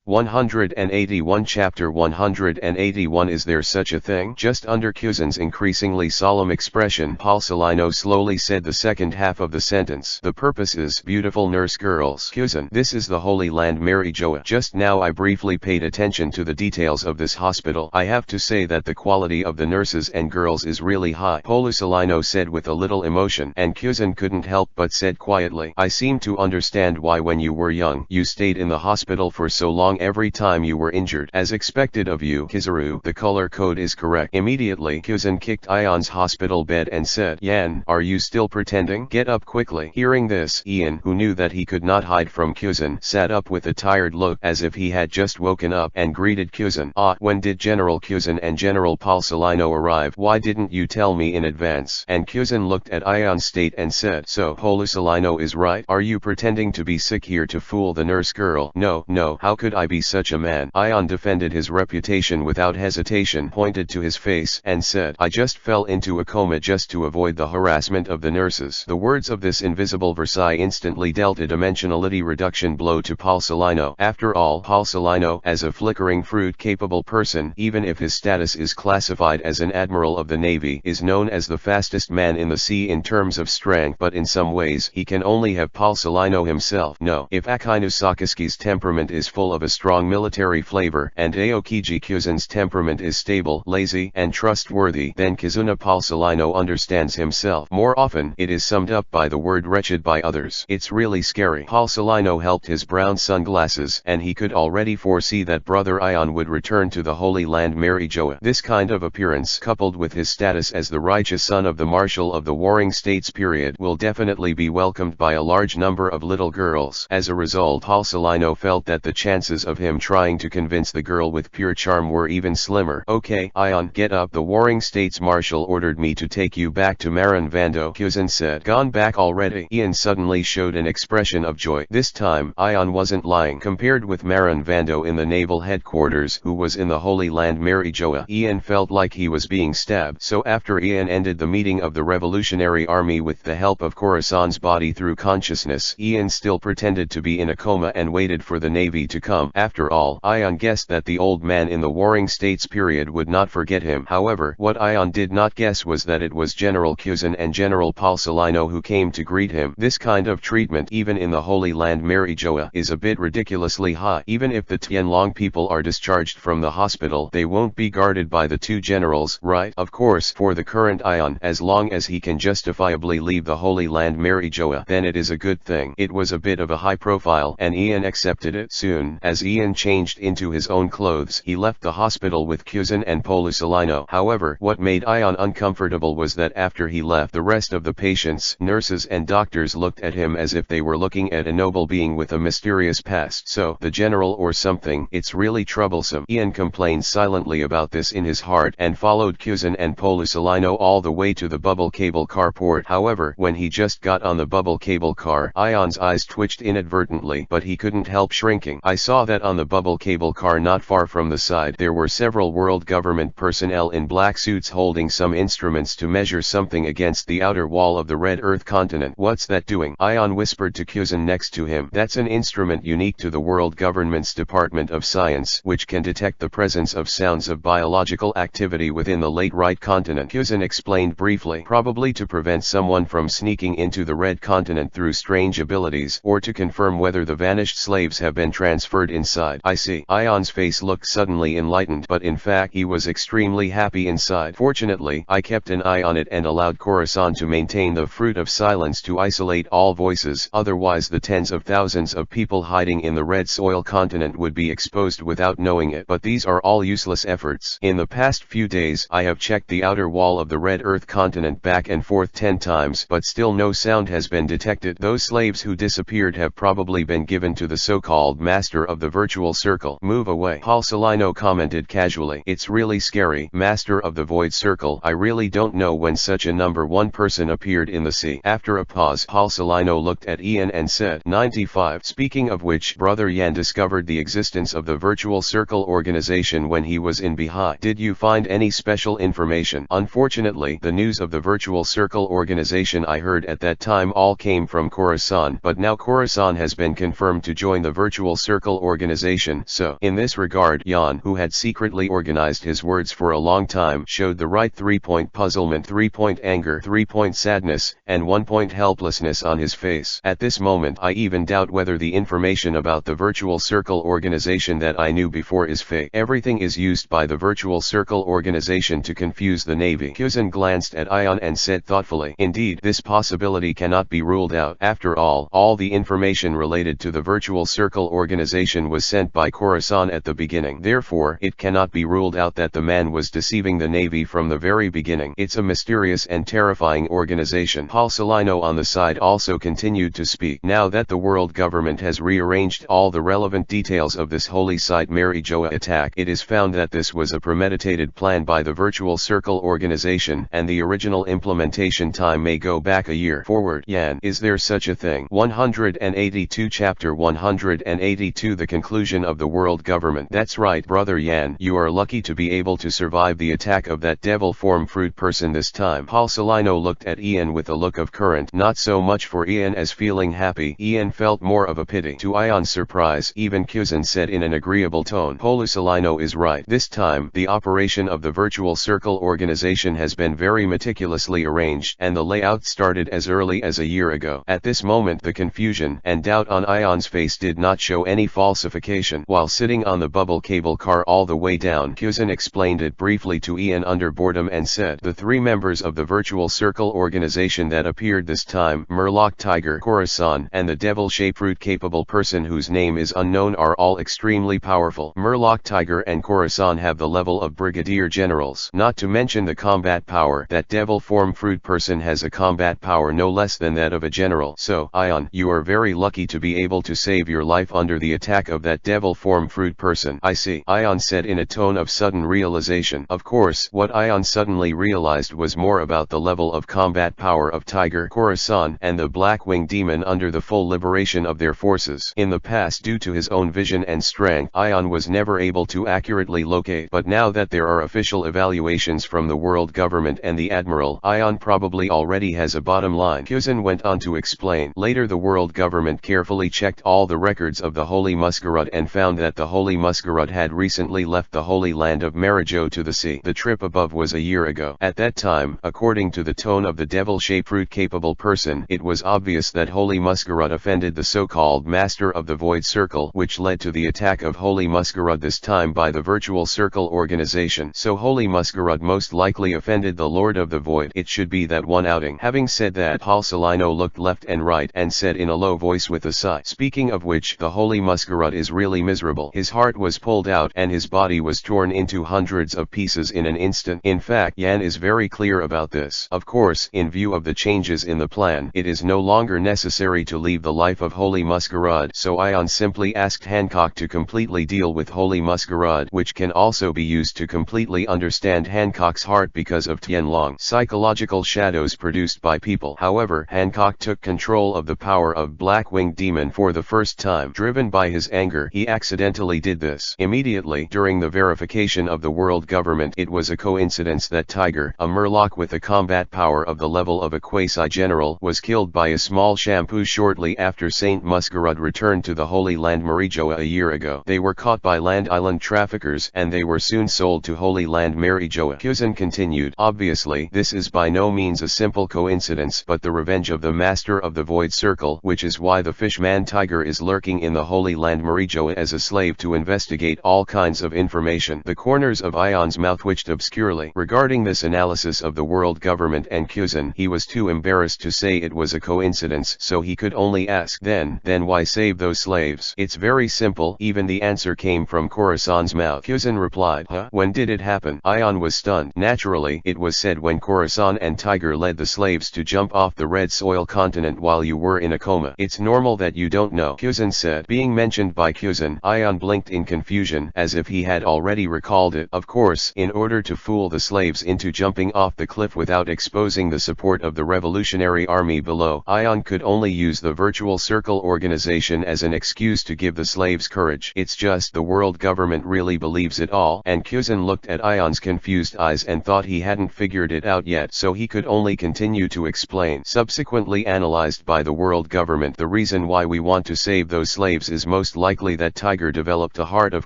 181 Chapter 181 Is there such a thing? Just under Kuzan's increasingly solemn expression, Paulsolino slowly said the second half of the sentence. The purpose is beautiful nurse girls. Kuzan, this is the Holy Land Mary Joa. Just now I briefly paid attention to the details of this hospital. I have to say that the quality of the nurses and girls is really high, Paulsolino said with a little emotion, and Kuzan couldn't help but said quietly, I seem to understand why when you were young you stayed in the hospital for so long every time you were injured. As expected of you, Kizaru, the color code is correct. Immediately Kuzan kicked Ion's hospital bed and said, Yan, are you still pretending? Get up quickly. Hearing this, Ian, who knew that he could not hide from Kuzan, sat up with a tired look as if he had just woken up and greeted Kuzan. When did General Kuzan and General Paulsolino arrive? Why didn't you tell me in advance? And Kuzan looked at Ion's state and said, so Paulsolino is right? Are you pretending to be sick here to fool the nurse girl? No, how could I be such a man? Ion defended his reputation without hesitation, pointed to his face, and said, I just fell into a coma just to avoid the harassment of the nurses. The words of this invisible Versailles instantly dealt a dimensionality reduction blow to Paulsolino. After all, Paulsolino, as a flickering fruit-capable person, even if his status is classified as an admiral of the navy, is known as the fastest man in the sea in terms of strength, but in some ways he can only have Paulsolino himself. No, if Akinu Sakaski's temperament is full of a strong military flavor, and Aokiji Kuzan's temperament is stable, lazy, and trustworthy, then Kizuna Paulsolino understands himself. More often, it is summed up by the word wretched by others. It's really scary. Paulsolino helped his brown sunglasses, and he could already foresee that brother Ion would return to the Holy Land Mary Joa. This kind of appearance, coupled with his status as the righteous son of the Marshal of the Warring States period, will definitely be welcomed by a large number of little girls. As a result, Paulsolino felt that the chances of him trying to convince the girl with pure charm were even slimmer. Okay, Ion, get up. The Warring States Marshal ordered me to take you back to Marin Vando, Kuzan said. Gone back already? Ian suddenly showed an expression of joy. This time, Ion wasn't lying. Compared with Marin Vando in the naval headquarters, who was in the Holy Land Mary Joa, Ian felt like he was being stabbed. So after Ian ended the meeting of the Revolutionary Army with the help of Khorasan's body through consciousness, Ian still pretended to be in a coma and waited for the Navy to come. After all, Ion guessed that the old man in the Warring States period would not forget him. However, what Ion did not guess was that it was General Kuzan and General Paulsolino who came to greet him. This kind of treatment, even in the Holy Land Mary Joa, is a bit ridiculously high. Even if the Tianlong people are discharged from the hospital, they won't be guarded by the two generals, right? Of course, for the current Ion, as long as he can justifiably leave the Holy Land Mary Joa, then it is a good thing. It was a bit of a high profile, and Ian accepted it. Soon, as Ian changed into his own clothes, he left the hospital with Kuzan and Paulsolino. However, what made Ion uncomfortable was that after he left, the rest of the patients, nurses and doctors looked at him as if they were looking at a noble being with a mysterious past. So, the general or something? It's really troublesome. Ian complained silently about this in his heart and followed Kuzan and Paulsolino all the way to the bubble cable car port. However, when he just got on the bubble cable car, Ion's eyes twitched inadvertently, but he couldn't help shrinking. I saw that on the bubble cable car not far from the side there were several world government personnel in black suits holding some instruments to measure something against the outer wall of the red Earth continent. What's that doing? Ion whispered to Kuzan next to him. That's an instrument unique to the world government's Department of Science, which can detect the presence of sounds of biological activity within the late right continent. Kuzan explained briefly. Probably to prevent someone from sneaking into the red continent through strange abilities, or to confirm whether the vanished slaves have been transferred inside. I see. Ion's face looked suddenly enlightened, but in fact he was extremely happy inside. Fortunately, I kept an eye on it and allowed Khorasan to maintain the fruit of silence to isolate all voices. Otherwise the tens of thousands of people hiding in the red soil continent would be exposed without knowing it. But these are all useless efforts. In the past few days, I have checked the outer wall of the red Earth continent back and forth 10 times, but still no sound has been detected. Those slaves who disappeared have probably been given to the so-called master of the virtual circle. Move away, Paulsolino commented casually. It's really scary. Master of the void circle. I really don't know when such a number one person appeared in the sea. After a pause, Paulsolino looked at Ian and said, 95. Speaking of which, Brother Yan discovered the existence of the virtual circle organization when he was in Bihai. Did you find any special information? Unfortunately, the news of the virtual circle organization I heard at that time all came from Khorasan, but now Khorasan has been confirmed to join the virtual circle organization. So, in this regard, Jan, who had secretly organized his words for a long time, showed the right 3-point puzzlement, 3-point anger, 3-point sadness, and 1-point helplessness on his face. At this moment I even doubt whether the information about the virtual circle organization that I knew before is fake. Everything is used by the virtual circle organization to confuse the Navy. Kuzan glanced at Ion and said thoughtfully, "Indeed, this possibility cannot be ruled out. After all the information related to the virtual circle organization was sent by Khorasan at the beginning. Therefore, it cannot be ruled out that the man was deceiving the Navy from the very beginning. It's a mysterious and terrifying organization." Paul Salino on the side also continued to speak. "Now that the world government has rearranged all the relevant details of this holy site Marijoa attack, it is found that this was a premeditated plan by the virtual circle organization, and the original implementation time may go back a year forward." Yan, is there such a thing? 182 Chapter 182 The conclusion of the world government. That's right, brother Yan, you are lucky to be able to survive the attack of that devil form fruit person this time. Paul Salino looked at Ian with a look of current, not so much for Ian as feeling happy. Ian felt more of a pity. To Ion's surprise, even Kuzan said in an agreeable tone, "Paul Salino is right. This time, the operation of the virtual circle organization has been very meticulously arranged, and the layout started as early as a year ago." At this moment the confusion and doubt on Ion's face did not show any falsification. While sitting on the bubble cable car all the way down, Kuzan explained it briefly to Ian under boredom and said, "The 3 members of the virtual circle organization that appeared this time, Murloc Tiger, Khorasan, and the devil-shaped fruit-capable person whose name is unknown, are all extremely powerful. Murloc Tiger and Khorasan have the level of brigadier generals. Not to mention the combat power. That devil form fruit person has a combat power no less than that of a general. So, Ion, you are very lucky to be able to save your life under the attack of that devil form fruit person." "I see," Ion said in a tone of sudden realization. Of course, what Ion suddenly realized was more about the level of combat power of Tiger, Khorasan, and the Blackwing Demon under the full liberation of their forces. In the past, due to his own vision and strength, Ion was never able to accurately locate, but now that there are official evaluations from the world government and the Admiral, Ion probably already has a bottom line. Kuzan went on to explain. Later the world government carefully checked all the records of the Holy Muscarud and found that the Holy Muscarud had recently left the Holy Land of Marijo to the sea. The trip above was a year ago. At that time, according to the tone of the devil-shaped fruit-capable person, it was obvious that Holy Muscarud offended the so-called Master of the Void Circle, which led to the attack of Holy Muscarud this time by the Virtual Circle organization. So Holy Muscarud most likely offended the Lord of the Void. It should be that one outing. Having said that, Paul Salino looked left and right and said in a low voice with a sigh, "Speaking of which, the Holy Muscarud is really miserable. His heart was pulled out and his body was torn into hundreds of pieces in an instant. In fact, Yan is very clear about this. Of course, in view of the changes in the plan, it is no longer necessary to leave the life of Holy Muscarud, so Ion simply asked Hancock to completely deal with Holy Muscarud, which can also be used to completely understand Hancock's heart because of Tianlong psychological shadows produced by people. However, Hancock took control of the power of Blackwing Demon for the first time. Driven by his anger, he accidentally did this. Immediately, during the verification of the world government, it was a coincidence that Tiger, a Murloc with a combat power of the level of a quasi-general, was killed by a small shampoo shortly after Saint Muscarud returned to the Holy Land Marijoa a year ago. They were caught by Land Island traffickers and they were soon sold to Holy Land Marijoa. Kuzan continued, "Obviously, this is by no means a simple coincidence, but the revenge of the Master of the Void Circle, which is why the Fishman Tiger is lurking in the Holy Land Marijoa as a slave to investigate all kinds of information." The corners of Ion's mouth twitched obscurely. Regarding this analysis of the world government and Kuzan, he was too embarrassed to say it was a coincidence, so he could only ask, then why save those slaves? "It's very simple." Even the answer came from Khorasan's mouth. Kuzan replied, "Huh? When did it happen?" Ion was stunned. "Naturally, it was said when Khorasan and Tiger led the slaves to jump off the Red Soil continent while you were in a coma. It's normal that you don't know," Kuzan said. Being mentioned by Kuzan, Ion blinked in confusion, as if he had already recalled it. Of course, in order to fool the slaves into jumping off the cliff without exposing the support of the Revolutionary Army below, Ion could only use the Virtual Circle organization as an excuse to give the slaves courage. It's just the world government really believes it all, and Kuzan looked at Ion's confused eyes and thought he hadn't figured it out yet, so he could only continue to explain. Subsequently analyzed by the world government, the reason why we want to save those slaves is most likely that Tiger developed a heart of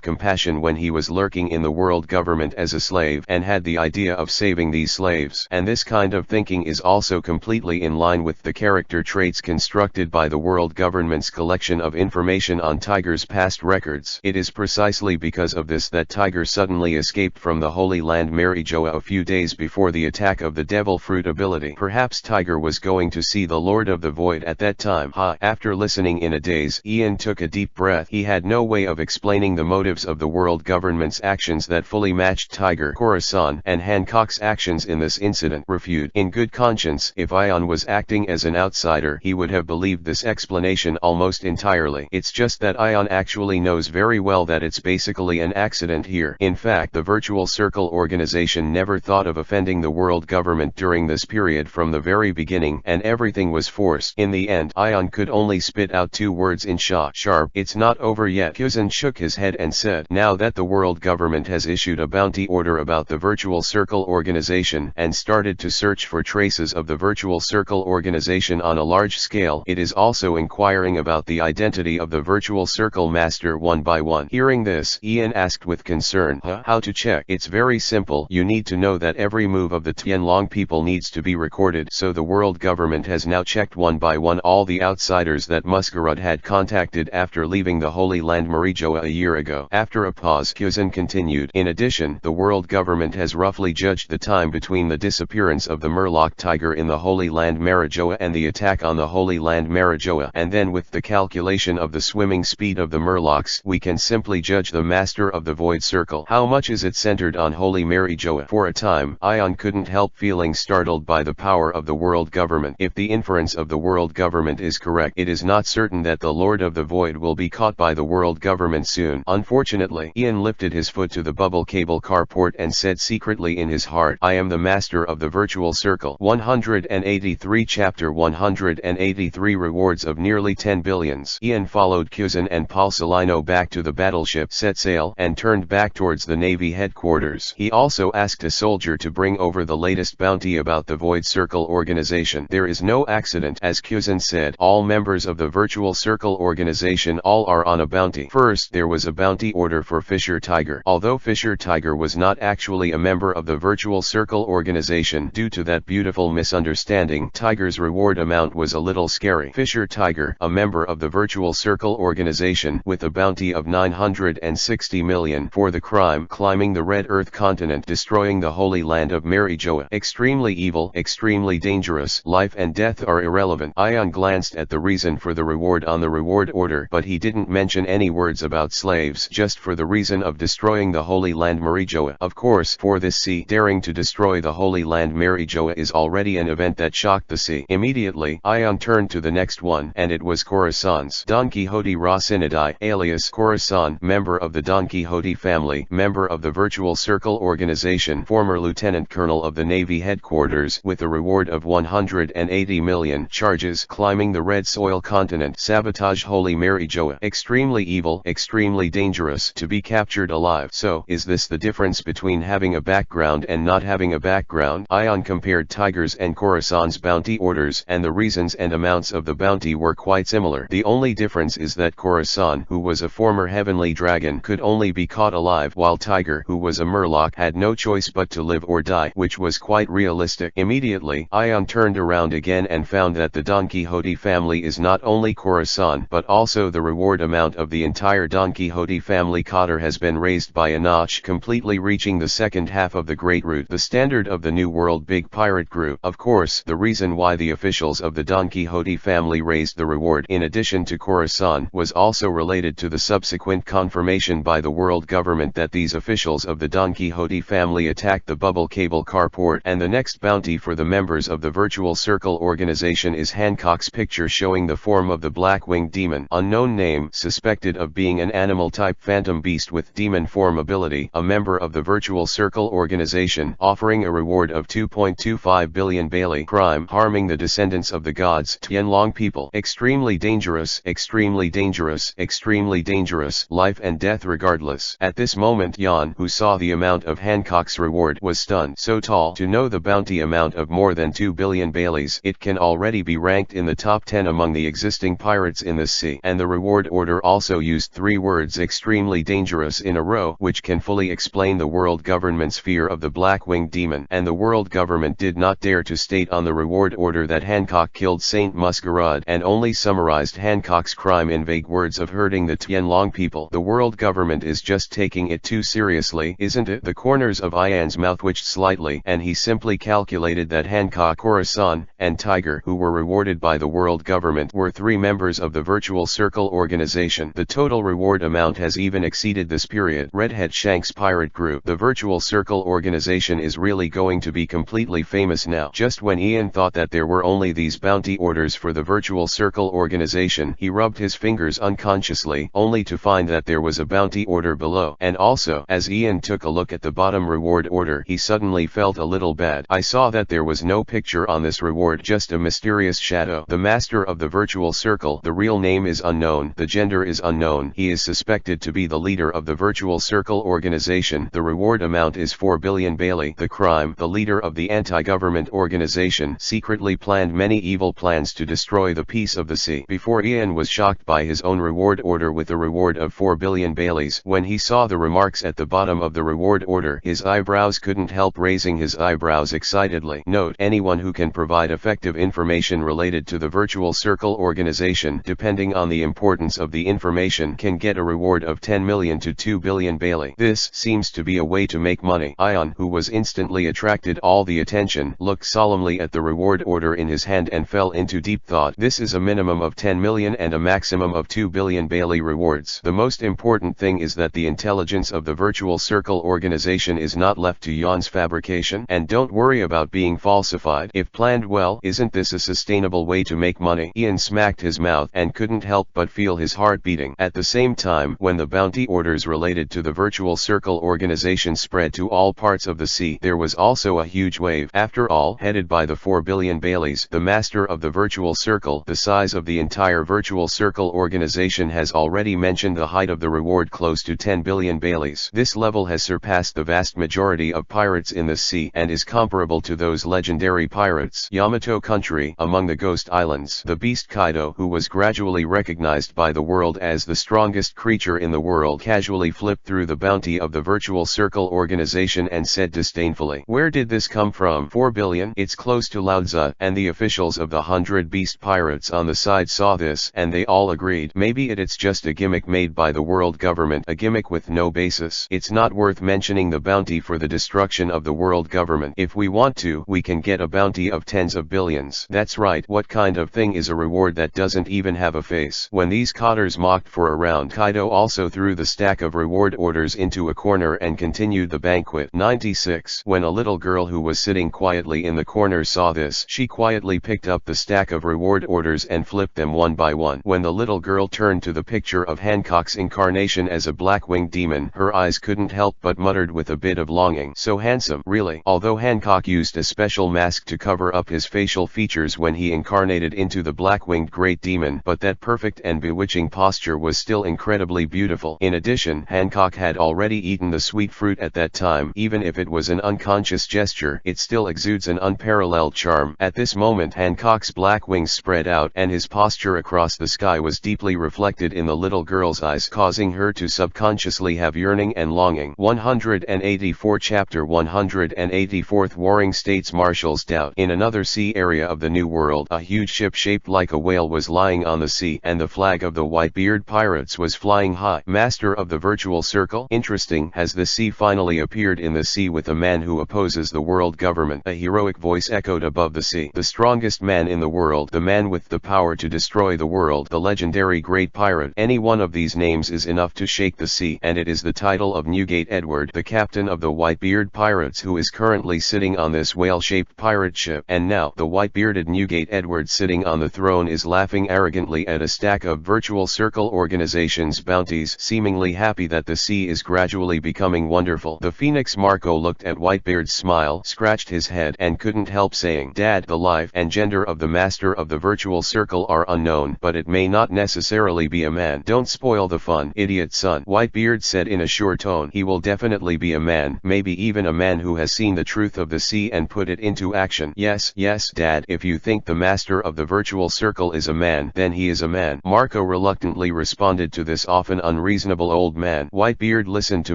compassion when he was lurking in the world government as a slave and had the idea of saving these slaves. And this kind of thinking is also completely in line with the character traits constructed by the world government's collection of information on Tiger's past records. It is precisely because of this that Tiger suddenly escaped from the Holy Land Marijoa a few days before the attack of the Devil Fruit ability. Perhaps Tiger was going to see the Lord of the Void at that time. After listening in a daze, Ian took a deep breath. He had no way of explaining the motives of the world government's actions that fully matched Tiger, Khorasan, and Hancock's actions in this incident. Refute. In good conscience, if Ian was acting as an outsider, he would have believed this explanation almost entirely. It's just that Ian actually knows very well that it's basically an accident here. In fact, the Virtual Circle organization never thought of offending the world government during this period from the very beginning, and everything was forced. In the end, Ian could only spit out two words in shock. Sharp. It's not over yet. Kuzan shook his head and said, now that the world government has issued a bounty order about the Virtual Circle organization and started to search for traces of the Virtual Circle organization on a large scale, it is also inquiring about the identity of the Virtual Circle master one by one. Hearing this, Ian asked with concern, how to check? It's very simple. You need to know that every move of the Tianlong people needs to be recorded. So the world government has now checked one by one all the outsiders that Muscarad had contacted after leaving the Holy Land Marijoa a year ago. After a pause, Kuzan continued, in addition, the world government has roughly judged the time between the disappearance of the Murloc tiger in the Holy Land Marijoa and the attack on the Holy Land Marijoa, and then with the calculation of the swimming speed of the Murlocs, we can simply judge the master of the Void Circle. How much is it centered on Holy Marijoa? For a time, Ion couldn't help feeling startled by the power of the world government. If the inference of the world government is correct, it is not certain that the Lord of the Void will be caught by the world government soon. Unfortunately, Ian lifted his foot to the bubble cable carport and said secretly in his heart, I am the master of the Virtual Circle. 183 Chapter 183 Rewards of nearly 10 billions. Ian followed Kuzan and Palsalino back to the battleship, set sail, and turned back towards the Navy headquarters. He also asked a soldier to bring over the latest bounty about the Void Circle organization. There is no accident, as Kuzan said. All members of the Virtual Circle organization all are on a bounty. First, there was a bounty order for Fisher Tiger. Although Fisher Tiger was not actually a member of the Virtual Circle organization, due to that beautiful misunderstanding, Tiger's reward amount was a little scary. Fisher Tiger, a member of the Virtual Circle organization, with a bounty of 960 million for the crime climbing the Red Earth continent, destroying the Holy Land of Marijoa. Extremely evil, extremely dangerous. Life and death are irrelevant. Ion glanced at the reason for the reward on the reward order, but he didn't mention any words about slaves, just for the reason of destroying the Holy Land Marijoa. Of course, for this sea, daring to destroy the Holy Land Marijoa is already an event that shocked the sea. Immediately, Ion turned to the next one, and it was Khorasan's. Don Quixote Racinadai, alias Khorasan, member of the Don Quixote family, member of the Virtual Circle organization, former lieutenant colonel of the Navy headquarters, with a reward of 180 million. Charges: climbing the Red Soil continent, sabotage Holy Marijoa. Extremely evil, extremely dangerous, to be captured alive. So, is this the difference between having a background and not having a background? Ion compared Tiger's and Khorasan's bounty orders, and the reasons and amounts of the bounty were quite similar. The only difference is that Khorasan, who was a former heavenly dragon, could only be caught alive, while Tiger, who was a Murloc, had no choice but to live or die, which was quite realistic. Immediately, Ion turned around again and found that the Don Quixote family is not only Khorasan, but also the reward amount of the entire Don Quixote family cotter has been raised by a notch, completely reaching the second half of the Great Route, the standard of the New World big pirate group. Of course, the reason why the officials of the Don Quixote family raised the reward, in addition to Khorasan, was also related to the subsequent confirmation by the world government that these officials of the Don Quixote family attacked the bubble cable carport. And the next bounty for the members of the Virtual Circle organization is Hancock's picture showing the form of the black-winged demon, unknown name, suspected of being an animal-type phantom beast with demon form ability, a member of the Virtual Circle organization, offering a reward of 2.25 billion Bailey. Crime: harming the descendants of the gods, Tianlong people. Extremely dangerous, extremely dangerous, extremely dangerous. Life and death regardless. At this moment, Yan, who saw the amount of Hancock's reward, was stunned. So tall. To know the bounty amount of more than 2 billion Baileys, it can already be ranked in the top 10 among the existing pirates in this sea. And the reward order order also used 3 words extremely dangerous in a row, which can fully explain the world government's fear of the black-winged demon. And the world government did not dare to state on the reward order that Hancock killed Saint Masquerade, and only summarized Hancock's crime in vague words of hurting the Tianlong people. The world government is just taking it too seriously, isn't it? The corners of Ian's mouth twitched slightly, and he simply calculated that Hancock, Khorasan, and Tiger, who were rewarded by the world government, were 3 members of the Virtual Circle organization. The total reward amount has even exceeded this period. Redhead Shank's pirate group. The Virtual Circle organization is really going to be completely famous now. Just when Ian thought that there were only these bounty orders for the Virtual Circle organization, he rubbed his fingers unconsciously, only to find that there was a bounty order below. And also, as Ian took a look at the bottom reward order, he suddenly felt a little bad. I saw that there was no picture on this reward, just a mysterious shadow. The master of the Virtual Circle. The real name is unknown. The gender is unknown. He is suspected to be the leader of the Virtual Circle organization. The reward amount is 4 billion Bailey. The crime. The leader of the anti-government organization secretly planned many evil plans to destroy the peace of the sea. Before Ian was shocked by his own reward order with a reward of 4 billion Baileys. When he saw the remarks at the bottom of the reward order, his eyebrows couldn't help raising his eyebrows excitedly. Note: anyone who can provide effective information related to the Virtual Circle organization, depending on the importance of the information, can get a reward of 10 million to 2 billion Bailey. This seems to be a way to make money. Ian, who was instantly attracted all the attention, looked solemnly at the reward order in his hand and fell into deep thought. This is a minimum of 10 million and a maximum of 2 billion Bailey rewards. The most important thing is that the intelligence of the Virtual Circle organization is not left to Jan's fabrication, and don't worry about being falsified. If planned well, isn't this a sustainable way to make money? Ian smacked his mouth and couldn't help but feel his heart beating. At the same time, when the bounty orders related to the Virtual Circle organization spread to all parts of the sea, there was also a huge wave. After all, headed by the 4 billion Baileys, the master of the Virtual Circle, the size of the entire Virtual Circle organization, has already mentioned the height of the reward, close to 10 billion Baileys. This level has surpassed the vast majority of pirates in the sea, and is comparable to those legendary pirates Yamato Country among the Ghost Islands. The beast Kaido, who was gradually recognized by the world as the strongest creature in the world, casually flipped through the bounty of the Virtual Circle organization and said disdainfully, "Where did this come from? 4 billion? It's close to Lao Tzu." And the officials of the 100 beast pirates on the side saw this, and they all agreed, maybe it's just a gimmick made by the world government, a gimmick with no basis. It's not worth mentioning the bounty for the destruction of the world government. If we want to, we can get a bounty of tens of billions. That's right. What kind of thing is a reward that doesn't even have a face? When these cotters mocked for a round, Kaido also threw the stack of reward orders into a corner and continued the banquet. 96. When a little girl who was sitting quietly in the corner saw this, she quietly picked up the stack of reward orders and flipped them one by one. When the little girl turned to the picture of Hancock's incarnation as a black-winged demon, her eyes couldn't help but muttered with a bit of longing, "So handsome, really." Although Hancock used a special mask to cover up his facial features when he incarnated into the black-winged great demon, but that perfect and bewitching posture was still incredibly beautiful. In addition, Hancock had already eaten the sweet fruit at that time. Even if it was an unconscious gesture, it still exudes an unparalleled charm. At this moment, Hancock's black wings spread out, and his posture across the sky was deeply reflected in the little girl's eyes, causing her to subconsciously have yearning and longing. 184 Chapter 184th Warring States Marshals Doubt. In another sea area of the New World, a huge ship shaped like a whale was lying on the sea, and the flag of the Whitebeard pirates was flying high. Master of the Virtual Circle? Interesting. Has the sea finally appeared in the sea with a man who opposes the world government? A heroic voice echoed above the sea. The strongest man in the world, the man with the power to destroy the world, the legendary great pirate. Any one of these names is enough to shake the sea, and it is the title of Newgate Edward, the captain of the Whitebeard pirates, who is currently sitting on this whale-shaped pirate ship. And now, the white-bearded Newgate Edward sitting on the throne is laughing arrogantly at a stack of Virtual Circle organization's bounties, seemingly happy that the sea is gradually becoming wonderful. The Phoenix Marco looked at Whitebeard's smile, scratched his head, and couldn't help saying, "Dad, the life and gender of the master of the Virtual Circle are unknown, but it may not necessarily be a man." "Don't spoil the fun, idiot son," Whitebeard said in a sure tone. "He will definitely be a man, maybe even a man who has seen the truth of the sea and put it into action." Yes, Dad, if you think the master of the Virtual Circle is a man, then he is a man." Marco reluctantly reluctantly responded to this often unreasonable old man. Whitebeard listened to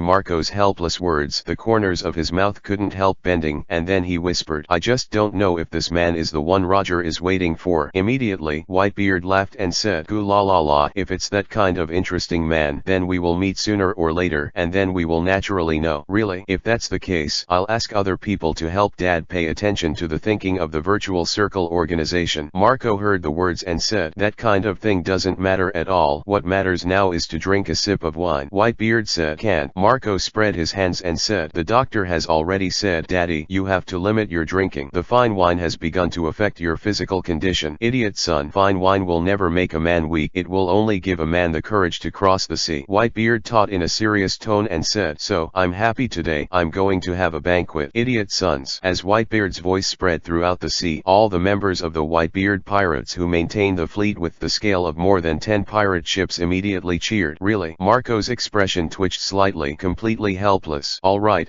Marco's helpless words. The corners of his mouth couldn't help bending, and then he whispered, "I just don't know if this man is the one Roger is waiting for." Immediately, Whitebeard laughed and said, "Goo la la la, if it's that kind of interesting man, then we will meet sooner or later, and then we will naturally know." "Really? If that's the case, I'll ask other people to help Dad pay attention to the thinking of the Virtual Circle organization." Marco heard the words and said, "That kind of thing doesn't matter at all. What matters now is to drink a sip of wine." Whitebeard said, "Can't." Marco spread his hands and said, "The doctor has already said, Daddy, you have to limit your drinking. The fine wine has begun to affect your physical condition." "Idiot son, fine wine will never make a man weak. It will only give a man the courage to cross the sea." Whitebeard taught in a serious tone and said, "So, I'm happy today. I'm going to have a banquet." "Idiot sons." As Whitebeard's voice spread throughout the sea, all the members of the Whitebeard pirates who maintained the fleet with the scale of more than 10 pirate ships immediately cheered. "Really?" Marco's expression twitched slightly, completely helpless. All right,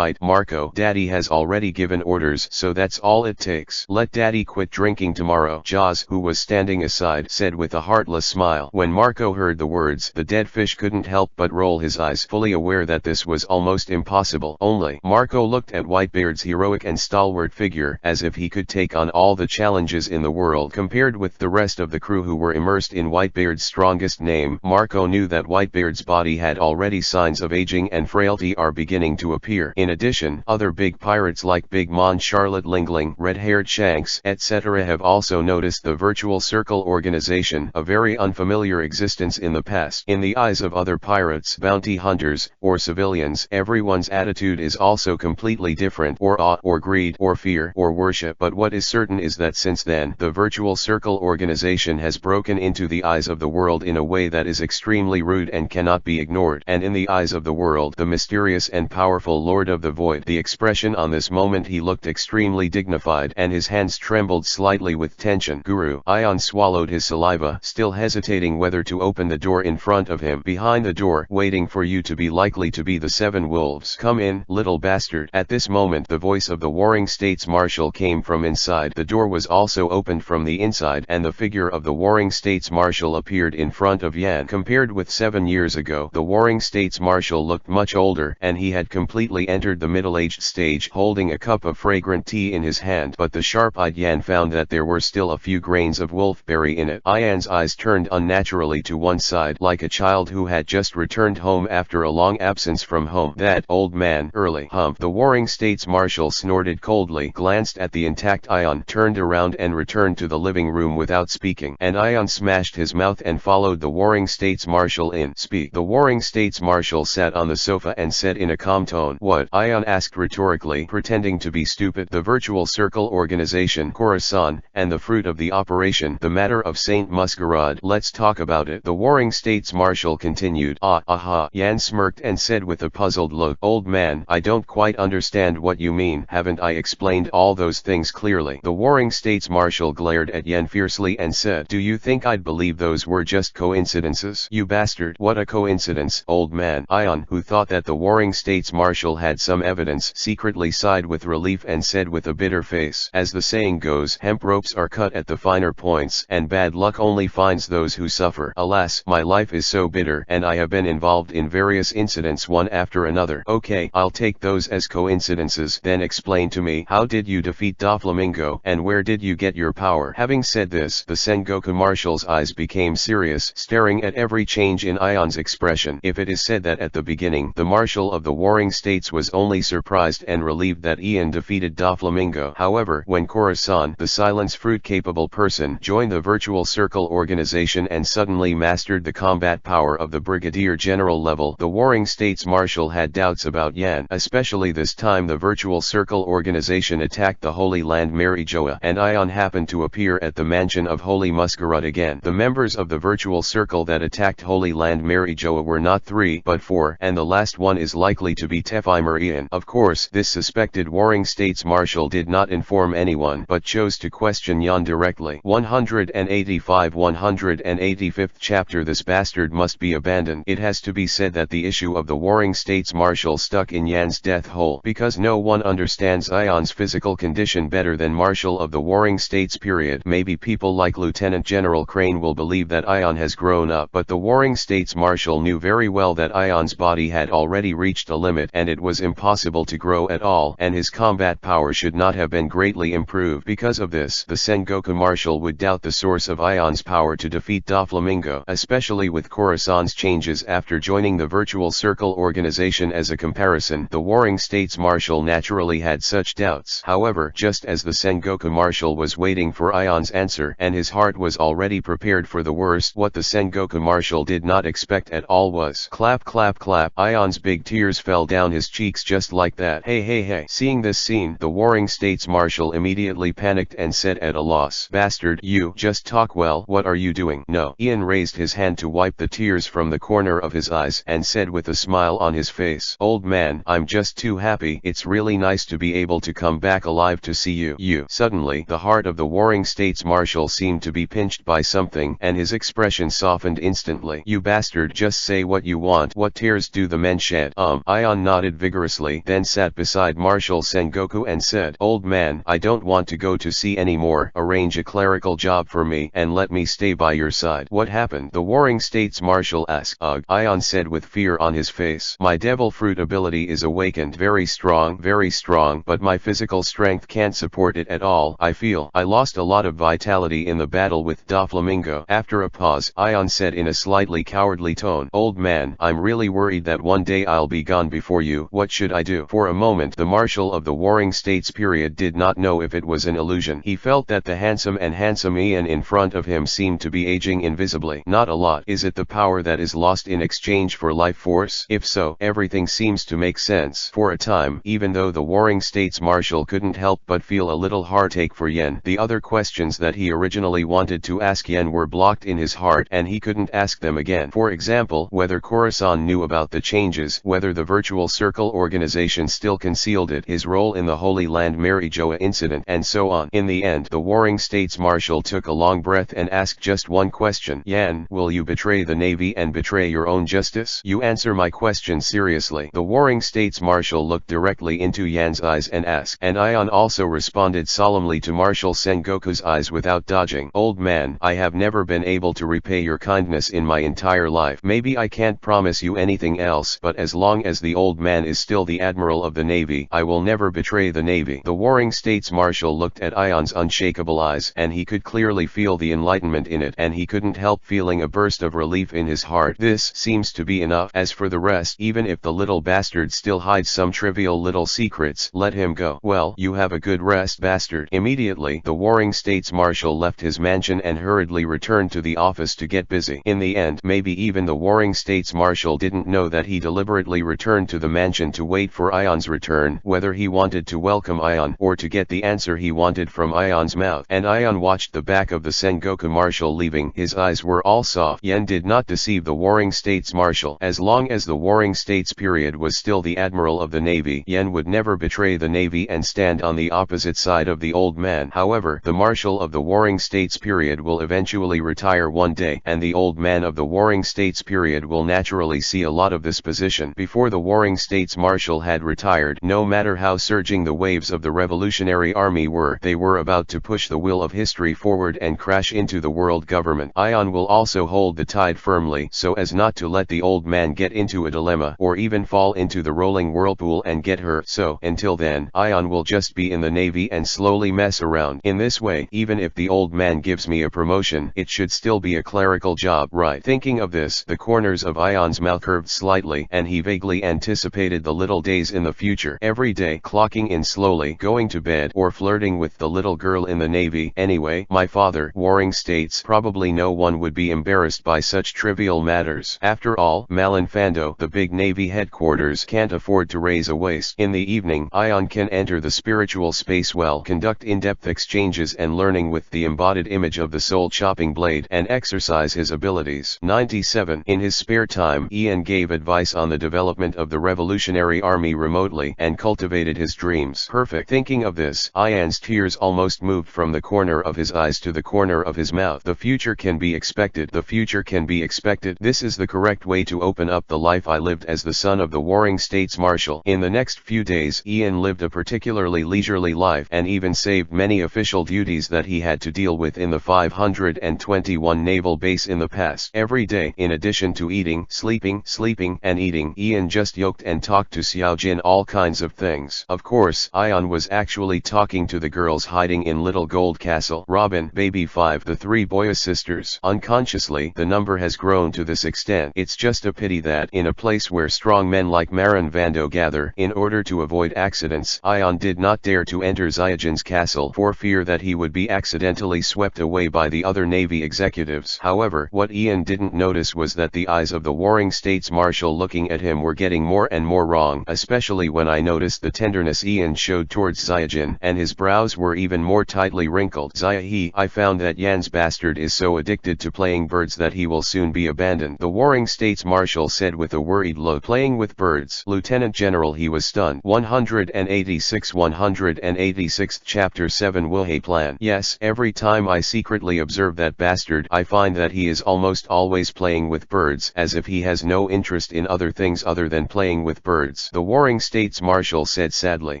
Marco. Daddy has already given orders, so that's all it takes. Let Daddy quit drinking tomorrow." Jaws, who was standing aside, said with a heartless smile. When Marco heard the words, the dead fish couldn't help but roll his eyes, fully aware that this was almost impossible. Only, Marco looked at Whitebeard's heroic and stalwart figure, as if he could take on all the challenges in the world. Compared with the rest of the crew who were immersed in Whitebeard's strongest name, Marco knew that Whitebeard's body had already signs of aging and frailty are beginning to appear. In addition, other big pirates like Big Mon, Charlotte Lingling, Red-Haired Shanks, etc. have also noticed the Virtual Circle organization, a very unfamiliar existence in the past. In the eyes of other pirates, bounty hunters, or civilians, everyone's attitude is also completely different, or awe, or greed, or fear, or worship. But what is certain is that since then, the Virtual Circle organization has broken into the eyes of the world in a way that is extremely rude and cannot be ignored. And in the eyes of the world, the mysterious and powerful Lord of the Void. The expression on this moment, he looked extremely dignified, and his hands trembled slightly with tension. "Guru." Ion swallowed his saliva, still hesitating whether to open the door in front of him. "Behind the door, waiting for you to be likely to be the 7 wolves. Come in, little bastard." At this moment, the voice of the Warring States Marshal came from inside. The door was also opened from the inside, and the figure of the Warring States Marshal appeared in front of Yan. Compared with 7 years ago, the Warring States Marshal looked much older, and he had completely entered the middle-aged stage, holding a cup of fragrant tea in his hand. But the sharp-eyed Yan found that there were still a few grains of wolfberry in it. Ian's eyes turned unnaturally to one side, like a child who had just returned home after a long absence from home. "That old man, early." "Humph." The Warring States Marshal snorted coldly, glanced at the intact Ion, turned around and returned to the living room without speaking. And Ion smashed his mouth and followed the Warring States Marshal in. "Speak." The Warring States Marshal sat on the sofa and said in a calm tone. "What?" Ion asked rhetorically, pretending to be stupid. "The Virtual Circle organization, Khorasan, and the fruit of the operation, the matter of Saint Muscarad. Let's talk about it." The Warring States Marshal continued. Aha. Yan smirked and said with a puzzled look, "Old man, I don't quite understand what you mean. Haven't I explained all those things clearly?" The Warring States Marshal glared at Yan fiercely and said, "Do you think I'd believe those were just coincidences? You bastard." "What a coincidence, old man." Ion, who thought that the Warring States Marshal had some evidence, secretly sighed with relief and said with a bitter face, "As the saying goes, hemp ropes are cut at the finer points, and bad luck only finds those who suffer. Alas, my life is so bitter, and I have been involved in various incidents one after another." "Okay, I'll take those as coincidences. Then explain to me, how did you defeat Doflamingo, and where did you get your power?" Having said this, the Sengoku Marshal's eyes became serious, staring at every change in Ion's expression. If it is said that at the beginning, the Marshal of the Warring States was only surprised and relieved that Ian defeated Doflamingo. However, when Khorasan, the silence fruit-capable person, joined the Virtual Circle organization and suddenly mastered the combat power of the Brigadier General level, the Warring States Marshal had doubts about Yan. Especially this time the Virtual Circle organization attacked the Holy Land Marijoa, and Ion happened to appear at the mansion of Holy Muscarad again. The members of the Virtual Circle that attacked Holy Land Marijoa were not 3 but 4, and the last one is likely to be Tefimur Ian. Of course, this suspected Warring States Marshal did not inform anyone, but chose to question Yan directly. 185-185th chapter. This bastard must be abandoned. It has to be said that the issue of the Warring States Marshal stuck in Yan's death hole, because no one understands Ion's physical condition better than Marshal of the Warring States period. Maybe people like Lieutenant General Crane will believe that Ion has grown up. But the Warring States Marshal knew very well that Ion's body had already reached a limit and it was impossible to grow at all, and his combat power should not have been greatly improved. Because of this, the Sengoku Marshal would doubt the source of Ion's power to defeat Doflamingo, especially with Corazon's changes after joining the Virtual Circle organization. As a comparison, the Warring States Marshal naturally had such doubts. However, just as the Sengoku Marshal was waiting for Ion's answer and his heart was already prepared for the worst, what the Sengoku Marshal did not expect at all was clap clap clap. Ion's big tears fell down his cheeks just like that. Hey hey hey. Seeing this scene, the Warring States Marshal immediately panicked and said at a loss, "Bastard, you just talk well. What are you doing?" No. Ian raised his hand to wipe the tears from the corner of his eyes and said with a smile on his face, "Old man, I'm just too happy. It's really nice to be able to come back alive to see you." Suddenly, the heart of the Warring States Marshal seemed to be pinched by something and his expression softened instantly. "You bastard, just say what you want. What tears do the men shed?" Ion nodded vigorously, then sat beside Marshal Sengoku and said, "Old man, I don't want to go to sea anymore. Arrange a clerical job for me and let me stay by your side." "What happened?" the Warring States Marshal asked. "Ugh," Ion said with fear on his face. "My devil fruit ability is awakened, very strong, but my physical strength can't support it at all. I feel I lost a lot of vitality in the battle with Doflamingo." After a pause, Ion said in a slightly cowardly tone, "Old man, I'm really worried that one day I'll be gone before you. What should I do?" For a moment the Marshal of the Warring States period did not know if it was an illusion. He felt that the handsome Ian in front of him seemed to be aging invisibly. Not a lot. Is it the power that is lost in exchange for life force? If so, everything seems to make sense. For a time, even though the Warring States Marshal couldn't help but feel a little heartache for Yen, the other questions that he originally wanted to ask Yen were blocked in his heart and he couldn't ask them again. For example, whether Corazon knew about the changes, whether the Virtual Circle organization still concealed it, his role in the Holy Land Marijoa incident, and so on. In the end, the Warring States Marshal took a long breath and asked just one question. "Yan, will you betray the Navy and betray your own justice? You answer my question seriously." The Warring States Marshal looked directly into Yan's eyes and asked, and Ion also responded solemnly to Marshal Sengoku's eyes without dodging. "Old man, I have never been able to repay your kindness in my entire life. Maybe I can't promise you anything else, but as long as the old man is still the Admiral of the Navy, I will never betray the Navy." The Warring States Marshal looked at Ion's unshakable eyes and he could clearly feel the enlightenment in it, and he couldn't help feeling a burst of relief in his heart. "This seems to be enough. As for the rest, even if the little bastard still hides some trivial little secrets, let him go." "Well, you have a good rest, bastard." Immediately, the Warring States Marshal left his mansion and hurriedly returned to the office to get busy. In the end, maybe even the Warring States Marshal didn't know that he deliberately returned to the mansion to wait for Ion's return, whether he wanted to welcome Ion or to get the answer he wanted from Ion's mouth. And Ion watched the back of the Sengoku Marshal leaving. His eyes were all soft. Yen did not deceive the Warring States Marshal. As long as the Warring States period was still the Admiral of the Navy, Yen would never betray the Navy and stand on the opposite side of the old man. However, the Marshal of the Warring States period will eventually retire one day, and the old man of the Warring States period will naturally see a lot of this position. Before the Warring States Marshal had retired, no matter how surging the waves of the Revolutionary Army were, they were about to push the wheel of history forward and crash into the world government. Ion will also hold the tide firmly so as not to let the old man get into a dilemma or even fall into the rolling whirlpool and get hurt. So, until then, Ion will just be in the Navy and slowly mess around. In this way, even if the old man gives me a promotion, it should still be a clerical job, right? Thinking of this, the corners of Ion's mouth curved slightly and he vaguely anticipated the little days in the future. Every day, clocking in slowly, going to bed, or flirting with the little girl in the Navy. Anyway, my father, Warring States, probably no one would be embarrassed by such trivial matters. After all, Malinfando, the big Navy headquarters, can't afford to raise a waste. In the evening, Ion can enter the spiritual space well, conduct in-depth exchanges and learning with the embodied image of the soul chopping blade, and exercise his abilities. 97. In his spare time, Ian gave advice on the development of the Revolutionary Army remotely and cultivated his dreams. Perfect. Thinking of this, Ian's tears almost moved from the corner of his eyes to the corner of his mouth. The future can be expected. The future can be expected. This is the correct way to open up the life I lived as the son of the Warring States Marshal. In the next few days, Ian lived a particularly leisurely life and even saved many official duties that he had to deal with in the 521 naval base in the past. Every day, in addition to eating, sleeping, and eating, Ian just yoked and talked to Xiaojin all kinds of things. Of course, Ian was actually talking to the girls hiding in Little Gold Castle. Robin, Baby 5, the 3 Boya sisters. Unconsciously, the number has grown to this extent. It's just a pity that, in a place where strong men like Marin Vando gather, in order to avoid accidents, Ion did not dare to enter Xiaojin's castle for fear that he would be accidentally swept away by the other Navy executives. However, what Ian didn't notice was that the eyes of the Warring States Marshal looking at him were getting more and more wrong, especially when I noticed the tenderness Ian showed towards Xiaojin, and his brows were even more tightly wrinkled. Xiaohe, I found that Yan's bastard is so addicted to playing birds that he will soon be abandoned, the Warring States Marshal said with a worried look. Playing with birds. Lieutenant General, he was stunned. 186th Chapter 7 Wuhe Plan. Yes, every time I secretly observe that bastard, I find that he is almost always playing with birds, as if he has no interest in other things other than playing with birds, the Warring States Marshal said sadly.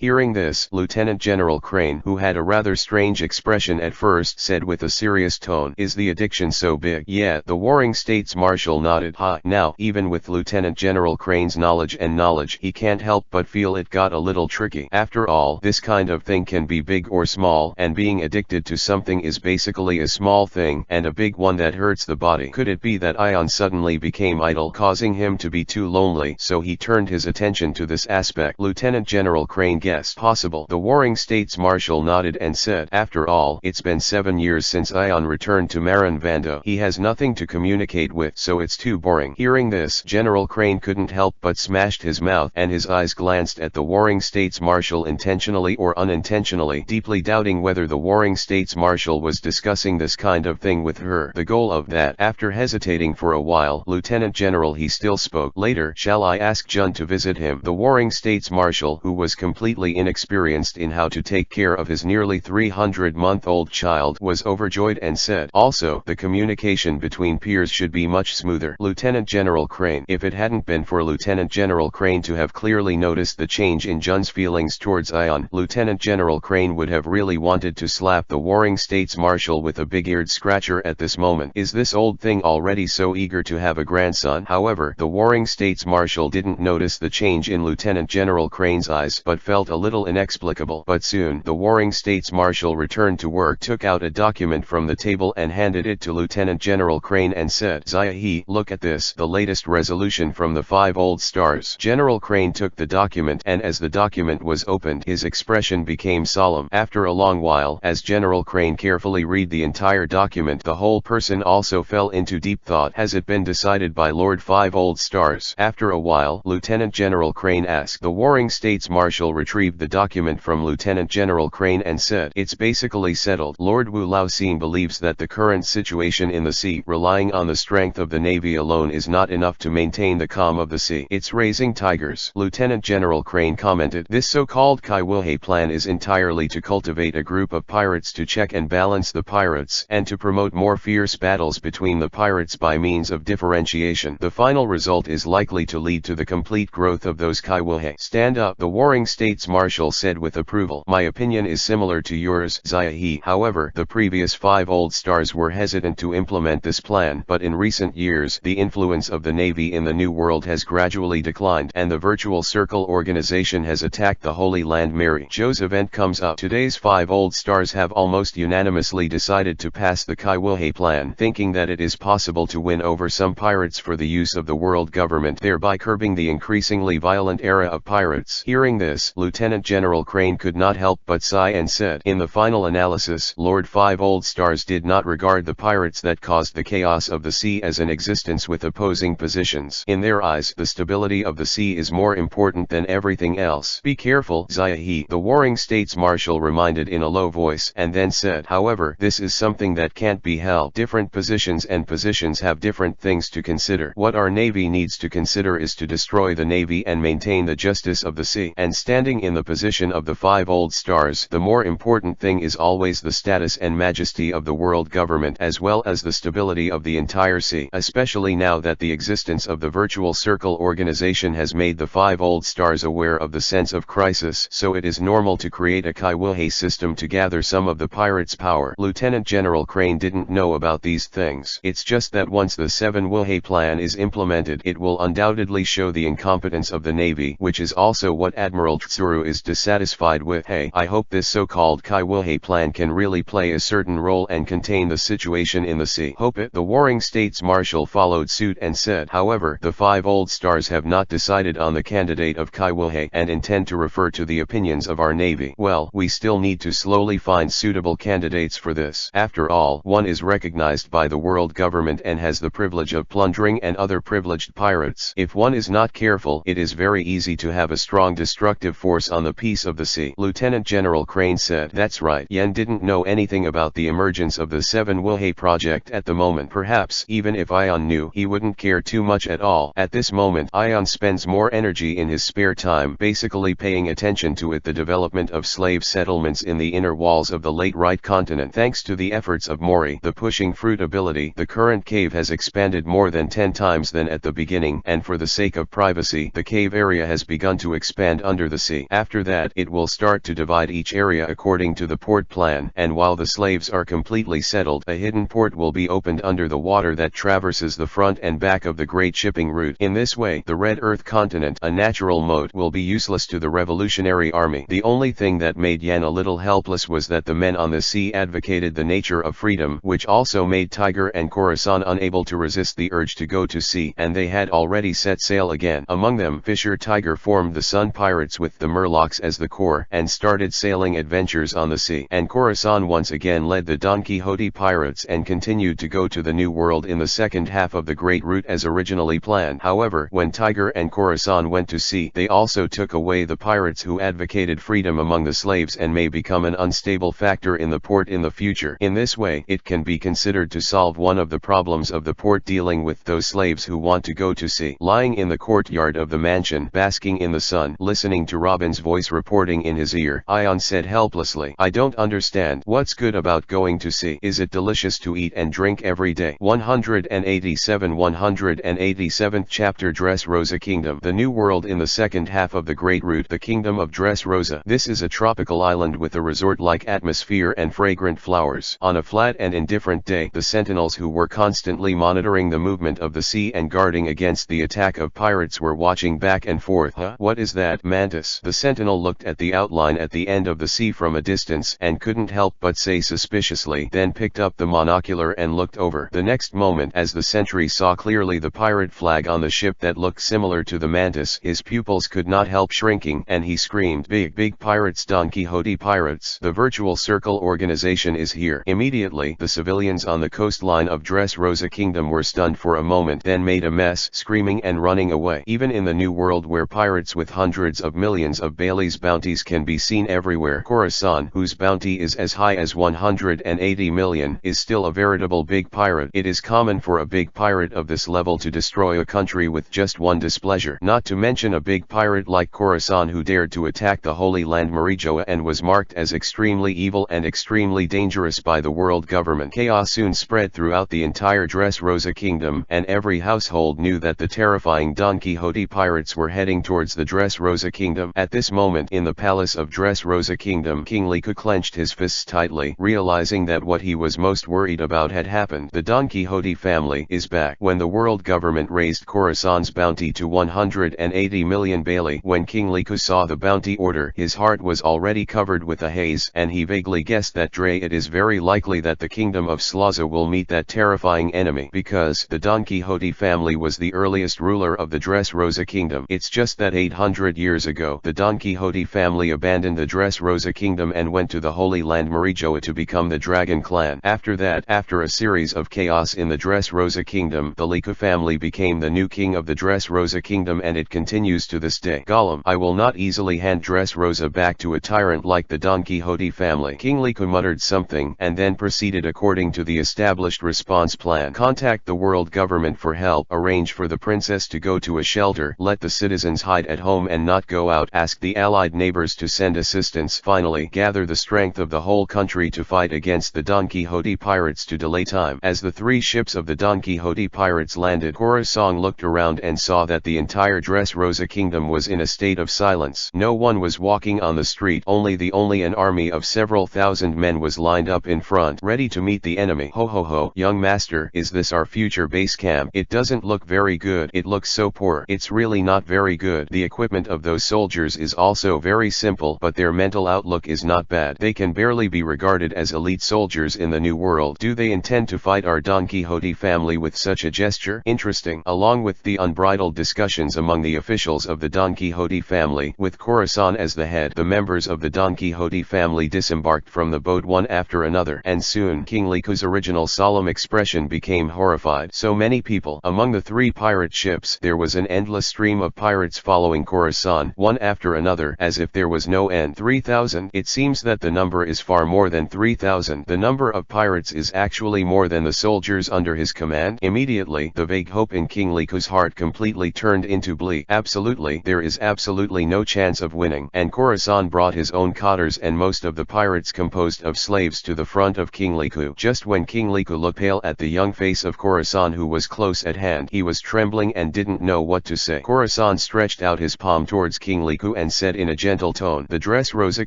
Hearing this, Lieutenant General Crane, who had a rather strange expression at first, said with a serious tone, is the addiction so big? Yeah, the Warring States Marshal nodded. Now, even with Lieutenant General Crane's knowledge, he can't help but feel it got a little tricky. After all, this kind of thing can be big or small, and being addicted to something is basically a small thing, and a big one that hurts the body. Could it be that Ion suddenly became idle, causing him to be too lonely, so he turned his attention to this aspect? Lieutenant General Crane guessed. Possible. The Warring States Marshal nodded and said, after all, it's been 7 years since Ion returned to Marin Vando. He has nothing to communicate with, so it's too boring. Hearing this, General Crane couldn't help but smashed his mouth, and his eyes glanced at the Warring States Marshal intentionally or unintentionally, deeply doubting whether the Warring States Marshal was discussing this kind of thing with her. The goal of that. After hesitating for a while, Lieutenant General he still spoke. Later, shall I ask Jun to visit him? The Warring States Marshal, who was completely inexperienced in how to take care of his nearly 300-month-old child, was overjoyed and said, also, the communication between peers should be much smoother. Lieutenant General Crane. If it hadn't been for Lieutenant General Crane to have clearly noticed the change in Jun's feelings towards Ion, Lieutenant General Crane would have really wanted to slap the Warring States Marshal with a big-eared scratcher at this moment. Is this old thing already so eager to have a grandson? However, the Warring States Marshal didn't notice the change in Lieutenant General Crane's eyes, but felt a little inexplicable. But soon, the Warring States Marshal returned to work, took out a document from the table and handed it to Lieutenant General Crane and said, Xiaohe, look at this, the latest resolution from the 5 old stars. General Crane took the document, and as the document was opened, his expression became solemn. After a long while, as General Crane carefully read the entire document, the whole person also fell into deep thought. Has it been decided by Lord 5 old stars? After a while, Lieutenant General Crane asked. The Warring States Marshal retrieved the document from Lieutenant General Crane and said, it's basically settled. Lord Wu Laoxing believes that the current situation in the sea, relying on the strength of the Navy alone, is not enough to maintain the calm of the sea. It's raising tigers. Lieutenant General Crane commented, this so-called Kai Wuhe plan is entirely to cultivate a group of pirates to check and balance the pirates, and to promote more fierce battles between the pirates by means of differentiation. The final result is likely to lead to the complete growth of those Kai Wuhe. Stand up, the Warring States Marshal said with approval. My opinion is similar to yours, Xiaohe. However, the previous 5 old stars were hesitant to implement this plan, but in recent years, the influence of the Navy in the New World has gradually declined, and the Virtual Circle organization has attacked the Holy Land. Mary Jo's event comes up. Today's 5 old stars have almost unanimously decided to pass the Kai Wuhe plan, thinking that it is possible to win over some pirates for the use of the world government, thereby curbing the increasingly violent era of pirates. Hearing this, Lieutenant General Crane could not help but sigh and said, in the final analysis, Lord 5 old stars did not regard the pirates that caused the chaos of the sea as an existence with opposing positions. In their eyes, the stability of the sea is more important than everything else. Be careful, Xiaohe, the Warring States Marshal reminded in a low voice, and then said, however, this is something that can't be held. Different positions have different things to consider. What our Navy needs to consider is to destroy the Navy and maintain the justice of the sea. And standing in the position of the 5 old stars, the more important thing is always the status and majesty of the world government, as well as the stability of the entire sea, especially now that the existence of the Virtual Circle organization has made the 5 old stars aware of the sense of crisis, so it is normal to create a Kai Wuhe system to gather some of the pirates' power. Lieutenant General Crane didn't know about about these things. It's just that once the 7 Wilhei plan is implemented, it will undoubtedly show the incompetence of the Navy, which is also what Admiral Tsuru is dissatisfied with. Hey, I hope this so-called Kai Wilhei plan can really play a certain role and contain the situation in the sea. Hope it. The Warring States Marshal followed suit and said, however, the 5 old stars have not decided on the candidate of Kai Wilhei and intend to refer to the opinions of our Navy. Well, we still need to slowly find suitable candidates for this. After all, one is recognized by the world government and has the privilege of plundering and other privileged pirates. If one is not careful, it is very easy to have a strong destructive force on the peace of the sea. Lieutenant General Crane said, that's right. Yen didn't know anything about the emergence of the 7 Wilhei project at the moment. Perhaps even if Ion knew, he wouldn't care too much at all. At this moment, Ion spends more energy in his spare time basically paying attention to the development of slave settlements in the inner walls of the late Right continent. Thanks to the efforts of Mori, the pushing fruit ability, the current cave has expanded more than 10 times than at the beginning, and for the sake of privacy, the cave area has begun to expand under the sea. After that, it will start to divide each area according to the port plan, and while the slaves are completely settled, a hidden port will be opened under the water that traverses the front and back of the great shipping route. In this way, the Red Earth continent, a natural moat, will be useless to the Revolutionary Army. The only thing that made Yan a little helpless was that the men on the sea advocated the nature of freedom, which also made Tiger and Khorasan unable to resist the urge to go to sea, and they had already set sail again. Among them, Fisher Tiger formed the Sun Pirates with the Murlocs as the core, and started sailing adventures on the sea, and Khorasan once again led the Don Quixote Pirates and continued to go to the New World in the second half of the Great Route as originally planned. However, when Tiger and Khorasan went to sea, they also took away the pirates who advocated freedom among the slaves and may become an unstable factor in the port in the future. In this way, it can be considered to solve one of the problems of the port dealing with those slaves who want to go to sea. Lying in the courtyard of the mansion, basking in the sun, listening to Robin's voice reporting in his ear, Ion said helplessly, I don't understand. What's good about going to sea? Is it delicious to eat and drink every day? 187th chapter Dressrosa Kingdom. The New World in the second half of the Great Route. The Kingdom of Dressrosa. This is a tropical island with a resort-like atmosphere and fragrant flowers. On a flat and indifferent day, the sentinels who were constantly monitoring the movement of the sea and guarding against the attack of pirates were watching back and forth. Huh? What is that? Mantis. The sentinel looked at the outline at the end of the sea from a distance and couldn't help but say suspiciously, then picked up the monocular and looked over. The next moment, as the sentry saw clearly the pirate flag on the ship that looked similar to the Mantis, his pupils could not help shrinking, and he screamed, big pirates, Don Quixote pirates. The virtual circle organization is here. Immediately, the civilians on the coastline of Dressrosa Kingdom were stunned for a moment, then made a mess, screaming and running away. Even in the New World, where pirates with hundreds of millions of Bailey's bounties can be seen everywhere, Khorasan, whose bounty is as high as 180 million, is still a veritable big pirate. It is common for a big pirate of this level to destroy a country with just one displeasure. Not to mention a big pirate like Khorasan who dared to attack the Holy Land Marijoa and was marked as extremely evil and extremely dangerous by the world government. Chaos soon spread throughout the entire Dressrosa Kingdom, and every household knew that the terrifying Don Quixote pirates were heading towards the Dressrosa Kingdom. At this moment, in the palace of Dressrosa Kingdom, King Liku clenched his fists tightly, realizing that what he was most worried about had happened. The Don Quixote family is back. When the world government raised Khorasan's bounty to 180 million Bailey, when King Liku saw the bounty order, his heart was already covered with a haze, and he vaguely guessed that it is very likely that the kingdom of Slaza will meet that terrifying enemy, because the Don Quixote family was the earliest ruler of the Dressrosa Kingdom. It's just that 800 years ago, the Don Quixote family abandoned the Dressrosa Kingdom and went to the Holy Land Marijoa to become the Dragon Clan. After that, after a series of chaos in the Dressrosa Kingdom, the Liku family became the new king of the Dressrosa Kingdom, and it continues to this day. Gollum, I will not easily hand Dressrosa back to a tyrant like the Don Quixote family. King Liku muttered something, and then proceeded according to the established response plan. Contact the world government for help, arrange for the princess to go to a shelter, let the citizens hide at home and not go out, ask the allied neighbors to send assistance, finally gather the strength of the whole country to fight against the Don Quixote pirates to delay time. As the 3 ships of the Don Quixote pirates landed, Khorasan looked around and saw that the entire Dressrosa Kingdom was in a state of silence. No one was walking on the street, only an army of several thousand men was lined up in front, ready to meet the enemy. Tyranny. Ho ho ho. Young master, is this our future base camp? It doesn't look very good. It looks so poor. It's really not very good. The equipment of those soldiers is also very simple, but their mental outlook is not bad. They can barely be regarded as elite soldiers in the new world. Do they intend to fight our Don Quixote family with such a gesture? Interesting. Along with the unbridled discussions among the officials of the Don Quixote family, with Corazon as the head, the members of the Don Quixote family disembarked from the boat one after another, and soon King Liku's original solemn expression became horrified. So many people. Among the 3 pirate ships, there was an endless stream of pirates following Corazon, one after another, as if there was no end. 3,000. It seems that the number is far more than 3,000. The number of pirates is actually more than the soldiers under his command. Immediately, the vague hope in King Liku's heart completely turned into bleak. Absolutely, there is absolutely no chance of winning. And Corazon brought his own cutters and most of the pirates composed of slaves to the front of King Liku. Just when King Liku looked pale at the young face of Corazon, who was close at hand, he was trembling and didn't know what to say. Corazon stretched out his palm towards King Liku and said in a gentle tone, "The Dressrosa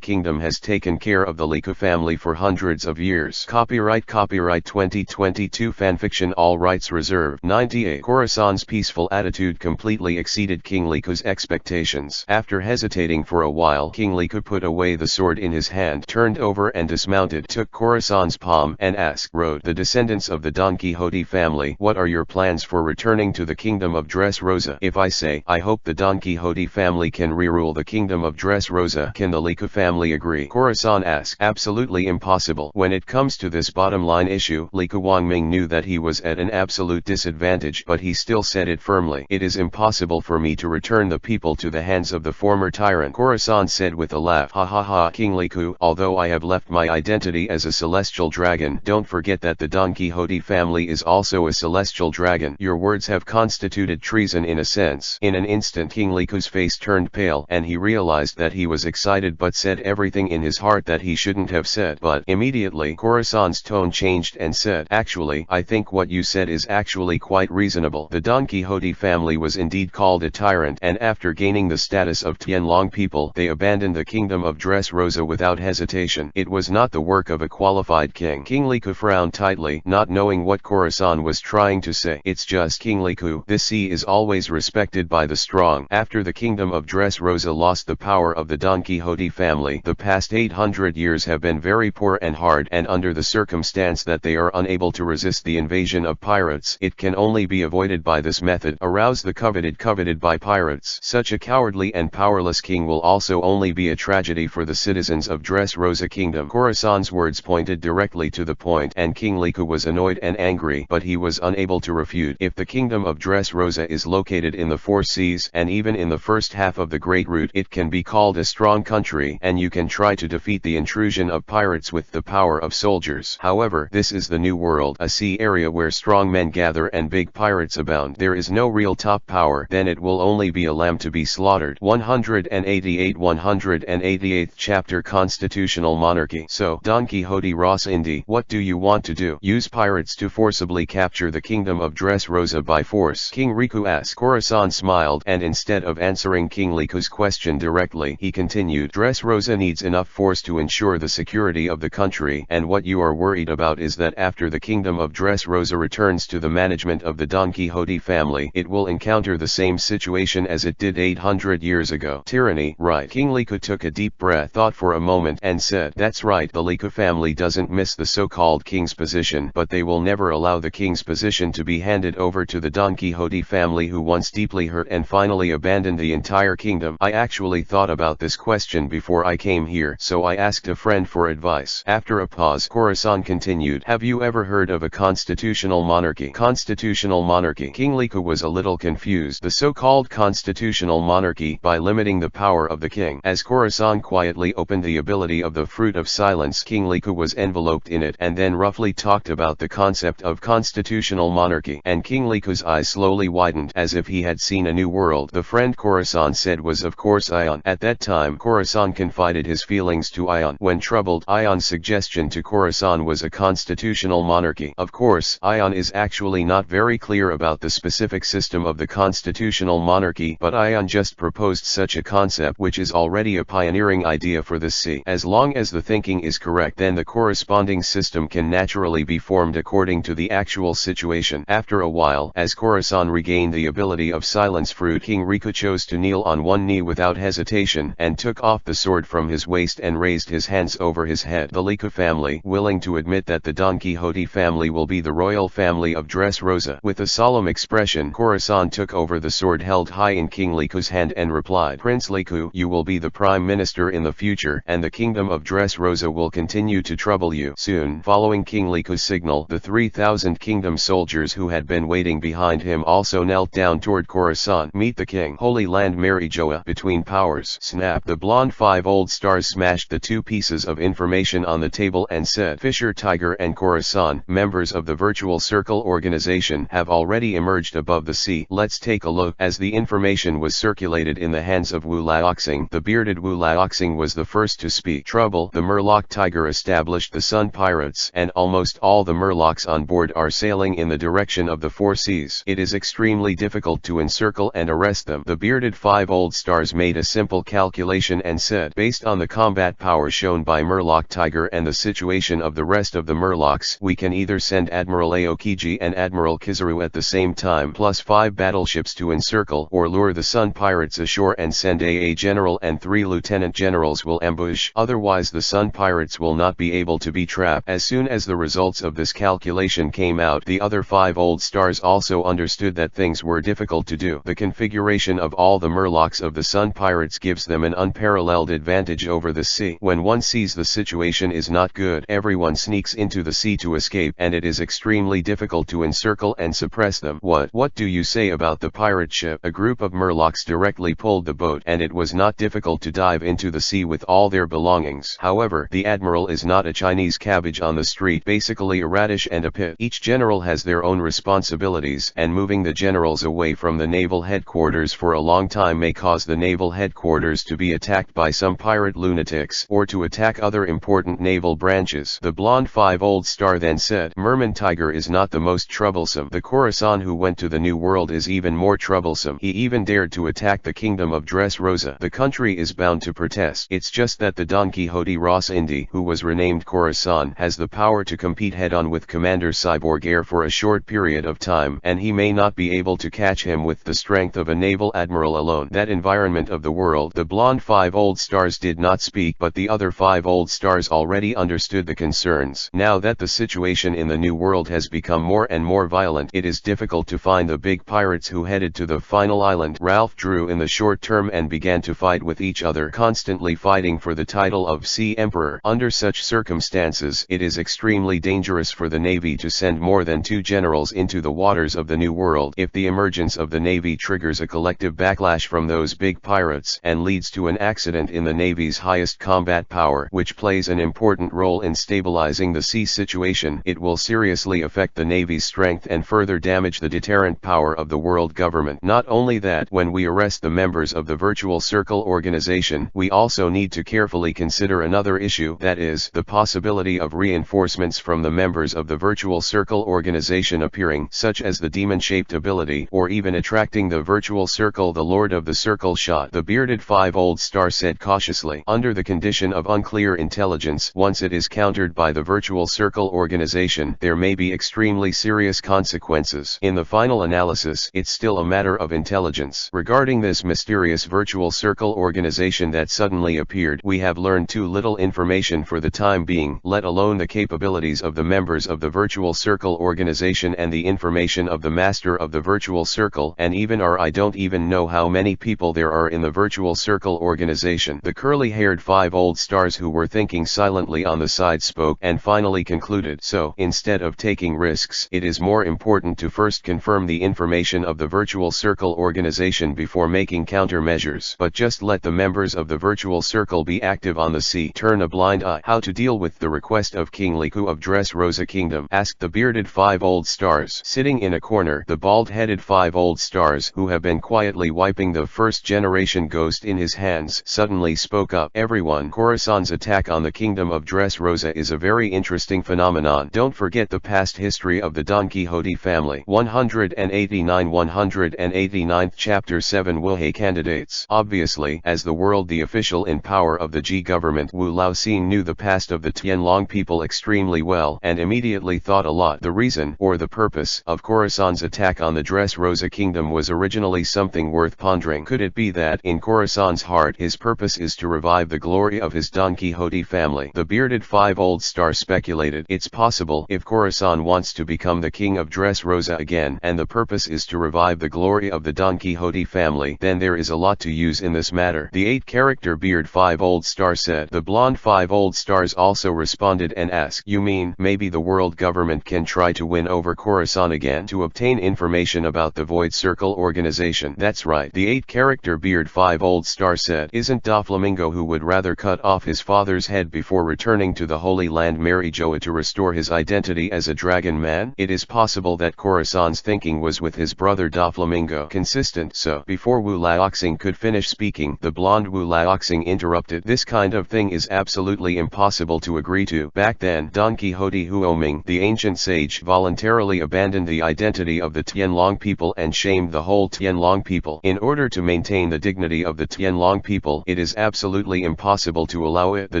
Kingdom has taken care of the Liku family for hundreds of years." Copyright 2022 Fanfiction, all rights reserved. 98. Corazon's peaceful attitude completely exceeded King Liku's expectations. After hesitating for a while, King Liku put away the sword in his hand, turned over and dismounted, took Corazon's palm, and asked, "Road, the descendants of the Don Quixote family, what are your plans for returning to the kingdom of Dressrosa?" "If I say, I hope the Don Quixote family can re-rule the kingdom of Dressrosa, can the Liku family agree?" Corazon asked. "Absolutely impossible." When it comes to this bottom line issue, Liku Wangming knew that he was at an absolute disadvantage, but he still said it firmly. "It is impossible for me to return the people to the hands of the former tyrant," Corazon said with a laugh. "Ha ha ha, King Liku, although I have left my identity as a celestial dragon, don't forget that the Don Quixote family is also a celestial dragon. Your words have constituted treason in a sense." In an instant King Liku's face turned pale, and he realized that he was excited but said everything in his heart that he shouldn't have said. But immediately Corazon's tone changed and said, "Actually, I think what you said is actually quite reasonable. The Don Quixote family was indeed called a tyrant, and after gaining the status of Tianlong people, they abandoned the kingdom of Dressrosa without hesitation. It was not the work of a qualified king." King Liku frowned tightly, not knowing what Corazon was trying to say. "It's just, King Liku, this sea is always respected by the strong. After the kingdom of Dressrosa lost the power of the Don Quixote family, the past 800 years have been very poor and hard, and under the circumstance that they are unable to resist the invasion of pirates, it can only be avoided by this method: arouse the coveted by pirates. Such a cowardly and powerless king will also only be a tragedy for the citizens of Dressrosa Kingdom." Corazon's words pointed directly to the point, and King Liku was annoyed and angry, but he was unable to refute. "If the kingdom of Dressrosa is located in the 4 seas, and even in the first half of the Great Route, it can be called a strong country, and you can try to defeat the intrusion of pirates with the power of soldiers. However, this is the new world, a sea area where strong men gather and big pirates abound. There is no real top power. Then it will only be a lamb to be slaughtered." 188th chapter, Constitutional Monarchy. "So, Don Quixote Ross Indy, what do you want to do? Use pirates to forcibly capture the kingdom of Dressrosa by force?" King Riku asked. Corazon smiled, and instead of answering King Liku's question directly, he continued, "Dressrosa needs enough force to ensure the security of the country, and what you are worried about is that after the kingdom of Dressrosa returns to the management of the Don Quixote family, it will encounter the same situation as it did 800 years ago. Tyranny, right?" King Liku took a deep breath, thought for a moment, and said, "That's right. The Liku family doesn't miss the so-called king's position, but they will never allow the king's position to be handed over to the Don Quixote family, who once deeply hurt and finally abandoned the entire kingdom. I actually thought about this question before I came here, so I asked a friend for advice." After a pause, Corazon continued, "Have you ever heard of a constitutional monarchy?" Constitutional monarchy. King Liku was a little confused. The so-called constitutional monarchy, by limiting the power of the king. As Corazon quietly opened the ability of the Fruit of Silence, King Liku was enveloped in it, and then roughly talked about the concept of constitutional monarchy, and King Liku's eyes slowly widened, as if he had seen a new world. The friend Corazon said was of course Ion. At that time Corazon confided his feelings to Ion. When troubled, Ion's suggestion to Corazon was a constitutional monarchy. Of course, Ion is actually not very clear about the specific system of the constitutional monarchy, but Ion just proposed such a concept, which is already a pioneering idea for the sea. As long as the thinking is correct, then the corresponding system can naturally naturally be formed according to the actual situation. After a while, as Khorasan regained the ability of silence fruit, King Riku chose to kneel on one knee without hesitation and took off the sword from his waist and raised his hands over his head. The Liku family, willing to admit that the Don Quixote family will be the royal family of Dressrosa. With a solemn expression, Khorasan took over the sword held high in King Liku's hand and replied, "Prince Liku, you will be the prime minister in the future, and the kingdom of Dressrosa will continue to trouble you." Soon, following King Liku's signal, the 3,000 kingdom soldiers who had been waiting behind him also knelt down toward Khorasan. "Meet the king. Holy land Marijoa, between powers." Snap! The blonde 5 old stars smashed the 2 pieces of information on the table and said, "Fisher Tiger and Khorasan, members of the Virtual Circle organization, have already emerged above the sea. Let's take a look." As the information was circulated in the hands of Wu Laoxing, the bearded Wu Laoxing was the first to speak. "Trouble. The Murloc Tiger established the Sun Pirates, and almost all the Murlocs on board are sailing in the direction of the 4 seas. It is extremely difficult to encircle and arrest them." The bearded 5 old stars made a simple calculation and said, "Based on the combat power shown by Murloc Tiger and the situation of the rest of the Murlocs, we can either send Admiral Aokiji and Admiral Kizaru at the same time plus 5 battleships to encircle, or lure the Sun Pirates ashore and send a general and 3 lieutenant generals will ambush. Otherwise the Sun Pirates will not be able to be trapped." As soon as the results of this calculation came out, the other 5 old stars also understood that things were difficult to do. The configuration of all the Murlocs of the Sun Pirates gives them an unparalleled advantage over the sea. When one sees the situation is not good, everyone sneaks into the sea to escape, and it is extremely difficult to encircle and suppress them. What do you say about the pirate ship?" A group of Murlocs directly pulled the boat, and it was not difficult to dive into the sea with all their belongings. However, the admiral is not a Chinese cabbage on the street, basically a radish and a pit. Each general has their own responsibilities, and moving the generals away from the naval headquarters for a long time may cause the naval headquarters to be attacked by some pirate lunatics, or to attack other important naval branches. The blonde 5 old star then said, "Merman Tiger is not the most troublesome. The Khorasan who went to the New World is even more troublesome. He even dared to attack the kingdom of Dressrosa. The country is bound to protest. It's just that the Don Quixote Ross Indy, who was renamed Khorasan, has the power to compete head-on with Commander Cyborg Air for a short period of time, and he may not be able to catch him with the strength of a naval admiral alone. That environment of the world." The blonde 5 old stars did not speak, but the other 5 old stars already understood the concerns. Now that the situation in the New World has become more and more violent, it is difficult to find the big pirates who headed to the final island. Ralph drew in the short term and began to fight with each other, constantly fighting for the title of Sea Emperor. Under such circumstances, it is extremely dangerous for the Navy to send more than 2 generals into the waters of the New World. If the emergence of the Navy triggers a collective backlash from those big pirates and leads to an accident in the Navy's highest combat power, which plays an important role in stabilizing the sea situation, it will seriously affect the Navy's strength and further damage the deterrent power of the world government. Not only that, when we arrest the members of the Virtual Circle organization, we also need to carefully consider another issue, that is, the possibility of reinforcements from the members of the Virtual Circle organization appearing, such as the demon-shaped ability, or even attracting the Virtual Circle, the Lord of the Circle shot. The bearded 5 old star said cautiously, "Under the condition of unclear intelligence, once it is countered by the Virtual Circle organization, there may be extremely serious consequences. In the final analysis, it's still a matter of intelligence." Regarding this mysterious Virtual Circle organization that suddenly appeared, we have learned too little information for the time being, let alone the capabilities of the members of the Virtual Circle organization and the information of the master of the Virtual Circle, and even I don't even know how many people there are in the Virtual Circle organization. The curly-haired 5 old stars who were thinking silently on the side spoke and finally concluded, "So, instead of taking risks, it is more important to first confirm the information of the Virtual Circle organization before making countermeasures. But just let the members of the Virtual Circle be active on the sea. Turn a blind eye." "How to deal with the request of King Liku of Dressrosa Kingdom?" asked the bearded 5 old stars. Sitting in a corner, the bald-headed 5 old stars, who have been quietly wiping the first-generation ghost in his hands, suddenly spoke up. "Everyone, Khorasan's attack on the kingdom of Dressrosa is a very interesting phenomenon. Don't forget the past history of the Don Quixote family." 189th Chapter 7 Wuhei Candidates. Obviously, as the world the official in power of the G government, Wu Laoxing knew the past of the Tianlong people extremely extremely well and immediately thought a lot. The reason, or the purpose, of Khorasan's attack on the Dressrosa kingdom was originally something worth pondering. Could it be that, in Khorasan's heart, his purpose is to revive the glory of his Don Quixote family? The bearded five-old star speculated, it's possible, if Khorasan wants to become the king of Dressrosa again, and the purpose is to revive the glory of the Don Quixote family, then there is a lot to use in this matter. The 8-character beard five-old star said. The blonde five-old stars also responded and asked, you mean, maybe the world government can try to win over Khorasan again to obtain information about the Void Circle organization? That's right, the 8-character beard five-old star said. Isn't Doflamingo who would rather cut off his father's head before returning to the Holy Land Marijoa to restore his identity as a dragon man? It is possible that Khorasan's thinking was with his brother Doflamingo consistent. So, before Wu Laoxing could finish speaking, the blonde Wu Laoxing interrupted. This kind of thing is absolutely impossible to agree to. Back then, Don Quixote Huoming, the ancient sage, voluntarily abandoned the identity of the Tianlong people and shamed the whole Tianlong people. In order to maintain the dignity of the Tianlong people, it is absolutely impossible to allow it. The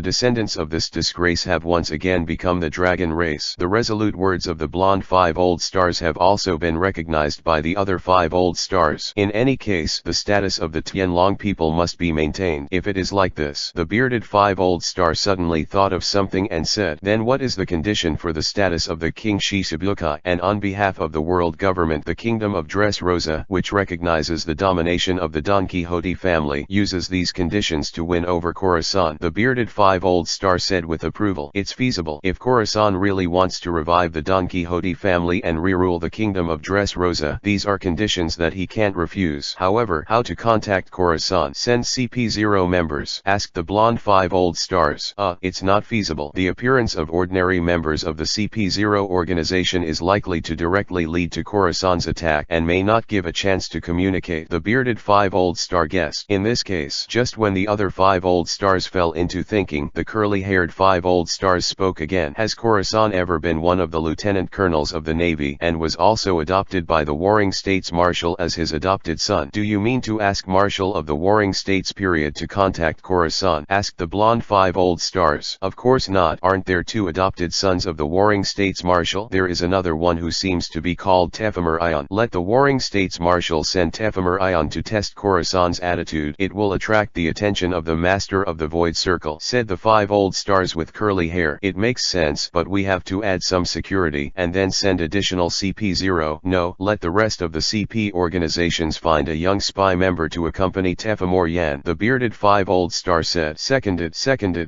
descendants of this disgrace have once again become the dragon race. The resolute words of the blonde five-old stars have also been recognized by the other five-old stars. In any case, the status of the Tianlong people must be maintained. If it is like this, the bearded five-old star suddenly thought of something and said, then what is the condition for the status of the King Shichibukai? And on behalf of the world government, the kingdom of Dressrosa, which recognizes the domination of the Don Quixote family, uses these conditions to win over Khorasan. The bearded five-old star said with approval, it's feasible. If Khorasan really wants to revive the Don Quixote family and re-rule the kingdom of Dressrosa, these are conditions that he can't refuse. However, how to contact Khorasan? Send CP0 members, asked the blonde five-old stars. It's not feasible. The appearance of ordinary members of the CP0 organization is likely to directly lead to Khorasan's attack and may not give a chance to communicate. The bearded five-old star guessed. In this case, just when the other five-old stars fell into thinking, the curly-haired five-old stars spoke again. Has Khorasan ever been one of the lieutenant colonels of the Navy and was also adopted by the Warring States Marshal as his adopted son? Do you mean to ask Marshal of the Warring States period to contact Khorasan? Asked the blonde five-old stars. Of course not. Aren't there two adopted sons of the Warring States Marshal? There is another one who seems to be called Tephimer Ion. Let the Warring States Marshal send Tephimer Ion to test Khorasan's attitude. It will attract the attention of the Master of the Void Circle, said the five-old stars with curly hair. It makes sense, but we have to add some security and then send additional CP0. No, let the rest of the CP organizations find a young spy member to accompany Tephimer Yan. The bearded five-old star said. Seconded.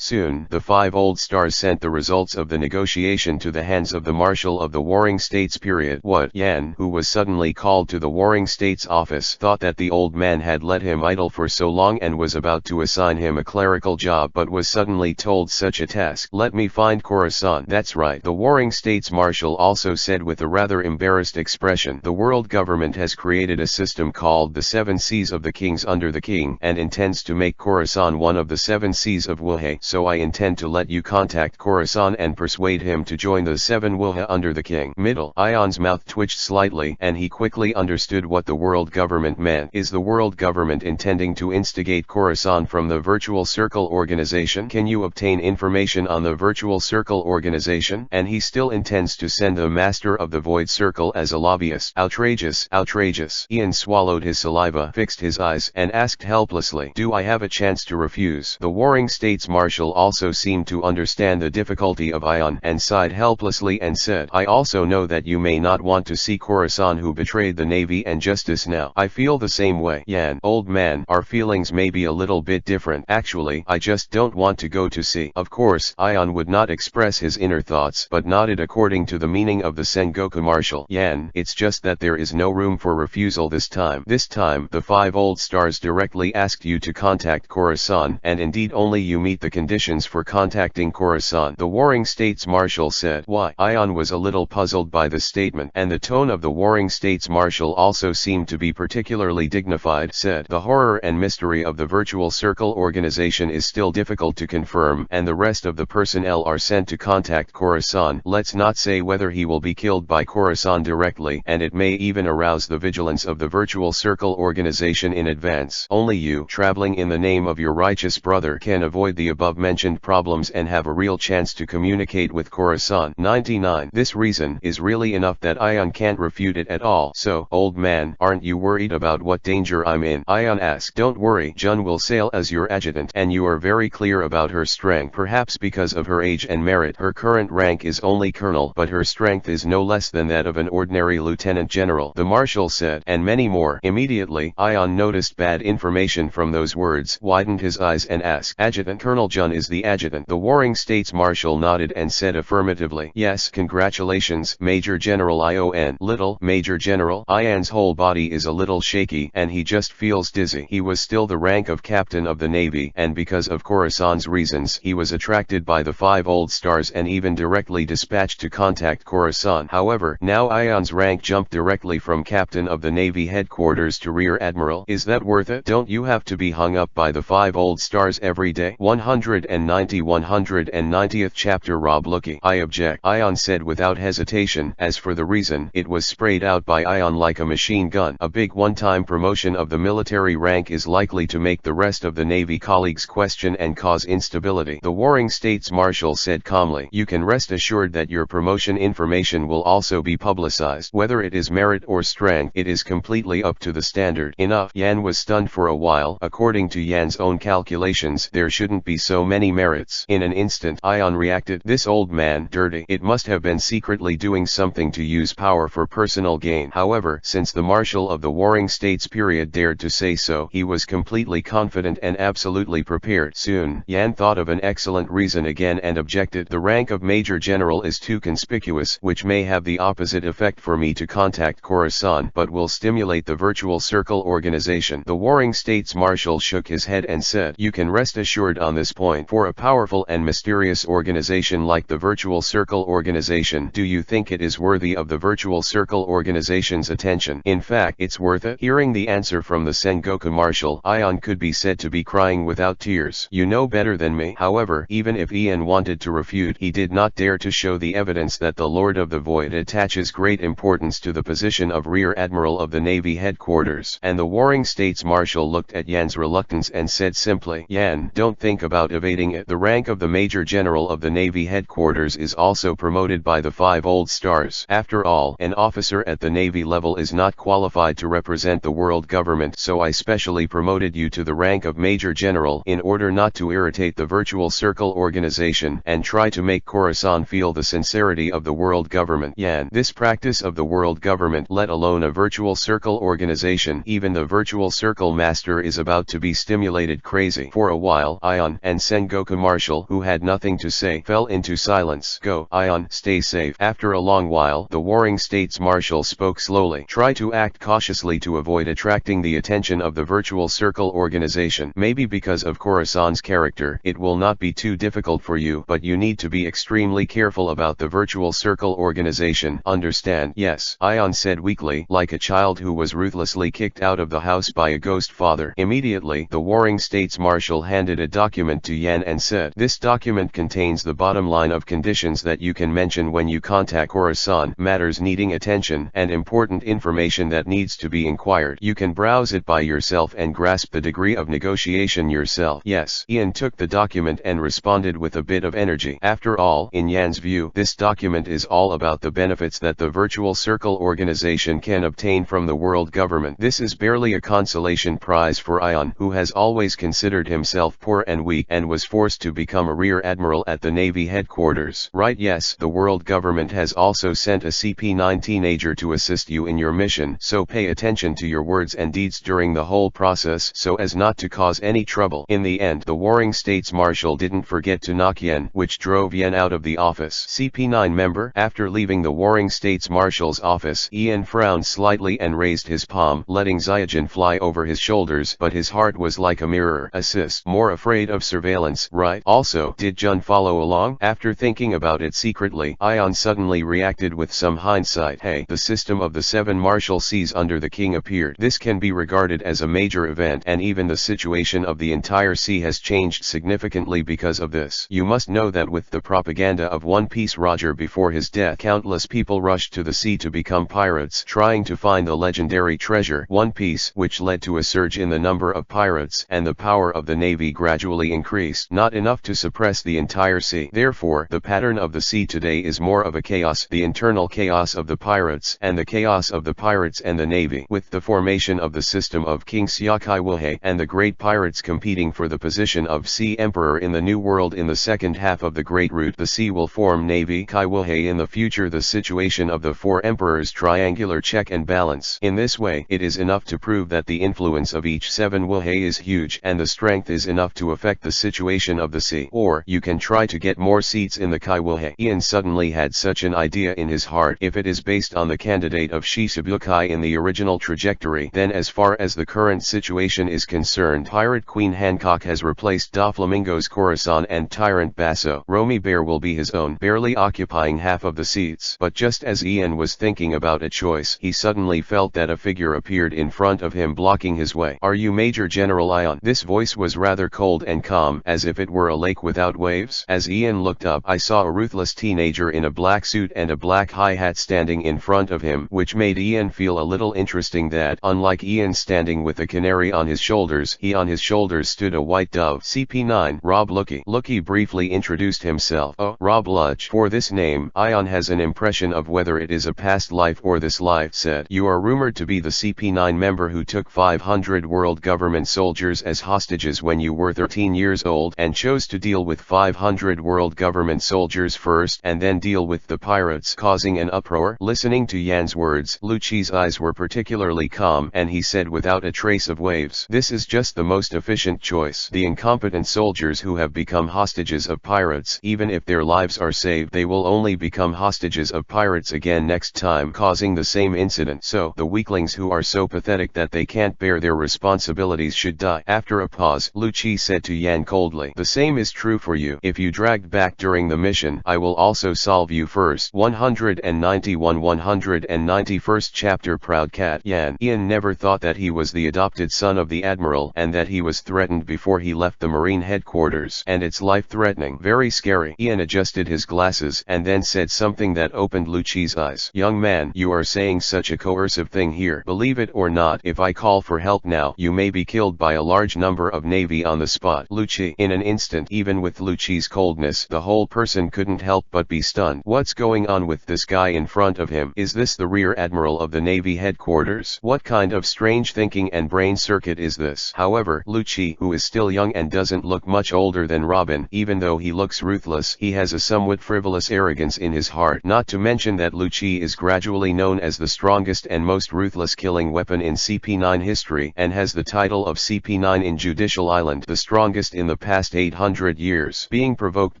Soon, the five-old stars sent the results of the negotiation to the hands of the Marshal of the Warring States period. What? Yan, who was suddenly called to the Warring States office, thought that the old man had let him idle for so long and was about to assign him a clerical job, but was suddenly told such a task. Let me find Khorasan. That's right, the Warring States Marshal also said with a rather embarrassed expression. The world government has created a system called the 7 Seas of the Kings under the King, and intends to make Khorasan one of the 7 Seas of Wuhe. So I intend to let you contact Khorasan and persuade him to join the 7 Wuhe under the King. Middle. Ion's mouth twitched slightly, and he quickly understood what the world government meant. Is the world government intending to instigate Khorasan from the Virtual Circle organization? Can you obtain information on the Virtual Circle organization? And he still intends to send the Master of the Void Circle as a lobbyist. Outrageous. Ian swallowed his saliva, fixed his eyes, and asked helplessly, do I have a chance to refuse? The Warring States Marshal also seemed to understand the difficulty of Ion and sighed helplessly and said, I also know that you may not want to see Khorasan who betrayed the Navy and justice now. I feel the same way. Yan, old man, our feelings may be a little bit different. Actually, I just don't want to go to sea. Of course, Ion would not express his inner thoughts, but nodded according to the meaning of the Sengoku Marshal. Yan, it's just that there is no room for refusal this time. This time, the 5 old stars directly asked you to contact Khorasan, and indeed only you meet the conditions for contacting Khorasan. The Warring States Marshal said. Why? Ion was a little puzzled by the statement, and the tone of the Warring States Marshal also seemed to be particularly dignified. Said, the horror and mystery of the Virtual Circle organization is still difficult to confirm, and the rest of the personnel are sent to contact Khorasan. Let's not say whether he will be killed by Khorasan directly, and it may even arouse the vigilance of the Virtual Circle organization in advance. Only you, traveling in the name of your righteous brother, can avoid the above-mentioned problems and have a real chance to communicate communicate with Khorasan. 99. This reason is really enough that Ion can't refute it at all. So, old man, aren't you worried about what danger I'm in? Ion asked. Don't worry, Jun will sail as your adjutant, and you are very clear about her strength. Perhaps because of her age and merit, her current rank is only colonel, but her strength is no less than that of an ordinary lieutenant general, the marshal said, and many more. Immediately, Ion noticed bad information from those words, widened his eyes and asked, Adjutant Colonel Jun is the adjutant? The Warring States Marshal nodded and said affirmatively. Yes, congratulations, Major General Ion. Little, Major General. Ion's whole body is a little shaky, and he just feels dizzy. He was still the rank of Captain of the Navy, and because of Khorasan's reasons, he was attracted by the 5 old stars and even directly dispatched to contact Khorasan. However, now Ion's rank jumped directly from Captain of the Navy headquarters to Rear Admiral. Is that worth it? Don't you have to be hung up by the 5 old stars every day? 190th chapter. Rob Lookie. I object, Ion said without hesitation. As for the reason, it was sprayed out by Ion like a machine gun. A big one-time promotion of the military rank is likely to make the rest of the Navy colleagues question and cause instability. The Warring States Marshal said calmly. You can rest assured that your promotion information will also be publicized. Whether it is merit or strength, it is completely up to the standard. Enough. Yan was stunned for a while. According to Yan's own calculations, there shouldn't be so many merits. In an instant, Ion reacted. This old man, dirty. It must have been secretly doing something to use power for personal gain. However, since the Marshal of the Warring States period dared to say so, he was completely confident and absolutely prepared. Soon, Yan thought of an excellent reason again and objected. The rank of Major General is too conspicuous, which may have the opposite effect for me to contact Khorasan, but will stimulate the Virtual Circle organization. The Warring States Marshal shook his head and said, You can rest assured on this point. For a powerful and mysterious organization like the Virtual Circle organization, do you think it is worthy of the Virtual Circle organization's attention? In fact, it's worth it. Hearing the answer from the Sengoku Marshal, Ion could be said to be crying without tears. You know better than me. However, even if Ian wanted to refute, he did not dare to show the evidence that the Lord of the Void attaches great importance to the position of Rear Admiral of the Navy headquarters. And the Warring States Marshal looked at Yan's reluctance and said simply, Yan, don't think about evading it. The rank of the Major General of the Navy headquarters is also promoted by the 5 old stars. After all, an officer at the Navy level is not qualified to represent the world government, so I specially promoted you to the rank of Major General in order not to irritate the Virtual Circle organization and try to make Khorasan feel the sincerity of the world government. Yan, this practice of the world government, let alone a Virtual Circle organization, even the Virtual Circle master is about to be stimulated crazy. For a while, Ion and Sengoku Marshal, who had nothing to say, fell into silence. Go, Ion, stay safe. After a long while, the Warring States Marshal spoke slowly. Try to act cautiously to avoid attracting the attention of the Virtual Circle organization. Maybe because of Khorasan's character, it will not be too difficult for you, but you need to be extremely careful about the Virtual Circle organization. Understand? Yes, Ion said weakly, like a child who was ruthlessly kicked out of the house by a ghost father. Immediately, the Warring States Marshal handed a document to Yan and said, This document contains the bottom line of conditions that you can mention when you contact Khorasan, matters needing attention, and important information that needs to be inquired. You can browse it by yourself and grasp the degree of negotiation yourself. Yes. Ian took the document and responded with a bit of energy. After all, in Yan's view, this document is all about the benefits that the Virtual Circle organization can obtain from the world government. This is barely a consolation prize for Ion, who has always considered himself poor and weak and was forced to become a Rear Admiral at the Navy headquarters. Right? Yes, the world government has also sent a CP9 teenager to assist you in your mission, so pay attention to your words and deeds during the whole process so as not to cause any trouble. In the end, the Warring States Marshal didn't forget to knock Yen, which drove Yen out of the office. CP9 member. After leaving the Warring States Marshal's office, Ian frowned slightly and raised his palm, letting Zyajin fly over his shoulders, but his heart was like a mirror. Assist. More afraid of surveillance, right? Also, did Jun follow along? After thinking about it secretly, Ion suddenly reacted with some hindsight. Hey, the system of the 7 Marshal Seas under the king appeared. This can be regarded as a major event, and even the situation of the entire sea has changed significantly because of this. You must know that with the propaganda of One Piece Roger before his death, countless people rushed to the sea to become pirates, trying to find the legendary treasure, One Piece, which led to a surge in the number of pirates, and the power of the navy gradually increased. Not enough to suppress the entire sea. Therefore, Therefore, the pattern of the sea today is more of a chaos, the internal chaos of the pirates and the chaos of the pirates and the navy, with the formation of the system of King Siakaiwuhe and the great pirates competing for the position of Sea Emperor in the New World. In the second half of the Great Route, the sea will form Navy Kaiwuhe. In the future, the situation of the four emperors triangular check and balance. In this way, it is enough to prove that the influence of each seven Wuhe is huge and the strength is enough to affect the situation of the sea. Or, you can try to get more seats in the Kaiwuhe. Ian suddenly had such an idea in his heart. If it is based on the candidate of Shisabukai in the original trajectory, then as far as the current situation is concerned, Pirate Queen Hancock has replaced Doflamingo's Corazon and Tyrant Basso. Romy Bear will be his own, barely occupying half of the seats. But just as Ian was thinking about a choice, he suddenly felt that a figure appeared in front of him, blocking his way. "Are you Major General Ion?" This voice was rather cold and calm, as if it were a lake without waves. As Ian looked up, I saw a ruthless teenager in a black suit and a black high hat standing in front of him, which made Ian feel a little interesting that, unlike Ian standing with a canary on his shoulders, on his shoulders stood a white dove. CP9, Rob Lookie. Lookie briefly introduced himself. "Oh, Rob Ludge." For this name, Ion has an impression of whether it is a past life or this life. Said, "You are rumored to be the CP9 member who took 500 world government soldiers as hostages when you were 13 years old and chose to deal with 500 world government soldiers first and then deal with the pirates, causing an uproar." Listening to Yan's words, Lucci's eyes were particularly calm and he said without a trace of waves, "This is just the most efficient choice. The incompetent soldiers who have become hostages of pirates, even if their lives are saved, they will only become hostages of pirates again next time, causing the same incident. So, the weaklings who are so pathetic that they can't bear their responsibilities should die." After a pause, Lucci said to Yan coldly, "The same is true for you. If you dragged back during the mission, I will also solve you first." 191 191st chapter. Proud Cat. Yan. Ian never thought that he was the adopted son of the Admiral and that he was threatened before he left the Marine headquarters, and it's life-threatening. Very scary. Ian adjusted his glasses and then said something that opened Lucci's eyes. "Young man, you are saying such a coercive thing here. Believe it or not, if I call for help now, you may be killed by a large number of Navy on the spot." Lucci. In an instant, even with Lucci's coldness, the whole person couldn't help but be stunned. What's going on with this guy in front of him? Is this the Rear Admiral of the Navy headquarters? What kind of strange thinking and brain circuit is this? However, Lucci, who is still young and doesn't look much older than Robin, even though he looks ruthless, he has a somewhat frivolous arrogance in his heart. Not to mention that Lucci is gradually known as the strongest and most ruthless killing weapon in CP9 history, and has the title of CP9 in Judicial Island, the strongest in the past 800 years. Being provoked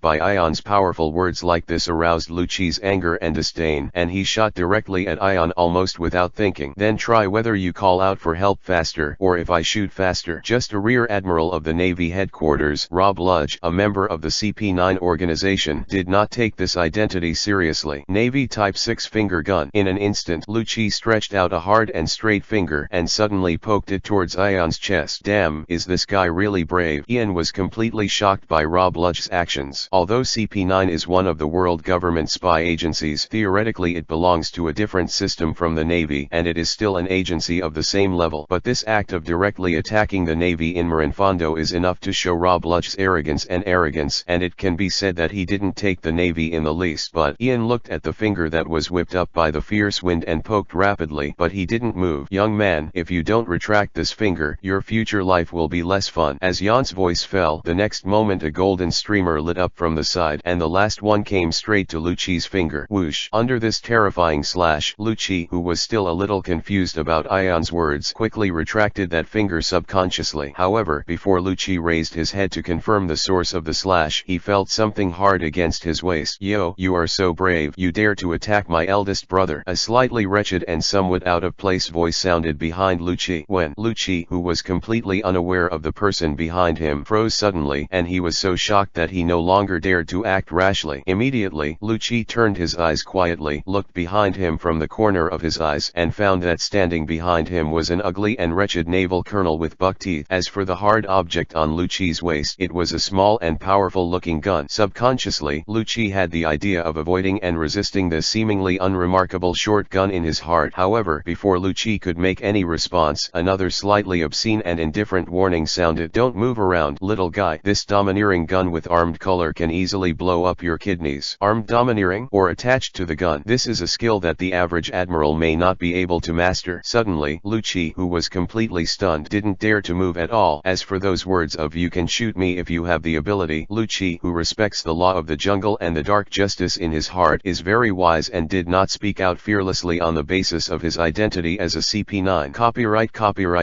by Ion's powerful words like this aroused Lucci's anger and disdain, and he shot directly at Ion almost without thinking. "Then try whether you call out for help faster, or if I shoot faster." Just a Rear Admiral of the Navy headquarters, Rob Ludge, a member of the CP9 organization, did not take this identity seriously. Navy Type 6 finger gun. In an instant, Lucci stretched out a hard and straight finger and suddenly poked it towards Ion's chest. "Damn, is this guy really brave?" Ian was completely shocked by Rob Ludge's actions. Although CP9 is one of the world government spy agencies, theoretically it belongs to a different system from the Navy, and it is still an agency of the same level. But this act of directly attacking the Navy in Marinfondo is enough to show Rob Ludge's arrogance, and it can be said that he didn't take the Navy in the least. But Ian looked at the finger that was whipped up by the fierce wind and poked rapidly, but he didn't move. "Young man, if you don't retract this finger, your future life will be less fun." As Jan's voice fell, the next moment a golden streamer lit up from the side, and the last one came straight to Lucci's finger. Whoosh! Under this terrifying slash, Lucci, who was still a little confused about Ion's words, quickly retracted that finger subconsciously. However, before Lucci raised his head to confirm the source of the slash, he felt something hard against his waist. "Yo, you are so brave. You dare to attack my eldest brother." A slightly wretched and somewhat out of place voice sounded behind Lucci. When Lucci, who was completely unaware of the person behind him, froze suddenly, and he was so shocked that he no longer dared to act rashly. Immediately, Lucci turned his eyes quietly, looked behind him from the corner of his eyes, and found that standing behind him was an ugly and wretched naval colonel with buck teeth. As for the hard object on Lucci's waist, it was a small and powerful-looking gun. Subconsciously, Lucci had the idea of avoiding and resisting this seemingly unremarkable short gun in his heart. However, before Lucci could make any response, another slightly obscene and indifferent warning sounded. "Don't move around, little guy. This domineering gun with armed color can easily easily blow up your kidneys. Armed, domineering, or attached to the gun. This is a skill that the average admiral may not be able to master. Suddenly, Lucci, who was completely stunned, didn't dare to move at all. As for those words of "you can shoot me if you have the ability," Lucci, who respects the law of the jungle and the dark justice in his heart, is very wise and did not speak out fearlessly on the basis of his identity as a CP9. Copyright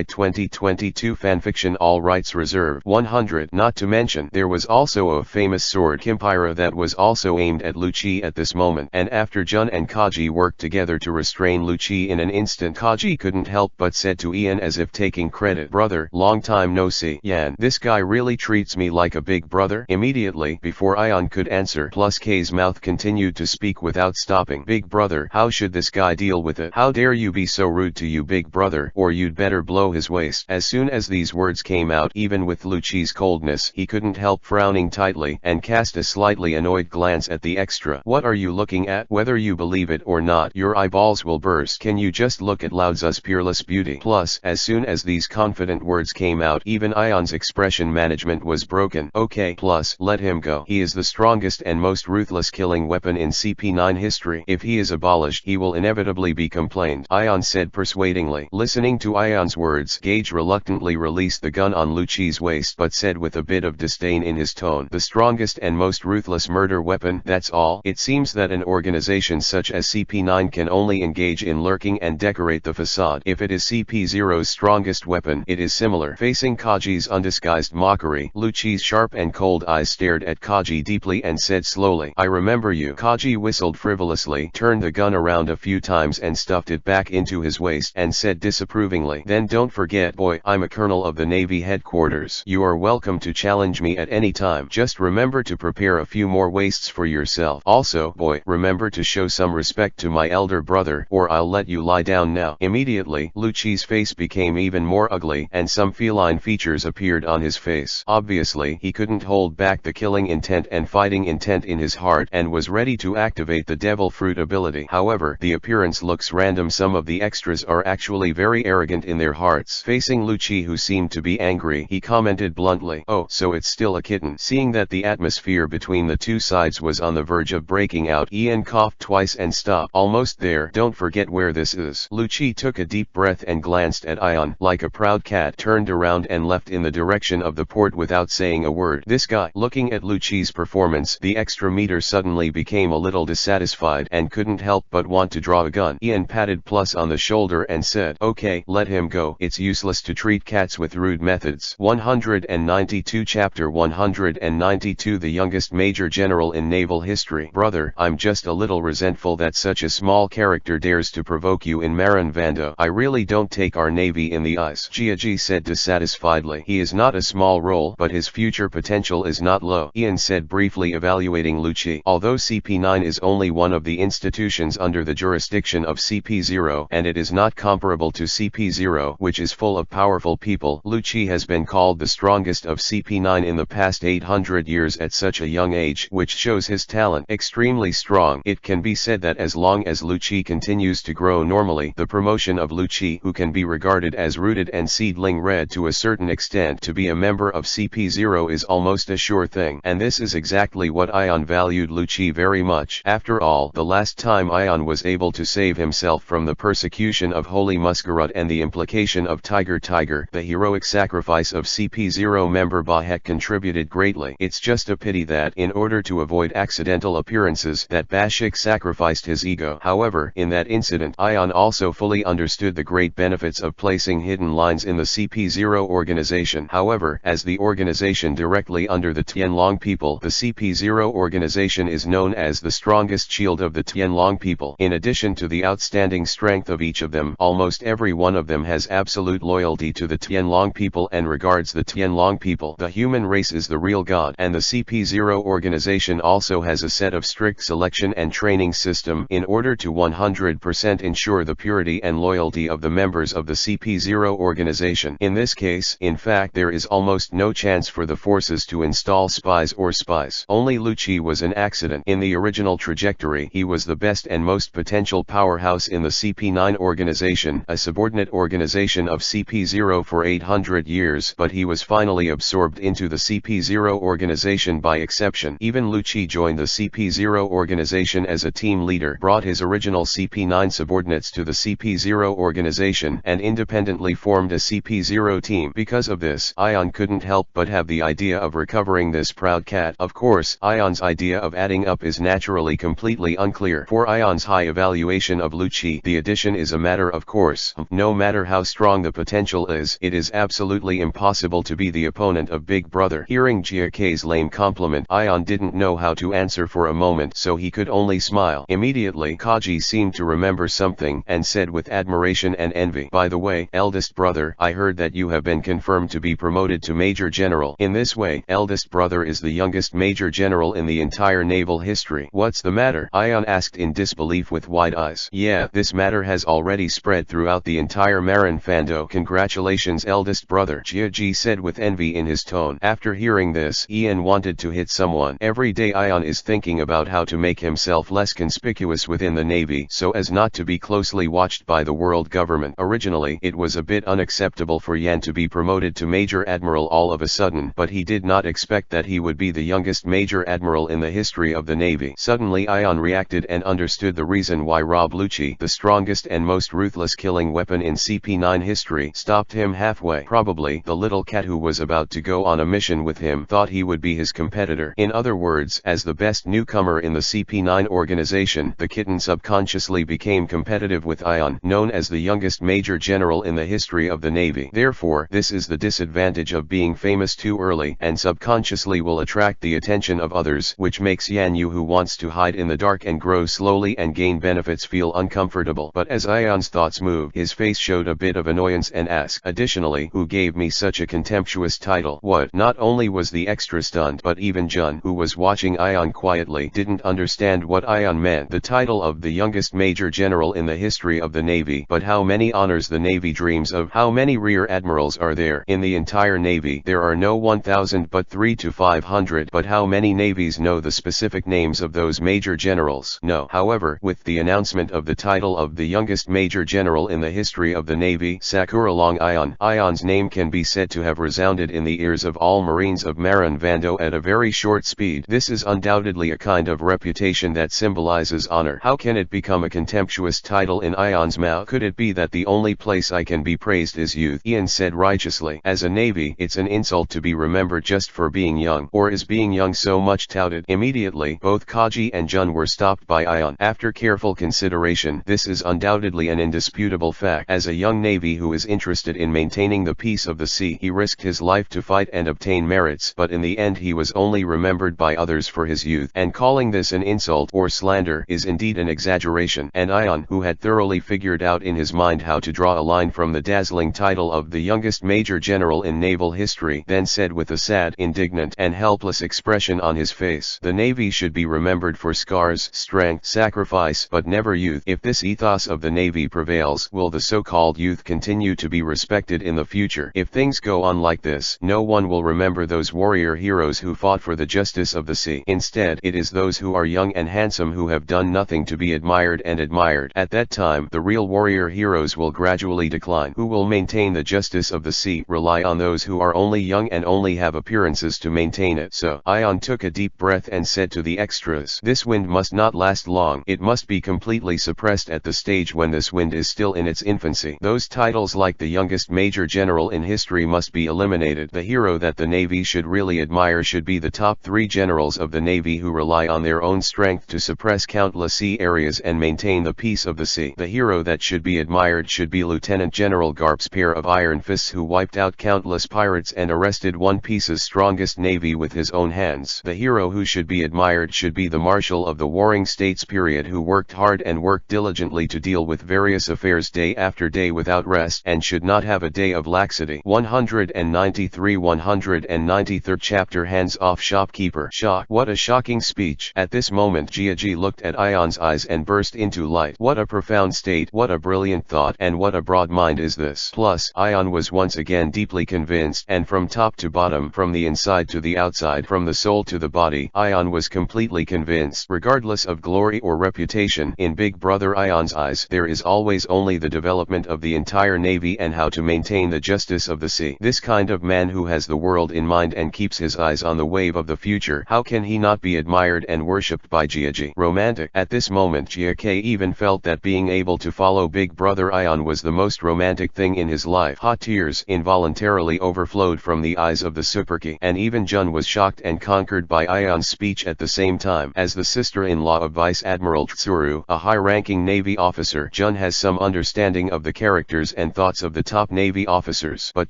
2022 Fanfiction, all rights reserved. 100. Not to mention, there was also a famous sword Kimpira that was also aimed at Lucci at this moment, and after Jun and Kaji worked together to restrain Lucci in an instant, Kaji couldn't help but said to Ian as if taking credit, "Brother, long time no see. Yan, this guy really treats me like a big brother." Immediately, before Ian could answer, Plus K's mouth continued to speak without stopping. "Big brother, how should this guy deal with it? How dare you be so rude to you big brother, or you'd better blow his waist." As soon as these words came out, even with Lucci's coldness, he couldn't help frowning tightly and cast a slightly annoyed glance at the extra. "What are you looking at? Whether you believe it or not, your eyeballs will burst. Can you just look at Laozi's peerless beauty?" Plus, as soon as these confident words came out, even Ion's expression management was broken. "Okay, Plus, let him go. He is the strongest and most ruthless killing weapon in CP9 history. If he is abolished, he will inevitably be complained," Ion said persuadingly. Listening to Ion's words, Gage reluctantly released the gun on Lucci's waist, but said with a bit of disdain in his tone, "The strongest and most ruthless murder weapon, that's all? It seems that an organization such as CP9 can only engage in lurking and decorate the facade. If it is CP0's strongest weapon, it is similar." Facing Kaji's undisguised mockery, Lucci's sharp and cold eyes stared at Kaji deeply and said slowly, "I remember you." Kaji whistled frivolously, turned the gun around a few times and stuffed it back into his waist, and said disapprovingly, "Then don't forget, boy, I'm a colonel of the Navy headquarters. You are welcome to challenge me at any time. Just remember to prepare a few more waists for yourself. Also, boy, remember to show some respect to my elder brother, or I'll let you lie down now." Immediately, Lucci's face became even more ugly, and some feline features appeared on his face. Obviously, he couldn't hold back the killing intent and fighting intent in his heart, and was ready to activate the devil fruit ability. However, the appearance looks random. Some of the extras are actually very arrogant in their hearts. Facing Lucci, who seemed to be angry, he commented bluntly, "Oh, so it's still a kitten." Seeing that the atmosphere between the two sides was on the verge of breaking out, Ian coughed twice and stopped. "Almost there. Don't forget where this is." Lucci took a deep breath and glanced at Ion like a proud cat, turned around and left in the direction of the port without saying a word. This guy. Looking at Lucci's performance, the extra meter suddenly became a little dissatisfied and couldn't help but want to draw a gun. Ian patted Plus on the shoulder and said, "Okay, let him go. It's useless to treat cats with rude methods." 192 Chapter 192 The youngest Major General in naval history. "Brother, I'm just a little resentful that such a small character dares to provoke you in Maranvando. I really don't take our navy in the eyes," Jiaji said dissatisfiedly. "He is not a small role, but his future potential is not low," Ian said, briefly evaluating Lucci. Although CP9 is only one of the institutions under the jurisdiction of CP0, and it is not comparable to CP0, which is full of powerful people, Lucci has been called the strongest of CP9 in the past 800 years at such a young age, which shows his talent. Extremely strong. It can be said that as long as Lucci continues to grow normally, the promotion of Lucci, who can be regarded as rooted and seedling red to a certain extent, to be a member of CP0 is almost a sure thing. And this is exactly what Ion valued Lucci very much. After all, the last time Ion was able to save himself from the persecution of Holy Muscarad and the implication of Tiger, the heroic sacrifice of CP0 member Bahek contributed greatly. It's just a pity that, in order to avoid accidental appearances, that Bashik sacrificed his ego. However, in that incident, Ion also fully understood the great benefits of placing hidden lines in the CP0 organization. However, as the organization directly under the Tianlong people, the CP0 organization is known as the strongest shield of the Tianlong people. In addition to the outstanding strength of each of them, almost every one of them has absolute loyalty to the Tianlong people and regards the Tianlong people. The human race is the real god, and the CP0 organization also has a set of strict selection and training system in order to 100% ensure the purity and loyalty of the members of the CP0 organization. In this case, in fact, there is almost no chance for the forces to install spies or spies. Only Lucci was an accident. In the original trajectory, he was the best and most potential powerhouse in the CP9 organization, a subordinate organization of CP0 for 800 years, but he was finally absorbed into the CP0 organization by exception. Even Lucci joined the CP0 organization as a team leader, brought his original CP9 subordinates to the CP0 organization, and independently formed a CP0 team. Because of this, Ion couldn't help but have the idea of recovering this proud cat. Of course, Ion's idea of adding up is naturally completely unclear. For Ion's high evaluation of Lucci, the addition is a matter of course. No matter how strong the potential is, it is absolutely impossible to be the opponent of Big Brother. Hearing Jia-K's lame compliment, Ion didn't know how to answer for a moment, so he could only smile. Immediately, Kaji seemed to remember something, and said with admiration and envy, "By the way, eldest brother, I heard that you have been confirmed to be promoted to Major General." In this way, eldest brother is the youngest Major General in the entire naval history. "What's the matter?" Ion asked in disbelief with wide eyes. "Yeah, this matter has already spread throughout the entire Marin Fando." "Congratulations, eldest brother," Jia-Ji said with envy in his tone. After hearing this, Ian wanted to hit someone. Every day Ion is thinking about how to make himself less conspicuous within the Navy so as not to be closely watched by the world government. Originally, it was a bit unacceptable for Yan to be promoted to Major Admiral all of a sudden, but he did not expect that he would be the youngest Major Admiral in the history of the Navy. Suddenly Ion reacted and understood the reason why Rob Lucci, the strongest and most ruthless killing weapon in CP9 history, stopped him halfway. Probably, the little cat who was about to go on a mission with him thought he would be his competitor. In other words, as the best newcomer in the CP9 organization, the kitten subconsciously became competitive with Ion, known as the youngest Major General in the history of the Navy. Therefore, this is the disadvantage of being famous too early, and subconsciously will attract the attention of others, which makes Yan Yu, who wants to hide in the dark and grow slowly and gain benefits, feel uncomfortable. But as Ion's thoughts moved, his face showed a bit of annoyance and asked, "Additionally, who gave me such a contemptuous title?" What? Not only was the extra stunned, but even Jun, who was watching Ion quietly, didn't understand what Ion meant. The title of the youngest Major General in the history of the Navy. But how many honors the Navy dreams of? How many Rear Admirals are there? In the entire Navy, there are no 1,000 but 3 to 500. But how many navies know the specific names of those Major Generals? No. However, with the announcement of the title of the youngest Major General in the history of the Navy, Sakura Long Ion's name can be said to have resounded in the ears of all Marines of Marin Vando at a very short speed. This is undoubtedly a kind of reputation that symbolizes honor. How can it become a contemptuous title in Ion's mouth? Could it be that the only place I can be praised is youth? Ian said righteously. As a Navy, it's an insult to be remembered just for being young. Or is being young so much touted? Immediately, both Kaji and Jun were stopped by Ion. After careful consideration, this is undoubtedly an indisputable fact. As a young Navy who is interested in maintaining the peace of the sea, he risked his life to fight and obtain merits, but in the end he was only remembered by others for his youth. And calling this an insult or slander is indeed an exaggeration. And Ion, who had thoroughly figured out in his mind how to draw a line from the dazzling title of the youngest Major General in naval history, then said with a sad, indignant, and helpless expression on his face, "The Navy should be remembered for scars, strength, sacrifice, but never youth. If this ethos of the Navy prevails, will the so-called youth continue to be respected in the future? If things go on like this, no one will remember those warrior heroes who fought for the justice of the sea. Instead, it is those who are young and handsome who have done nothing to be admired and admired. At that time, the real warrior heroes will gradually decline. Who will maintain the justice of the sea? Rely on those who are only young and only have appearances to maintain it." So, Ion took a deep breath and said to the extras, "This wind must not last long. It must be completely suppressed at the stage when this wind is still in its infancy. Those titles like the youngest Major General in history must be eliminated. The hero that the Navy should really admire should be the top 3 generals of the Navy who rely on their own strength to suppress countless sea areas and maintain the peace of the sea. The hero that should be admired should be Lieutenant General Garp's pair of iron fists who wiped out countless pirates and arrested One Piece's strongest navy with his own hands. The hero who should be admired should be the Marshal of the Warring States period who worked hard and worked diligently to deal with various affairs day after day without rest and should not have a day of laxity." 193-193rd chapter. Hands off shopkeeper. Shock. What a shocking speech. At this moment Jia-Ji looked at Ion's eyes and burst into light. What a profound state, what a brilliant thought, and what a broad mind is this. Plus, Ion was once again deeply convinced, and from top to bottom, from the inside to the outside, from the soul to the body, Ion was completely convinced. Regardless of glory or reputation, in Big Brother Ion's eyes, there is always only the development of the entire Navy and how to maintain the justice of the sea. This kind of man who has the world in mind and keeps his eyes on the wave of the future. How can he not be admired and worshipped by Jiaji? Romantic. At this moment Jiake even felt that being able to follow Big Brother Ion was the most romantic thing in his life. Hot tears involuntarily overflowed from the eyes of the Superki, and even Jun was shocked and conquered by Ion's speech at the same time. As the sister-in-law of Vice Admiral Tsuru, a high-ranking Navy officer, Jun has some understanding of the characters and thoughts of the top Navy officers. But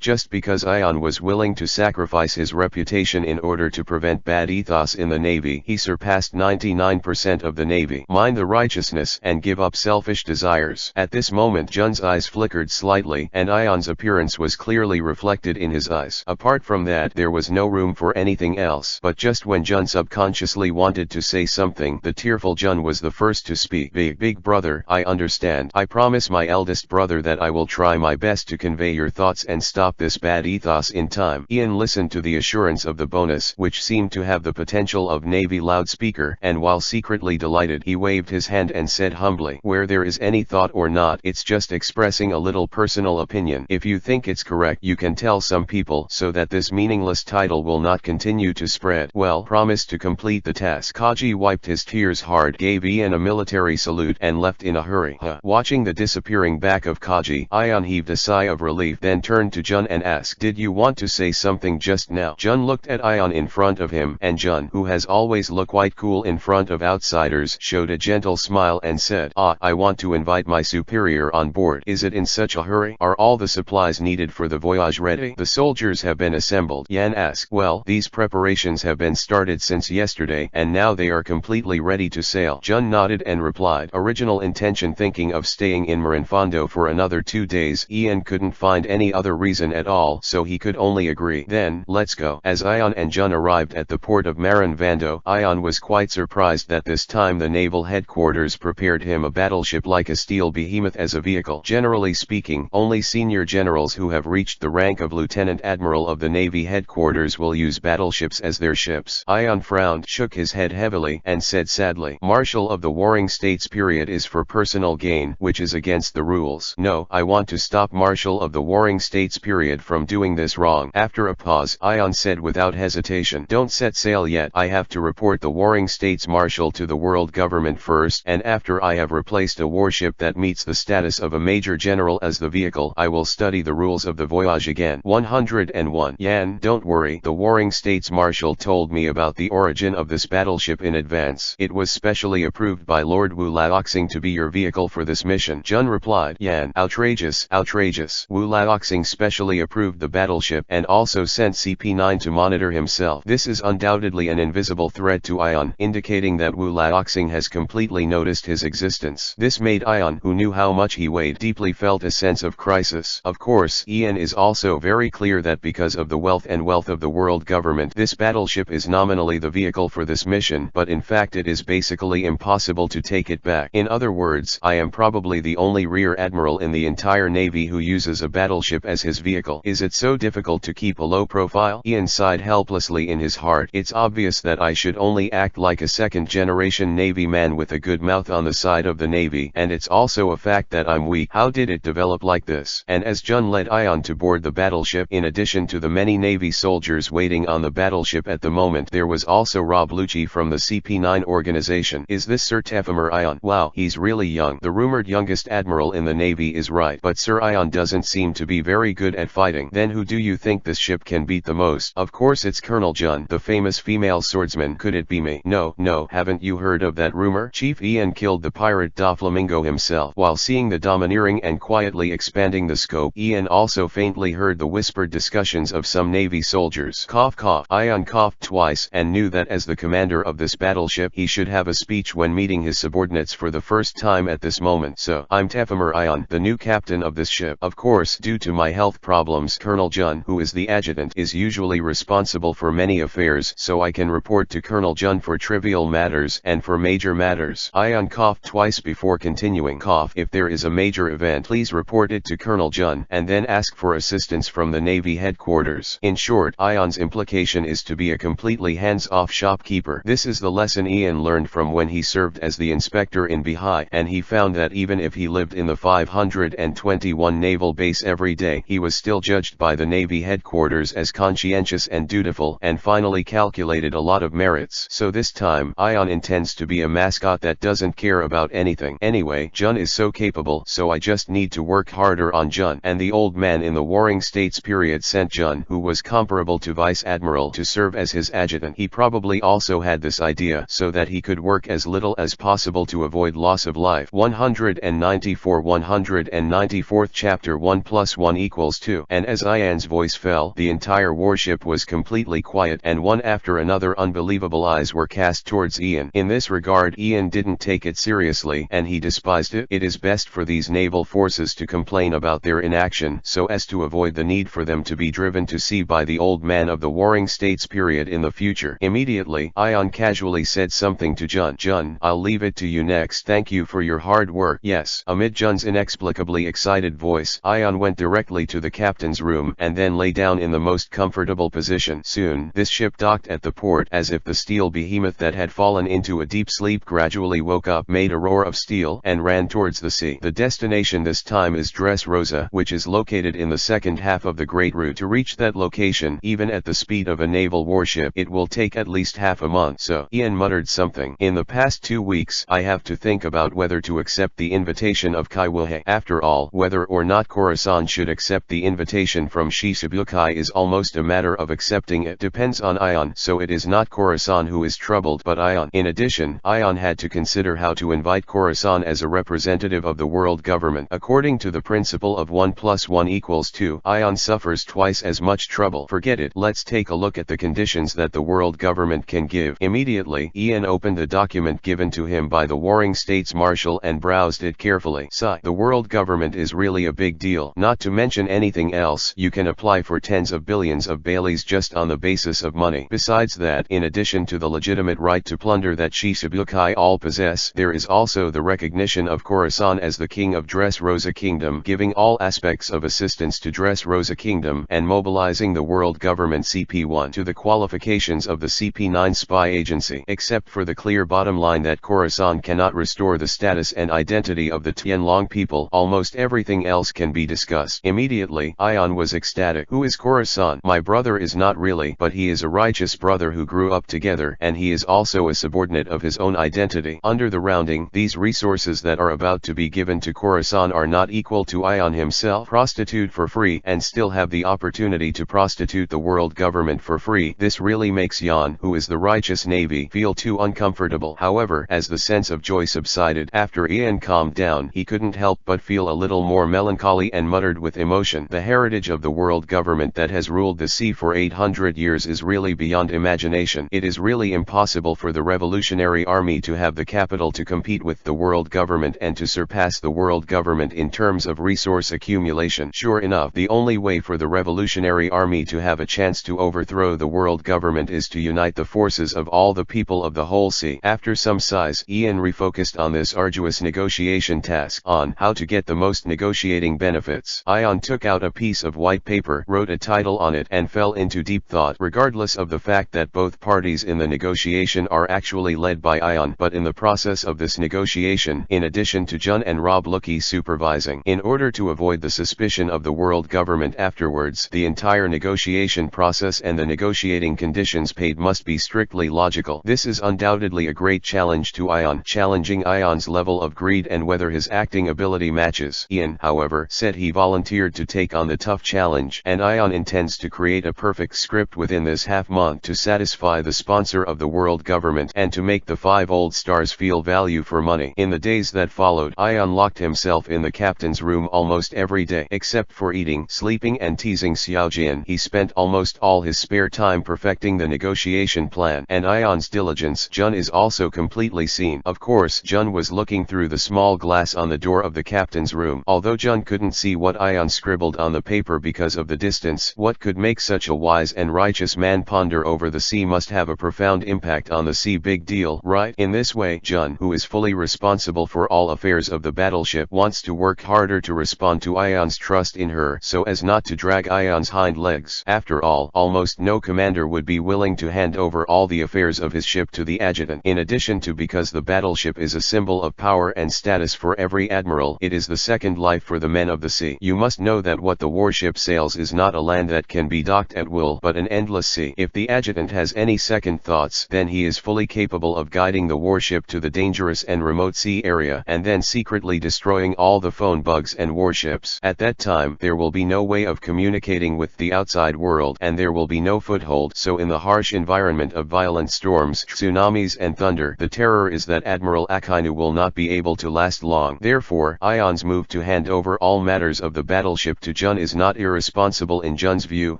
just because Ion was willing to sacrifice his reputation in order to prevent bad ethos in the Navy, he surpassed 99% of the Navy. Mind the righteousness and give up selfish desires. At this moment Jun's eyes flickered slightly, and Ion's appearance was clearly reflected in his eyes. Apart from that, there was no room for anything else. But just when Jun subconsciously wanted to say something, the tearful Jun was the first to speak. Big brother, I understand. I promise my eldest brother that I will try my best to convey your thoughts and stop this bad ethos in time. Ian listened to the assurance of the bonus, which seemed to have the potential of Navy loudspeaker, and while secretly delighted, he waved his hand and said humbly, where there is any thought or not, it's just expressing a little personal opinion. If you think it's correct, you can tell some people, so that this meaningless title will not continue to spread. Well, promise to complete the task. Kaji wiped his tears hard, gave Ian a military salute, and left in a hurry. Watching the disappearing back of Kaji, Ion heaved a sigh of relief, then turned to Jun and asked, did you want to say something just now? Jun looked at Ion in front of him, and Jun, who has always looked quite cool in front of outsiders, showed a gentle smile and said, I want to invite my superior on board. Is it in such a hurry? Are all the supplies needed for the voyage ready? The soldiers have been assembled. Yan asked. Well, these preparations have been started since yesterday, and now they are completely ready to sail. Jun nodded and replied, original intention thinking of staying in Marinfondo for another 2 days. Ian couldn't find any other reason at all, so he could only agree. Then, let's go. As Ion and Jun arrived at the port of Marinfondo, Ion was quite surprised that this time the naval headquarters prepared him a battleship like a steel behemoth as a vehicle. Generally speaking, only senior generals who have reached the rank of Lieutenant Admiral of the Navy headquarters will use battleships as their ships. Ion frowned, shook his head heavily, and said sadly, Marshal of the Warring States period is for personal gain, which is against the rules. No, I want to stop Marshal of the Warring States period from doing this wrong. After a pause, Ion said without hesitation, don't set sail yet. I have to report the Warring States Marshal to the world government first, and after I have replaced a warship that meets the status of a major general as the vehicle, I will study the rules of the voyage again. 101. Yan, don't worry. The Warring States Marshal told me about the origin of this battleship in advance. It was specially approved by Lord Wu Laoxing to be your vehicle for this mission. Jun replied, Yan, outrageous, outrageous. Wu Laoxing specially approved the battleship and also sent CP9 to monitor himself. This is undoubtedly an invisible threat to Ion, indicating that Wu Laoxing has completely noticed his existence. This made Ion, who knew how much he weighed, deeply felt a sense of crisis. Of course, Ian is also very clear that because of the wealth of the world government, this battleship is nominally the vehicle for this mission, but in fact it is basically impossible to take it back. In other words, I am probably the only rear admiral in the entire Navy who uses a battleship as his vehicle. Is it so difficult to keep a low profile? Ian sighed helplessly in his heart. It's obvious that I should only act like a second-generation Navy man with a good mouth on the side of the Navy, and it's also a fact that I'm weak. How did it develop like this? And as Jun led Ion to board the battleship, in addition to the many Navy soldiers waiting on the battleship at the moment, there was also Rob Lucci from the CP9 organization. Is this Sir Tefemer Ion? Wow, he's really young. The rumored youngest admiral in the Navy is right, but Sir Ion doesn't seem to be very good at fighting. Then who do you think this ship can beat the most? Of course it's Colonel Jun, the famous female swordsman. Could it be me? No, haven't you heard of that rumor? Chief Ian killed the pirate Doflamingo himself. While seeing the domineering and quietly expanding the scope, Ian also faintly heard the whispered discussions of some Navy soldiers. Cough cough. Ion coughed twice, and knew that as the commander of this battleship, he should have a speech when meeting his subordinates for the first time at this moment. So, I'm Tefemer Ion, the new captain of this ship. Of course, due to my health problems, Colonel Jun, who is the adjutant, is usually responsible for many affairs, so I can report to Colonel Jun for trivial matters and for major matters. Ion coughed twice before continuing. Cough. If there is a major event, please report it to Colonel Jun, and then ask for assistance from the Navy headquarters. In short, Ion's implication is to be a completely hands-off shopkeeper. This is the lesson Ian learned from when he served as the inspector in Bihai, and he found that even if he lived in the 521 naval base every day, he was still judged by the Navy headquarters as conscientious and dutiful, and finally finally calculated a lot of merits. So this time, Ion intends to be a mascot that doesn't care about anything. Anyway, Jun is so capable, so I just need to work harder on Jun. And the old man in the Warring States period sent Jun, who was comparable to Vice Admiral, to serve as his adjutant. He probably also had this idea so that he could work as little as possible to avoid loss of life. 194 194th chapter 1 + 1 = 2. And as Ion's voice fell, the entire warship was completely quiet, and one after another unbelievable eyes were cast towards Ian. In this regard, Ian didn't take it seriously, and he despised it. It is best for these naval forces to complain about their inaction, so as to avoid the need for them to be driven to sea by the old man of the Warring States period in the future. Immediately, Ion casually said something to Jun. Jun, I'll leave it to you next. Thank you for your hard work. Yes. Amid Jun's inexplicably excited voice, Ion went directly to the captain's room and then lay down in the most comfortable position. Soon, this ship docked at the port, as if the steel behemoth that had fallen into a deep sleep gradually woke up, made a roar of steel, and ran towards the sea. The destination this time is Dressrosa, which is located in the second half of the Great Route. To reach that location, even at the speed of a naval warship, it will take at least half a month. So, Ian muttered something. In the past 2 weeks, I have to think about whether to accept the invitation of Kaiwuhe. After all, whether or not Khorasan should accept the invitation from Shichibukai is almost a matter of accepting it. Depends on Ion, so it is not Khorasan who is troubled but Ion. In addition, Ion had to consider how to invite Khorasan as a representative of the world government. According to the principle of 1 + 1 = 2, Ion suffers twice as much trouble. Forget it. Let's take a look at the conditions that the world government can give. Immediately, Ian opened the document given to him by the Warring States Marshal and browsed it carefully. Sigh. The world government is really a big deal. Not to mention anything else, you can apply for tens of billions of baileys just on the basis of money. Besides that, in addition to the legitimate right to plunder that Shichibukai all possess, there is also the recognition of Khorasan as the king of Dressrosa Kingdom, giving all aspects of assistance to Dressrosa Kingdom, and mobilizing the world government CP1 to the qualifications of the CP9 spy agency. Except for the clear bottom line that Khorasan cannot restore the status and identity of the Tianlong people, almost everything else can be discussed. Immediately, Ion was ecstatic. Who is Khorasan? My brother is not really, but he is a righteous brother who grew up together, and he is also a subordinate of his own identity. Under the rounding, these resources that are about to be given to Khorasan are not equal to Ion himself. Prostitute for free, and still have the opportunity to prostitute the world government for free. This really makes Yan, who is the righteous navy, feel too uncomfortable. However, as the sense of joy subsided after Ian calmed down, he couldn't help but feel a little more melancholy and muttered with emotion. The heritage of the world government that has ruled the sea for 800 years is really beyond imagination. It is really impossible for the Revolutionary Army to have the capital to compete with the world government and to surpass the world government in terms of resource accumulation. Sure enough, the only way for the Revolutionary Army to have a chance to overthrow the world government is to unite the forces of all the people of the whole sea. After some sighs, Ian refocused on this arduous negotiation task, on how to get the most negotiating benefits. Ion took out a piece of white paper, wrote a title on it, and fell into deep thought. Regardless of the fact that both parties in the negotiation are actually led by Ion, but in the process of this negotiation, in addition to Jun and Rob Lucky supervising, in order to avoid the suspicion of the world government afterwards, the entire negotiation process and the negotiating conditions paid must be strictly logical. This is undoubtedly a great challenge to Ion, challenging Ion's level of greed and whether his acting ability matches. Ian, however, said he volunteered to take on the tough challenge, and Ion intends to create a perfect script within this half-month to satisfy the sponsor of the world government and to make the 5 old stars feel value for money. In the days that followed, Ion locked himself in the captain's room almost every day. Except for eating, sleeping and teasing Xiaojian, he spent almost all his spare time perfecting the negotiation plan. And Ion's diligence, Jun is also completely seen. Of course, Jun was looking through the small glass on the door of the captain's room. Although Jun couldn't see what Ion scribbled on the paper because of the distance, what could make such a wise and righteous man ponder over the sea must have a profound impact on the sea. Big deal, right? In this way, Jun, who is fully responsible for all affairs of the battleship, wants to work harder to respond to Ion's trust in her so as not to drag Ion's hind legs. After all, almost no commander would be willing to hand over all the affairs of his ship to the adjutant. In addition to because the battleship is a symbol of power and status for every admiral, it is the second life for the men of the sea. You must know that what the warship sails is not a land that can be docked at will, but an endless sea. Navy. If the adjutant has any second thoughts, then he is fully capable of guiding the warship to the dangerous and remote sea area and then secretly destroying all the phone bugs and warships. At that time, there will be no way of communicating with the outside world and there will be no foothold. So in the harsh environment of violent storms, tsunamis and thunder, the terror is that Admiral Akainu will not be able to last long. Therefore, Ion's move to hand over all matters of the battleship to Jun is not irresponsible in Jun's view,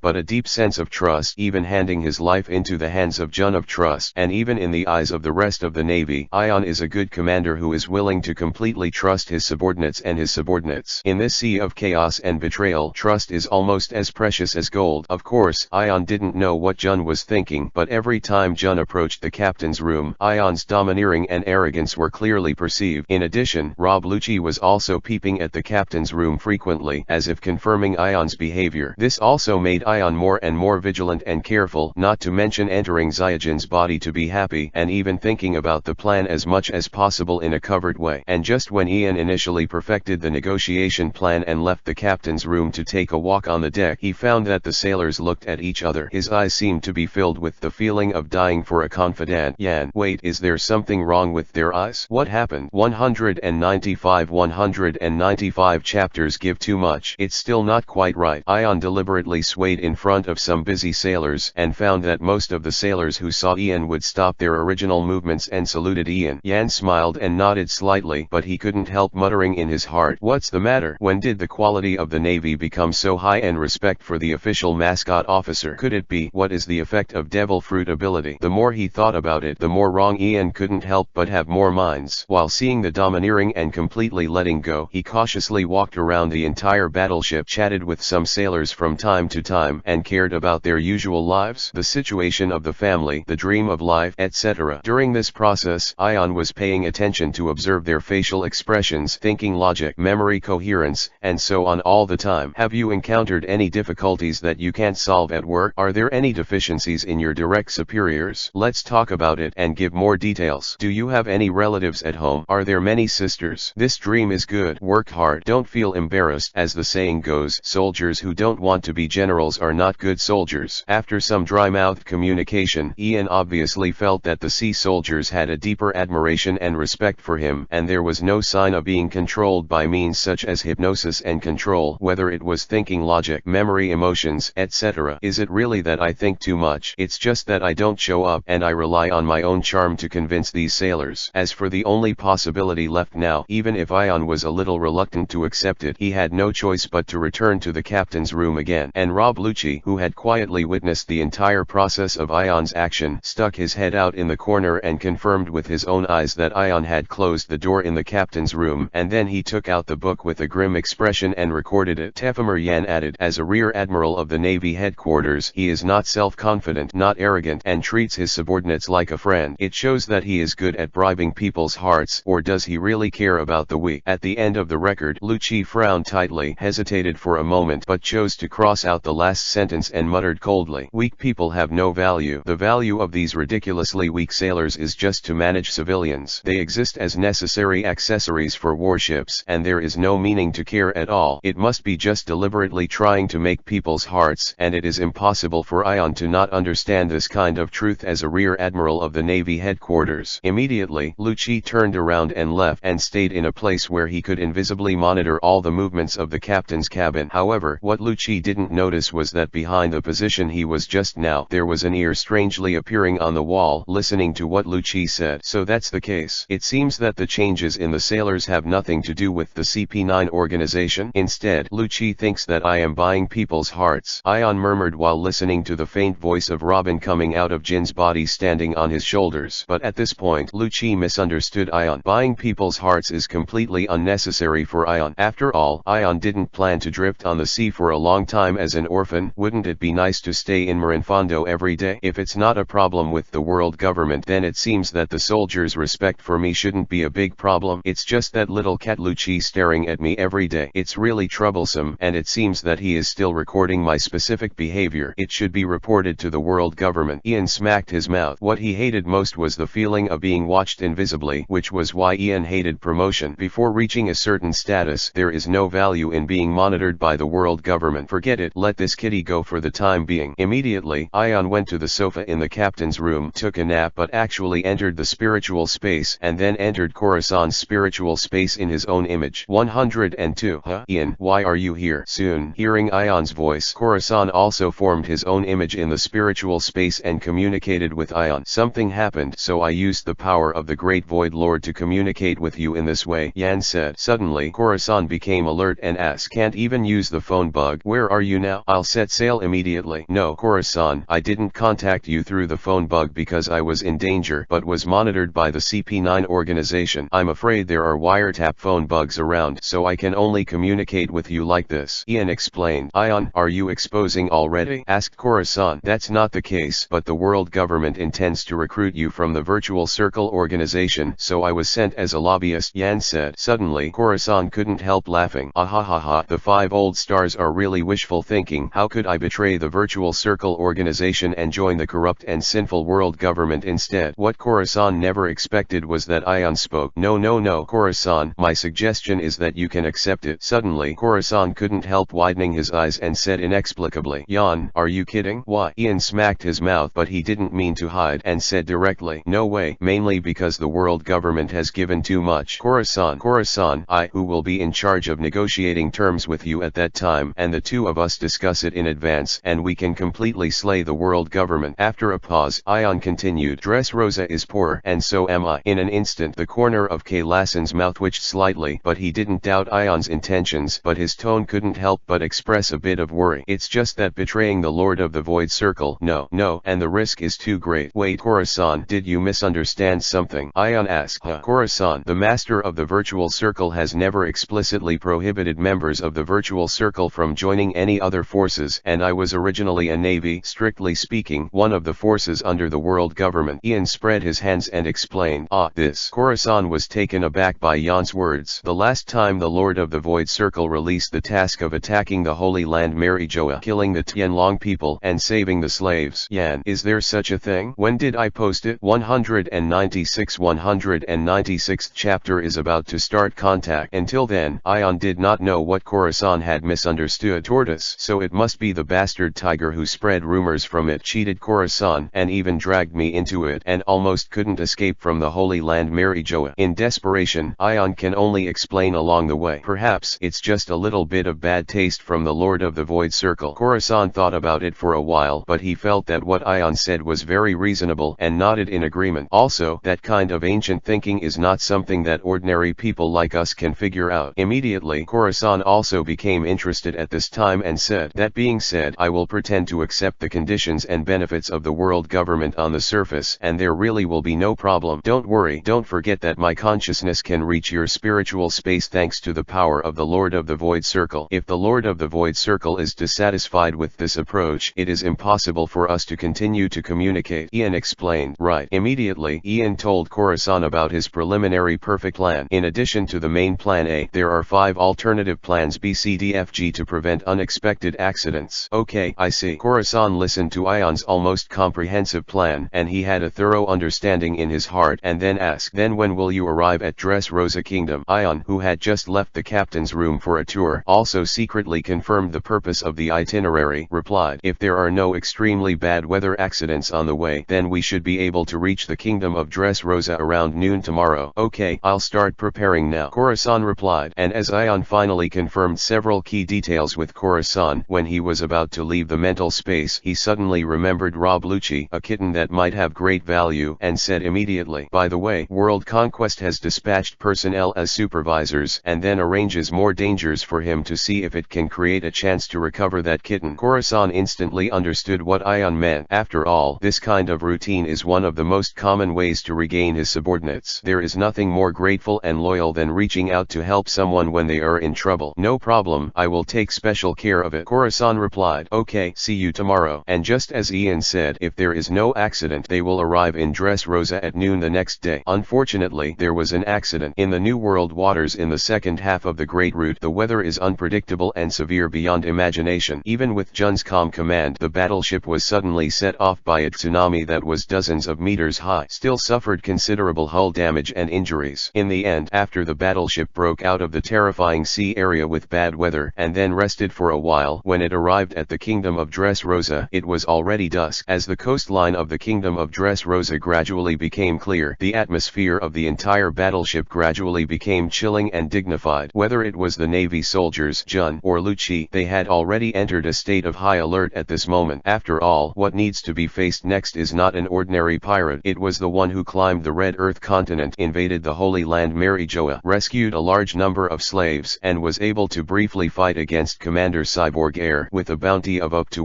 but a deep sense of trust. Even handing his life into the hands of Jun of trust, and even in the eyes of the rest of the Navy, Ion is a good commander who is willing to completely trust his subordinates and his subordinates. In this sea of chaos and betrayal, trust is almost as precious as gold. Of course, Ion didn't know what Jun was thinking, but every time Jun approached the captain's room, Ion's domineering and arrogance were clearly perceived. In addition, Rob Lucci was also peeping at the captain's room frequently, as if confirming Ion's behavior. This also made Ion more and more vigilant and careful, not to mention entering Zyajin's body to be happy, and even thinking about the plan as much as possible in a covert way. And just when Ian initially perfected the negotiation plan and left the captain's room to take a walk on the deck, he found that the sailors looked at each other. His eyes seemed to be filled with the feeling of dying for a confidant. Yan, wait, is there something wrong with their eyes? What happened? 195 chapters give too much. It's still not quite right. Ion deliberately swayed in front of some busy sailors and found that most of the sailors who saw Ian would stop their original movements and saluted Ian. Yan smiled and nodded slightly, but he couldn't help muttering in his heart, what's the matter? When did the quality of the Navy become so high and respect for the official mascot officer? Could it be? What is the effect of devil fruit ability? The more he thought about it, the more wrong Ian couldn't help but have more minds. While seeing the domineering and completely letting go, he cautiously walked around the entire battleship, chatted with some sailors from time to time, and cared about their usual lives, the situation of the family, the dream of life, etc. During this process, Ion was paying attention to observe their facial expressions, thinking logic, memory coherence, and so on all the time. Have you encountered any difficulties that you can't solve at work? Are there any deficiencies in your direct superiors? Let's talk about it and give more details. Do you have any relatives at home? Are there many sisters? This dream is good. Work hard. Don't feel embarrassed. As the saying goes, soldiers who don't want to be generals are not good soldiers. After some dry-mouthed communication, Ian obviously felt that the sea soldiers had a deeper admiration and respect for him, and there was no sign of being controlled by means such as hypnosis and control, whether it was thinking logic, memory, emotions, etc. Is it really that I think too much? It's just that I don't show up, and I rely on my own charm to convince these sailors. As for the only possibility left now, even if Ion was a little reluctant to accept it, he had no choice but to return to the captain's room again. And Rob Lucci, who had quietly witnessed the entire process of Ion's action, stuck his head out in the corner and confirmed with his own eyes that Ion had closed the door in the captain's room, and then he took out the book with a grim expression and recorded it. Tefamer Yan added, as a Rear Admiral of the Navy headquarters, he is not self-confident, not arrogant, and treats his subordinates like a friend. It shows that he is good at bribing people's hearts, or does he really care about the weak? At the end of the record, Lucci frowned tightly, hesitated for a moment, but chose to cross out the last sentence and muttered coldly, weak people have no value. The value of these ridiculously weak sailors is just to manage civilians. They exist as necessary accessories for warships, and there is no meaning to care at all. It must be just deliberately trying to make people's hearts, and it is impossible for Ion to not understand this kind of truth as a Rear Admiral of the Navy headquarters. Immediately, Lucci turned around and left, and stayed in a place where he could invisibly monitor all the movements of the captain's cabin. However, what Lucci didn't notice was that behind the position he was just now, there was an ear strangely appearing on the wall, listening to what Lucci said. So that's the case. It seems that the changes in the sailors have nothing to do with the CP9 organization. Instead, Lucci thinks that I am buying people's hearts. Ion murmured while listening to the faint voice of Robin coming out of Jin's body standing on his shoulders. But at this point, Lucci misunderstood Ion. Buying people's hearts is completely unnecessary for Ion. After all, Ion didn't plan to drift on the sea for a long time as an orphan. Wouldn't it be nice to stay in Marinfondo every day? If it's not a problem with the world government, then it seems that the soldiers' respect for me shouldn't be a big problem. It's just that little cat Lucci staring at me every day. It's really troublesome, and it seems that he is still recording my specific behavior. It should be reported to the world government. Ian smacked his mouth. What he hated most was the feeling of being watched invisibly, which was why Ian hated promotion. Before reaching a certain status, there is no value in being monitored by the world government. Forget it. Let this kitty go for the time being. Immediately Immediately, Ion went to the sofa in the captain's room, took a nap but actually entered the spiritual space and then entered Khorasan's spiritual space in his own image. 102. Huh? Ian, why are you here? Soon, hearing Ion's voice, Khorasan also formed his own image in the spiritual space and communicated with Ion. Something happened, so I used the power of the Great Void Lord to communicate with you in this way, Yan said. Suddenly, Khorasan became alert and asked, can't even use the phone bug. Where are you now? I'll set sail immediately. No, Khorasan, I didn't contact you through the phone bug because I was in danger but was monitored by the CP9 organization. I'm afraid there are wiretap phone bugs around, so I can only communicate with you like this, Ian explained. Ion, are you exposing already? Asked Khorasan. That's not the case, but the world government intends to recruit you from the Virtual Circle organization, so I was sent as a lobbyist, Yan said. Suddenly, Khorasan couldn't help laughing. Ahahaha, the 5 old stars are really wishful thinking. How could I betray the Virtual Circle organization and join the corrupt and sinful world government instead? What Khorasan never expected was that Ion spoke. No, Khorasan, my suggestion is that you can accept it. Suddenly, Khorasan couldn't help widening his eyes and said inexplicably, Yan, are you kidding? Why? Ian smacked his mouth, but he didn't mean to hide and said directly, no way, mainly because the world government has given too much. Khorasan, I, who will be in charge of negotiating terms with you at that time, and the two of us discuss it in advance, and we can completely slay the world government. After a pause, Ion continued, Dressrosa is poor, and so am I. In an instant, the corner of K. Lassen's mouth twitched slightly, but he didn't doubt Ion's intentions, but his tone couldn't help but express a bit of worry. It's just that betraying the Lord of the Void Circle, no, and the risk is too great. Wait, Khorasan, did you misunderstand something? Ion asked. Khorasan, the master of the Virtual Circle has never explicitly prohibited members of the Virtual Circle from joining any other forces, and I was originally a navy, strictly speaking, one of the forces under the world government. Ian spread his hands and explained. This. Khorasan was taken aback by Yan's words. The last time the Lord of the Void Circle released the task of attacking the Holy Land Marijoa, killing the Tianlong people, and saving the slaves. Yan, is there such a thing? When did I post it? 196th chapter is about to start. Contact. Until then, Ion did not know what Khorasan had misunderstood. Tortoise. So it must be the bastard tiger who spread rumors from it, cheated Khorasan, and even dragged me into it, and almost couldn't escape from the Holy Land Marijoa. In desperation, Ion can only explain along the way. Perhaps it's just a little bit of bad taste from the Lord of the Void Circle. Khorasan thought about it for a while, but he felt that what Ion said was very reasonable and nodded in agreement. Also, that kind of ancient thinking is not something that ordinary people like us can figure out. Immediately, Khorasan also became interested at this time and said, that being said, I will pretend to accept the conditions and benefits of the world government on the surface, and there really will be no problem. Don't worry, don't forget that my consciousness can reach your spiritual space thanks to the power of the Lord of the Void Circle. If the Lord of the Void Circle is dissatisfied with this approach, it is impossible for us to continue to communicate, Ian explained. Right. Immediately, Ian told Khorasan about his preliminary perfect plan. In addition to the main plan A, there are 5 alternative plans B, C, D, F, G to prevent unexpected accidents. Okay, I see. Khorasan listened to Ion's almost comprehensive plan, and he had a thorough understanding in his heart, and then asked, then when will you arrive at Dressrosa Kingdom? Ion, who had just left the captain's room for a tour, also secretly confirmed the purpose of the itinerary, replied, if there are no extremely bad weather accidents on the way, then we should be able to reach the kingdom of Dressrosa around noon tomorrow. Okay, I'll start preparing now, Khorasan replied, and as Ion finally confirmed several key details with Khorasan, when he was about to leave the mental space, he suddenly remembered Rob Lucci, a kitten that might have great value, and said immediately, by the way, World Conquest has dispatched personnel as supervisors, and then arranges more dangers for him to see if it can create a chance to recover that kitten. Khorasan instantly understood what Ion meant. After all, this kind of routine is one of the most common ways to regain his subordinates. There is nothing more grateful and loyal than reaching out to help someone when they are in trouble. No problem, I will take special care of it, Khorasan replied. Okay, see you tomorrow. And just as Ian said, if there is no accident, they will arrive in Dressrosa at noon the next day. Unfortunately, there was an accident. In the New World waters in the second half of the Great Route, the weather is unpredictable and severe beyond imagination. Even with Jun's calm command, the battleship was suddenly set off by a tsunami that was dozens of meters high, still suffered considerable hull damage and injuries. In the end, after the battleship broke out of the terrifying sea area with bad weather and then rested for a while, when it arrived at the kingdom of Dressrosa Dressrosa, it was already dusk. As the coastline of the kingdom of Dressrosa gradually became clear, the atmosphere of the entire battleship gradually became chilling and dignified. Whether it was the Navy soldiers, Jun, or Lucci, they had already entered a state of high alert at this moment. After all, what needs to be faced next is not an ordinary pirate. It was the one who climbed the Red Earth continent, invaded the Holy Land Marijoa, rescued a large number of slaves, and was able to briefly fight against Commander Cyborg Air with a bounty of up to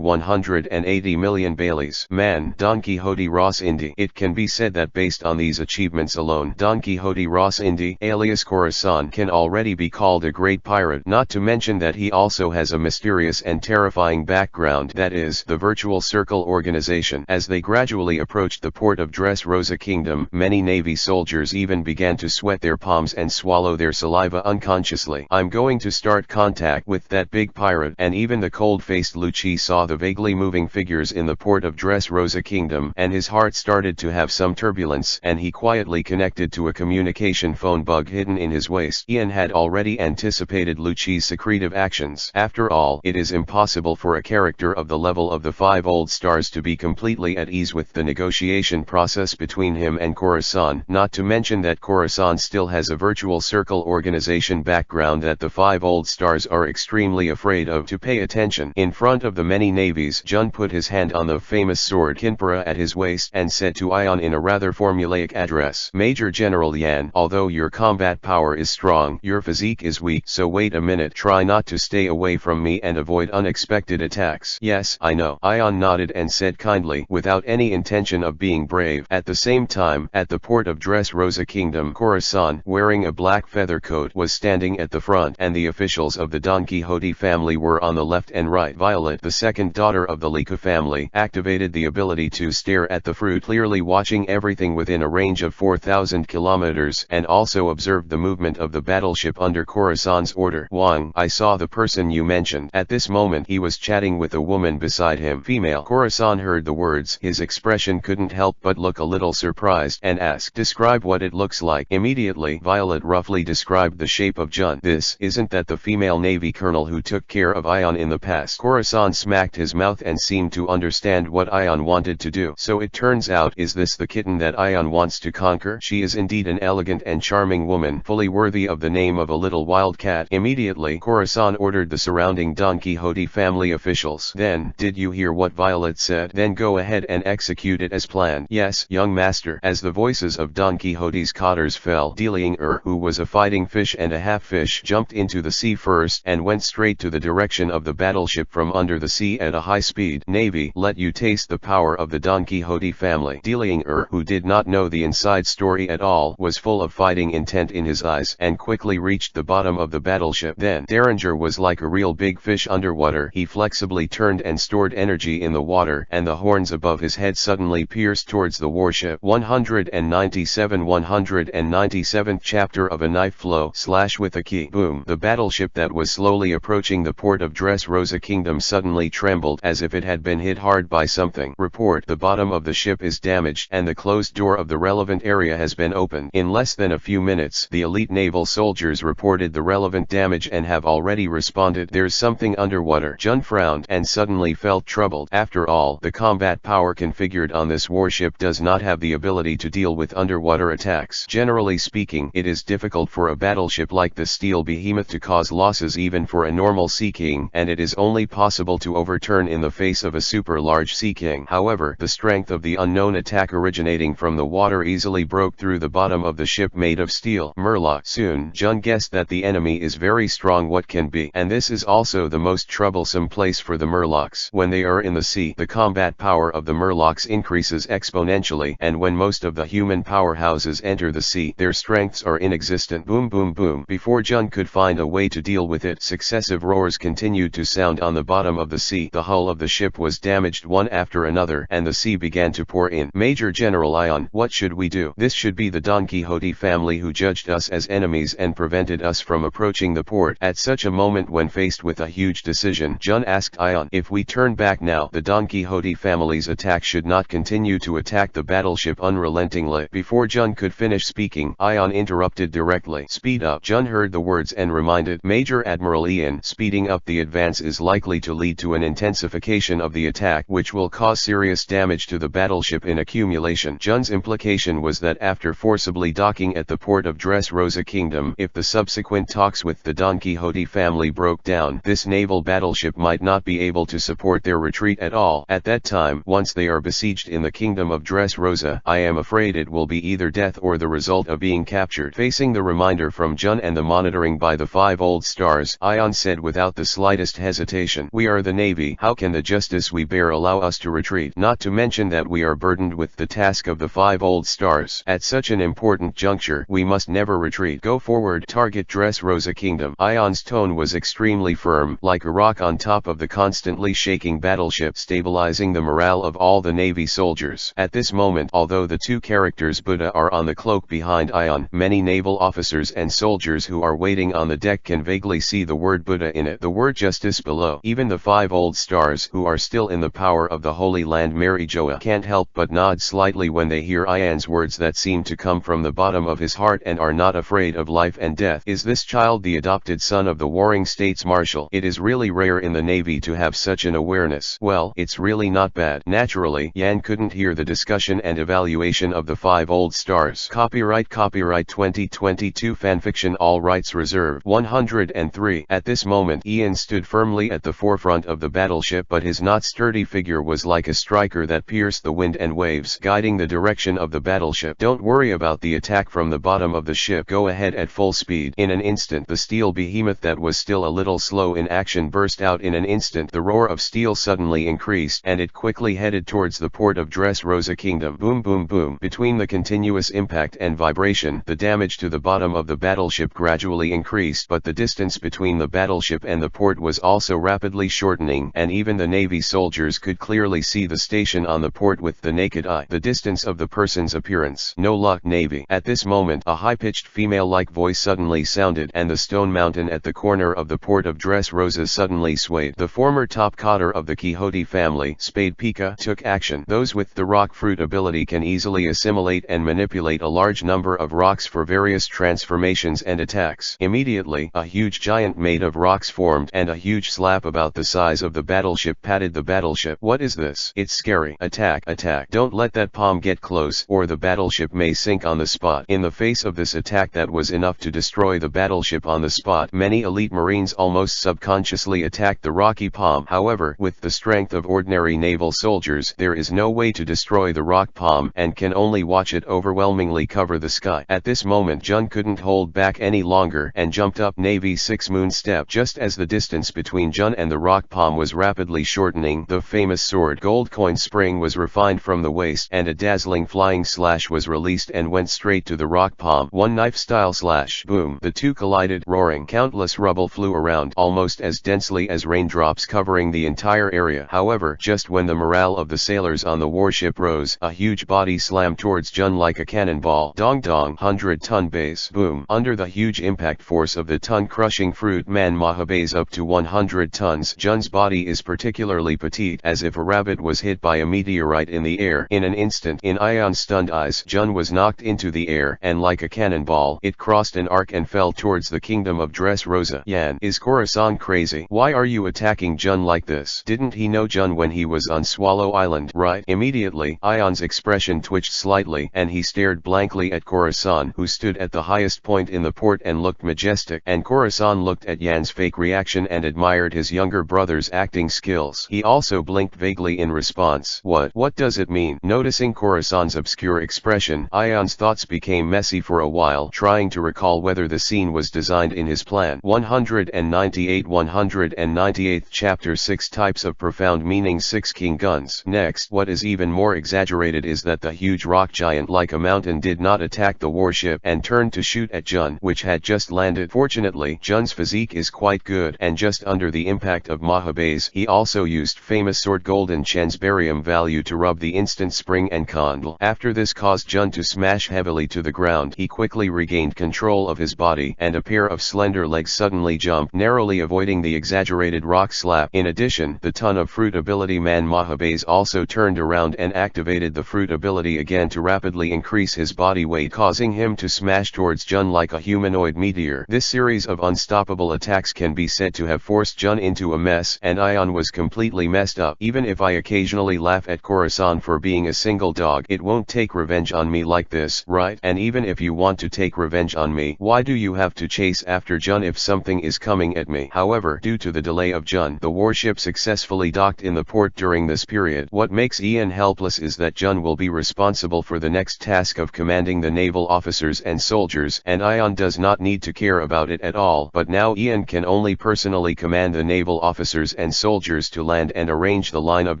180 million Baileys. Man, Don Quixote Ross Indy. It can be said that based on these achievements alone, Don Quixote Ross Indy, alias Corazon, can already be called a great pirate. Not to mention that he also has a mysterious and terrifying background, that is, the Virtual Circle organization. As they gradually approached the port of Dressrosa Kingdom, many Navy soldiers even began to sweat their palms and swallow their saliva unconsciously. I'm going to start contact with that big pirate. And even the cold-faced Lucci saw the vaguely moving figures in the port of Dressrosa Kingdom, and his heart started to have some turbulence, and he quietly connected to a communication phone bug hidden in his waist. Ian had already anticipated Lucci's secretive actions. After all, it is impossible for a character of the level of the 5 old stars to be completely at ease with the negotiation process between him and Corazon, not to mention that Corazon still has a Virtual Circle organization background that the 5 old stars are extremely afraid of. To pay attention. In front of the many navies, Jun put his hand on the famous sword Kinpura at his waist and said to Ion in a rather formulaic address, "Major General Yan, although your combat power is strong, your physique is weak, so wait a minute, try not to stay away from me and avoid unexpected attacks." "Yes, I know." Ion nodded and said kindly, without any intention of being brave. At the same time, at the port of Dressrosa Kingdom, Corazon, wearing a black feather coat, was standing at the front, and the officials of the Don Quixote family were on the left and right. Violet, the second daughter of the Lika family, activated the ability to stare at the fruit, clearly watching everything within a range of 4,000 kilometers, and also observed the movement of the battleship under Corazon's order. "Wang, I saw the person you mentioned." At this moment he was chatting with a woman beside him. Female. Corazon heard the words. His expression couldn't help but look a little surprised, and asked, "Describe what it looks like." Immediately, Violet roughly described the shape of Jun. "This, isn't that the female Navy colonel who took care of Ion in the past?" Corazon smacked his mouth and seemed to understand what Ion wanted to do. "So it turns out, is this the kitten that Ion wants to conquer? She is indeed an elegant and charming woman, fully worthy of the name of a little wild cat." Immediately, Corazon ordered the surrounding Don Quixote family officials. "Then, did you hear what Violet said? Then go ahead and execute it as planned." "Yes, young master." As the voices of Don Quixote's cotters fell, Deliang who was a fighting fish and a half-fish, jumped into the sea first and went straight to the direction of the battleship from under the sea at a high speed. "Navy, let you taste the power of the Don Quixote family." Deliang who did not know the inside story at all, was full of fighting intent in his eyes, and quickly reached the bottom of the battleship. Then, Derringer was like a real big fish underwater. He flexibly turned and stored energy in the water, and the horns above his head suddenly pierced towards the warship. 197th chapter of A Knife Flow / with a Key. Boom. The battleship that was slowly approaching the port of Dressrosa Kingdom suddenly trembled as if it had been hit hard by something. Report: the bottom of the ship is damaged and the closed door of the relevant area has been opened. In less than a few minutes, the elite naval soldiers reported the relevant damage and have already responded. "There's something underwater." Jun frowned and suddenly felt troubled. After all, the combat power configured on this warship does not have the ability to deal with underwater attacks. Generally speaking, it is difficult for a battleship like the Steel Behemoth to cause losses even for a normal Sea King, and it is only possible to overturn in the face of a super large Sea King. However, the strength of the unknown attack originating from the water easily broke through the bottom of the ship made of steel. Murloc. Soon, Jun guessed that the enemy is very strong. What can be? And this is also the most troublesome place for the Murlocs. When they are in the sea, the combat power of the Murlocs increases exponentially, and when most of the human powerhouses enter the sea, their strengths are inexistent. Boom boom boom. Before Jun could find a way to deal with it, successive roars continued to sound on the bottom of the sea. The hull of the ship was damaged one after another, and the sea began to pour in. "Major General Ion, what should we do? This should be the Don Quixote family who judged us as enemies and prevented us from approaching the port." At such a moment, when faced with a huge decision, Jun asked Ion, "If we turn back now, the Don Quixote family's attack should not continue to attack the battleship unrelentingly." Before Jun could finish speaking, Ion interrupted directly. "Speed up." Jun heard the words and reminded, "Major Admiral Ian, speeding up the advance is likely to lead to an intensification implication of the attack which will cause serious damage to the battleship in accumulation. Jun's implication was that after forcibly docking at the port of Dressrosa Kingdom, if the subsequent talks with the Don Quixote family broke down, this naval battleship might not be able to support their retreat at all. At that time, once they are besieged in the kingdom of Dressrosa, I am afraid it will be either death or the result of being captured. Facing the reminder from Jun and the monitoring by the 5 old stars, Ion said without the slightest hesitation, "We are the Navy. How can the justice we bear allow us to retreat? Not to mention that we are burdened with the task of the 5 old stars. At such an important juncture, we must never retreat. Go forward, target Dressrosa Kingdom." Ion's tone was extremely firm, like a rock on top of the constantly shaking battleship, stabilizing the morale of all the Navy soldiers. At this moment, although the 2 characters Buddha are on the cloak behind Ion, many naval officers and soldiers who are waiting on the deck can vaguely see the word Buddha in it, the word justice below. Even the 5 old stars, who are still in the power of the Holy Land Mary Joa, can't help but nod slightly when they hear Ion's words that seem to come from the bottom of his heart and are not afraid of life and death. Is this child the adopted son of the Warring States Marshal? It is really rare in the Navy to have such an awareness. Well, it's really not bad. Naturally, Yan couldn't hear the discussion and evaluation of the 5 old stars. Copyright 2022 Fanfiction, all rights reserved. 103. At this moment, Ian stood firmly at the forefront of the battleship, but his not sturdy figure was like a striker that pierced the wind and waves, guiding the direction of the battleship. "Don't worry about the attack from the bottom of the ship. Go ahead at full speed." In an instant, the steel behemoth that was still a little slow in action burst out. In an instant, the roar of steel suddenly increased, and it quickly headed towards the port of Dressrosa Kingdom. Boom boom boom. Between the continuous impact and vibration, the damage to the bottom of the battleship gradually increased, but the distance between the battleship and the port was also rapidly shortening, and even the Navy soldiers could clearly see the station on the port with the naked eye. The distance of the person's appearance. "No luck, Navy." At this moment, a high-pitched female-like voice suddenly sounded, and the stone mountain at the corner of the port of Dressrosa suddenly swayed. The former top cotter of the Quixote family, Spade Pica, took action. Those with the rock fruit ability can easily assimilate and manipulate a large number of rocks for various transformations and attacks. Immediately, a huge giant made of rocks formed, and a huge slab about the size of the battleship patted the battleship. "What is this? It's scary. Attack, attack. Don't let that palm get close, or the battleship may sink on the spot." In the face of this attack that was enough to destroy the battleship on the spot, many elite Marines almost subconsciously attacked the rocky palm. However, with the strength of ordinary naval soldiers, there is no way to destroy the rock palm, and can only watch it overwhelmingly cover the sky. At this moment, Jun couldn't hold back any longer, and jumped up Navy 6 moon step. Just as the distance between Jun and the rock palm was rapidly shortening, the famous sword gold coin spring was refined from the waist, and a dazzling flying slash was released and went straight to the rock palm. One knife style slash. Boom. The two collided, roaring. Countless rubble flew around, almost as densely as raindrops, covering the entire area. However, just when the morale of the sailors on the warship rose, a huge body slammed towards Jun like a cannonball. Dong dong. 100-ton base. Boom. Under the huge impact force of the ton-crushing fruit man Maha base up to 100 tons, Jun's body is particularly petite, as if a rabbit was hit by a meteorite in the air. In an instant, in Ion's stunned eyes, Jun was knocked into the air, and like a cannonball, it crossed an arc and fell towards the kingdom of Dressrosa. Yan, is Khorasan crazy? Why are you attacking Jun like this? Didn't he know Jun when he was on Swallow Island? Right. Immediately, Ion's expression twitched slightly, and he stared blankly at Khorasan, who stood at the highest point in the port and looked majestic. And Khorasan looked at Yan's fake reaction and admired his younger brother's acting skills. He also blinked vaguely in response. What does it mean? Noticing Khorasan's obscure expression, Ion's thoughts became messy for a while, trying to recall whether the scene was designed in his plan. 198th chapter 6 Types of Profound Meaning 6 King Guns. Next, what is even more exaggerated is that the huge rock giant like a mountain did not attack the warship and turned to shoot at Jun, which had just landed. Fortunately, Jun's physique is quite good, and just under the impact of Mahabase, he also used famous sword golden Chen's barium value to rub the instant spring and condle. After this caused Jun to smash heavily to the ground, he quickly regained control of his body, and a pair of slender legs suddenly jumped, narrowly avoiding the exaggerated rock slap. In addition, the ton of fruit ability man Mahabase also turned around and activated the fruit ability again to rapidly increase his body weight, causing him to smash towards Jun like a humanoid meteor. This series of unstoppable attacks can be said to have forced Jun into a mess, and Ion was completely messed up. Even if I occasionally laugh at Khorasan for being a single dog, it won't take revenge on me like this, right? And even if you want to take revenge on me, why do you have to chase after Jun if something is coming at me? However, due to the delay of Jun, the warship successfully docked in the port during this period. What makes Ian helpless is that Jun will be responsible for the next task of commanding the naval officers and soldiers, and Ian does not need to care about it at all. But now Ian can only personally command the naval officers and soldiers to land and arrange the line of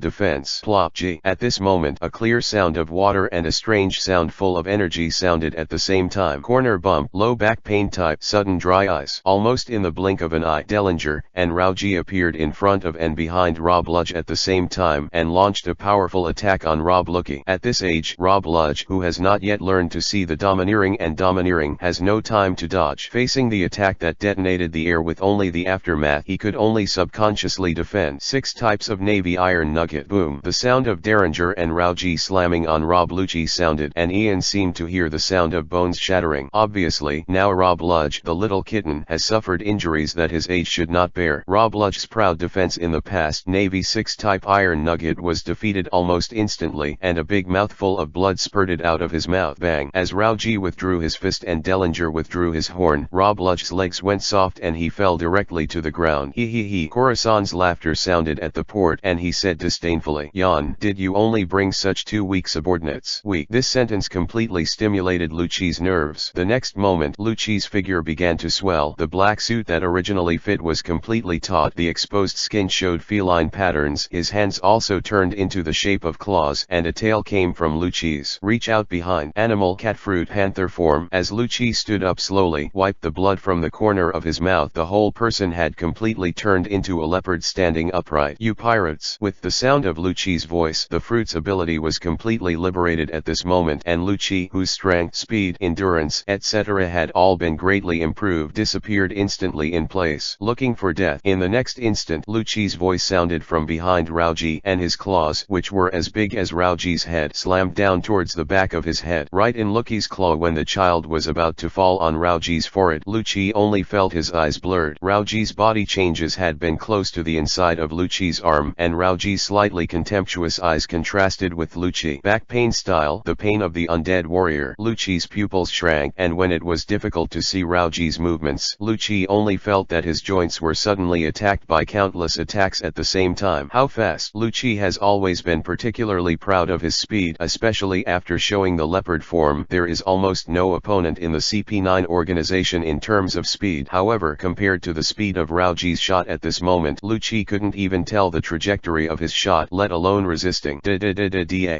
defense. Plop G. At this moment, a clear sound of water and a strange sound full of energy sounded at the same time. Corner bump, low back pain type, sudden dry eyes. Almost in the blink of an eye, Dellinger and Rauji appeared in front of and behind Rob Ludge at the same time and launched a powerful attack on Rob Lucky. At this age, Rob Ludge, who has not yet learned to see the domineering and domineering, has no time to dodge. Facing the attack that detonated the air with only the aftermath, he could only subconsciously defend. 6 types of Navy Iron Nugget. Boom. The sound of Derringer and Rauji slamming on Rob Lucci sounded, and Ian seemed to hear the sound of bones shattering. Obviously, now Rob Ludge, the little kitten, has suffered injuries that his age should not bear. Rob Ludge's proud defense in the past Navy 6 type Iron Nugget was defeated almost instantly, and a big mouthful of blood spurted out of his mouth. Bang. As Rauji withdrew his fist and Dellinger withdrew his horn, Rob Ludge's legs went soft and he fell directly to the ground. He. Khorasan's laughter sounded at the port, and he said disdainfully, "Yan, did you only bring such 2 weak subordinates?" Weak. This sentence completely stimulated Lucci's nerves. The next moment, Lucci's figure began to swell. The black suit that originally fit was completely taut. The exposed skin showed feline patterns. His hands also turned into the shape of claws, and a tail came from Lucci's reach out behind. Animal, cat, fruit, panther form. As Lucci stood up slowly, wiped the blood from the corner of his mouth, the whole person had completely turned into a leopard standing upright. "You pirates!" With the sound of Lucci's voice, the fruit's ability was completely liberated at this moment, and Lucci, whose strength, speed, endurance, etc. had all been greatly improved, disappeared instantly in place, looking for death. In the next instant, Lucci's voice sounded from behind Rauji, and his claws, which were as big as Rauji's head, slammed down towards the back of his head, right in Lucci's claw. When the child was about to fall on Rauji's forehead, Lucci only felt his eyes blurred. Rauji's body changes had been close to the inside of Lucci's arm, and Rauji's slightly contemptuous eyes contrasted with Lucci. Back pain style, the pain of the undead warrior. Lucci's pupils shrank, and when it was difficult to see Rauji's movements, Lucci only felt that his joints were suddenly attacked by countless attacks at the same time. How fast! Lucci has always been particularly proud of his speed, especially after showing the leopard form. There is almost no opponent in the CP9 organization in terms of speed. However, compared to the speed of Rauji's shot at this moment, Lucci couldn't even tell the trajectory of his shot, let alone resisting.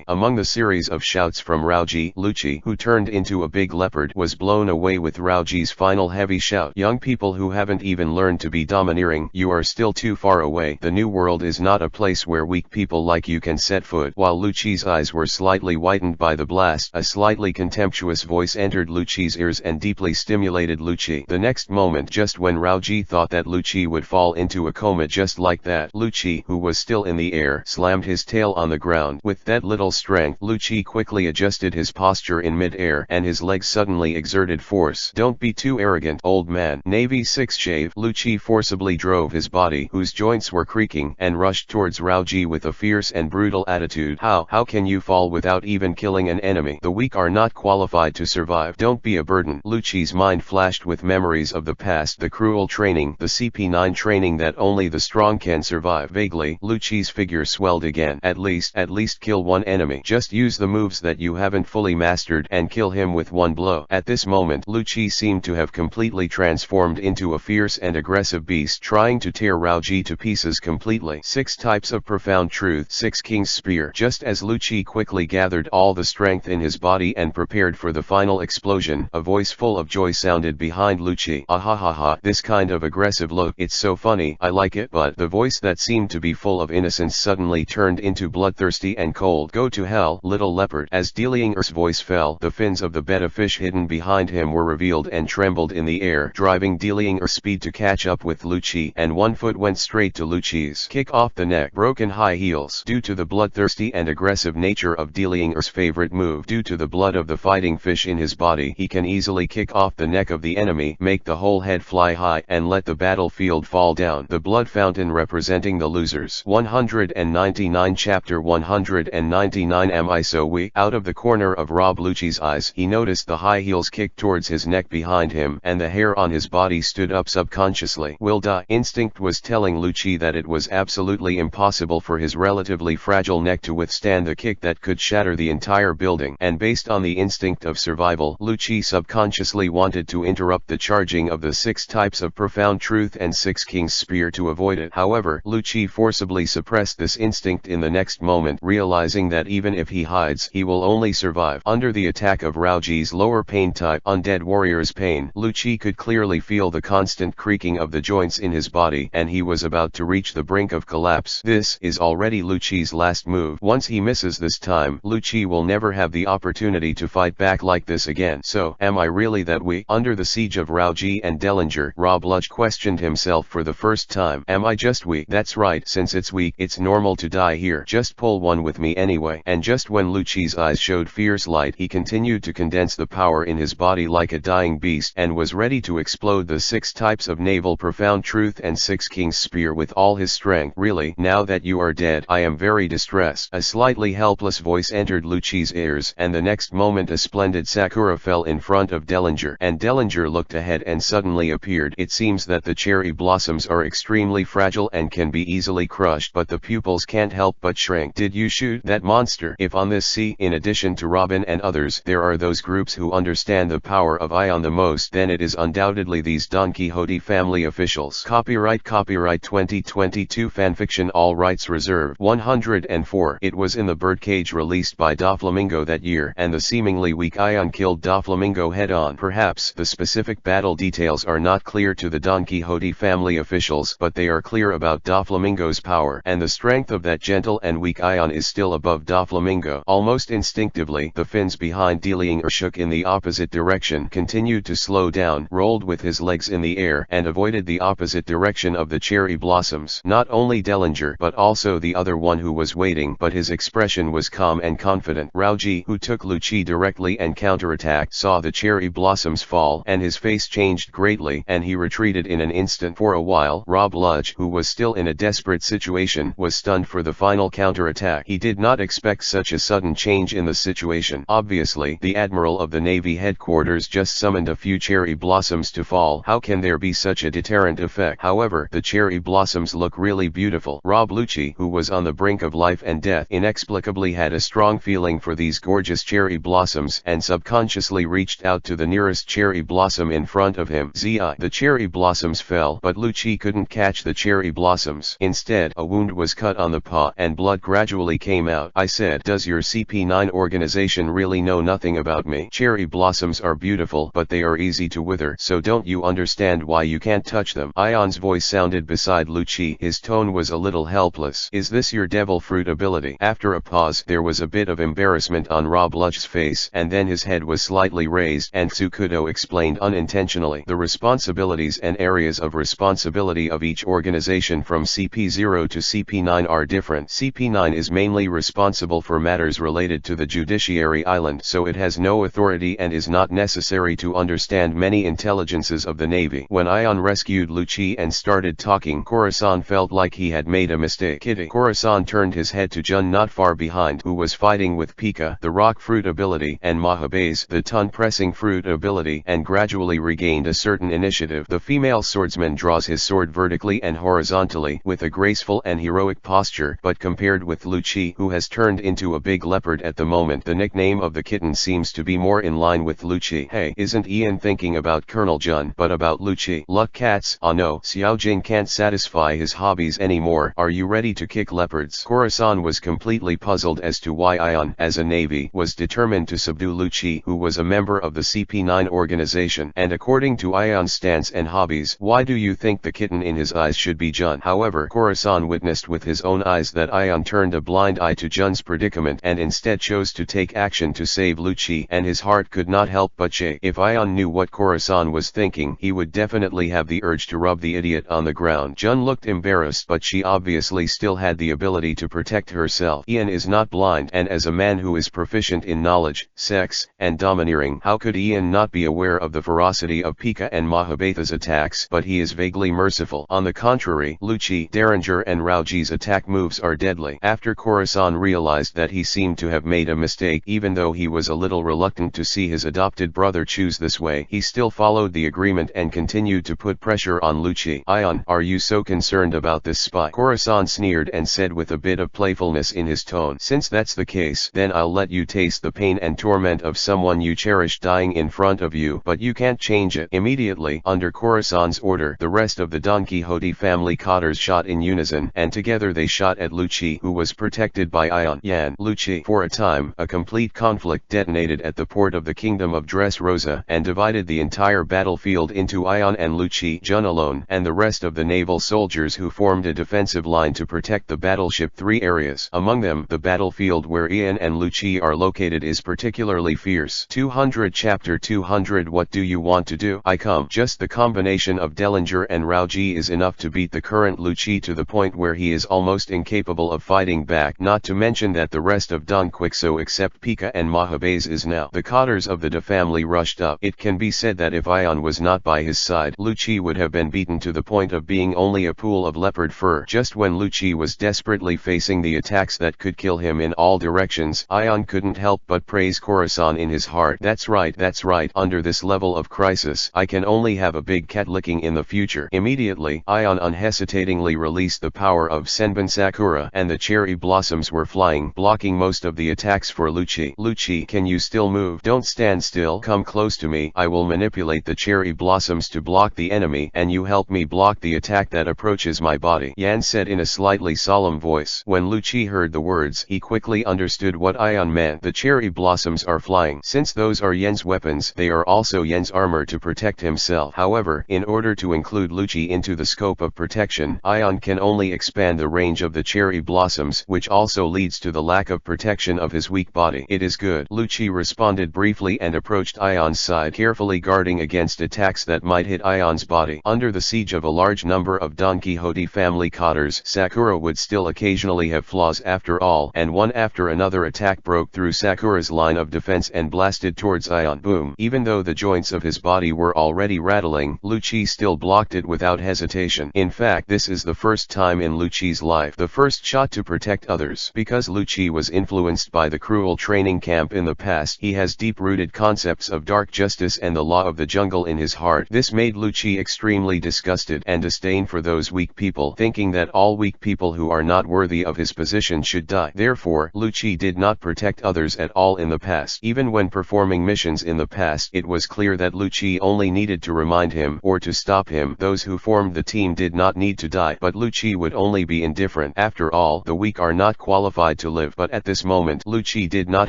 Among the series of shouts from Rauji, Lucci, who turned into a big leopard, was blown away with Rauji's final heavy shout. "Young people who haven't even learned to be domineering, you are still too far away. The new world is not a place where weak people like you can set foot." While Lucci's eyes were slightly whitened by the blast, a slightly contemptuous voice entered Lucci's ears and deeply stimulated Lucci. The next moment, just when Rauji thought that Lucci would fall into a coma just like that, Lucci, who was still in the air, slammed his tail on the ground. With that little strength, Lucci quickly adjusted his posture in mid-air, and his legs suddenly exerted force. "Don't be too arrogant, old man." Navy 6 shave. Lucci forcibly drove his body, whose joints were creaking, and rushed towards Rauji with a fierce and brutal attitude. How can you fall without even killing an enemy? The weak are not qualified to survive. Don't be a burden. Lucci's mind flashed with memories of the past, the cruel training, the CP9 training that only the strong can survive. Vaguely, Lucci's figure swelled again. At least kill one enemy. Just use the moves that you haven't fully mastered and kill him with one blow. At this moment, Lucci seemed to have completely transformed into a fierce and aggressive beast, trying to tear Rauji to pieces completely. 6 types of profound truth. 6 King's Spear. Just as Lucci quickly gathered all the strength in his body and prepared for the final explosion, a voice full of joy sounded behind Lucci. "Ahahaha, this kind of aggressive look, it's so funny, I like it." But the voice that seemed to be full of innocence suddenly turned into bloodthirsty and cold. "Go to hell, little leopard." As Dellinger's voice fell, the fins of the betta fish hidden behind him were revealed and trembled in the air, driving Dellinger's speed to catch up with Lucci, and one foot went straight to Lucci's. Kick off the neck. Broken high heels. Due to the bloodthirsty and aggressive nature of Dellinger's favorite move, due to the blood of the fighting fish in his body, he can easily kick off the neck of the enemy, make the whole head fly high, and let the battlefield fall down. The blood fountain represented representing the losers. 199 Chapter 199 Am I so weak? Out of the corner of Rob Lucci's eyes he noticed the high heels kicked towards his neck behind him and the hair on his body stood up subconsciously. Will die. Instinct was telling Lucci that it was absolutely impossible for his relatively fragile neck to withstand the kick that could shatter the entire building. And based on the instinct of survival, Lucci subconsciously wanted to interrupt the charging of the 6 types of profound truth and 6 King's Spear to avoid it. However, Lucci forcibly suppressed this instinct in the next moment, realizing that even if he hides, he will only survive. Under the attack of Rauji's lower pain type, Undead Warrior's pain, Lucci could clearly feel the constant creaking of the joints in his body, and he was about to reach the brink of collapse. This is already Lucci's last move. Once he misses this time, Lucci will never have the opportunity to fight back like this again. So, am I really that weak? Under the siege of Rauji and Dellinger, Rob Lucci questioned himself for the first time. Am I just weak? That's right, since it's weak, it's normal to die here. Just pull one with me anyway. And just when Lucci's eyes showed fierce light, he continued to condense the power in his body like a dying beast, and was ready to explode the 6 types of naval profound truth and 6 King's Spear with all his strength. Really, now that you are dead, I am very distressed. A slightly helpless voice entered Lucci's ears, and the next moment a splendid Sakura fell in front of Dellinger, and Dellinger looked ahead and suddenly appeared. It seems that the cherry blossoms are extremely fragile and can be easily crushed, but the pupils can't help but shrink. Did you shoot that monster? If on this sea, in addition to Robin and others, there are those groups who understand the power of Ion the most, then it is undoubtedly these Don Quixote family officials. Copyright 2022 Fanfiction, all rights reserved. 104. It was in the Birdcage released by Doflamingo that year, and the seemingly weak Ion killed Doflamingo head-on. Perhaps the specific battle details are not clear to the Don Quixote family officials, but they are clear about Doflamingo's power, and the strength of that gentle and weak Ion is still above Doflamingo. Almost instinctively, the fins behind Dellinger shook in the opposite direction, continued to slow down, rolled with his legs in the air, and avoided the opposite direction of the cherry blossoms. Not only Dellinger, but also the other one who was waiting, but his expression was calm and confident. Rauji, who took Lucci directly and counterattacked, saw the cherry blossoms fall, and his face changed greatly, and he retreated in an instant. For a while, Rob Lucci, who was still in a desperate situation, was stunned for the final counterattack. He did not expect such a sudden change in the situation. Obviously, the Admiral of the Navy headquarters just summoned a few cherry blossoms to fall. How can there be such a deterrent effect? However, the cherry blossoms look really beautiful. Rob Lucci, who was on the brink of life and death, inexplicably had a strong feeling for these gorgeous cherry blossoms, and subconsciously reached out to the nearest cherry blossom in front of him. The cherry blossoms fell, but Lucci couldn't catch the cherry blossoms. Instead, a wound was cut on the paw, and blood gradually came out. I said, does your CP9 organization really know nothing about me? Cherry blossoms are beautiful, but they are easy to wither, so don't you understand why you can't touch them? Ion's voice sounded beside Lucci. His tone was a little helpless. Is this your devil fruit ability? After a pause, there was a bit of embarrassment on Rob Lucci's face, and then his head was slightly raised, and Tsukudo explained unintentionally. The responsibilities and areas of responsibility of each organization from CP0 to CP9 are different. CP9 is mainly responsible for matters related to the Judiciary Island, so it has no authority and is not necessary to understand many intelligences of the Navy. When Ion rescued Lucci and started talking, Corazon felt like he had made a mistake. Kitty. Corazon turned his head to Jun not far behind, who was fighting with Pika, the rock fruit ability, and Mahabes, the ton-pressing fruit ability, and gradually regained a certain initiative. The female swordsman draws his sword vertically and horizontally, with a graceful and heroic posture, but compared with Lucci, who has turned into a big leopard at the moment, the nickname of the kitten seems to be more in line with Lucci. Hey, isn't Ian thinking about Colonel Jun, but about Lucci? Luck cats. Ah no, Xiaojing can't satisfy his hobbies anymore. Are you ready to kick leopards? Corazon was completely puzzled as to why Ion, as a Navy, was determined to subdue Lucci, who was a member of the CP9 organization, and according to Ion's stance and hobbies, why do you think the kitten in his eyes should be Jun? However, Corazon witnessed with his own eyes that Ion turned a blind eye to Jun's predicament and instead chose to take action to save Lucci, and his heart could not help but shake. If Ion knew what Corazon was thinking, he would definitely have the urge to rub the idiot on the ground. Jun looked embarrassed, but she obviously still had the ability to protect herself. Ian is not blind, and as a man who is proficient in knowledge, sex, and domineering, how could Ian not be aware of the ferocity of Pika and Mahabetha's attacks? But he is vaguely merciful. On the contrary, Lucci Lucci, Derringer and Rauji's attack moves are deadly. After Khorasan realized that he seemed to have made a mistake, even though he was a little reluctant to see his adopted brother choose this way, he still followed the agreement and continued to put pressure on Lucci. Ion, are you so concerned about this spy? Khorasan sneered and said with a bit of playfulness in his tone. Since that's the case, then I'll let you taste the pain and torment of someone you cherish dying in front of you, but you can't change it. Immediately, under Khorasan's order, the rest of the Don Quixote family cotters shot in unison, and together they shot at Lucci, who was protected by Ion. Yan, Lucci. For a time, a complete conflict detonated at the port of the Kingdom of Dressrosa, and divided the entire battlefield into Ion and Lucci, Jun alone, and the rest of the naval soldiers who formed a defensive line to protect the battleship. 3 areas. Among them, the battlefield where Ion and Lucci are located is particularly fierce. 200 Chapter 200. What do you want to do? I come. Just the combination of Derringer and Rauji is enough to beat the current Lucci to the point where he is almost incapable of fighting back, not to mention that the rest of Don Quixote except Pika and Mahabes is now. The cotters of the De family rushed up. It can be said that if Ion was not by his side, Lucci would have been beaten to the point of being only a pool of leopard fur. Just when Lucci was desperately facing the attacks that could kill him in all directions, Ion couldn't help but praise Khorasan in his heart. That's right, under this level of crisis, I can only have a big cat licking in the future. Immediately, Ion unhesitatingly released the power of Senbon Sakura, and the cherry blossoms were flying, blocking most of the attacks for Lucci. Lucci, can you still move? Don't stand still. Come close to me. I will manipulate the cherry blossoms to block the enemy, and you help me block the attack that approaches my body, Yan said in a slightly solemn voice. When Lucci heard the words, he quickly understood what Ion meant. The cherry blossoms are flying. Since those are Yen's weapons, they are also Yen's armor to protect himself. However, in order to include Lucci into the scope of protection, Ion can only expand the range of the cherry blossoms, which also leads to the lack of protection of his weak body. It is good, Lucci responded briefly and approached Ion's side, carefully guarding against attacks that might hit Ion's body. Under the siege of a large number of Don Quixote family cotters, Sakura would still occasionally have flaws after all, and one after another attack broke through Sakura's line of defense and blasted towards Ion. Boom! Even though the joints of his body were already rattling, Lucci still blocked it without hesitation. In fact, this is the first time in Lucci's life, the first shot to protect others. Because Lucci was influenced by the cruel training camp in the past, he has deep-rooted concepts of dark justice and the law of the jungle in his heart. This made Lucci extremely disgusted and disdain for those weak people, thinking that all weak people who are not worthy of his position should die. Therefore, Lucci did not protect others at all in the past. Even when performing missions in the past, it was clear that Lucci only needed to remind him or to stop him. Those who formed the team did not need to die, but Lucci would only be indifferent. After all, the weak are not qualified to live. But at this moment, Lucci did not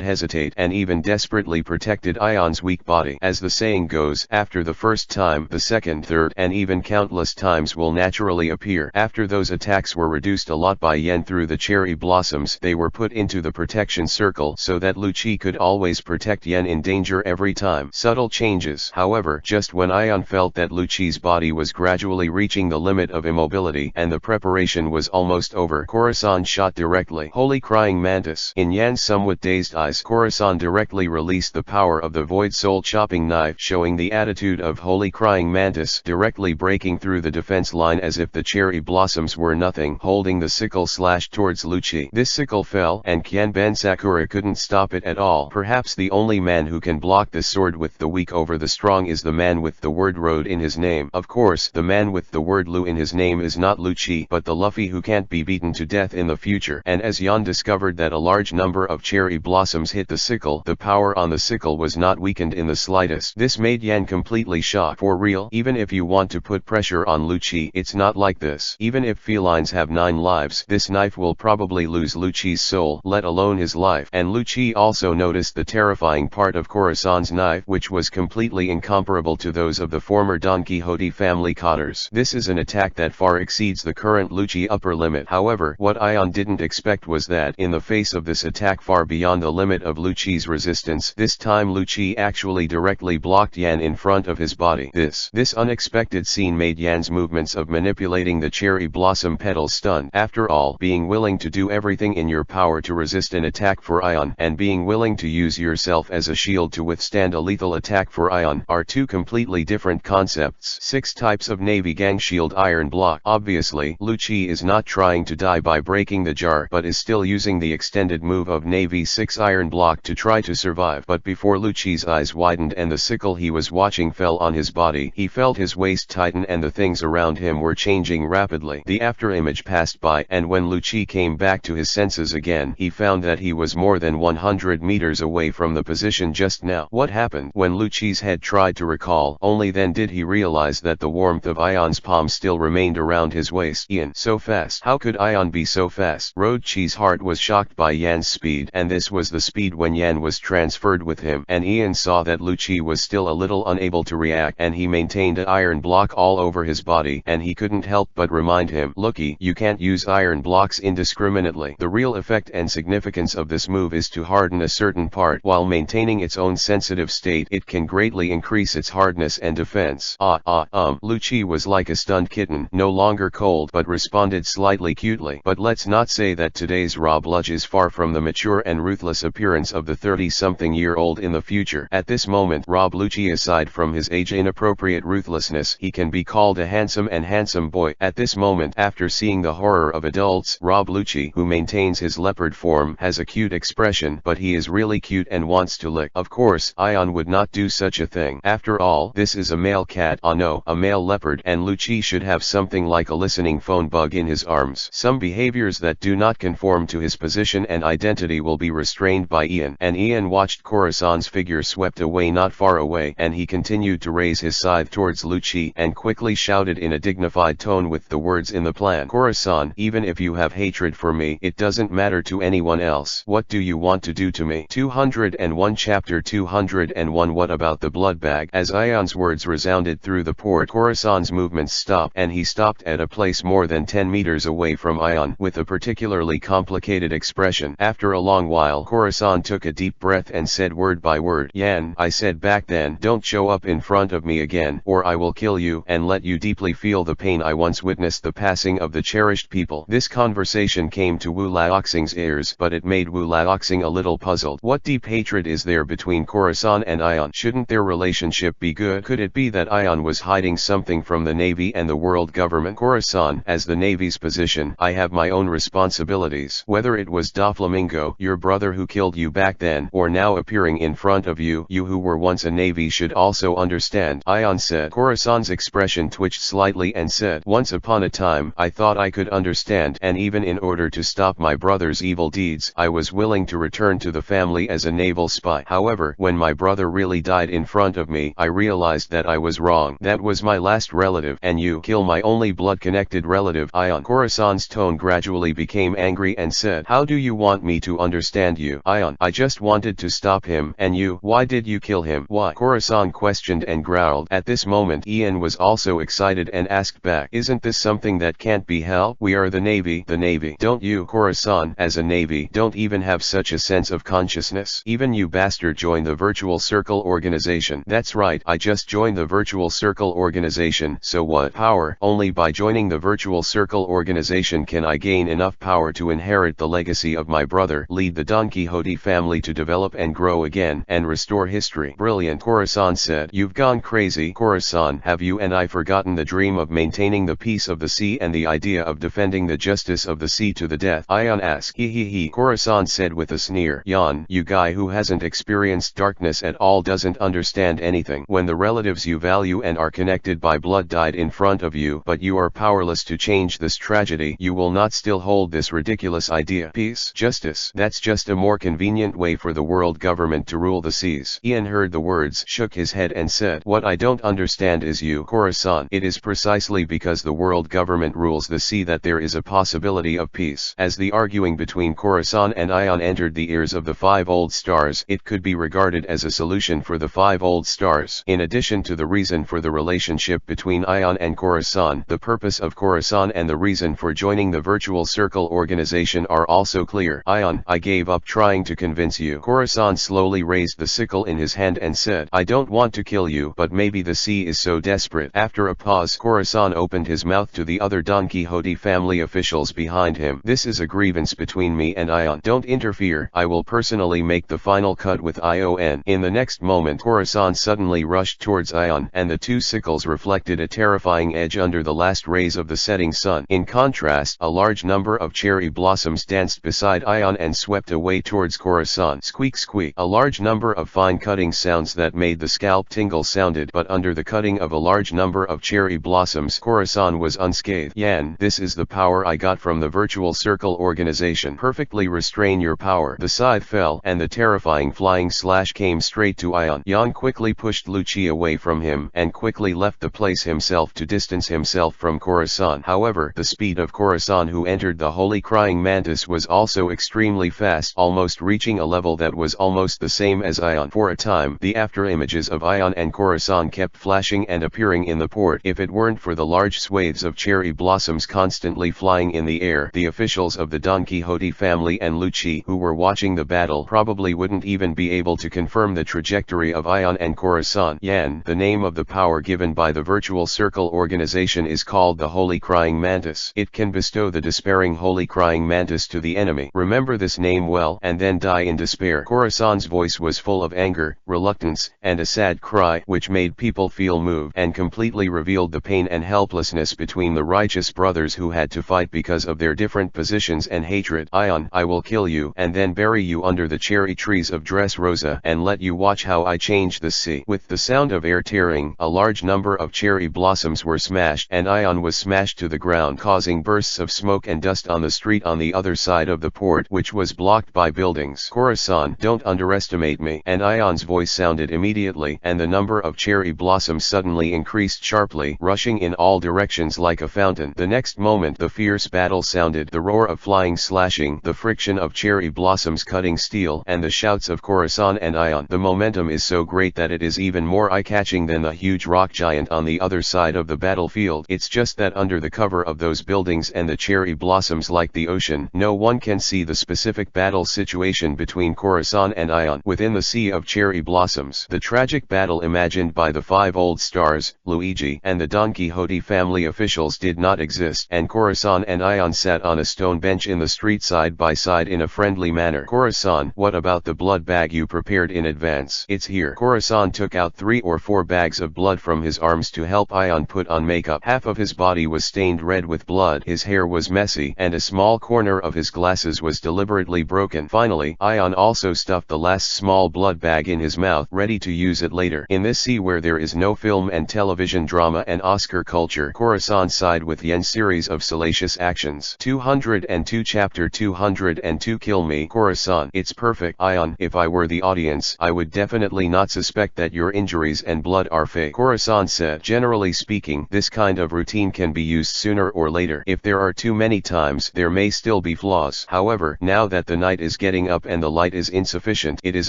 hesitate and even desperately protected Ion's weak body. As the saying goes, after the first time, the second, third, and even countless times will naturally appear. After those attacks were reduced a lot by Yen through the cherry blossoms, they were put into the protection circle so that Lucci could always protect Yen in danger every time. Subtle changes. However, just when Ion felt that Lucci's body was gradually reaching the limit of immobility and the preparation was almost over, Khorasan shot directly. Holy crying mantis! In Yan's somewhat dazed eyes, Khorasan directly released the power of the void soul chopping knife, showing the attitude of holy crying mantis, directly breaking through the defense line as if the cherry blossoms were nothing. Holding the sickle slashed towards Lucci. This sickle fell, and Kyanben Sakura couldn't stop it at all. Perhaps the only man who can block this sword with the weak over the strong is the man with the word road in his name. Of course, the man with the word Lu in his name is not Lucci, but the Luffy who can't be beaten to death in the future. And as Yan discovered that a large number of cherry blossoms hit the sickle, the power on the sickle was not weakened in the slightest. This made Yan completely shocked. For real, even if you want to put pressure on Lucci, it's not like this. Even if felines have 9 lives, this knife will probably lose Lucci's soul, let alone his life. And Lucci also noticed the terrifying part of Khorasan's knife, which was completely incomparable to those of the former Don Quixote family cotters. This is an attack that far exceeds the current Lucci upper limit. However, what Ion didn't expect was that, in the face of this attack far beyond the limit of Lucci's resistance, this time Lucci actually directly blocked Yan in front of his body. This unexpected scene made Yan's movements of manipulating the cherry blossom petals stunned. After all, being willing to do everything in your power to resist an attack for Ion, and being willing to use yourself as a shield to withstand a lethal attack for Ion, are two completely different concepts. 6 types of Navy Gang Shield Iron Block. Obviously, Obviously, Lucci is not trying to die by breaking the jar but is still using the extended move of Navy 6 iron block to try to survive. But before Lucci's eyes widened and the sickle he was watching fell on his body, he felt his waist tighten and the things around him were changing rapidly. The afterimage passed by, and when Lucci came back to his senses again, he found that he was more than 100 meters away from the position just now. What happened? When Lucci's head tried to recall, only then did he realize that the warmth of Ion's palm still remained around his waist. Ian, so fast. How could Ion be so fast? Rochi's heart was shocked by Yan's speed, and this was the speed when Yan was transferred with him, and Ian saw that Lucci was still a little unable to react, and he maintained an iron block all over his body, and he couldn't help but remind him, "Looky, you can't use iron blocks indiscriminately. The real effect and significance of this move is to harden a certain part while maintaining its own sensitive state. It can greatly increase its hardness and defense." Lucci was like a stunned kitten, no longer cold but responded slightly cutely. But let's not say that today's Rob Ludge is far from the mature and ruthless appearance of the 30-something-year-old in the future. At this moment, Rob Lucci, aside from his age-inappropriate ruthlessness, he can be called a handsome boy. At this moment, after seeing the horror of adults, Rob Lucci, who maintains his leopard form, has a cute expression, but he is really cute and wants to lick. Of course, Ion would not do such a thing. After all, this is a male cat, no, a male leopard, and Lucci should have something like a listening phone bug in his arms. Some behaviors that do not conform to his position and identity will be restrained by Ian. And Ian watched Khorasan's figure swept away not far away, and he continued to raise his scythe towards Lucci and quickly shouted in a dignified tone with the words in the plan, "Khorasan, even if you have hatred for me, it doesn't matter to anyone else. What do you want to do to me?" 201 Chapter 201 What about the blood bag? As Ion's words resounded through the port, Khorasan's movements stopped, and he stopped at a place more than 10 meters away from Ion, with a particularly complicated expression. After a long while, Khorasan took a deep breath and said word by word, "Yan, I said back then, don't show up in front of me again, or I will kill you, and let you deeply feel the pain I once witnessed, the passing of the cherished people." This conversation came to Wu Laoxing's ears, but it made Wu Laoxing a little puzzled. What deep hatred is there between Khorasan and Ion? Shouldn't their relationship be good? Could it be that Ion was hiding something from the Navy and the world government? Khorasan, as the Navy's position, I have my own responsibilities. Whether it was Doflamingo, your brother, who killed you back then, or now appearing in front of you, you who were once a Navy should also understand, Ion said. Khorasan's expression twitched slightly and said, "Once upon a time, I thought I could understand, and even in order to stop my brother's evil deeds, I was willing to return to the family as a naval spy. However, when my brother really died in front of me, I realized that I was wrong. That was my last relative, and you kill my only blood-connected relative." Ion. Khorasan's tone gradually became angry and said, "How do you want me to understand you?" Ion. "I just wanted to stop him, and you, why did you kill him?" "Why?" Khorasan questioned and growled. At this moment, Ian was also excited and asked back, "Isn't this something that can't be helped? We are the Navy." "The Navy? Don't you, Khorasan, as a Navy, don't even have such a sense of consciousness? Even you bastard joined the Virtual Circle organization." "That's right, I just joined the Virtual Circle organization. So what? Power? Only by joining the Virtual Circle organization can I gain enough power to inherit the legacy of my brother, lead the Don Quixote family to develop and grow again, and restore history." "Brilliant," Khorasan said. "You've gone crazy, Khorasan. Have you and I forgotten the dream of maintaining the peace of the sea and the idea of defending the justice of the sea to the death?" Ion asked. "He, Khorasan said with a sneer. "Yan, you guy who hasn't experienced darkness at all doesn't understand anything. When the relatives you value and are connected by blood died in front of you, but you are powerless to change this tragedy, you will not still hold this ridiculous idea. Peace, justice, that's just a more convenient way for the world government to rule the seas." Ian heard the words, shook his head and said, "What I don't understand is you, Khorasan. It is precisely because the world government rules the sea that there is a possibility of peace." As the arguing between Khorasan and Ion entered the ears of the 5 old stars, it could be regarded as a solution for the 5 old stars. In addition to the reason for the relationship between Ion and Khorasan, the purpose of Khorasan and the reason for joining the Virtual Circle organization are also clear. "Ion, I gave up trying to convince you." Khorasan slowly raised the sickle in his hand and said, "I don't want to kill you, but maybe the sea is so desperate." After a pause, Khorasan opened his mouth to the other Don Quixote family officials behind him. "This is a grievance between me and Ion. Don't interfere. I will personally make the final cut with Ion." In the next moment, Khorasan suddenly rushed towards Ion, and the 2 sickles reflected a terrifying edge under the last rays of the setting sun. In contrast, a large number of cherry blossoms danced beside Ion and swept away towards Khorasan. Squeak squeak. A large number of fine cutting sounds that made the scalp tingle sounded, but under the cutting of a large number of cherry blossoms, Khorasan was unscathed. Yan, this is the power I got from the virtual circle organization. Perfectly restrain your power. The scythe fell, and the terrifying flying slash came straight to Ion. Yan quickly pushed Lucci away from him, and quickly left the place himself to distance himself from Khorasan. However, the speed of Khorasan, who entered the holy crying mantis, was also extremely fast, almost reaching a level that was almost the same as Ion. For a time, the after-images of Ion and Khorasan kept flashing and appearing in the port. If it weren't for the large swathes of cherry blossoms constantly flying in the air, the officials of the Don Quixote family and Lucci, who were watching the battle, probably wouldn't even be able to confirm the trajectory of Ion and Khorasan. Yan, the name of the power given by the virtual circle organization, is called the Holy Crying Mantis. It can bestow the despairing Holy Crying Mantis to the enemy. Remember this name well, and then die in despair. Khorasan's voice was full of anger, reluctance, and a sad cry, which made people feel moved, and completely revealed the pain and helplessness between the righteous brothers who had to fight because of their different positions and hatred. Ion, I will kill you, and then bury you under the cherry trees of Dressrosa, and let you watch how I change the sea. With the sound of air tearing, a large number of cherry blossoms were smashed, and Ion was smashed to the ground, causing bursts of smoke and dust on the street on the other side of the port, which was blocked by buildings. Khorasan, don't underestimate me. And Ion's voice sounded immediately, and the number of cherry blossoms suddenly increased sharply, rushing in all directions like a fountain. The next moment the fierce battle sounded, the roar of flying slashing, the friction of cherry blossoms cutting steel, and the shouts of Khorasan and Ion. The momentum is so great that it is even more eye-catching than the huge rock giant on the other side of the battlefield. It's just that under the cover of those buildings and the cherry blossoms like the ocean, no one can see the specific battle situation between Khorasan and Ion. Within the sea of cherry blossoms, the tragic battle imagined by the 5 old stars, Luigi, and the Don Quixote family officials did not exist, and Khorasan and Ion sat on a stone bench in the street side by side in a friendly manner. Khorasan, what about the blood bag you prepared in advance? It's here. Khorasan took out 3 or 4 bags of blood from his arms to help Ion put on makeup. Half of his body was stained red with blood, his hair was messy, and a small corner of his glasses was deliberately broken. Finally, Ion also stuffed the last small blood bag in his mouth, ready to use it later. In this sea where there is no film and television drama and Oscar culture, Khorasan sighed with Yen's series of salacious actions. 202 Chapter 202 Kill me, Khorasan. It's perfect. Ion, if I were the audience, I would definitely not suspect that your injuries and blood are fake. Khorasan said, generally speaking, this kind of routine can be used sooner or later. If there are too many times, there may still be flaws. However, now that the night is getting up and the light is insufficient, it is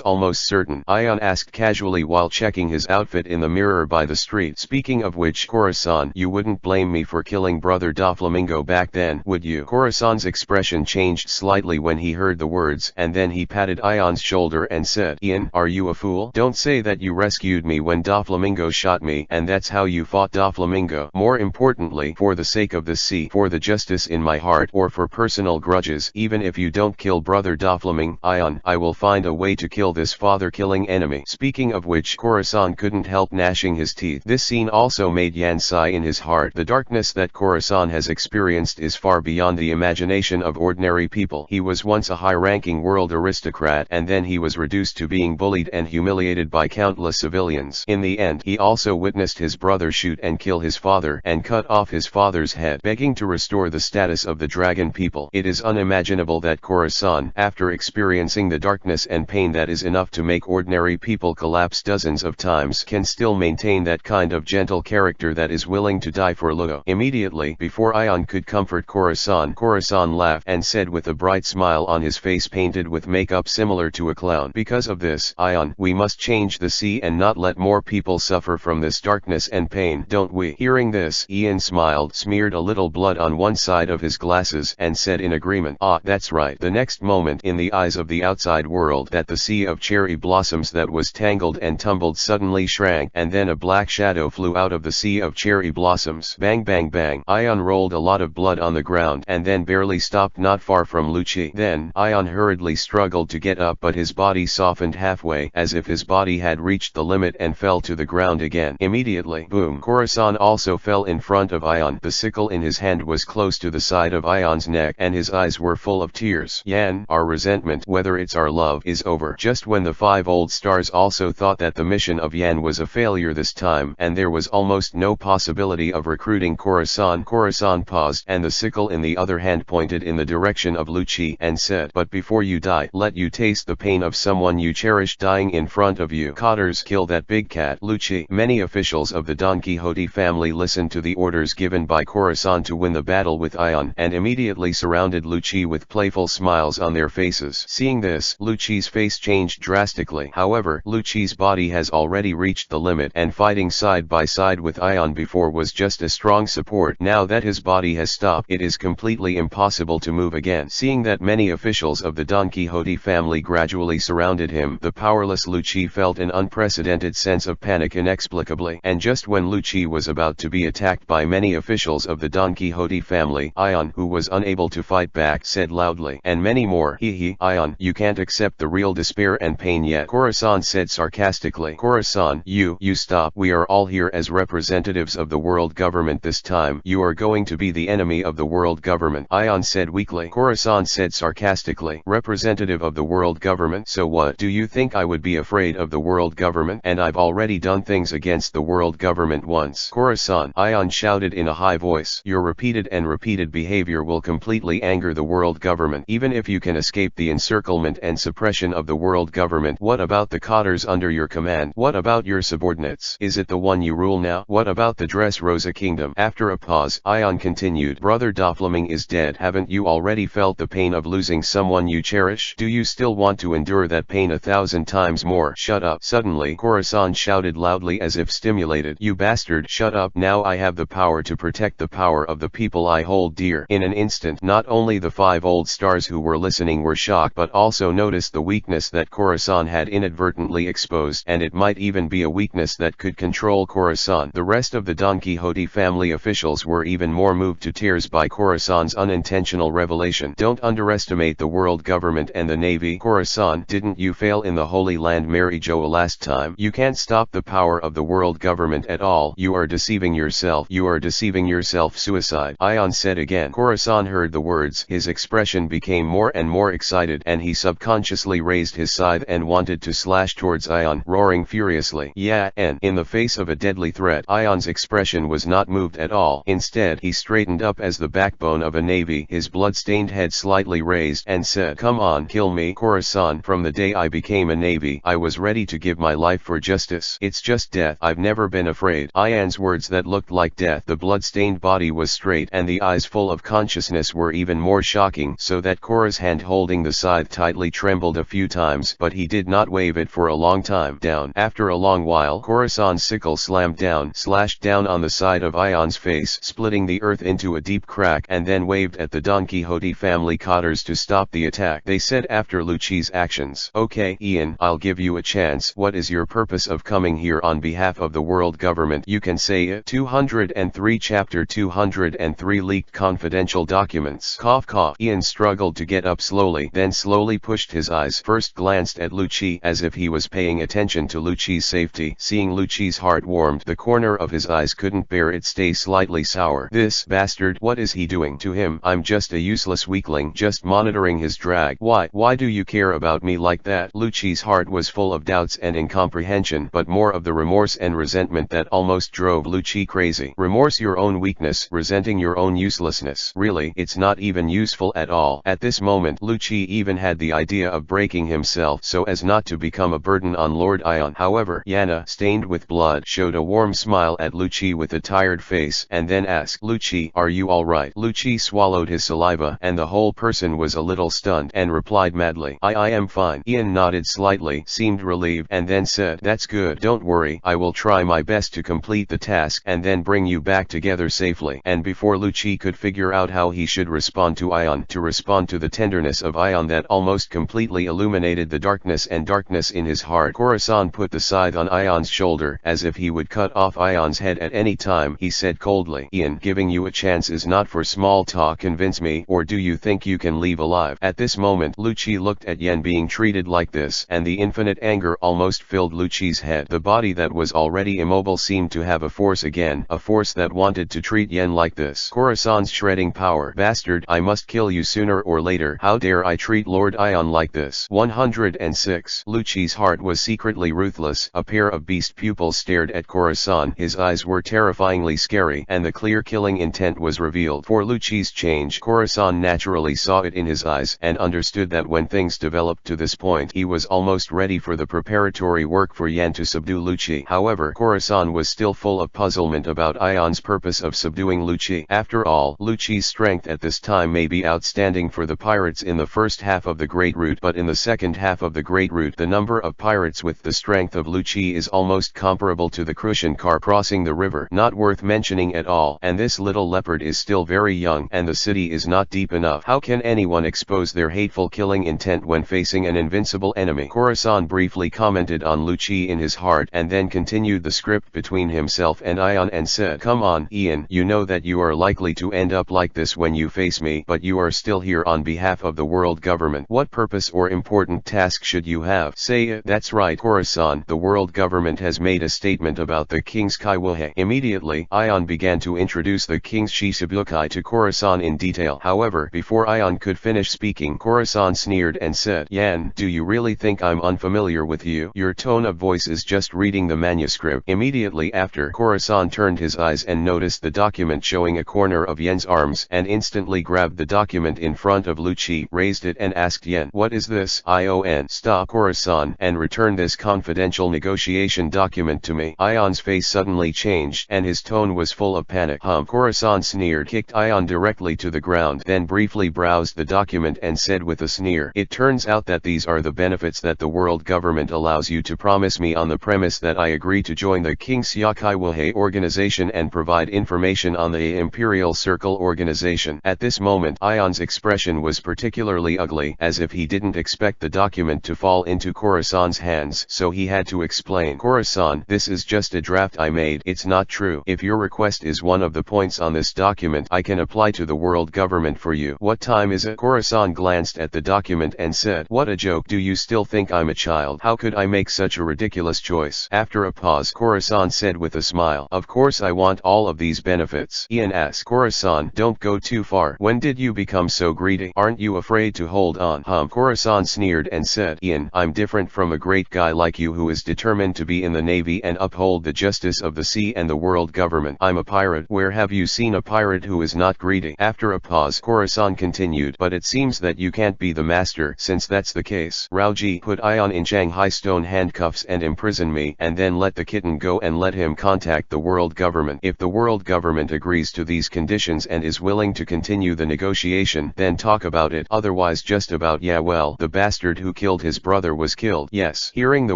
almost certain. Ion asked casually while checking his outfit in the mirror by the street. Speaking of which, Khorasan, you wouldn't blame me for killing Brother Doflamingo back then, would you? Khorasan's expression changed slightly when he heard the words, and then he patted Ion's shoulder and said, Ian, are you a fool? Don't say that you rescued me when Doflamingo shot me, and that's how you fought Doflamingo. More importantly, for the sake of the sea, for the justice in my heart, or for personal grudges, even if you don't kill Brother Doflamingo, Ion, I will find a way to kill this father-killing enemy. Speaking of which, Khorasan couldn't help gnashing his teeth. This scene also made Yan sigh in his heart. The darkness that Khorasan has experienced is far beyond the imagination of ordinary people. He was once a high-ranking world aristocrat, and then he was reduced to being bullied and humiliated by countless civilians. In the end, he also witnessed his brother shoot and kill his father, and cut off his father's head, begging to restore the status of the dragon people. It is unimaginable that Khorasan, after experiencing the darkness and pain that is enough to make ordinary people collapse dozens of times, can still maintain that kind of gentle character that is willing to die for Luo. Immediately, before Ion could comfort Khorasan, Khorasan laughed and said with a bright smile on his face painted with makeup similar to a clown, because of this, Ion, we must change the sea and not let more people suffer from this darkness and pain, don't we? Hearing this, Ian smiled, smeared a little blood on one side of his glasses, and said in agreement, ah, that's right. The next moment, in the eyes of the outside world, that the sea of cherry blossoms that was tangled and tumbled suddenly shrank, and then a black shadow flew out of the sea of cherry blossoms. Bang bang bang. Ion rolled a lot of blood on the ground, and then barely stopped not far from Lucci. Then, Ion hurriedly struggled to get up, but his body softened halfway, as if his body had reached the limit, and fell to the ground again. Immediately, boom. Khorasan also fell in front of of Ion. The sickle in his hand was close to the side of Ion's neck, and his eyes were full of tears. Yan, our resentment, whether it's our love, is over. Just when the 5 old stars also thought that the mission of Yan was a failure this time, and there was almost no possibility of recruiting Khorasan paused, and the sickle in the other hand pointed in the direction of Lucci and said, "But before you die, let you taste the pain of someone you cherish dying in front of you. Cotters, kill that big cat, Lucci." Many officials of the Don Quixote family listened to the orders given by Khorasan to win the battle with Ion, and immediately surrounded Lucci with playful smiles on their faces. Seeing this, Lucci's face changed drastically. However, Lucci's body has already reached the limit, and fighting side by side with Ion before was just a strong support. Now that his body has stopped, it is completely impossible to move again. Seeing that many officials of the Don Quixote family gradually surrounded him, the powerless Lucci felt an unprecedented sense of panic inexplicably. And just when Lucci was about to be attacked by many officials of the Don Quixote family, Ion, who was unable to fight back, said loudly, "And many more. Hee, Ion, you can't accept the real despair and pain yet," Khorasan said sarcastically. "Khorasan, you stop. We are all here as representatives of the world government this time. You are going to be the enemy of the world government," Ion said weakly. Khorasan said sarcastically, "Representative of the world government? So what? Do you think I would be afraid of the world government? And I've already done things against the world government once." "Khorasan," Ion shouted in a high voice, "your repeated behavior will completely anger the world government. Even if you can escape the encirclement and suppression of the world government, what about the cotters under your command? What about your subordinates? Is it the one you rule now? What about the Dressrosa kingdom?" After a pause, Ion continued, "Brother Doflamingo is dead. Haven't you already felt the pain of losing someone you cherish? Do you still want to endure that pain 1,000 times more?" "Shut up!" Suddenly, Khorasan shouted loudly as if stimulated. "You bastard, shut up! Now I have the power to protect the power of the people I hold dear." In an instant, not only the 5 old stars who were listening were shocked, but also noticed the weakness that Khorasan had inadvertently exposed, and it might even be a weakness that could control Khorasan. The rest of the Don Quixote family officials were even more moved to tears by Khorasan's unintentional revelation. "Don't underestimate the world government and the navy. Khorasan, didn't you fail in the Holy Land Mary Joa last time? You can't stop the power of the world government at all. You are deceiving yourself. You are deceiving yourself. Suicide," Ion said again. Khorasan heard the words. His expression became more and more excited, and he subconsciously raised his scythe and wanted to slash towards Ion, roaring furiously, "Yeah!" And in the face of a deadly threat, Ion's expression was not moved at all. Instead, he straightened up as the backbone of a navy, his blood-stained head slightly raised, and said, "Come on, kill me, Khorasan. From the day I became a navy, I was ready to give my life for justice. It's just death. I've never been afraid." Ion's words that looked like death. The blood-stained body was straight, and the eyes full of consciousness were even more shocking, so that Khora's hand holding the scythe tightly trembled a few times, but he did not wave it for a long time. Down. After a long while, Khorasan's sickle slashed down on the side of Ion's face, splitting the earth into a deep crack, and then waved at the Don Quixote family cotters to stop the attack. They said after Lucci's actions, "Okay, Ian, I'll give you a chance. What is your purpose of coming here on behalf of the world government? You can say it." 203 Chapter 203 Leaked confidential documents. Cough cough. Ian struggled to get up slowly, then slowly pushed his eyes. First glanced at Lucci as if he was paying attention to Lucci's safety. Seeing Lucci's heart warmed, the corner of his eyes couldn't bear it stay slightly sour. "This bastard, what is he doing to him? I'm just a useless weakling, just monitoring his drag. Why do you care about me like that?" Lucci's heart was full of doubts and incomprehension, but more of the remorse and resentment that almost drove Lucci crazy. Remorse your own weakness, resenting your own uselessness. Really, it's not even useful at all. At this moment, Lucci even had the idea of breaking himself so as not to become a burden on Lord Ion. However, Yana, stained with blood, showed a warm smile at Lucci with a tired face, and then asked, "Lucci, are you alright?" Lucci swallowed his saliva, and the whole person was a little stunned, and replied madly, I am fine." Ian nodded slightly, seemed relieved, and then said, "That's good. Don't worry, I will try my best to complete the task and then bring you back together safely." And before Lucci could figure out how he should respond to Ion, to respond to the tenderness of Ion that almost completely illuminated the darkness in his heart, Khorasan put the scythe on Ion's shoulder, as if he would cut off Ion's head at any time. He said coldly, "Ian, giving you a chance is not for small talk. Convince me, or do you think you can leave alive?" At this moment, Lucci looked at Yen being treated like this, and the infinite anger almost filled Lucci's head. The body that was already immobile seemed to have a force again, a force that that wanted to treat Yen like this. Khorasan's shredding power. Bastard, I must kill you sooner or later. How dare I treat Lord Ion like this? 106. Lucci's heart was secretly ruthless. A pair of beast pupils stared at Khorasan. His eyes were terrifyingly scary, and the clear killing intent was revealed. For Lucci's change, Khorasan naturally saw it in his eyes, and understood that when things developed to this point, he was almost ready for the preparatory work for Yen to subdue Lucci. However, Khorasan was still full of puzzlement about Ion's purpose of subduing Lucci. After all, Lucci's strength at this time may be outstanding for the pirates in the first half of the Great Route, but in the second half of the Great Route the number of pirates with the strength of Lucci is almost comparable to the Crucian car crossing the river. Not worth mentioning at all. And this little leopard is still very young, and the city is not deep enough. How can anyone expose their hateful killing intent when facing an invincible enemy? Khorasan briefly commented on Lucci in his heart, and then continued the script between himself and Ion and said, "Come on, Ian, you know that you are likely to end up like this when you face me, but you are still here on behalf of the world government. What purpose or important task should you have? Say it." "That's right, Khorasan. The world government has made a statement about the King's Kaiwuhe." Immediately, Ion began to introduce the King's Shichibukai to Khorasan in detail. However, before Ion could finish speaking, Khorasan sneered and said, "Yan, do you really think I'm unfamiliar with you? Your tone of voice is just reading the manuscript." Immediately after, Khorasan turned his eyes and noticed the document showing a corner of Yen's arms, and instantly grabbed the document in front of Lucci, raised it and asked Yen, "What is this?" "Ion, stop, Khorasan, and return this confidential negotiation document to me." Ion's face suddenly changed, and his tone was full of panic. Khorasan sneered, kicked Ion directly to the ground, then briefly browsed the document and said with a sneer, "It turns out that these are the benefits that the world government allows you to promise me on the premise that I agree to join the King's Yakaiwuhe organization and provide information on the Imperial Circle organization." At this moment, Ion's expression was particularly ugly, as if he didn't expect the document to fall into Khorasan's hands, so he had to explain. "Khorasan, this is just a draft I made. It's not true. If your request is one of the points on this document, I can apply to the world government for you." "What time is it?" Khorasan glanced at the document and said, "What a joke. Do you still think I'm a child? How could I make such a ridiculous choice?" After a pause, Khorasan said with a smile, "Of course I want all of these benefits." Ian asked, "Khorasan, don't go too far. When did you become so greedy? Aren't you afraid to hold on?" Khorasan sneered and said, "Ian, I'm different from a great guy like you who is determined to be in the Navy and uphold the justice of the sea and the world government. I'm a pirate. Where have you seen a pirate who is not greedy?" After a pause, Khorasan continued, "But it seems that you can't be the master. Since that's the case, Raoji, put Ion in Shanghai stone handcuffs and imprison me, and then let the kitten go and let him contact the world government. If the world government agrees to these conditions and is willing to continue the negotiation, then talk about it. Otherwise just about, yeah, well, the bastard who killed his brother was killed." "Yes." Hearing the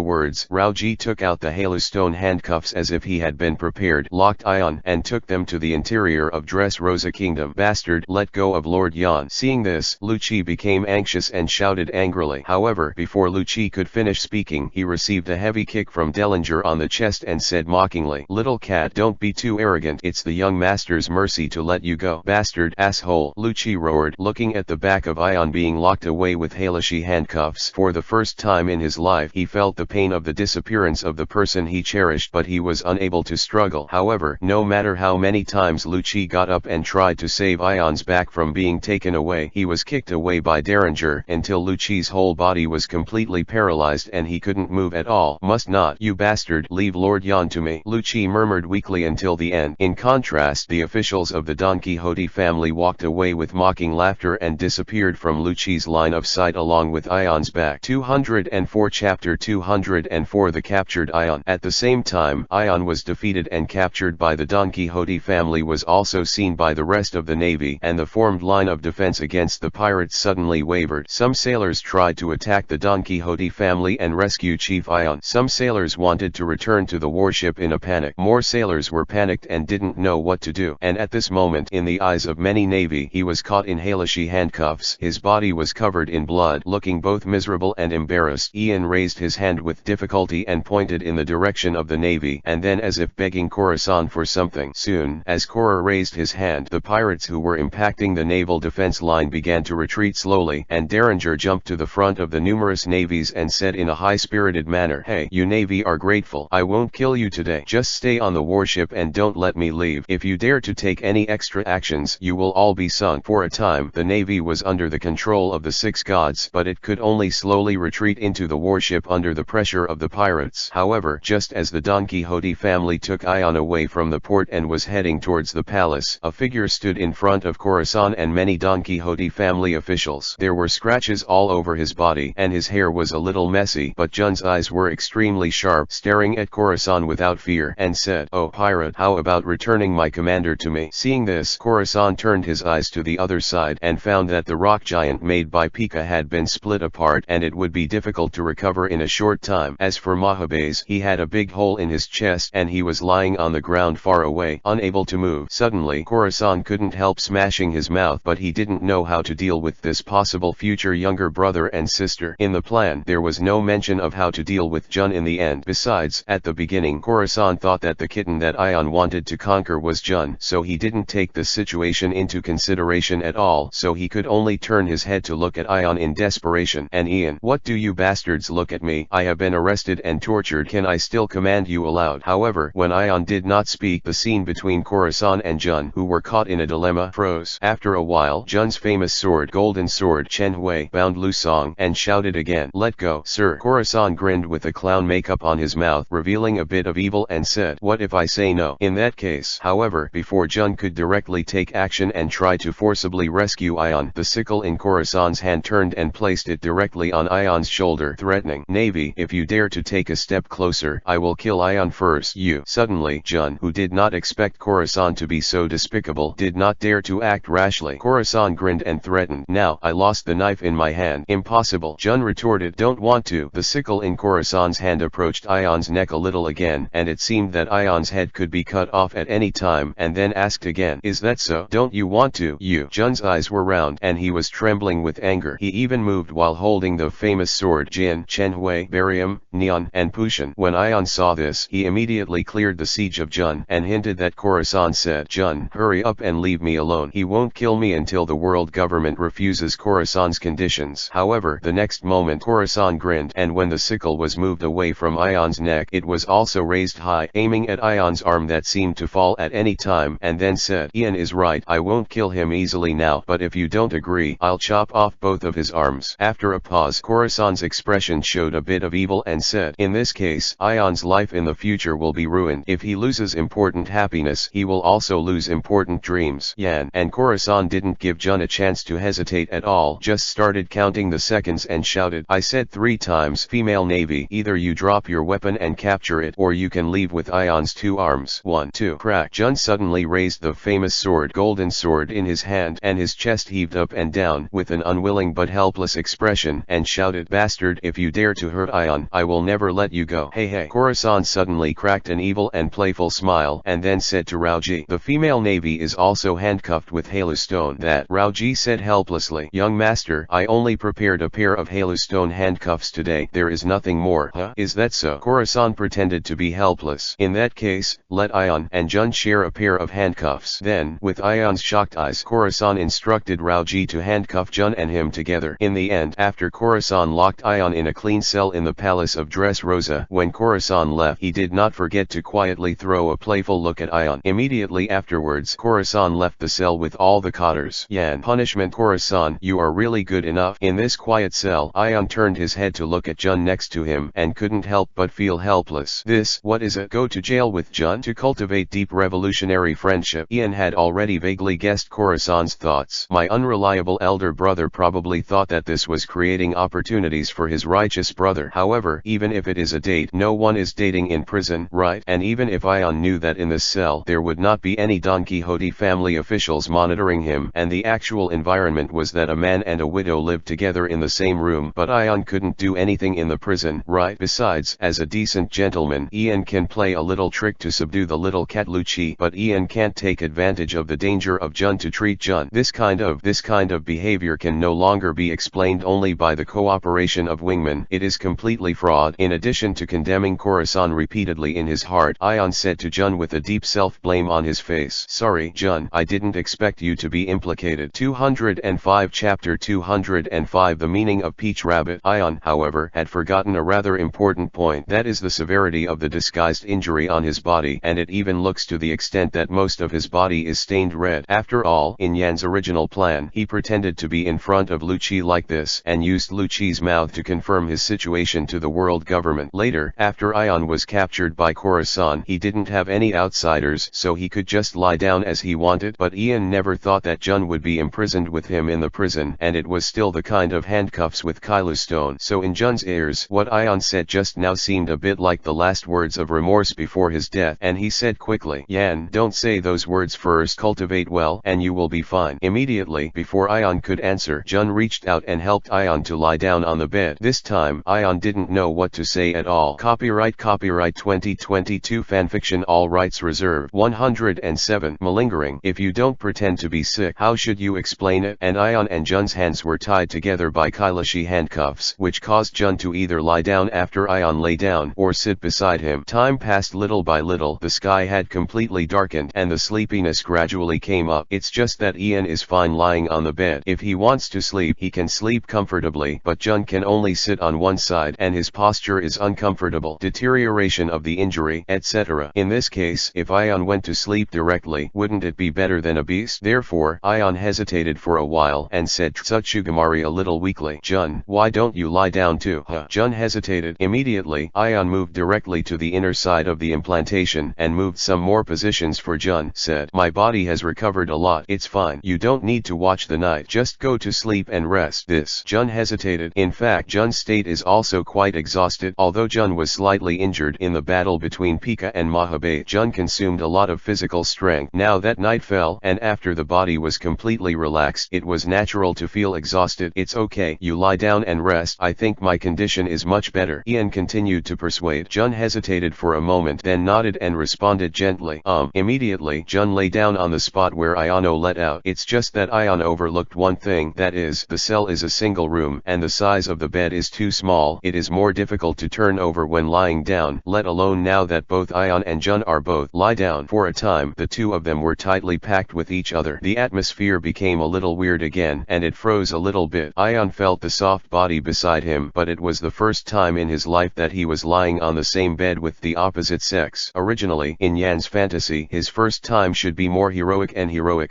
words, Raoji took out the halustone handcuffs as if he had been prepared, locked Ion, and took them to the interior of Dressrosa Kingdom. "Bastard, let go of Lord Yan." Seeing this, Lucci became anxious and shouted angrily. However, before Lucci could finish speaking, he received a heavy kick from Dellinger on the chest and said mockingly, "Little cat, don't be too arrogant. It's the young master's mercy to let you go." "Bastard, asshole," Lucci roared, looking at the back of Ion being locked away with Halashi handcuffs. For the first time in his life, he felt the pain of the disappearance of the person he cherished, but he was unable to struggle. However, no matter how many times Lucci got up and tried to save Ion's back from being taken away, he was kicked away by Derringer, until Lucci's whole body was completely paralyzed and he couldn't move at all. "Must not, you bastard, leave Lord Yan to me," Lucci murmured weakly until the end. In contrast, the officials of the Don Quixote family walked away with mocking laughter and disappeared from Lucci's line of sight along with Ion's back. 204 Chapter 204 The Captured Ion. At the same time, Ion was defeated and captured by the Don Quixote family was also seen by the rest of the navy, and the formed line of defense against the pirates suddenly wavered. Some sailors tried to attack the Don Quixote family and rescue Chief Ion. Some sailors wanted to return to the warship in a panic. More sailors were panicked and didn't know what to do. And at this moment, in the eyes of many navy, he was caught in Halashi handcuffs. His body was covered in blood, looking both miserable and embarrassed. Ian raised his hand with difficulty and pointed in the direction of the navy, and then as if begging Khorasan for something. Soon, as Khora raised his hand, the pirates who were impacting the naval defense line began to retreat slowly, and Derringer jumped to the front of the numerous navies and said in a high-spirited manner, "Hey, you navy are grateful. I won't kill you today. Just stay on the warship and don't let me leave. If you dare to take any extra actions, you will all be sunk. For a time, the navy was under the control of the six gods, but it could only slowly retreat into the warship under the pressure of the pirates. However, just as the Don Quixote family took Ion away from the port and was heading towards the palace, a figure stood in front of Corazon and many Don Quixote family officials. There were scratches all over his body, and his hair was a little messy, but Jun's eyes were extremely sharp, staring at Corazon without fear, and said, "Oh pirate, how about returning my commander to me?" Seeing this, Corazon turned his eyes to the other side, and found that the rock giant made by Pika had been split apart, and it would be difficult to recover in a short time. As for Mahabes, he had a big hole in his chest, and he was lying on the ground far away, unable to move. Suddenly, Corazon couldn't help smashing his mouth, but he didn't know how to deal with this possible future younger brother and sister. In the plan, there was no mention of how to deal with Jun in the end. Besides, at the beginning, Corazon thought that the kitten that Ion wanted to conquer was Jun, so he didn't take the situation into consideration at all, so he could only turn his head to look at Ion in desperation. "And Ian, what do you bastards look at me? I have been arrested and tortured. Can I still command you aloud?" However, when Ion did not speak, the scene between Corazon and Jun, who were caught in a dilemma, froze. After a while, Jun's famous sword, Golden Sword Chen Hui, bound Lu Song, and shouted again, "Let go, sir." Corazon grinned with a clown makeup on his mouth, revealing a bit of evil, and said, "What if I say no?" In that case, however, before Jun could directly take action and try to forcibly rescue Ion, the sickle in Corazon's hand turned and placed it directly on Ion's shoulder, threatening, "Navy, if you dare to take a step closer, I will kill Ion first." You. Suddenly, Jun, who did not expect Corazon to be so despicable, did not dare to act rashly. Corazon grinned and threatened, "Now, I lost the knife in my hand." "Impossible," Jun retorted. "Don't want to." The sickle in Corazon's hand approached Ion's neck a little again, and it seemed that Ion's head could be cut off at any time, and then asked again, "Is that so? Don't you want to?" You. Jun's eyes were round, and he was trembling with anger. He even moved while holding the famous sword Jin, Chen Hui, Barium, Neon, and Pushan. When Ion saw this, he immediately cleared the siege of Jun, and hinted that Corazon said, "Jun, hurry up and leave me alone. He won't kill me until the world government refuses Corazon's conditions." However, the next moment Corazon grinned, and when the sickle was moved away from Ion's neck, it was also raised high, aiming at Ion's arm that seemed to fall at any time, and then said, "Ian is right, I won't kill him easily now, but if you don't agree, I'll chop off both of his arms." After a pause, Corazon's expression showed a bit of evil and said, "In this case, Ion's life in the future will be ruined. If he loses important happiness, he will also lose important dreams." Yan. And Corazon didn't give Jun a chance to hesitate at all, just started counting the seconds and shouted, "I said 3 times, female navy, either you drop your weapon and capture it, or you can leave with Ion's 2 arms. 1, 2. Crack. Jun suddenly raised the famous sword, Golden Sword, in his hand, and his chest heaved up and down with an unwilling but helpless expression, and shouted, "Bastard, if you dare to hurt Ion, I will never let you go." "Hey hey." Corazon suddenly cracked an evil and playful smile, and then said to Raoji, "The female navy is also handcuffed with halustone." "That," Raoji said helplessly. "Young master, I only prepared a pair of halustone handcuffs today. There is nothing more." "Huh? Is that so?" Corazon pretended to be helpless. "In that case, let Ion and Jun share a pair of handcuffs." Then, with Ion's shocked eyes, Corazon instructed Raoji to handcuff Jun and him together. In the end, after Corazon locked Ion in a clean cell in the palace of Dressrosa, when Corazon left, he did not forget to quietly throw a playful look at Ion. Immediately afterwards, Corazon left the cell with all the cotters. Yan. Punishment. Corazon, you are really good enough. In this quiet cell, Ion turned his head to look at Jun next to him, and couldn't help but feel helpless. This, what is it? Go to jail with Jun? To cultivate deep revolutionary friendship. Ian had already vaguely guessed Corazon's thoughts. My unreliable elder brother probably thought that this was creating opportunities for his righteous brother. However, even if it is a date, no one is dating in prison, right? And even if Ion knew that in this cell there would not be any Don Quixote family officials monitoring him, and the actual environment was that a man and a widow lived together in the same room, but Ion couldn't do anything in the prison, right? Besides, as a decent gentleman, Ian can play a little trick to subdue the little cat Lucci, but Ian can't take advantage of the danger of Jun to treat Jun. This kind of behavior can no longer be explained only by the cooperation of wingmen. It is completely fraud. In addition to condemning Corazon repeatedly in his heart, Ion said to Jun with a deep self-blame on his face, "Sorry, Jun, I didn't expect you to be implicated." 205 Chapter 205 The meaning of Peach Rabbit. Ion, however, had forgotten a rather important point, that is the severity of the disguised injury on his body, and it even even looks to the extent that most of his body is stained red. After all, in Yan's original plan, he pretended to be in front of Lucci like this, and used Lucci's mouth to confirm his situation to the world government. Later, after Ion was captured by Khorasan, he didn't have any outsiders, so he could just lie down as he wanted, but Ian never thought that Jun would be imprisoned with him in the prison, and it was still the kind of handcuffs with Kylo stone. So in Jun's ears, what Ion said just now seemed a bit like the last words of remorse before his death, and he said quickly, "Yan, don't say those words first, cultivate well, and you will be fine." Immediately, before Ion could answer, Jun reached out and helped Ion to lie down on the bed. This time, Ion didn't know what to say at all. Copyright 2022 Fanfiction, all rights reserved. 107. Malingering. If you don't pretend to be sick, how should you explain it? And Ion and Jun's hands were tied together by Kailashi handcuffs, which caused Jun to either lie down after Ion lay down, or sit beside him. Time passed little by little. The sky had completely darkened, and the sleepiness gradually came up. It's just that Ian is fine lying on the bed. If he wants to sleep, he can sleep comfortably, but Jun can only sit on one side, and his posture is uncomfortable. Deterioration of the injury, etc. In this case, if Ion went to sleep directly, wouldn't it be better than a beast? Therefore, Ion hesitated for a while and said Tsutsugimari a little weakly, "Jun, why don't you lie down too?" Jun hesitated. Immediately, Ion moved directly to the inner side of the implantation and moved some more positions for Jun. Said, "My body has recovered a lot. It's fine. You don't need to watch the night. Just go to sleep and rest." This. Jun hesitated. In fact, Jun's state is also quite exhausted. Although Jun was slightly injured in the battle between Pika and Mahabate, Jun consumed a lot of physical strength. Now that night fell, and after the body was completely relaxed, it was natural to feel exhausted. "It's okay. You lie down and rest. I think my condition is much better." Ian continued to persuade. Jun hesitated for a moment, then nodded and responded gently, Immediately, Jun lay down on the spot where Iono let out. It's just that Ion overlooked one thing, that is, the cell is a single room, and the size of the bed is too small. It is more difficult to turn over when lying down, let alone now that both Ion and Jun are both lie down. For a time, the two of them were tightly packed with each other. The atmosphere became a little weird again, and it froze a little bit. Ion felt the soft body beside him, but it was the first time in his life that he was lying on the same bed with the opposite sex. Originally, in Yan's fantasy, his first time should be more heroic,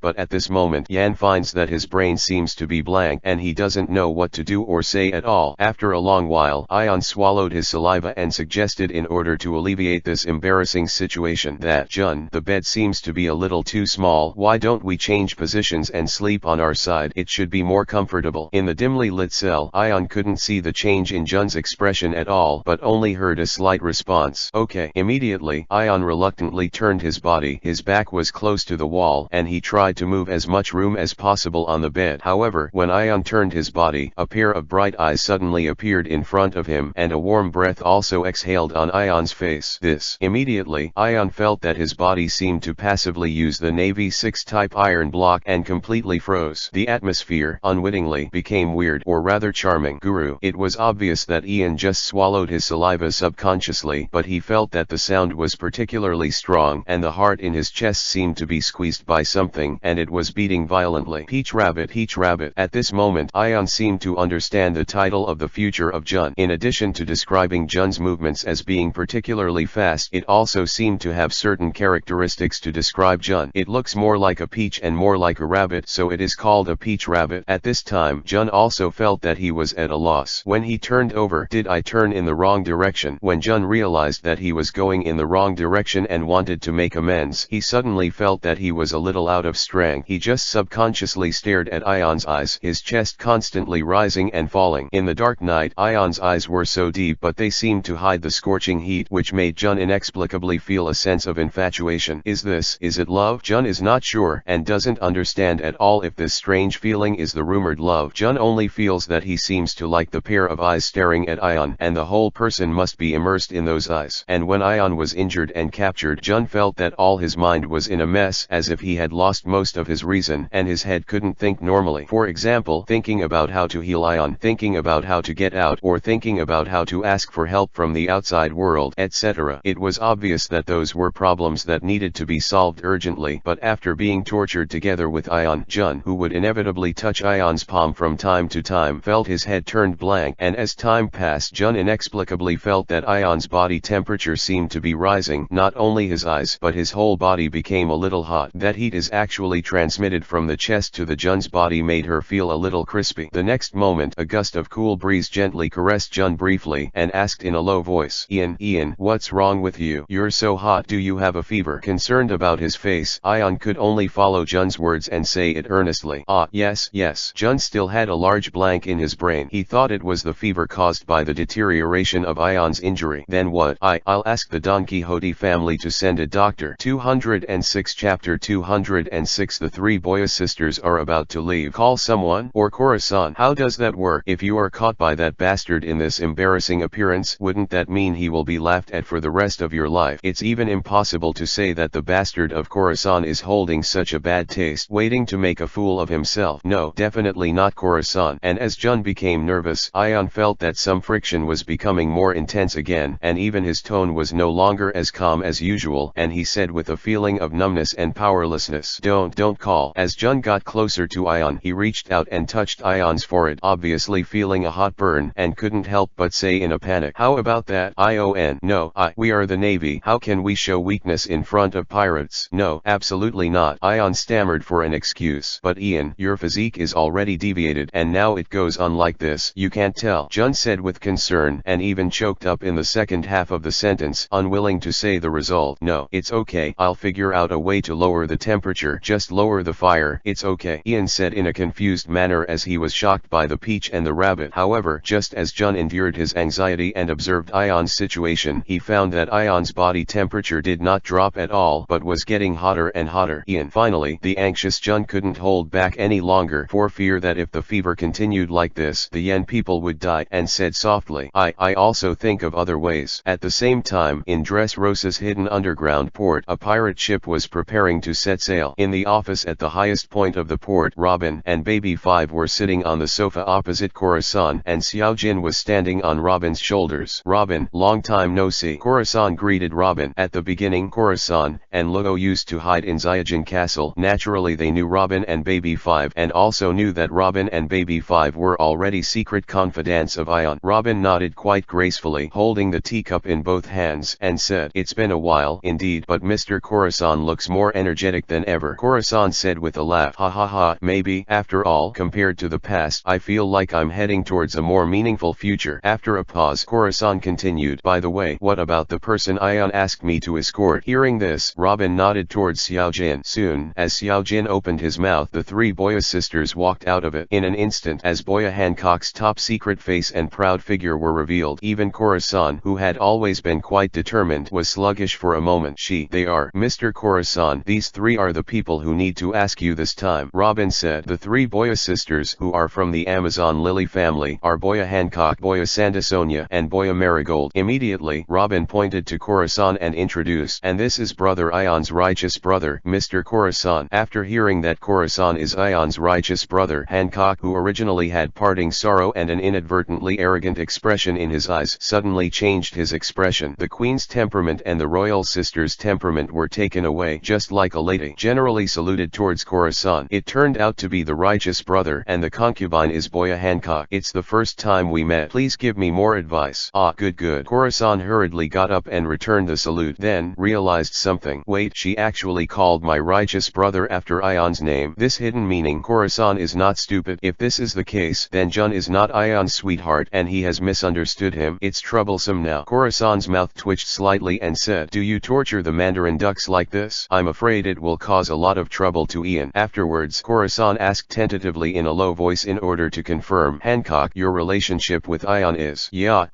but at this moment, Yan finds that his brain seems to be blank, and he doesn't know what to do or say at all. After a long while, Ion swallowed his saliva and suggested, in order to alleviate this embarrassing situation, that, "Jun, the bed seems to be a little too small. Why don't we change positions and sleep on our side? It should be more comfortable." In the dimly lit cell, Ion couldn't see the change in Jun's expression at all, but only heard a slight response, "Okay." Immediately, Ion reluctantly turned his body. His back was close to the wall, and he tried to move as much room as possible on the bed. However, when Ion turned his body, a pair of bright eyes suddenly appeared in front of him, and a warm breath also exhaled on Ion's face. Immediately, Ion felt that his body seemed to passively use the Navy 6 type iron block and completely froze. The atmosphere, unwittingly, became weird, or rather charming. Guru. It was obvious that Ian just swallowed his saliva subconsciously, but he felt that the sound was particularly strong, and the heart in his chest seemed to be squeezed by something, and it was beating violently. Peach Rabbit, Peach Rabbit. At this moment, Ion seemed to understand the title of the future of Jun. In addition to describing Jun's movements as being particularly fast, it also seemed to have certain characteristics to describe Jun. It looks more like a peach and more like a rabbit, so it is called a peach rabbit. At this time, Jun also felt that he was at a loss. When he turned over, did I turn in the wrong direction? When Jun realized that he was going in the wrong direction and wanted to make amends, he suddenly felt that he was a little out of strength. He just subconsciously stared at Ion's eyes, his chest constantly rising and falling. In the dark night, Ion's eyes were so deep, but they seemed to hide the scorching heat, which made Jun inexplicably feel a sense of infatuation. Is it love? Jun is not sure, and doesn't understand at all if this strange feeling is the rumored love. Jun only feels that he seems to like the pair of eyes staring at Ion, and the whole person must be immersed in those eyes. And when Ion was injured and captured, Jun felt that all his mind was in a mess, as if he had lost most of his reason, and his head couldn't think normally. For example, thinking about how to heal Ion, thinking about how to get out, or thinking about how to ask for help from the outside world, etc. It was obvious that those were problems that needed to be solved urgently, but after being tortured together with Ion, Jun, who would inevitably touch Ion's palm from time to time, felt his head turned blank, and as time passed, Jun inexplicably felt that Ion's body temperature seemed to be rising. Not only only his eyes but his whole body became a little hot. That heat is actually transmitted from the chest to the Jun's body made her feel a little crispy. The next moment a gust of cool breeze gently caressed Jun briefly and asked in a low voice, Ian, what's wrong with you? You're so hot. Do you have a fever? Concerned about his face, Ian could only follow Jun's words and say it earnestly. Yes. Jun still had a large blank in his brain. He thought it was the fever caused by the deterioration of Ian's injury. Then what? I'll ask the Don Quixote family to send a doctor. 206 Chapter 206 The three Boya sisters are about to leave. Call someone? Or Corazon? How does that work? If you are caught by that bastard in this embarrassing appearance, wouldn't that mean he will be laughed at for the rest of your life? It's even impossible to say that the bastard of Corazon is holding such a bad taste, waiting to make a fool of himself. No, definitely not Corazon. And as Jun became nervous, Ion felt that some friction was becoming more intense again, and even his tone was no longer as calm as usual, and he said with a feeling of numbness and powerlessness, Don't call. As Jun got closer to Ion, he reached out and touched Ion's forehead, obviously feeling a hot burn, and couldn't help but say in a panic, how about that? Ion, no, we are the Navy. How can we show weakness in front of pirates? No, absolutely not. Ion stammered for an excuse. But Ian, your physique is already deviated, and now it goes on like this. You can't tell, Jun said with concern, and even choked up in the second half of the sentence, unwilling to say the result. No, it's okay. I'll figure out a way to lower the temperature. Just lower the fire. It's okay, Ian said in a confused manner as he was shocked by the peach and the rabbit. However, just as Jun endured his anxiety and observed Ion's situation, he found that Ion's body temperature did not drop at all but was getting hotter and hotter. Ian, finally, the anxious Jun couldn't hold back any longer for fear that if the fever continued like this, the Yen people would die, and said softly, I also think of other ways. At the same time, in Dressrosa's hidden underground port, a pirate ship was preparing to set sail. In the office at the highest point of the port, Robin and Baby 5 were sitting on the sofa opposite Corazon, and Xiao Jin was standing on Robin's shoulders. Robin, long time no see. Corazon greeted Robin. At the beginning, Corazon and Luo used to hide in Xiaojin Castle. Naturally they knew Robin and Baby 5, and also knew that Robin and Baby 5 were already secret confidants of Ion. Robin nodded quite gracefully, holding the teacup in both hands, and said, It's been a while indeed, but Mr. Corazon looks more energetic than ever. Corazon said with a laugh, ha, maybe. After all, compared to the past, I feel like I'm heading towards a more meaningful future. After a pause, Corazon continued, By the way, what about the person Ion asked me to escort? Hearing this, Robin nodded towards Xiao Jin. Soon, as Xiao Jin opened his mouth, the three Boya sisters walked out of it. In an instant, as Boya Hancock's top-secret face and proud figure were revealed, even Corazon, who had always been quite determined, was sluggish for a moment. They are, Mr. Corazon, these three are the people who need to ask you this time, Robin said. The three Boya sisters, who are from the Amazon Lily family, are Boya Hancock, Boya Santasonia, and Boya Marigold. Immediately, Robin pointed to Corazon and introduced, and this is brother Ion's righteous brother, Mr. Corazon. After hearing that Corazon is Ion's righteous brother, Hancock, who originally had parting sorrow and an inadvertently arrogant expression in his eyes, suddenly changed his expression. The queen's temperament and the royal sister's temperament were taken away, just like a lady generally saluted towards Corazon. It turned out to be the righteous brother, and the concubine is Boya Hancock. It's the first time we met. Please give me more advice. Good. Corazon hurriedly got up and returned the salute, then realized something. Wait, she actually called my righteous brother after Ion's name. This hidden meaning. Corazon is not stupid. If this is the case, then Jun is not Ion's sweetheart, and he has misunderstood him. It's troublesome now. Corazon's mouth twitched slightly and said, Do you torture the Mandarin ducks like this? I'm afraid it will cause a lot of trouble to Ian. Afterwards, Corazon asked tentatively in a low voice in order to confirm, Hancock, your relationship with Ion is? Yeah,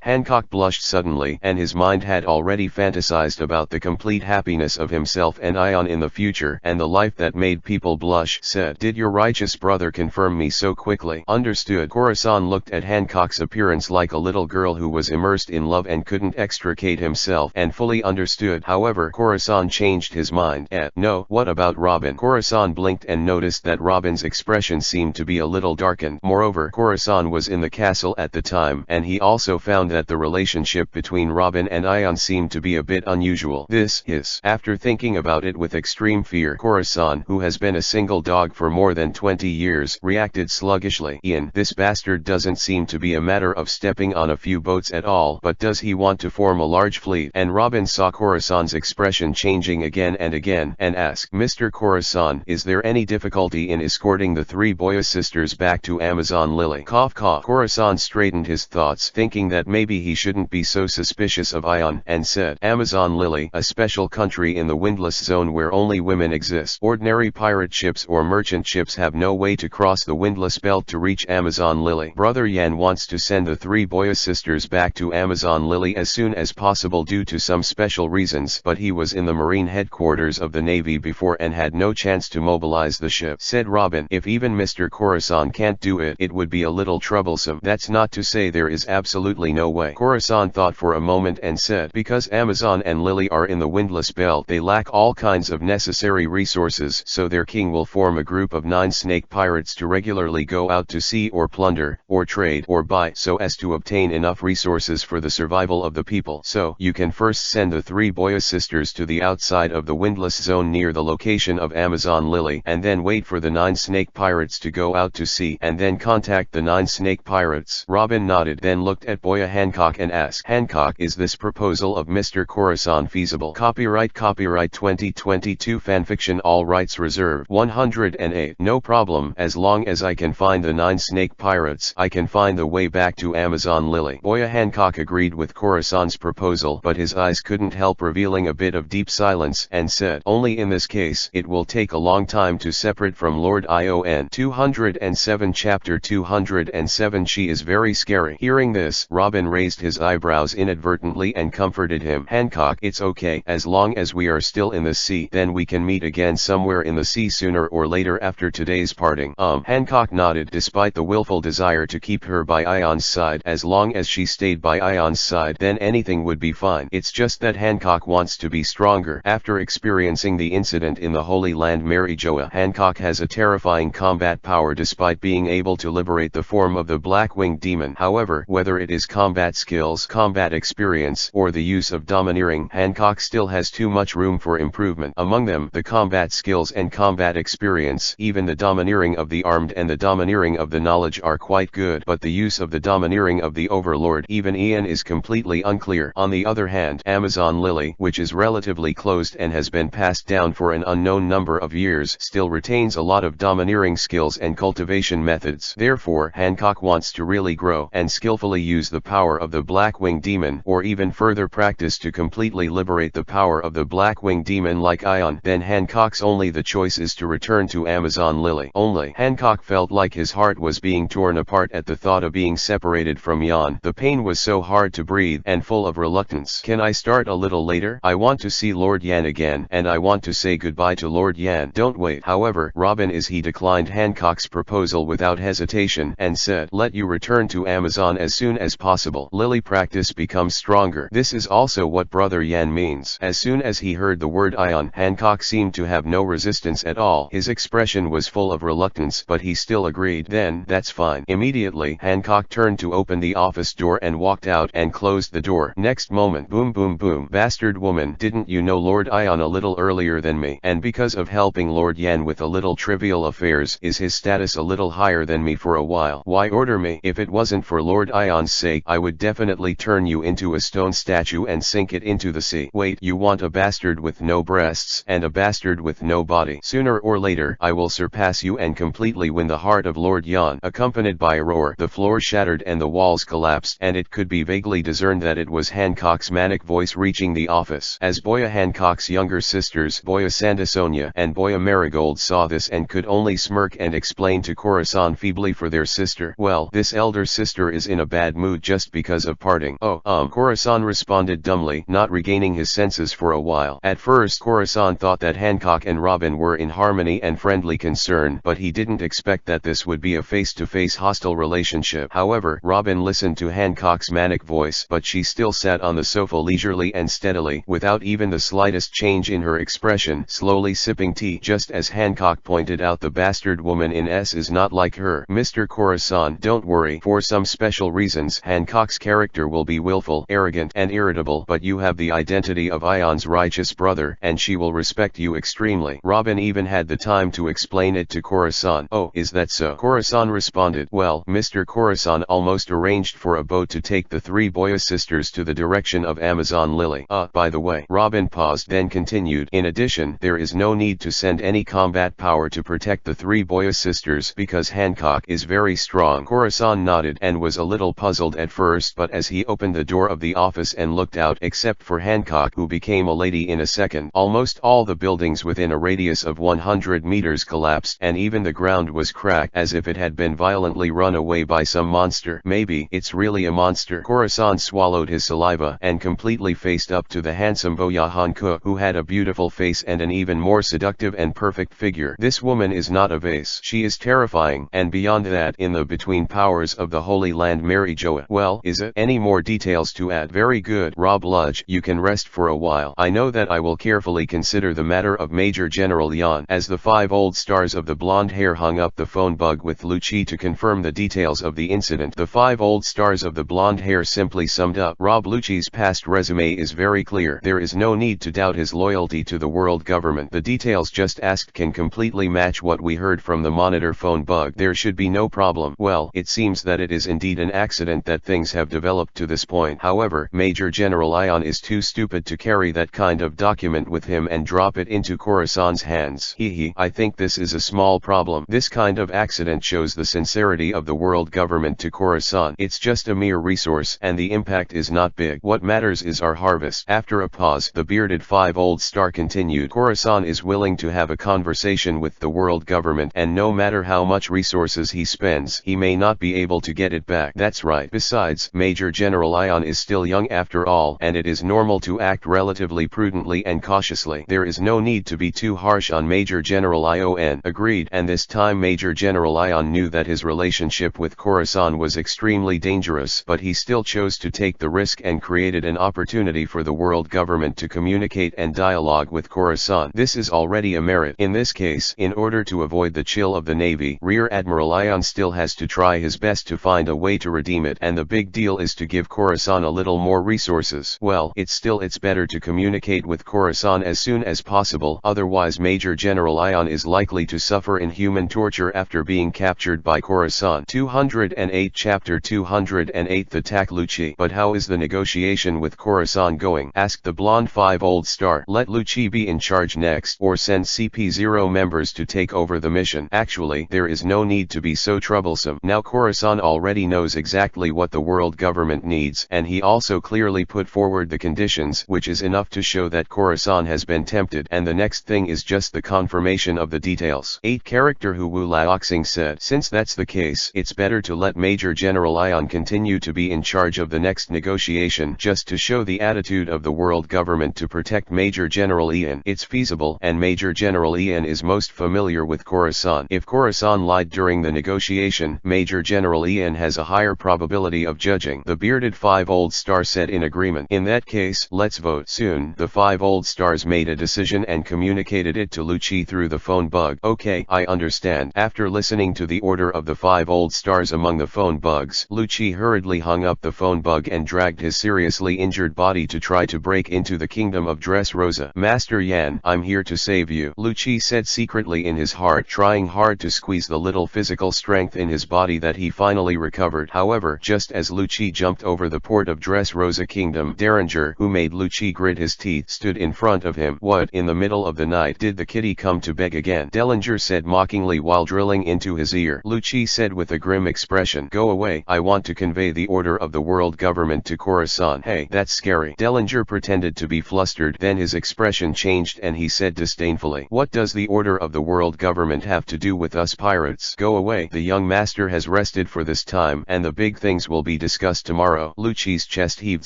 Hancock blushed suddenly, and his mind had already fantasized about the complete happiness of himself and Ion in the future, and the life that made people blush. Said, Did your righteous brother confirm me so quickly? Understood. Corazon looked at Hancock's appearance like a little girl who was immersed in love and couldn't extricate himself, and fully understood. However, Corazon changed his mind. No. What about Robin? Corazon blinked and noticed that Robin's expression seemed to be a little darkened. Moreover, Corazon was in the castle at the time, and he also found that the relationship between Robin and Ion seemed to be a bit unusual. This is, after thinking about it with extreme fear, Corazon, who has been a single dog for more than 20 years, reacted sluggishly. Ian, this bastard doesn't seem to be a matter of stepping on a few boats at all, but does he want to form a large fleet? And Robin saw saw Khorasan's expression changing again and again, and asked, "Mr. Khorasan, is there any difficulty in escorting the three Boya sisters back to Amazon Lily?" Cough cough. Khorasan straightened his thoughts, thinking that maybe he shouldn't be so suspicious of Ion, and said, "Amazon Lily, a special country in the windless zone where only women exist. Ordinary pirate ships or merchant ships have no way to cross the windless belt to reach Amazon Lily. Brother Yan wants to send the three Boya sisters back to Amazon Lily as soon as possible due to some special reasons, but he was in the marine headquarters of the Navy before and had no chance to mobilize the ship." Said Robin, "If even Mr. Khorasan can't do it, it would be a little troublesome. That's not to say there is absolutely no way." Khorasan thought for a moment and said, "Because Amazon and Lily are in the windless belt, they lack all kinds of necessary resources, so their king will form a group of 9 snake pirates to regularly go out to sea or plunder, or trade, or buy, so as to obtain enough resources for the survival of the people. So, you can first send the three Boya sisters to the outside of the windless zone near the location of Amazon Lily, and then wait for the 9 snake pirates to go out to sea, and then contact the 9 snake pirates." Robin nodded, then looked at Boya Hancock and asked, "Hancock, is this proposal of Mr. Khorasan feasible?" Copyright 2022 Fanfiction, all rights reserved. 108. No problem, as long as I can find the 9 snake pirates, I can find the way back to Amazon Lily. Boya Hancock agreed with Khorasan's proposal, but his eyes couldn't help revealing a bit of deep silence, and said, "Only in this case, it will take a long time to separate from Lord Ion." 207 Chapter 207 She is very scary. Hearing this, Robin raised his eyebrows inadvertently and comforted him. "Hancock, it's okay, as long as we are still in the sea, then we can meet again somewhere in the sea sooner or later after today's parting." Hancock nodded, despite the willful desire to keep her by Ion's side. As long as she stayed by Ion's side, then anything would be fine. It's just that Hancock wants to be stronger. After experiencing the incident in the Holy Land Marijoa, Hancock has a terrifying combat power despite being able to liberate the form of the Black-Winged Demon. However, whether it is combat skills, combat experience, or the use of domineering, Hancock still has too much room for improvement. Among them, the combat skills and combat experience, even the domineering of the armed and the domineering of the knowledge are quite good, but the use of the domineering of the Overlord, even Ian, is completely unclear. On the other hand, Amazon Lily, which is relatively closed and has been passed down for an unknown number of years, still retains a lot of domineering skills and cultivation methods. Therefore, Hancock wants to really grow and skillfully use the power of the Black-Winged Demon, or even further practice to completely liberate the power of the Black-Winged Demon like Ion. Then Hancock's only the choice is to return to Amazon Lily. Only, Hancock felt like his heart was being torn apart at the thought of being separated from Yan. The pain was so hard to breathe and full of reluctance. "Can I start a little later? I want to see Lord Yan again, and I want to say goodbye to Lord Yan." "Don't wait." However, Robin he declined Hancock's proposal without hesitation, and said, "Let you return to Amazon as soon as possible. Lily practice becomes stronger. This is also what Brother Yan means." As soon as he heard the word Ion, Hancock seemed to have no resistance at all. His expression was full of reluctance, but he still agreed. "Then, that's fine." Immediately, Hancock turned to open the office door and walked out and closed the door. Next moment, boom boom boom. "Bastard woman, didn't you know Lord Ion a little earlier than me? And because of helping Lord Yan with a little trivial affairs, is his status a little higher than me for a while? Why order me? If it wasn't for Lord Ion's sake, I would definitely turn you into a stone statue and sink it into the sea." "Wait, you want a bastard with no breasts, and a bastard with no body? Sooner or later, I will surpass you and completely win the heart of Lord Yan." Accompanied by a roar, the floor shattered and the walls collapsed, and it could be vaguely discerned that it was Hancock's manic voice reaching the office. As Boya Hancock's younger sisters, Boya Sandasonia and Boya Marigold, saw this and could only smirk and explain to Khorasan feebly for their sister, "Well, this elder sister is in a bad mood just because of parting." Khorasan responded dumbly, not regaining his senses for a while. At first, Khorasan thought that Hancock and Robin were in harmony and friendly concern, but he didn't expect that this would be a face-to-face hostile relationship. However, Robin listened to Hancock's manic voice, but she still sat on the sofa leisurely and steadily, without even the slightest change in her expression, slowly sipping tea. Just as Hancock pointed out, the bastard woman in S is not like her. "Mr. Khorasan, don't worry. For some special reasons, Hancock's character will be willful, arrogant, and irritable, but you have the identity of Ion's righteous brother, and she will respect you extremely." Robin even had the time to explain it to Khorasan. "Oh, is that so?" Khorasan responded. "Well, Mr. Khorasan almost arranged for a boat to take the three Boya sisters to the direction of Amazon Lily. casually. By the way. Robin paused, then continued. In addition, there is no need to send any combat power to protect the three Boya sisters because Hancock is very strong. Corazon nodded and was a little puzzled at first, but as he opened the door of the office and looked out, except for Hancock, who became a lady in a second, almost all the buildings within a radius of 100 meters collapsed, and even the ground was cracked as if it had been violently run away by some monster. Maybe it's really a monster. Corazon swallowed his saliva and completely faced up to the handsome Boya Hancock, who had a beautiful face and an even more seductive and perfect figure. This woman is not a vase. She is terrifying, and beyond that, in the between powers of the Holy Land Mary Joa. Well, is it? Any more details to add? Very good, Rob Ludge. You can rest for a while. I know that I will carefully consider the matter of Major General Yan. As the 5 old stars of the blonde hair hung up the phone bug with Lucci to confirm the details of the incident, the 5 old stars of the blonde hair simply summed up. Rob Lucci's past resume is very clear. There is no need to doubt his loyalty to the world government. The details just asked can completely match what we heard from the monitor phone bug. There should be no problem. Well, it seems that it is indeed an accident that things have developed to this point. However, Major General Ion is too stupid to carry that kind of document with him and drop it into Corazon's hands. I think this is a small problem. This kind of accident shows the sincerity of the world government to Corazon. It's just a mere resource, and the impact is not big. What matters is our harvest. After a pause, the bearded 5 old star continued. Corazon is willing to have a conversation with the world government, and no matter how much resources he spends, he may not be able to get it back. That's right. Besides, Major General Ion is still young after all, and it is normal to act relatively prudently and cautiously. There is no need to be too harsh on Major General Ion. Agreed. And this time Major General Ion knew that his relationship with Corazon was extremely dangerous, but he still chose to take the risk and created an opportunity for the world government to communicate and dialogue with Corazon. This is already a merit. In this case, in order to avoid the chill of the Navy, Rear Admiral Ion still has to try his best to find a way to redeem it, and the big deal is to give Corazon a little more resources. Well, it's better to communicate with Corazon as soon as possible, otherwise Major General Ion is likely to suffer inhuman torture after being captured by Corazon. 208 Chapter 208 The Lucci. But how is the negotiation with Corazon going? Asked the blonde 5 old star. Let Lucci be in charge next, or send CP0 members to take over the mission. Actually, there is no need to be so troublesome. Now Corazon already knows exactly what the world government needs, and he also clearly put forward the conditions, which is enough to show that Corazon has been tempted, and the next thing is just the confirmation of the details. 8 Character Hu Wu Laoxing said, since that's the case, it's better to let Major General Ion continue to be in charge of the next negotiation, just to show the attitude of the world government to protect Major General Ian. It's feasible, and Major General Ian is most familiar with Corazon. If Corazon lied during the negotiation, Major General Ian has a higher probability of judging. The bearded 5 old star said in agreement. In that case, let's vote. Soon, the 5 old stars made a decision and communicated it to Lucci through the phone bug. Okay, I understand. After listening to the order of the 5 old stars among the phone bugs, Lucci hurriedly hung up the phone bug and dragged his seriously injured body to try to break into the kingdom of Dressrosa. Master Yan, I'm here to save you, Lucci said secretly in his heart, trying hard to squeeze the little physical strength in his body that he finally recovered. However, just as Lucci jumped over the port of Dressrosa Kingdom, Derringer, who made Lucci grit his teeth, stood in front of him. What in the middle of the night did the kitty come to beg again? Dellinger said mockingly while drilling into his ear. Lucci said with a grim expression, go away, I want to convey the order of the world government to Corazon. Hey, that's scary. Dellinger pretended to be flustered, then his expression changed and he said disdainfully, what does the order of the world government have to do with us pirates? Go away. The young master has rested for this time, and the big things will be discussed tomorrow. Lucci's chest heaved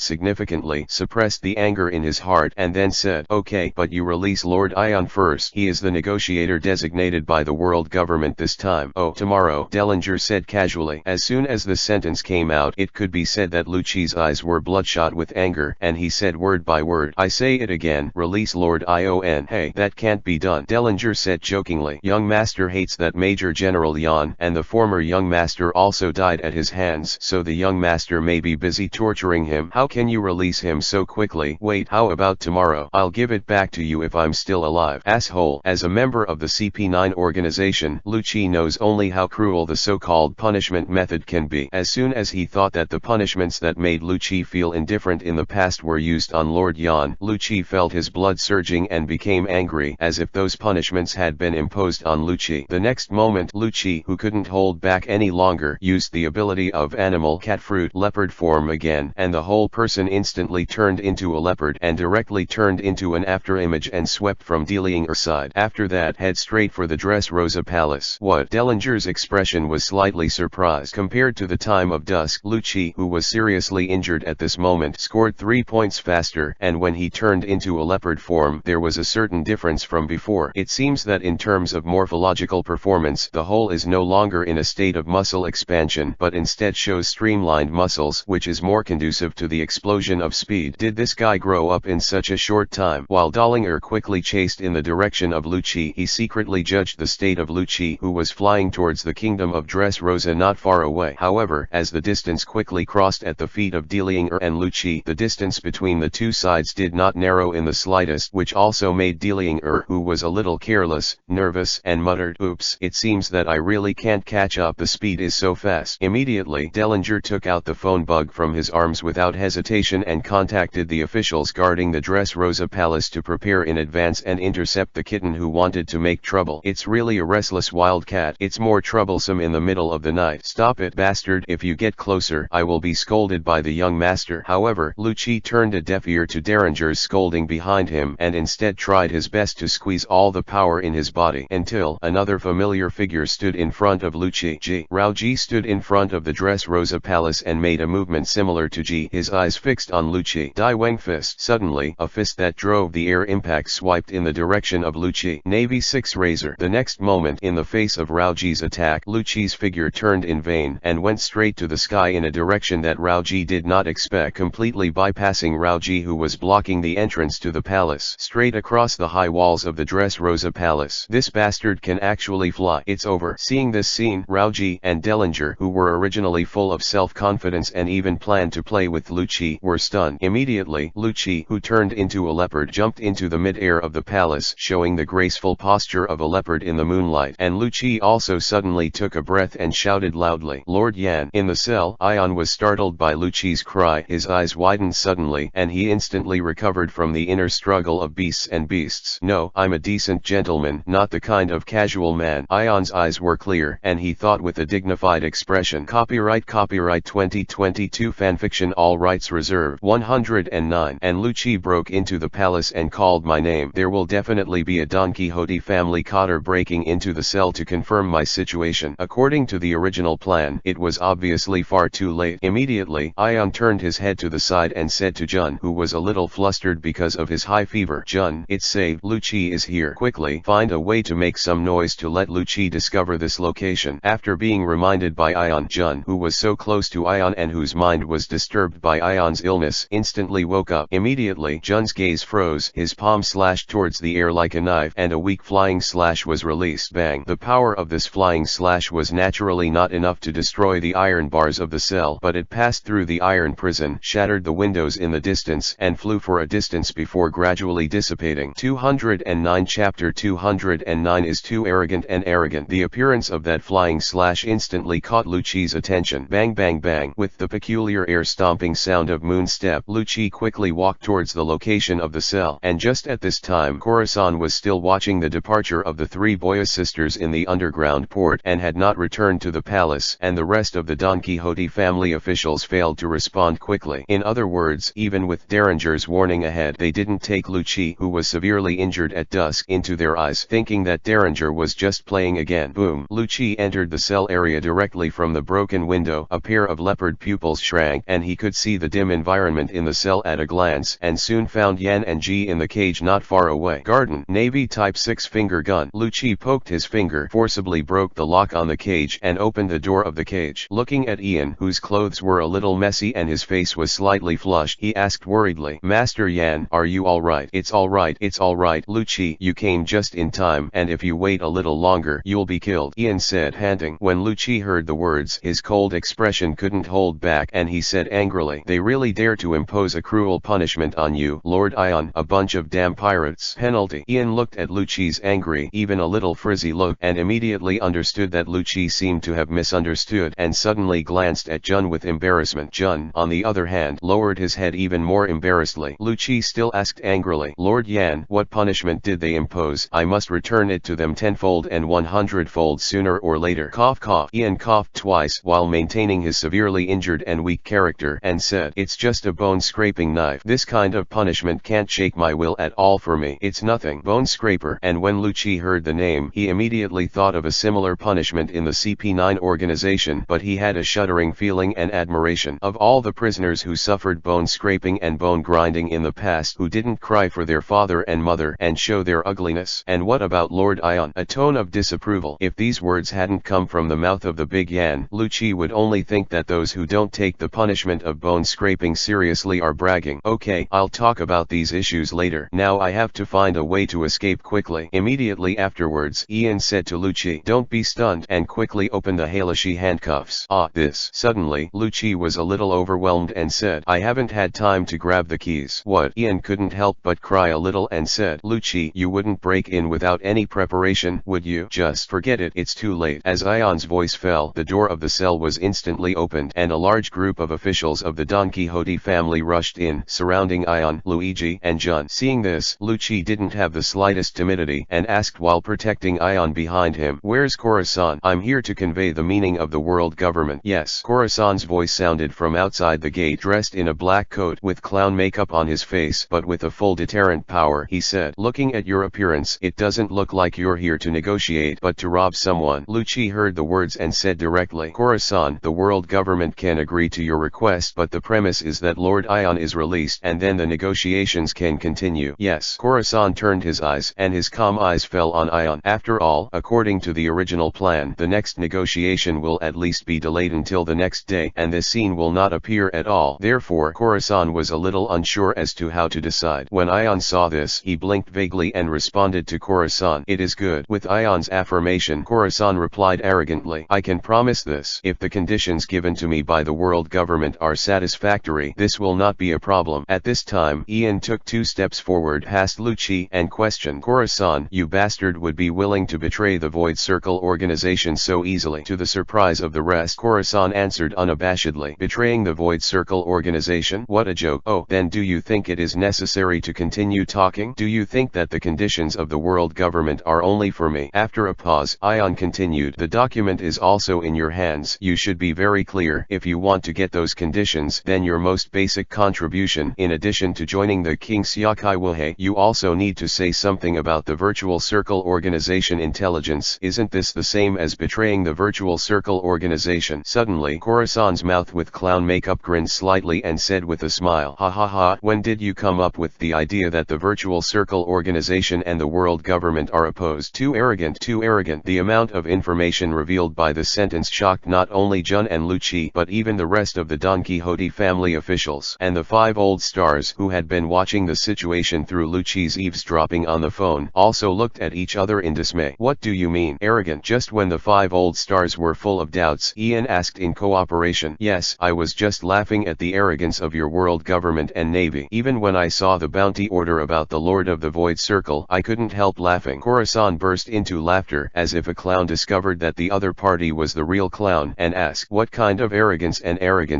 significantly, suppressed the anger in his heart, and then said, okay, but you release Lord Ion first. He is the negotiator designated by the world government this time. Oh, tomorrow, Dellinger said casually. As soon as the sentence came out, it could be said that Lucci's eyes were bloodshot with anger, and he said word by word, I say it again, release Lord Ion. Hey, that can't be done, Dellinger said jokingly. Young master hates that Major General Yan, and the former young master also died at his hands, so the young master may be busy torturing him. How can you release him so quickly? Wait, how about tomorrow? I'll give it back to you if I'm still alive. Asshole. As a member of the CP9 organization, Lucci knows only how cruel the so-called punishment method can be. As soon as he thought that the punishments that made Lucci feel indifferent in the past were used on Lord Yan. Lucci felt his blood surging and became angry, as if those punishments had been imposed on Lucci. The next moment Lucci, who couldn't hold back any longer, used the ability of animal cat fruit leopard form again, and the whole person instantly turned into a leopard and directly turned into an afterimage and swept from Dellinger's side. After that, head straight for the Dressrosa Palace. What? Dellinger's expression was slightly surprised. Compared to the time of dusk, Lucci, who was seriously injured at this moment, scored 3 points faster, and when he turned into a leopard form, there was a certain difference from before. It seems that in terms of morphological performance, the whole is no longer in a state of muscle expansion, but instead shows streamlined muscles, which is more conducive to the explosion of speed. Did this guy grow up in such a short time? While Dellinger quickly chased in the direction of Lucci, he secretly judged the state of Lucci, who was flying towards the kingdom of Dressrosa not far away. However, as the distance quickly crossed at the feet of Dellinger and Lucci, the distance between the two sides did not narrow in the slightest, which also made Dellinger, who was a little careless, nervous, and muttered, "Oops, it seems that I really can't catch up, the speed is so fast." Immediately, Dellinger took out the phone bug from his arms without hesitation and contacted the officials guarding the Dressrosa Palace to prepare in advance and intercept the kitten who wanted to make trouble. "It's really a restless wild cat. It's more troublesome in the middle of the night. Stop it, bastard. If you get closer, I will be scolded by the young master." However, Lucci turned a deaf ear to Dellinger's scolding behind him and instead tried his best to squeeze all the power in his body, until another familiar figure stood in front of Lucci. Rauji stood in front of the Dressrosa Palace and made a movement similar to G, his eyes fixed on Lucci. Dai Weng fist. Suddenly, a fist that drove the air impact swiped in the direction of Lucci. Navy 6 razor. The next moment, in the face of Rauji's attack, Lucci's figure turned in vain and went straight to the sky in a direction that Rauji did not expect, completely bypassing Rauji, who was blocking the entrance to the palace, straight across the high walls of the Dressrosa Palace. "This bastard can actually fly. It's over." Seeing this scene, Rauji and Dellinger, who were originally full of self-confidence and even planned to play with Lucci, were stunned. Immediately, Lucci, who turned into a leopard, jumped into the mid-air of the palace, showing the graceful posture of a leopard in the moonlight, and Lucci also suddenly took a breath and shouted loudly, "Lord Yan!" In the cell, Ion was startled by Lucci's cry. His eyes widened suddenly, and he instantly recovered from the inner struggle of beasts and beasts. "No, I'm a decent gentleman, not the kind of casual man." Ion's eyes were clear, and he thought with a dignified expression. Copyright 2022 Fanfiction, all rights reserved. 109. And Lucci broke into the palace and called my name. "There will definitely be a Don Quixote family cotter breaking into the cell to confirm my situation." According to the original plan, it was obviously far too late. Immediately, Ion turned his head to the side and said to Jun, who was a little flustered because of his high fever, "Jun, it's saved. Lucci is here. Quickly, find a way to make some noise to let Lucci discover this location." After being reminded by Ion, Jun, who was so close to Ion and whose mind was disturbed by Ion's illness, instantly woke up. Immediately, Jun's gaze froze, his palm slashed towards the air like a knife, and a weak flying slash was released. Bang! The power of this flying slash was naturally not enough to destroy the iron bars of the cell, but it passed through the iron prison, shattered the windows in the distance, and flew for a distance before gradually dissipating. 209. Chapter 209 is too arrogant and arrogant. The appearance of that flying slash instantly caught Lucci's attention. Bang bang bang! With the peculiar air-stomping sound of moonstep, Lucci quickly walked towards the location of the cell, and just at this time Corazon was still watching the departure of the three Boyas sisters in the underground port and had not returned to the palace, and the rest of the Don Quixote family officials failed to respond quickly. In other words, even with Dellinger's warning ahead, they didn't take Lucci, who was severely injured at dusk, into their eyes, thinking that Dellinger was just playing again. Boom! Lucci entered the cell area directly from the broken window. A pair of leopard pupils shrank, and he could see the dim environment in the cell at a glance, and soon found Yan and G in the cage not far away. Garden. Navy Type 6 finger gun. Lucci poked his finger, forcibly broke the lock on the cage, and opened the door of the cage. Looking at Ian, whose clothes were a little messy and his face was slightly flushed, he asked worriedly, "Master Yan, are you alright?" "It's alright, it's alright, Lucci. You came just in time, and if you wait a little longer, you'll be killed," Ian said, panting. When Lucci heard the words, his cold expression couldn't hold back, and he said angrily, "They really dare to impose a cruel punishment on you, Lord Ion, a bunch of damn pirates." Penalty. Ian looked at Lucci's angry, even a little frizzy look, and immediately understood that Lucci seemed to have misunderstood, and suddenly glanced at Jun with embarrassment. Jun, on the other hand, lowered his head even even more embarrassedly. Lucci still asked angrily, Lord Yan, what punishment did they impose? I must return it to them tenfold and 100-fold sooner or later. Cough cough. Ian coughed twice while maintaining his severely injured and weak character and said, it's just a bone-scraping knife. This kind of punishment can't shake my will at all for me. It's nothing. Bone scraper. And when Lucci heard the name, he immediately thought of a similar punishment in the CP9 organization, but he had a shuddering feeling and admiration of all the prisoners who suffered bone scraping and bone grinding in the past, who didn't cry for their father and mother and show their ugliness. And what about Lord Ion? A tone of disapproval. If these words hadn't come from the mouth of the big Yan, Lucci would only think that those who don't take the punishment of bone scraping seriously are bragging. Okay, I'll talk about these issues later. Now I have to find a way to escape quickly. Immediately afterwards, Ian said to Lucci, don't be stunned, and quickly opened the Halashi handcuffs. This. Suddenly, Lucci was a little overwhelmed and said, I haven't had time to grab the keys. What? Ian couldn't help but cry a little and said, Lucci, you wouldn't break in without any preparation, would you? Just forget it, it's too late. As Ion's voice fell, the door of the cell was instantly opened, and a large group of officials of the Don Quixote family rushed in, surrounding Ion, Luigi, and Jun. Seeing this, Lucci didn't have the slightest timidity, and asked while protecting Ion behind him, where's Corazon? I'm here to convey the meaning of the world government. Yes. Corazon's voice sounded from outside the gate, dressed in a black coat with clown makeup on his face, but with a full deterrent power. He said, looking at your appearance, it doesn't look like you're here to negotiate, but to rob someone. Lucci heard the words and said directly, Corazon, the world government can agree to your request, but the premise is that Lord Ion is released, and then the negotiations can continue. Yes. Corazon turned his eyes, and his calm eyes fell on Ion. After all, according to the original plan, the next negotiation will at least be delayed until the next day, and this scene will not appear at all. Therefore, Corazon was a little unsure as to how to decide. When Ion saw this, he blinked vaguely and responded to Corazon, it is good. With Ion's affirmation, Corazon replied arrogantly, I can promise this. If the conditions given to me by the world government are satisfactory, this will not be a problem. At this time, Ian took 2 steps forward past Lucci and questioned, Corazon, you bastard would be willing to betray the Void Circle organization so easily? To the surprise of the rest, Corazon answered unabashedly, betraying the Void Circle organization? What a joke. Oh, then do you think it is necessary to continue talking? Do you think that the conditions of the world government are only for me? After a pause, Ion continued, the document is also in your hands. You should be very clear. If you want to get those conditions, then your most basic contribution, in addition to joining the King Syakai Wuhei, you also need to say something about the Virtual Circle organization intelligence. Isn't this the same as betraying the Virtual Circle organization? Suddenly, Corazon's mouth with clown makeup grinned slightly and said with a smile, ha ha ha, when did you come up with the idea that the Virtual Circle organization and the world government are opposed? Too arrogant, too arrogant. The amount of information revealed by the sentence shocked not only Jun and Lucci, but even the rest of the Don Quixote family officials, and the 5 old stars who had been watching the situation through Lucci's eavesdropping on the phone, also looked at each other in dismay. What do you mean, arrogant? Just when the 5 old stars were full of doubts, Ian asked in cooperation, yes, I was just laughing at the arrogance of your world government and navy. Even when I saw the bounty order about the Lord of the Void Circle, I couldn't help laughing. Corazon burst into laughter, as if a clown discovered that the other party was the real clown, and asked, what kind of arrogance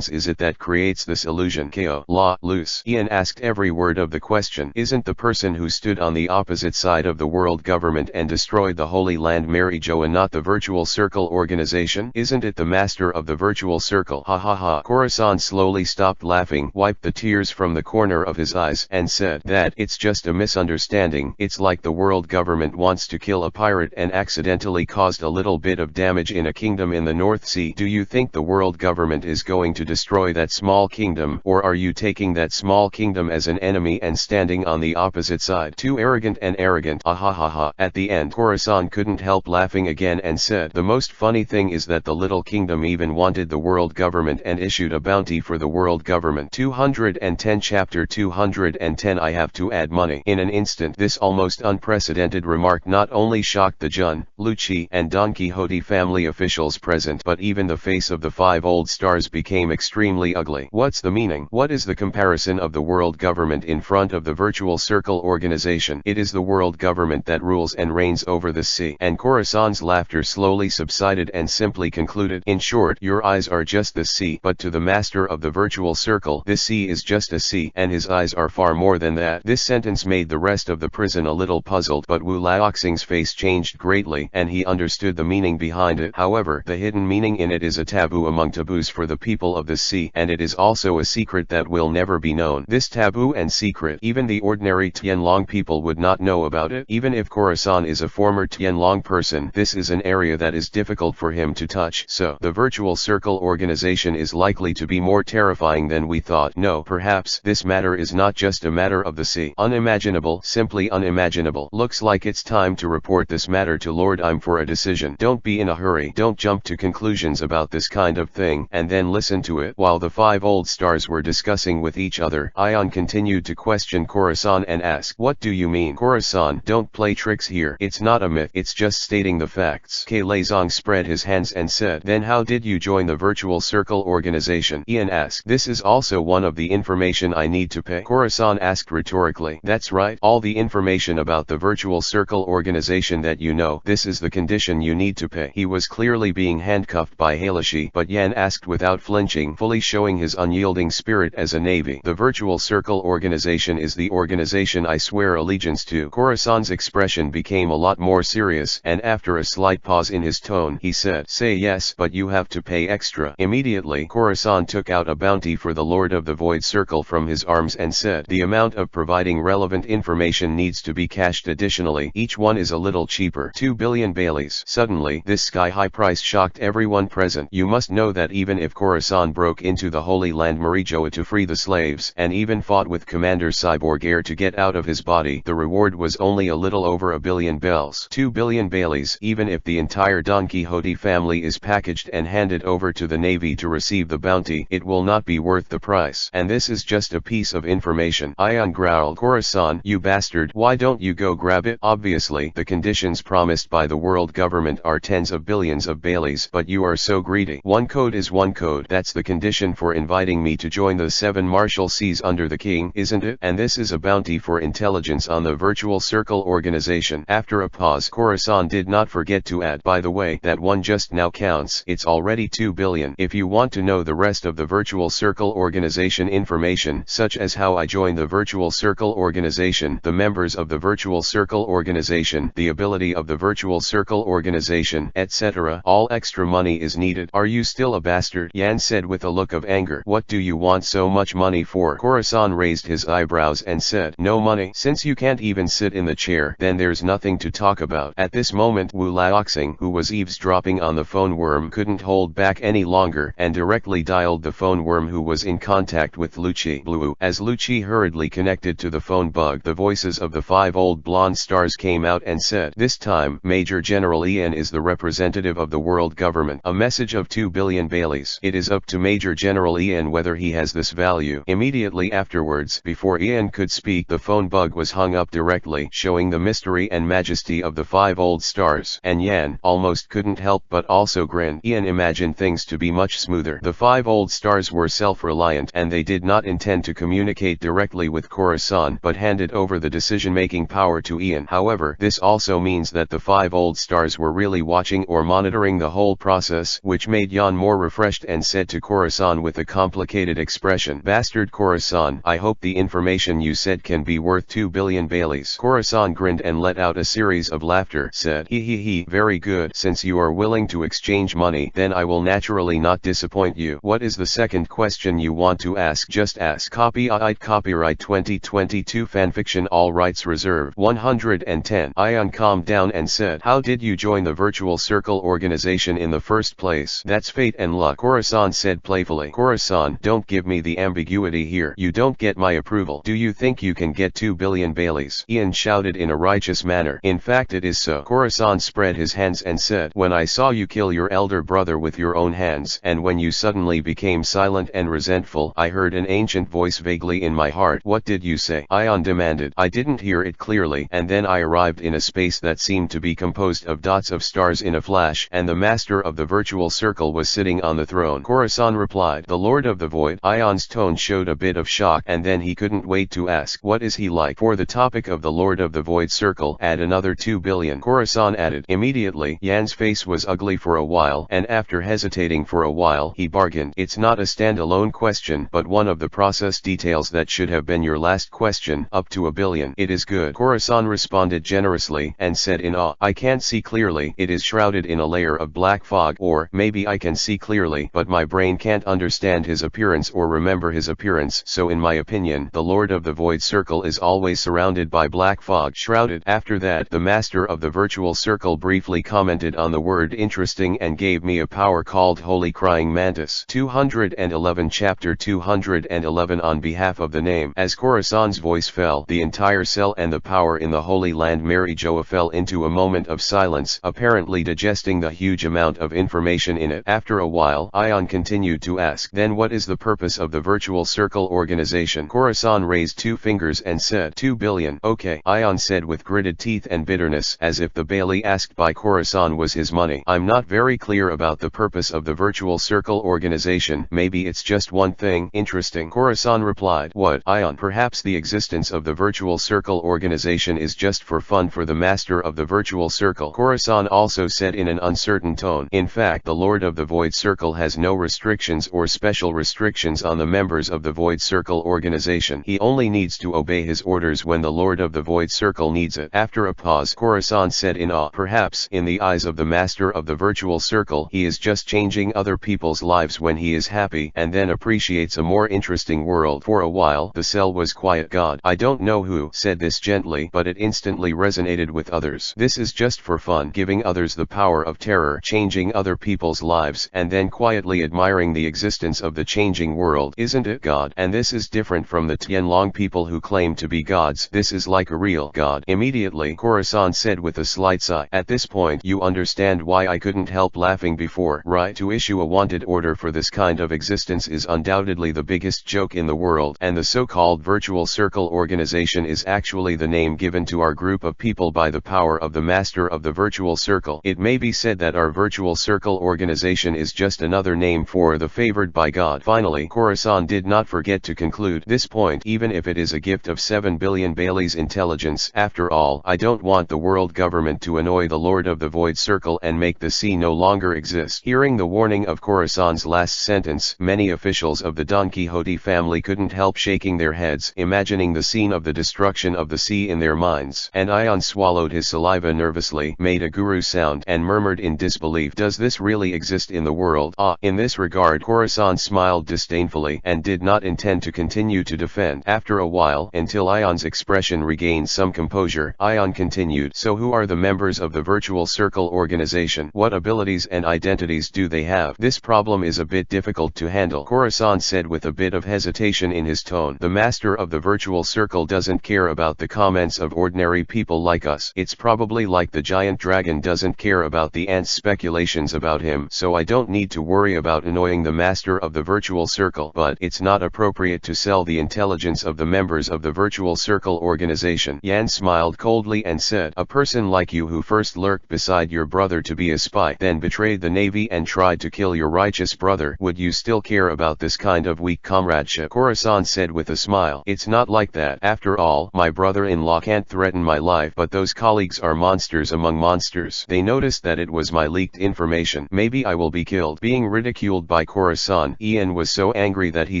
is it that creates this illusion? Ko, la, loose. Ian asked every word of the question. Isn't the person who stood on the opposite side of the world government and destroyed the Holy Land Mary Joa not the Virtual Circle organization? Isn't it the master of the Virtual Circle? Ha ha ha. Corazon slowly stopped laughing, wiped the tears from the corner of his eyes, and said that it's just a misunderstanding. It's like the world government wants to kill a pirate and accidentally caused a little bit of damage in a kingdom in the North Sea. Do you think the world government is going to destroy that small kingdom, or are you taking that small kingdom as an enemy and standing on the opposite side? Too arrogant and arrogant. Ah ha ha ha. At the end, Corazon couldn't help laughing again and said, the most funny thing is that the little kingdom even wanted the world government and issued a bounty for the world government. 210 Chapter 210 I have to add money. In an instant, this almost unprecedented remark not only shocked the Jun, Lucci, and Don Quixote family officials present, but even the face of the 5 old stars became extremely ugly. What's the meaning? What is the comparison of the world government in front of the Virtual Circle organization? It is the world government that rules and reigns over the sea. And Corazon's laughter slowly subsided and simply concluded, in short, your eyes are just the sea, but to the master of the Virtual Circle, this sea sea is just a sea, and his eyes are far more than that. This sentence made the rest of the prison a little puzzled, but Wu Laoxing's face changed greatly, and he understood the meaning behind it. However, the hidden meaning in it is a taboo among taboos for the people of the sea, and it is also a secret that will never be known. This taboo and secret, even the ordinary Tianlong people would not know about it. Even if Khorasan is a former Tianlong person, this is an area that is difficult for him to touch. So, the virtual circle organization is likely to be more terrifying than we thought. No, perhaps this matter is not just a matter of the sea. Unimaginable, simply unimaginable. Looks like it's time to report this matter to Lord Im for a decision. Don't be in a hurry. Don't jump to conclusions about this kind of thing, and then listen to it. While the 5 old stars were discussing with each other, Ion continued to question Khorasan and ask, "What do you mean? Khorasan, don't play tricks here. It's not a myth, it's just stating the facts." Kalezong spread his hands and said, "Then how did you join the virtual circle organization?" Ian asked. "This is also one of the information I need to pay," Khorasan asked rhetorically. "That's right, all the information about the virtual circle organization that you know. This is the condition you need to pay." He was clearly being handcuffed by Halishi, but Yan asked without flinching, fully showing his unyielding spirit as a navy. "The virtual circle organization is the organization I swear allegiance to." Khorasan's expression became a lot more serious, and after a slight pause in his tone, he said, "Say yes, but you have to pay extra." Immediately, Khorasan took out a bounty for the Lord of the Void Circle from his arms and said, "The amount of providing relevant information needs to be cashed additionally. Each one is a little cheaper. 2 billion Baileys." Suddenly, this sky-high price shocked everyone present. You must know that even if Khorasan broke into the Holy Land Marijoa to free the slaves, and even fought with Commander Cyborg Air to get out of his body, the reward was only a little over 1 billion bells. 2 billion Baileys. Even if the entire Don Quixote family is packaged and handed over to the Navy to receive the bounty, it will not be worth the price. And this is just a piece of information. Ion growled, "Khorasan, you bastard, why don't you go grab it? Obviously, the conditions promised by the world government are tens of billions of Baileys, but you are so greedy. One code is one code. That's the condition for inviting me to join the 7 martial seas under the king, isn't it? And this is a bounty for intelligence on the virtual circle organization." After a pause, Khorasan did not forget to add, "By the way, that one just now counts. It's already 2 billion. If you want to know the rest of the virtual circle organization information, such as how I joined the virtual circle organization, the members of the virtual circle organization, the ability of the virtual circle organization, etc., all extra money is needed." "Are you still a bastard?" Yan said with a look of anger. "What do you want so much money for?" Khorasan raised his eyebrows and said, "No money. Since you can't even sit in the chair, then there's nothing to talk about." At this moment, Wu Laoxing, who was eavesdropping on the phone worm, couldn't hold back any longer, and directly dialed the phone worm, who was in contact with Lucci. Blue. As Lucci hurriedly connected to the phone bug, the voices of the 5 old blonde stars came out and said, "This time, Major General Ian is the representative of the world government. A message of 2 billion Baileys. It is up to Major General Ian whether he has this value." Immediately afterwards, before Ian could speak, the phone bug was hung up directly, showing the mystery and majesty of the 5 old stars. And Yan almost couldn't help but also grin. Ian imagined things to be much smoother. The 5 old stars were self-reliant, and they did not intend to communicate directly with Khorasan, but handed over the decision-making power to Ian. However, this also means that the 5 old stars were really watching or monitoring the whole process, which made Yan more refreshed and said to Khorasan with a complicated expression, "Bastard Khorasan, I hope the information you said can be worth 2 billion Baileys." Khorasan grinned and let out a series of laughter, said, "He, very good. Since you are willing to exchange money, then I will naturally not disappoint you. What is the second question you want to ask? Just ask." Copyright 2022 Fanfiction, all rights reserved. 110. Ion calmed down and said, "How did you join the virtual circle organization in the first place?" "That's fate and luck," Khorasan said playfully. "Khorasan, don't give me the ambiguity here. You don't get my approval. Do you think you can get 2 billion Baileys?" Ian shouted in a righteous manner. "In fact it is so." Khorasan spread his hands and said, "When I saw you kill your elder brother with your own hands, and when you suddenly became silent and resentful, I heard an ancient voice vaguely in my heart." "What did you say?" Ion demanded. "I didn't hear it clearly, and then I arrived in a space that seemed to be composed of dots of stars in a flash, and the master of the virtual circle was sitting on the throne." Khorasan replied, "The Lord of the Void." Ion's tone showed a bit of shock, and then he couldn't wait to ask, "What is he like?" "For the topic of the Lord of the Void Circle, add another 2 billion, Khorasan added. Immediately, Yan's face was ugly for a while, and after hesitating for a while, he bargained, "It's not a standalone question, but but one of the process details that should have been your last question, up to 1 billion. It is good. Khorasan responded generously, and said in awe, I can't see clearly. It is shrouded in a layer of black fog. Or, maybe I can see clearly, but my brain can't understand his appearance or remember his appearance. So in my opinion, the Lord of the Void Circle is always surrounded by black fog. Shrouded. After that, the master of the virtual circle briefly commented on the word interesting and gave me a power called Holy Crying Mantis. 211 Chapter 211 On behalf of the name. As Khorasan's voice fell, the entire cell and the power in the Holy Land Mary Joa fell into a moment of silence, apparently digesting the huge amount of information in it. After a while, Ion continued to ask, then what is the purpose of the virtual circle organization? Khorasan raised 2 fingers and said, 2 billion. Okay, Ion said with gritted teeth and bitterness, as if the Bailey asked by Khorasan was his money. I'm not very clear about the purpose of the virtual circle organization. Maybe it's just one thing. Interesting. Khorasan replied. What? Ion. Perhaps the existence of the virtual circle organization is just for fun for the master of the virtual circle. Khorasan also said in an uncertain tone. In fact, the Lord of the Void Circle has no restrictions or special restrictions on the members of the Void Circle organization. He only needs to obey his orders when the Lord of the Void Circle needs it. After a pause, Khorasan said in awe, perhaps, in the eyes of the master of the virtual circle, he is just changing other people's lives when he is happy, and then appreciates a more interesting world. For a while, the cell was quiet. God, I don't know who said this gently, but it instantly resonated with others. This is just for fun, giving others the power of terror, changing other people's lives, and then quietly admiring the existence of the changing world. Isn't it, God? And this is different from the Tianlong people who claim to be gods. This is like a real God. Immediately, Khorasan said with a slight sigh, at this point you understand why I couldn't help laughing before, right? To issue a wanted order for this kind of existence is undoubtedly the biggest joke in the world, and the so-called virtual circle organization is actually the name given to our group of people by the power of the master of the virtual circle. It may be said that our virtual circle organization is just another name for the favored by God. Finally, Khorasan did not forget to conclude this point, even if it is a gift of 7 billion Bailey's intelligence. After all, I don't want the world government to annoy the Lord of the Void Circle and make the sea no longer exist. Hearing the warning of Khorasan's last sentence, many officials of the Don Quixote family couldn't help shaking their heads, imagining the scene of the destruction of the sea in their minds. And Ion swallowed his saliva nervously, made a guru sound, and murmured in disbelief, does this really exist in the world? In this regard, Khorasan smiled disdainfully, and did not intend to continue to defend. After a while, until Ion's expression regained some composure, Ion continued, so who are the members of the virtual circle organization? What abilities and identities do they have? This problem is a bit difficult to handle, Khorasan said with a bit of hesitation in his tone. The master of the virtual circle doesn't care about the comments of ordinary people like us. It's probably like the giant dragon doesn't care about the ants' speculations about him, so I don't need to worry about annoying the master of the virtual circle. But it's not appropriate to sell the intelligence of the members of the virtual circle organization. Yan smiled coldly and said, a person like you who first lurked beside your brother to be a spy, then betrayed the navy and tried to kill your righteous brother, would you still care about this kind of weak comradeship? Khorasan said with a smile, it's not like that. After all, my brother-in-law can't threaten my life, but those colleagues are monsters among monsters. They noticed that it was my leaked information. Maybe I will be killed. Being ridiculed by Khorasan, Ian was so angry that he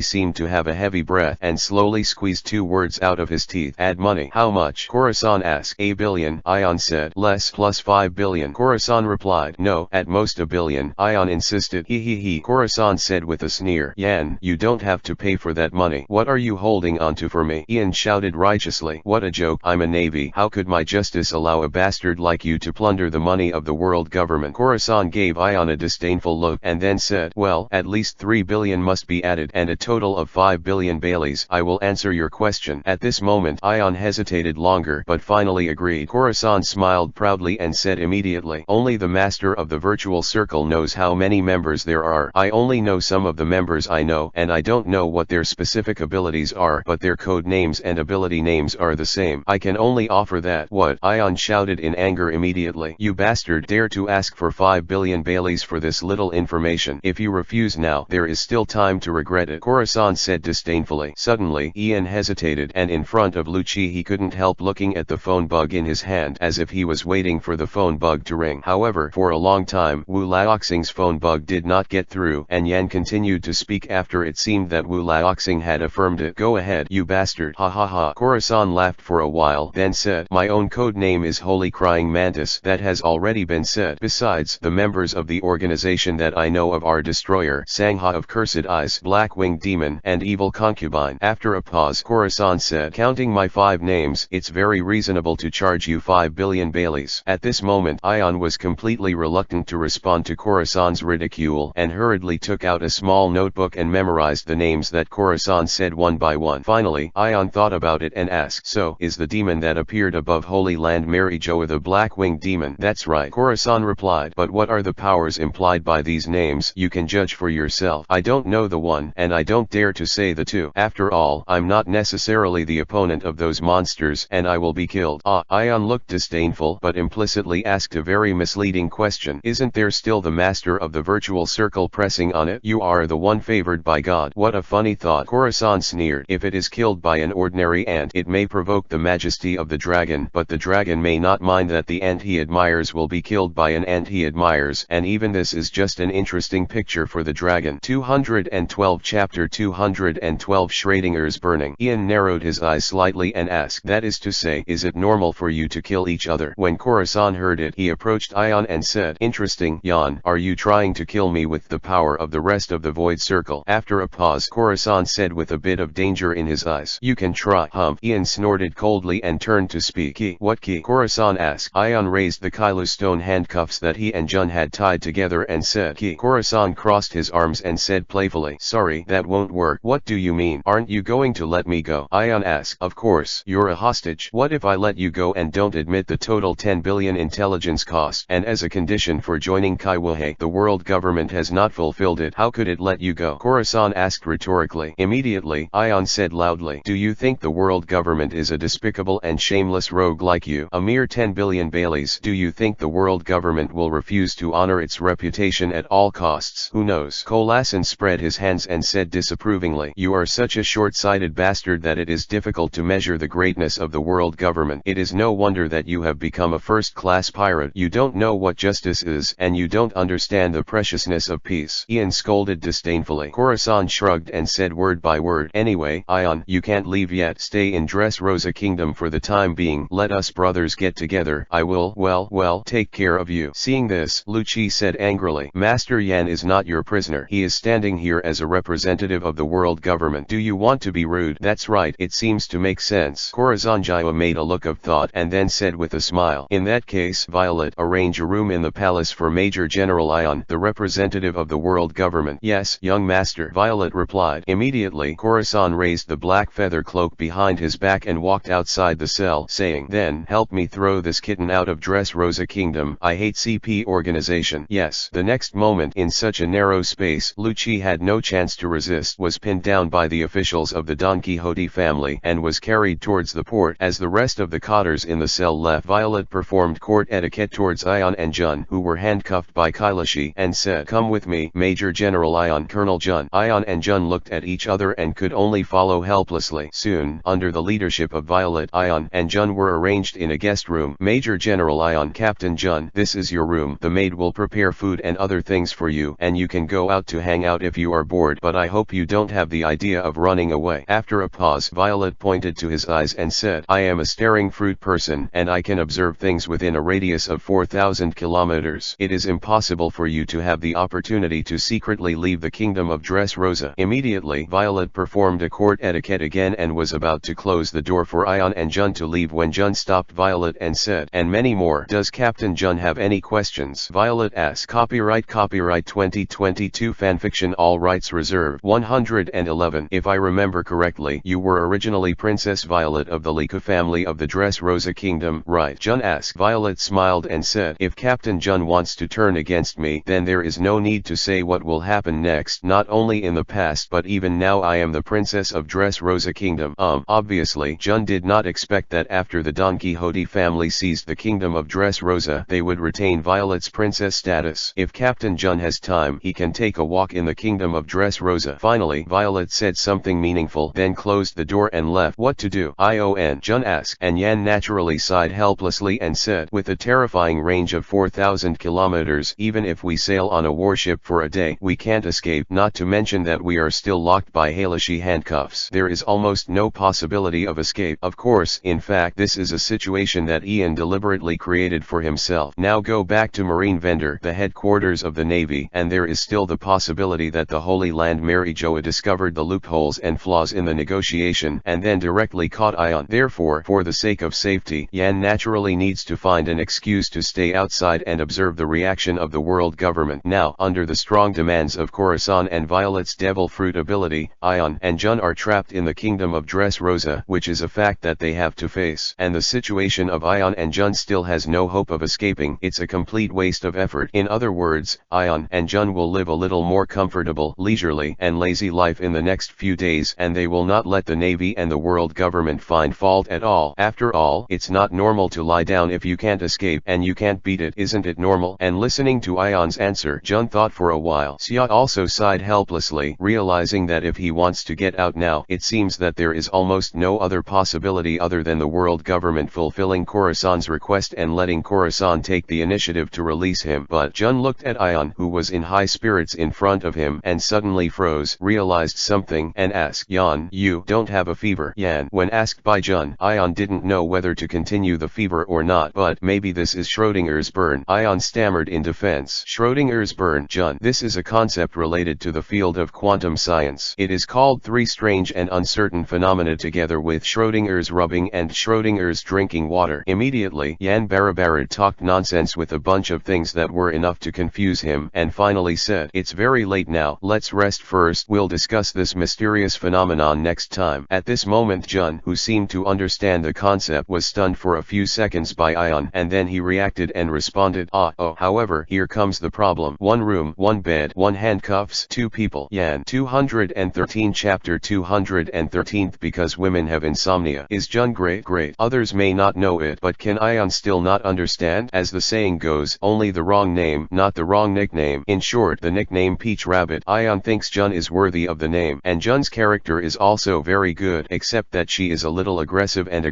seemed to have a heavy breath, and slowly squeezed 2 words out of his teeth. Add money. How much? Khorasan asked. A billion, Ion said. Less, plus 5 billion. Khorasan replied. No, at most 1 billion. Ion insisted. He. Khorasan said with a sneer. Yan, you don't have to pay for that money. What are you holding onto for me? Ian shouted righteously. What a joke. I'm a navy. How could my justice allow a bastard like you to plunder the money of the world government? Khorasan gave Ion a disdainful look, and then said, well, at least 3 billion must be added, and a total of 5 billion Baileys. I will answer your question. At this moment, Ion hesitated longer, but finally agreed. Khorasan smiled proudly and said immediately, only the master of the virtual circle knows how many members there are. I only know some of the members I know, and I don't know what their specific abilities are, but their code names and ability names are the same. I can only offer that. What? Ion shouted in anger immediately. You bastard dare to ask for 5 billion Baileys for this little information. If you refuse now, there is still time to regret it, Khorasan said disdainfully. Suddenly, Ian hesitated, and in front of Lucci he couldn't help looking at the phone bug in his hand, as if he was waiting for the phone bug to ring. However, for a long time, Wu Laoxing's phone bug did not get through, and Yan continued to speak after it seemed seemed that Wu Laoxing had affirmed it. Go ahead, you bastard. Ha ha ha. Khorasan laughed for a while, then said, my own code name is Holy Crying Mantis. That has already been said. Besides, the members of the organization that I know of are Destroyer, Sangha of Cursed Eyes, Black-Winged Demon, and Evil Concubine. After a pause, Khorasan said, counting my 5 names, it's very reasonable to charge you 5 billion Baileys. At this moment, Ion was completely reluctant to respond to Khorasan's ridicule, and hurriedly took out a small notebook and memorized the names that Khorasan said one by one. Finally, Ion thought about it and asked, so, is the demon that appeared above Holy Land Mary Joa the Black-Winged Demon? That's right, Khorasan replied. But what are the powers implied by these names? You can judge for yourself. I don't know the one, and I don't dare to say the two. After all, I'm not necessarily the opponent of those monsters, and I will be killed. Ion looked disdainful, but implicitly asked a very misleading question. Isn't there still the master of the virtual circle pressing on it? You are the one favored by God. What a funny thought. Khorasan sneered. If it is killed by an ordinary ant, it may provoke the majesty of the dragon, but the dragon may not mind that the ant he admires will be killed by an ant he admires, and even this is just an interesting picture for the dragon. 212 Chapter 212 Schrodinger's Burning. Ian narrowed his eyes slightly and asked, that is to say, is it normal for you to kill each other? When Khorasan heard it, he approached Ion and said, interesting, Jan, are you trying to kill me with the power of the rest of the void circle? After a pause, Khorasan said with a bit of danger in his eyes, you can try. Ian snorted coldly and turned to speak. Key? What key? Khorasan asked. Ion raised the Kylo stone handcuffs that he and Jun had tied together and said, key. Khorasan crossed his arms and said playfully, sorry, that won't work. What do you mean? Aren't you going to let me go? Ion asked. Of course, you're a hostage. What if I let you go and don't admit the total 10 billion intelligence cost? And as a condition for joining Kaiwahe, the world government has not fulfilled it. How could it let you go? Khorasan asked rhetorically. Immediately, Ion said loudly, do you think the world government is a despicable and shameless rogue like you? A mere 10 billion Baileys. Do you think the world government will refuse to honor its reputation at all costs? Who knows? Khorasan spread his hands and said disapprovingly, you are such a short-sighted bastard that it is difficult to measure the greatness of the world government. It is no wonder that you have become a first-class pirate. You don't know what justice is, and you don't understand the preciousness of peace. Ian scolded disdainfully. Khorasan shrugged and said word by word, anyway, Ion, you can't leave yet. Stay in Dressrosa Kingdom for the time being. Let us brothers get together. I will, well, take care of you. Seeing this, Lucci said angrily, Master Yan is not your prisoner. He is standing here as a representative of the world government. Do you want to be rude? That's right, it seems to make sense. Khorasan Jaya made a look of thought and then said with a smile, in that case, Violet, arrange a room in the palace for Major General Ion, the representative of the world government. Yes, young master, Violet replied. Immediately, Khorasan raised the black feather cloak behind his back and walked outside the cell, saying, then, help me throw this kitten out of Dressrosa Kingdom. I hate CP organization. Yes. The next moment, in such a narrow space, Lucci had no chance to resist, was pinned down by the officials of the Don Quixote family, and was carried towards the port. As the rest of the cotters in the cell left, Violet performed court etiquette towards Ion and Jun, who were handcuffed by Kailashi, and said, come with me, Major General Ion. Colonel Jun. Ion and Jun looked at each other and could only follow helplessly. Soon, under the leadership of Violet, Ion and Jun were arranged in a guest room. Major General Ion. Captain Jun, this is your room. The maid will prepare food and other things for you, and you can go out to hang out if you are bored, but I hope you don't have the idea of running away. After a pause, Violet pointed to his eyes and said, I am a staring fruit person, and I can observe things within a radius of 4,000 kilometers. It is impossible for you to have the opportunity to secretly leave the kingdom of Dressrosa. Immediately, Violet performed a court etiquette again and was about to close the door for Ion and Jun to leave when Jun stopped Violet and said, and many more. Does Captain Jun have any questions? Violet asked. Copyright 2022 Fanfiction, all rights reserved. 111. If I remember correctly, you were originally Princess Violet of the Lika family of the Dressrosa Kingdom, right? Jun asked. Violet smiled and said, if Captain Jun wants to turn against me, then there is no need to say what will happen next. Not only in the past but even now I am the Princess of Dressrosa Kingdom. Obviously, Jun did not expect that after the Don Quixote family seized the kingdom of Dressrosa, they would retain Violet's princess status. If Captain Jun has time, he can take a walk in the kingdom of Dressrosa. Finally, Violet said something meaningful, then closed the door and left. What to do? Ion, Jun asked, and Yan naturally sighed helplessly and said, with a terrifying range of 4,000 kilometers, even if we sail on a warship for a day, we can't escape, not to mention that we are still locked by Halishy handcuffs. There is almost no possibility of escape. Of course, in fact, this is a situation that Ian deliberately created for himself. Now go back to Marine Vendor, the headquarters of the Navy, and there is still the possibility that the Holy Land Mary Joa discovered the loopholes and flaws in the negotiation and then directly caught Ion. Therefore, for the sake of safety, Yan naturally needs to find an excuse to stay outside and observe the reaction of the world government. Now, under the strong demands of Khorasan and Violet's devil fruit ability, Ion and Jun are trapped in the kingdom of Dressrosa, which is a fact that they have to face. And the situation of Ion and Jun still has no hope of escaping. It's a complete waste of effort. In other words, Ion and Jun will live a little more comfortable, leisurely, and lazy life in the next few days, and they will not let the Navy and the world government find fault at all. After all, it's not normal to lie down if you can't escape, and you can't beat it, isn't it normal? And listening to Ion's answer, Jun thought for a while. Xia also sighed helplessly, realizing that if he wants to get out now, it seems that there is almost no other possibility other than the world government fulfilling Khorasan's request and letting Khorasan take the initiative to release him. But Jun looked at Ion, who was in high spirits in front of him, and suddenly froze, realized something, and asked, "Yan, you don't have a fever?" Yan. When asked by Jun, Ion didn't know whether to continue the fever or not, but maybe this is Schrodinger's burn. Ion stammered in defense. Schrodinger's burn, Jun. This is a concept related to the field of quantum science. It is called three strange and uncertain phenomena together with Schrodinger's rubbing and Schrodinger's drinking water. Immediately, Yan Barabarad talked nonsense with a bunch of things that were enough to confuse him, and finally said, "It's very late now, let's rest first. We'll discuss this mysterious phenomenon next time." At this moment Jun, who seemed to understand the concept, was stunned for a few seconds by Ion, and then he reacted and responded, "Oh. However, here comes the problem. One room, one bed, one handcuffs, two people." Yan. 213 Chapter 213 Because women have insomnia. Is Jun great? Others may not know it, but can Ion still not understand? As the saying goes, only the wrong name, not the wrong nickname. In short, the nickname Peach Rabbit. Ion thinks Jun is worthy of the name, and Jun's character is also very good, except that she is a little aggressive, and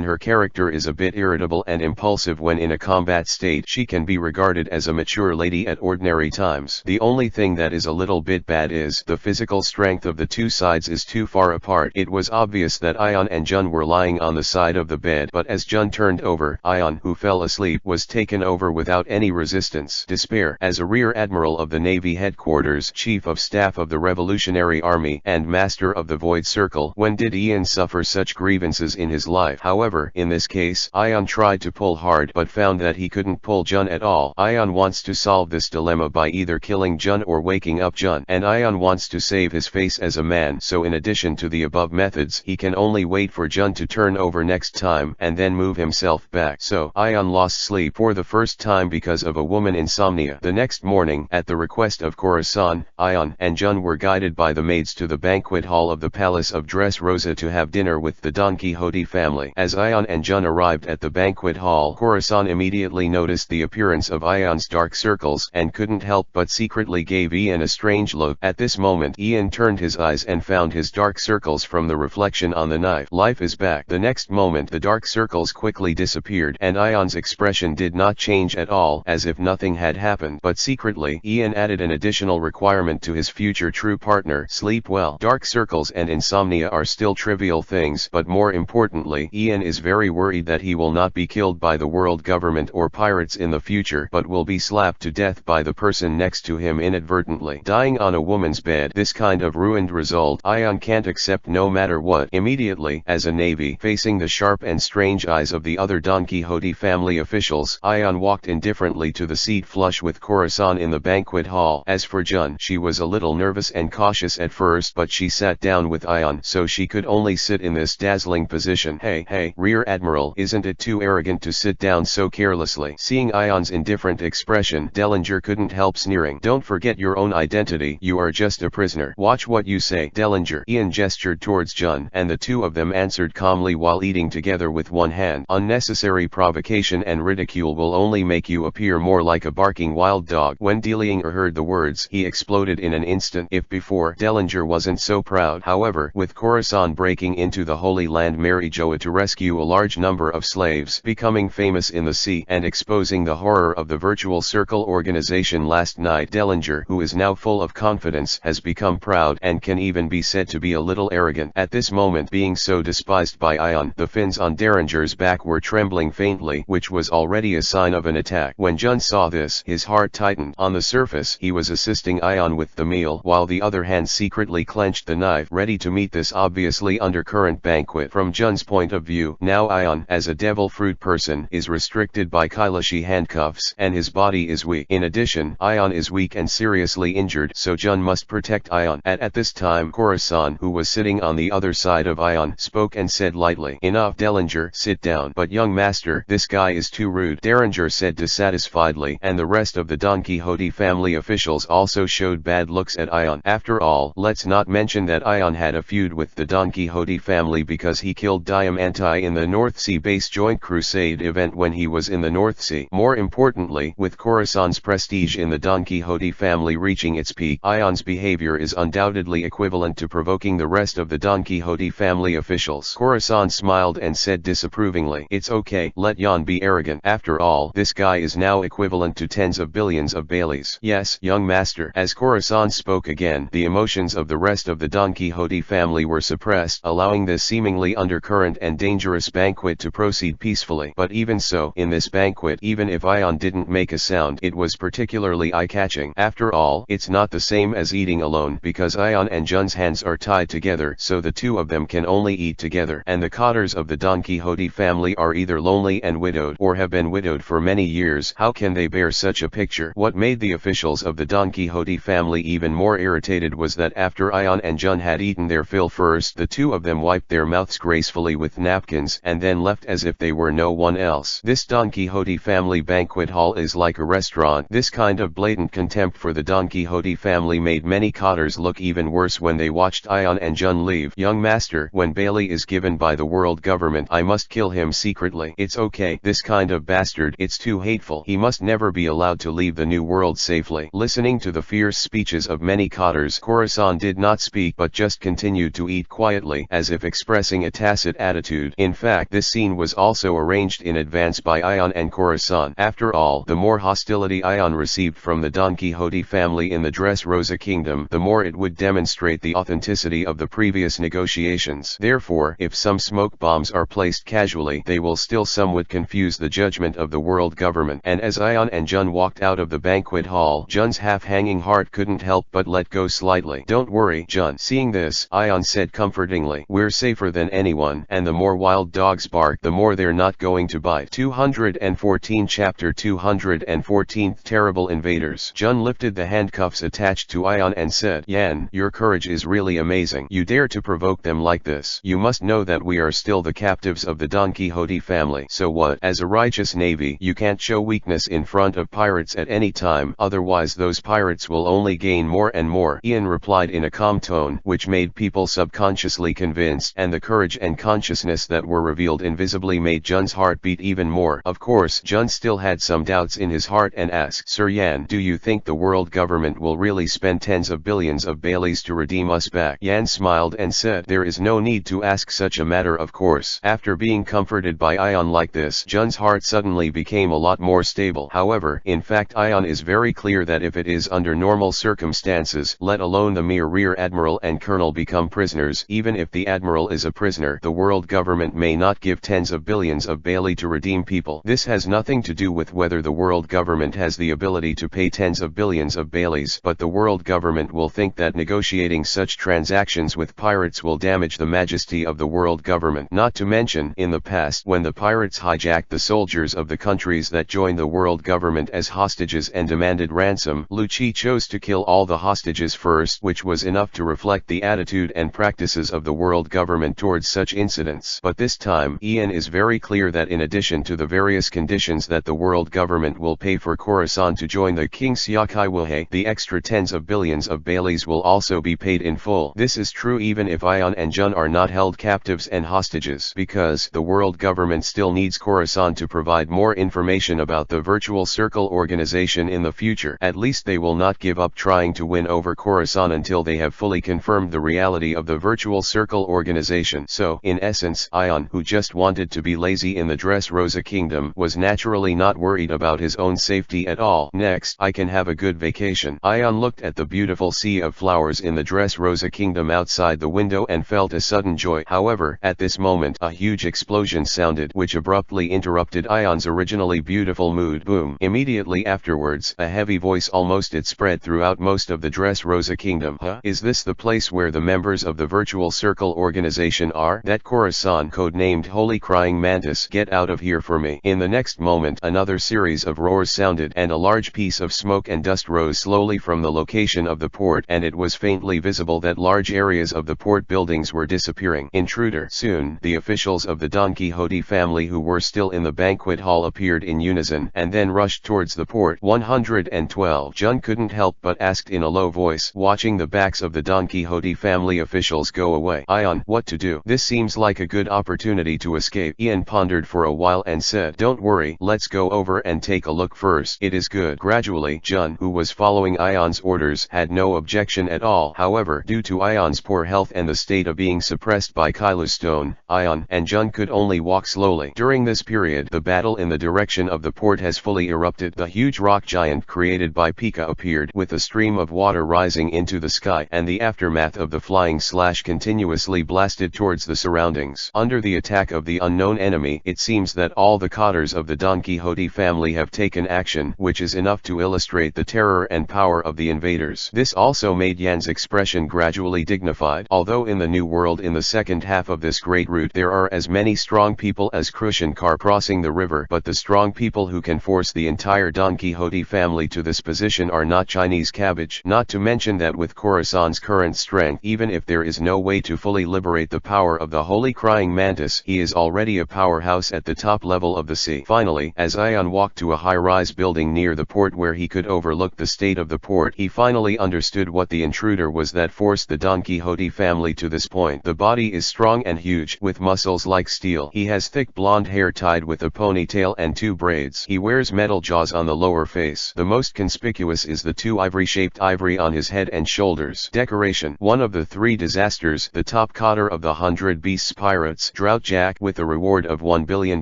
her character is a bit irritable and impulsive when in a combat state. She can be regarded as a mature lady at ordinary times. The only thing that is a little bit bad is the physical strength of the two sides is too far apart. It was obvious that Ion and Jun were lying on the side of the bed, but as Jun turned over, Ion, who fell asleep, was taken over without any resistance. Despair. As a Rear Admiral of the Navy Headquarters, Chief of Staff of the Revolutionary Army, and Master of the Void Circle, when did Ian suffer such grievances in his life? However, in this case, Ion tried to pull hard but found that he couldn't pull Jun at all. Ion wants to solve this dilemma by either killing Jun or waking up Jun, and Ion wants to save his face as a man, so in addition to the above methods, he can only wait for Jun to turn over next time and then move himself back. So, Ion lost sleep for the first time because of a woman insomnia. The next morning, at the request of Khorasan, Ion and Jun were guided by the maids to the banquet hall of the Palace of Dressrosa to have dinner with the Don Quixote family. As Ion and Jun arrived at the banquet hall, Khorasan immediately noticed the appearance of Ion's dark circles and couldn't help but secretly gave Ian a strange look. At this moment, Ian turned his eyes and found his dark circles from the reflection on the knife. Life is back. The next moment the dark circles quickly disappeared, and Ion's expression did not change at all, as if nothing had happened. But secretly, Ian added an additional requirement to his future true partner: sleep well. Dark circles and insomnia are still trivial things, but more importantly, Ian is very worried that he will not be killed by the world government or pirates in the future, but will be slapped to death by the person next to him inadvertently. Dying on a woman's bed, this kind of ruined result, Ion can't accept no matter what. Immediately, as a navy, facing the sharp and strange eyes of the other Don Quixote family officials, Ion walked indifferently to the seat flush with Khorasan in the banquet hall. As for Jun, she was a little nervous and cautious at first, but she sat down with Ion, so she could only sit in this dazzling position. Hey, Rear Admiral, isn't it too arrogant to sit down so carelessly? Seeing Ion's indifferent expression, Dellinger couldn't help sneering. Don't forget your own identity, you are just a prisoner. Watch what you say, Dellinger. Ian gestured towards Jun, and the two of them answered calmly while eating together with one hand. Unnecessary provocation and ridicule will only make you appear more like a barking wild dog. When Dellinger heard the words, he exploded in an instant. If before, Dellinger wasn't so proud. However, with Khorasan breaking into the Holy Land Mary Joa to rescue a large number of slaves, becoming famous in the sea, and exposing the horror of the Virtual Circle organization last night, Dellinger, who is now full of confidence, has become proud and can even be said to be a little arrogant. At this moment, being so despised by Ion, the fins on Derringer's back were trembling faintly, which was already a sign of an attack. When Jun saw this, his heart tightened. On the surface, he was assisting Ion with the meal, while the other hand secretly clenched the knife, ready to meet this obviously undercurrent banquet. From Jun's point of view, now Ion, as a devil fruit person, is restricted by Kailashi handcuffs, and his body is weak. In addition, Ion is weak and seriously injured, so Jun must protect Ion. At this time, Khorasan, who was sitting on the other side of Ion, spoke and said lightly, "Enough, Derringer, sit down." "But young master, this guy is too rude," Derringer said dissatisfiedly, and the rest of the Don Quixote family officials also showed bad looks at Ion. After all, let's not mention that Ion had a feud with the Don Quixote family because he killed Diamante in the North Sea base joint crusade event when he was in the North Sea. More importantly, with Khorasan's prestige in the Don Quixote family reaching its peak, Ion's behavior is undoubtedly equivalent to provoking the rest of the Don Quixote family officials. Khorasan smiled and said disapprovingly, "It's okay, let Ion be arrogant. After all, this guy is now equivalent to tens of billions of Baileys." "Yes, young master." As Khorasan spoke again, the emotions of the rest of the Don Quixote family were suppressed, allowing this seemingly undercurrent and dangerous banquet to proceed peacefully. But even so, in this banquet, even if Ion didn't make a sound, it was particularly eye-catching. After all, it's not the same as eating alone, because Ion and Jun's hands are tied together, so the two of them can only eat together. And the cottars of the Don Quixote family are either lonely and widowed, or have been widowed for many years. How can they bear such a picture? What made the officials of the Don Quixote family even more irritated was that after Ion and Jun had eaten their fill first, the two of them wiped their mouths gracefully with napkins, and then left as if they were no one else. This Don Quixote family banquet hall is like a restaurant. This kind of blatant contempt for the Don Quixote family made many cottars look even worse when they watched Ion and Jun leave. "Young master, when Bailey is given by the world government, I must kill him secretly." "It's okay, this kind of bastard, it's too hateful. He must never be allowed to leave the new world safely." Listening to the fierce speeches of many cottars, Khorasan did not speak but just continued to eat quietly, as if expressing a tacit attitude. In fact, this scene was also arranged in advance by Ion and Khorasan. After all, the more hostility Ion received from the Don Quixote family in the Dressrosa kingdom, the more it would demonstrate the authenticity of the previous negotiations. Therefore, if some smoke bombs are placed casually, they will still somewhat confuse the judgment of the world government. And as Ion and Jun walked out of the banquet hall, Jun's half-hanging heart couldn't help but let go slightly. "Don't worry, Jun." Seeing this, Ion said comfortingly, "We're safer than anyone, and the more wild dogs bark, the more they're not going to bite." 214 Chapter 214 Terrible Invaders. Jun lifted the handcuffs attached to Ion and said, "Yan, your courage is really amazing. You dare to provoke them like this. You must know that we are still the captives of the Don Quixote family. So what? As a righteous navy, you can't show weakness in front of pirates at any time, otherwise those pirates will only gain more and more." Ian replied in a calm tone, which made people subconsciously convinced, and the courage and consciousness that were revealed invisibly made Jun's heart beat even more. Of course, Jun still had some doubts in his heart and asked, "Sir Yan, do you think the world government will really spend tens of billions of Baileys to redeem us back?" Yan smiled and said, "There is no need to ask such a matter, of course." After being comforted by Ion like this, Jun's heart suddenly became a lot more stable. However, in fact, Ion is very clear that if it is under normal circumstances, let alone the mere rear admiral and colonel become prisoners, even if the admiral is a prisoner, the world government may not give tens of billions of Bailey to redeem people. This has nothing to do with whether the world government has the ability to pay tens of billions of Baileys, but the world government will think that negotiating such transactions with pirates will damage the majesty of the world government. Not to mention, in the past, when the pirates hijacked the soldiers of the countries that joined the world government as hostages and demanded ransom, Lucci chose to kill all the hostages first, which was enough to reflect the attitude and practices of the world government towards such incidents. But this time, Ian is very clear that in addition to the various conditions that the world government will pay for Khorasan to join the King Siakaiwahe, the extra tens of billions of Baileys will also be paid in full. This is true even if Ion and Jun are not held captives and hostages, because the world government still needs Khorasan to provide more information about the Virtual Circle organization in the future. At least they will not give up trying to win over Khorasan until they have fully confirmed the reality of the Virtual Circle organization. So, in essence, Ion, who just wanted to be lazy in the Dressrosa kingdom, was naturally not worried about his own safety at all. "Next, I can have a good vacation." Ion looked at the beautiful beautiful sea of flowers in the Dressrosa kingdom outside the window and felt a sudden joy. However, at this moment a huge explosion sounded which abruptly interrupted Ion's originally beautiful mood. Boom! Immediately afterwards, a heavy voice almost it spread throughout most of the Dressrosa kingdom. Huh? Is this the place where the members of the Virtual Circle organization are? That Khorasan codenamed Holy Crying Mantis, get out of here for me. In the next moment another series of roars sounded and a large piece of smoke and dust rose slowly from the location of the port, and it was faintly visible that large areas of the port buildings were disappearing. Intruder! Soon, the officials of the Don Quixote family who were still in the banquet hall appeared in unison and then rushed towards the port. 112. Jun couldn't help but asked in a low voice, watching the backs of the Don Quixote family officials go away. Ion, what to do? This seems like a good opportunity to escape. Ian pondered for a while and said, don't worry, let's go over and take a look first. It is good. Gradually, Jun, who was following Ion's orders, had no objection at all. However, due to Ion's poor health and the state of being suppressed by Stone, Ion and Jun could only walk slowly. During this period, the battle in the direction of the port has fully erupted. The huge rock giant created by Pika appeared with a stream of water rising into the sky, and the aftermath of the flying slash continuously blasted towards the surroundings. Under the attack of the unknown enemy, it seems that all the cotters of the Don Quixote family have taken action, which is enough to illustrate the terror and power of the invaders. This also made Yan's expression gradually dignified. Although in the New World in the second half of this great route there are as many strong people as Krushankar crossing the river, but the strong people who can force the entire Don Quixote family to this position are not Chinese cabbage. Not to mention that with Khorasan's current strength, even if there is no way to fully liberate the power of the Holy Crying Mantis, he is already a powerhouse at the top level of the sea. Finally, as Ion walked to a high-rise building near the port where he could overlook the state of the port, he finally understood what the intruder was that forced the Don Quixote family to this point. The body is strong and huge, with muscles like steel. He has thick blonde hair tied with a ponytail and 2 braids. He wears metal jaws on the lower face. The most conspicuous is the 2 ivory-shaped ivory on his head and shoulders. Decoration. One of the 3 disasters, the top cotter of the 100 Beasts pirates, Drought Jack, with a reward of 1 billion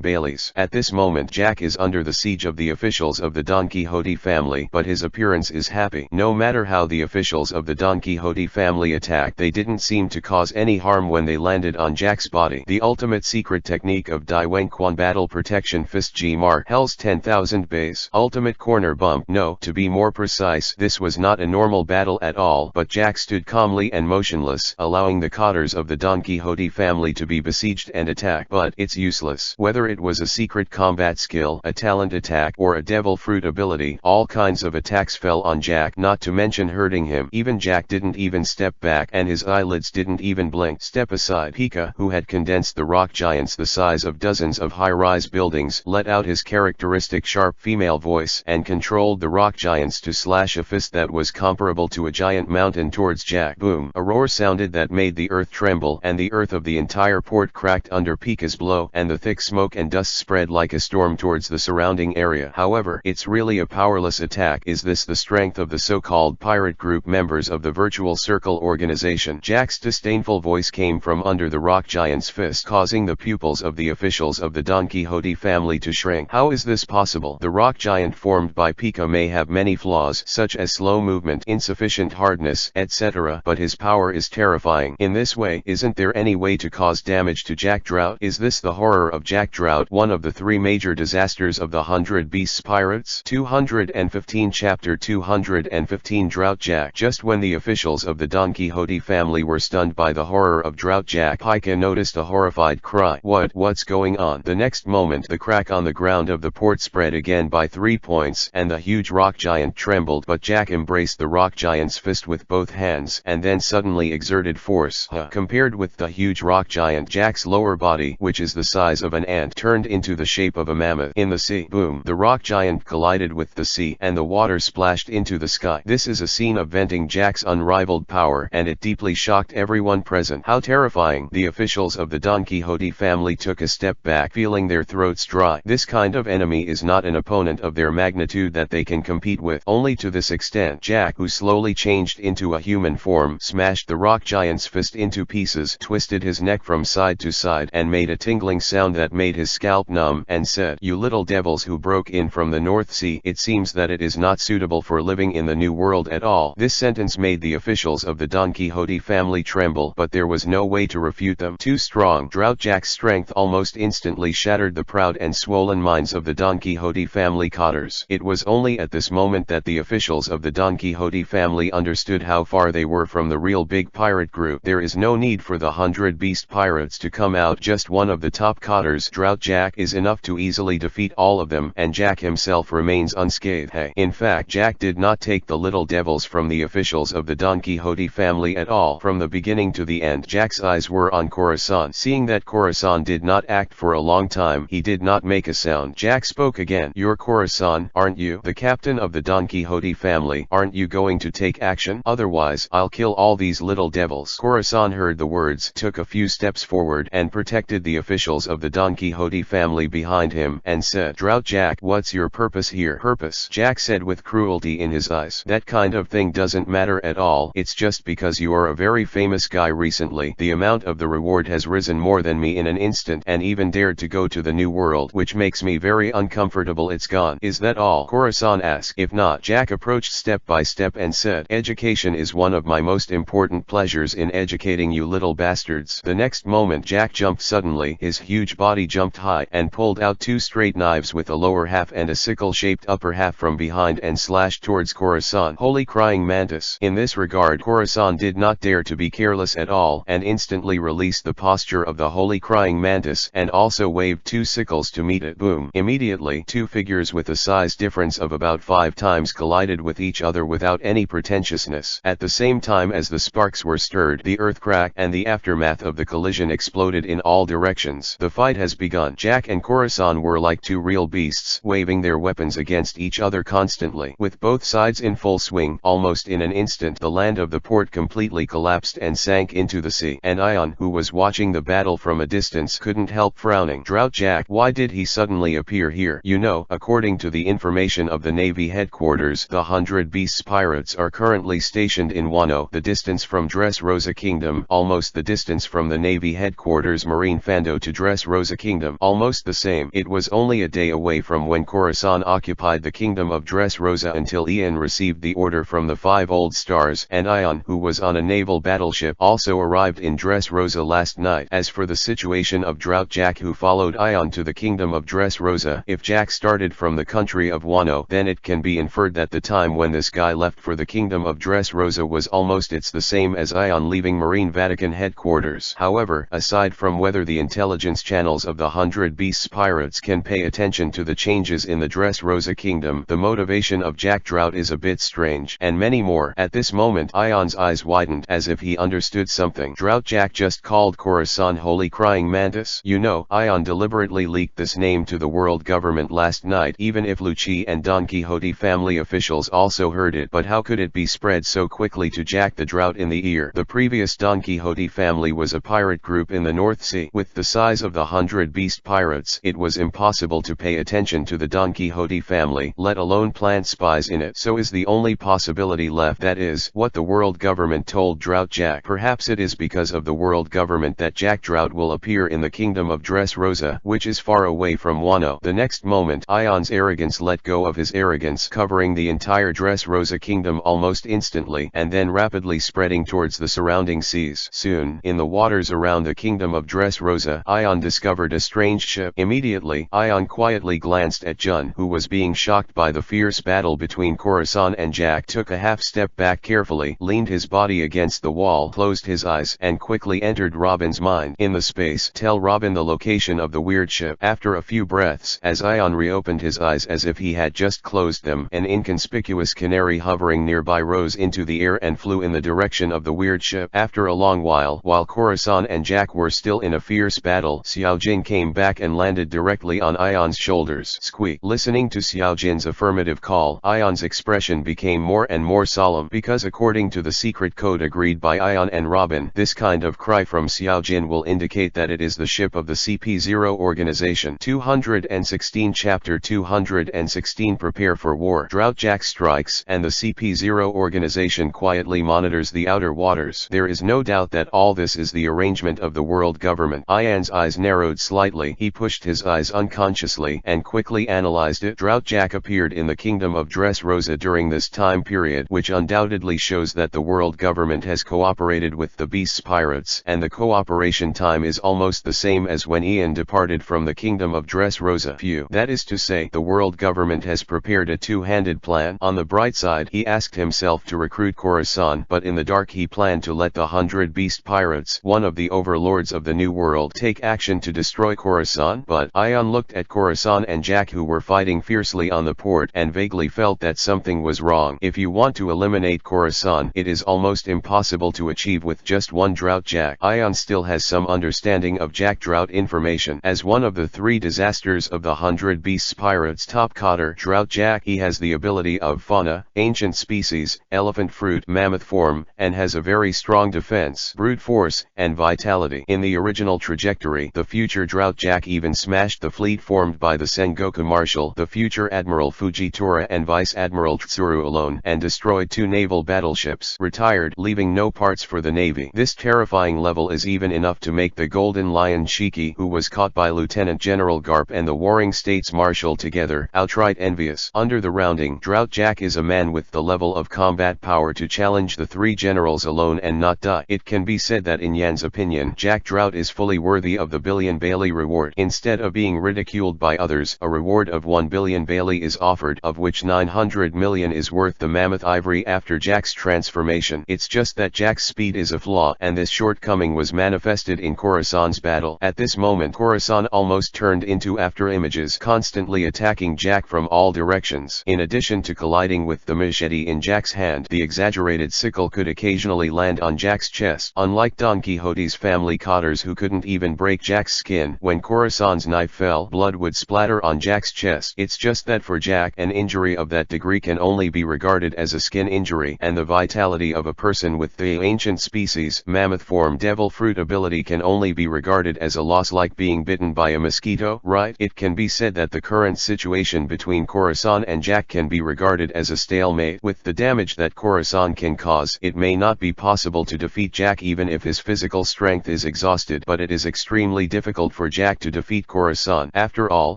Baileys. At this moment Jack is under the siege of the officials of the Don Quixote family, but his appearance is happy. No matter how the officials of the Don Quixote family attacked, they didn't seem to cause any harm when they landed on Jack's body. The ultimate secret technique of Dai Wenquan Battle Protection Fist G Mark Hell's 10,000 base. Ultimate corner bump. No, to be more precise, this was not a normal battle at all, but Jack stood calmly and motionless, allowing the cotters of the Don Quixote family to be besieged and attacked. But it's useless. Whether it was a secret combat skill, a talent attack, or a devil fruit ability, all kinds of attacks fell on Jack, not to mention hurting him. Even Jack didn't even step back, and his eyelids didn't even blink. Step aside. Pika, who had condensed the rock giants the size of dozens of high-rise buildings, let out his characteristic sharp female voice and controlled the rock giants to slash a fist that was comparable to a giant mountain towards Jack. Boom! A roar sounded that made the earth tremble, and the earth of the entire port cracked under Pika's blow, and the thick smoke and dust spread like a storm towards the surrounding area. However, it's really a powerless attack. Is this the strength of the so-called pirate group members of the Virtual Circle organization? Jack's disdainful voice came from under the rock giant's fist, causing the pupils of the officials of the Don Quixote family to shrink. How is this possible? The rock giant formed by Pika may have many flaws, such as slow movement, insufficient hardness, etc., but his power is terrifying. In this way, isn't there any way to cause damage to Jack Drought? Is this the horror of Jack Drought, one of the 3 major disasters of the 100 Beasts pirates? 215 Chapter 215 Drought Jack. Just when the officials of the Don Quixote family were stunned by the horror of Drought Jack, Pika noticed a horrified cry. What's going on? The next moment the crack on the ground of the port spread again by 3 points, and the huge rock giant trembled, but Jack embraced the rock giant's fist with both hands, and then suddenly exerted force. Compared with the huge rock giant, Jack's lower body, which is the size of an ant, turned into the shape of a mammoth. In the sea. Boom! The rock giant collided with the sea, and the water splashed into the sky. This is a scene of venting Jack's unrivaled power, and it deeply shocked everyone present. How terrifying! The officials of the Don Quixote family took a step back, feeling their throats dry. This kind of enemy is not an opponent of their magnitude that they can compete with. Only to this extent. Jack, who slowly changed into a human form, smashed the rock giant's fist into pieces, twisted his neck from side to side, and made a tingling sound that made his scalp numb, and said, "You little devils who broke in from the North Sea, it seems that it is not suitable for living in the New World at all. all. This sentence made the officials of the Don Quixote family tremble, but there was no way to refute them. Too strong. Drought Jack's strength almost instantly shattered the proud and swollen minds of the Don Quixote family cotters. It was only at this moment that the officials of the Don Quixote family understood how far they were from the real big pirate group. There is no need for the 100 beast pirates to come out. Just one of the top cotters, Drought Jack, is enough to easily defeat all of them, and Jack himself remains unscathed. Hey. In fact, Jack did not take the little devils from the officials of the Don Quixote family at all. From the beginning to the end, Jack's eyes were on Corazon. Seeing that Corazon did not act for a long time, he did not make a sound. Jack spoke again. "You're Corazon, aren't you? The captain of the Don Quixote family. Aren't you going to take action? Otherwise, I'll kill all these little devils." Corazon heard the words, took a few steps forward, and protected the officials of the Don Quixote family behind him, and said, "Drought Jack, what's your purpose here?" "Purpose?" Jack said with cruelty in his eyes. "That kind of thing doesn't matter at all. It's just because you are a very famous guy recently. The amount of the reward has risen more than me in an instant, and even dared to go to the New World, which makes me very uncomfortable. It's gone." "Is that all?" Corazon asked. "If not." Jack approached step by step and said, "Education is one of my most important pleasures in educating you little bastards." The next moment Jack jumped suddenly. His huge body jumped high, and pulled out two straight knives with a lower half and a sickle-shaped upper half from behind, and slashed towards Corazon. Holy crying mantis! In this regard, Corazon did not dare to be careless at all, and instantly released the posture of the holy crying mantis, and also waved two sickles to meet it. Boom! Immediately, two figures with a size difference of about 5 times collided with each other without any pretentiousness. At the same time as the sparks were stirred, the earth cracked, and the aftermath of the collision exploded in all directions. The fight has begun. Jack and Corazon were like two real beasts, waving their weapons against each other constantly. With both sides in full swing, almost in an instant the land of the port completely collapsed and sank into the sea. And Ion, who was watching the battle from a distance, couldn't help frowning. "Drought Jack, why did he suddenly appear here?" "You know, according to the information of the Navy headquarters, the 100 Beasts pirates are currently stationed in Wano, the distance from Dressrosa Kingdom, almost the distance from the Navy headquarters Marine Fando to Dressrosa Kingdom, almost the same. It was only a day away from when Corazon occupied the kingdom of Dressrosa until Ian received the order from the 5 Old Stars, and Ion, who was on a naval battleship, also arrived in Dressrosa last night. As for the situation of Drought Jack, who followed Ion to the kingdom of Dressrosa, if Jack started from the country of Wano, then it can be inferred that the time when this guy left for the kingdom of Dressrosa was almost the same as Ion leaving Marine Vatican headquarters. However, aside from whether the intelligence channels of the 100 Beasts pirates can pay attention to the changes in the Dressrosa kingdom, the motivation of Jack Drought is a bit strange, and many more. At this moment, Ion's eyes widened as if he understood something. "Drought Jack just called Corazon holy crying mantis? You know, Ion deliberately leaked this name to the world government last night, even if Lucci and Don Quixote family officials also heard it. But how could it be spread so quickly to Jack the Drought in the ear? The previous Don Quixote family was a pirate group in the North Sea. With the size of the 100 Beast pirates, it was impossible to pay attention to the Don Quixote family, let alone plant spies in it. So is the only possibility left, that is, what the world government told Drought Jack. Perhaps it is because of the world government that Jack Drought will appear in the kingdom of Dressrosa, which is far away from Wano." The next moment, Ion's arrogance let go of his arrogance, covering the entire Dressrosa kingdom almost instantly, and then rapidly spreading towards the surrounding seas. Soon, in the waters around the kingdom of Dressrosa, Ion discovered a strange ship. Immediately, Ion quietly glanced at Jun, who was being shocked by the fierce battle between Corazon and Jack, took a half step back carefully, leaned his body against the wall, closed his eyes, and quickly entered Robin's mind. "In the space, tell Robin the location of the weird ship." After a few breaths, as Ion reopened his eyes as if he had just closed them, an inconspicuous canary hovering nearby rose into the air and flew in the direction of the weird ship. After a long while Corazon and Jack were still in a fierce battle, Xiao Jin came back and landed directly on Ion's shoulders. Squeak! Listening to Xiao Jin's affirmative call, Ion's expression became more and more solemn, because according to the secret code agreed by Ion and Robin, this kind of cry from Xiao Jin will indicate that it is the ship of the CP0 organization. 216 Chapter 216 Prepare for War. Drought Jack strikes, and the CP0 organization quietly monitors the outer waters. There is no doubt that all this is the arrangement of the world government. Ion's eyes narrowed slightly. He pushed his eyes unconsciously and quickly analyzed it. Drought Jack appeared in the kingdom of Dressrosa during this time period period, which undoubtedly shows that the world government has cooperated with the Beast's pirates, and the cooperation time is almost the same as when Ian departed from the kingdom of Dressrosa. Phew. That is to say, the world government has prepared a two-handed plan. On the bright side, he asked himself to recruit Khorasan, but in the dark he planned to let the 100 Beast Pirates, one of the overlords of the New World, take action to destroy Khorasan. But Ion looked at Khorasan and Jack, who were fighting fiercely on the port, and vaguely felt that something was wrong. If you want to eliminate Khorasan, it is almost impossible to achieve with just one drought. Jack. Ion still has some understanding of Jack drought information. As one of the 3 disasters of the 100 Beasts Pirates top cotter drought Jack, he has the ability of fauna, ancient species, elephant fruit, mammoth form, and has a very strong defense, brute force, and vitality. In the original trajectory, the future drought Jack even smashed the fleet formed by the Sengoku Marshal, the future Admiral Fujitora and Vice Admiral Tsuru alone, and destroyed 2 naval battleships, retired, leaving no parts for the Navy. This terrifying level is even enough to make the Golden Lion Shiki, who was caught by Lieutenant General Garp and the Warring States Marshal together, outright envious. Under the rounding drought, Jack is a man with the level of combat power to challenge the 3 generals alone and not die. It can be said that in Yan's opinion, Jack Drought is fully worthy of the billion Bailey reward. Instead of being ridiculed by others, a reward of 1 billion Bailey is offered, of which 900 million is worth the mammoth ivory after Jack's transformation. It's just that Jack's speed is a flaw, and this shortcoming was manifested in Khorasan's battle. At this moment, Khorasan almost turned into after images, constantly attacking Jack from all directions. In addition to colliding with the machete in Jack's hand, the exaggerated sickle could occasionally land on Jack's chest. Unlike Don Quixote's family cotters who couldn't even break Jack's skin, when Khorasan's knife fell, blood would splatter on Jack's chest. It's just that for Jack, an injury of that degree can only be regarded as a skin injury, and the vitality of a person with the ancient species, mammoth form devil fruit ability can only be regarded as a loss, like being bitten by a mosquito, right? It can be said that the current situation between Khorasan and Jack can be regarded as a stalemate. With the damage that Khorasan can cause, it may not be possible to defeat Jack even if his physical strength is exhausted, but it is extremely difficult for Jack to defeat Khorasan. After all,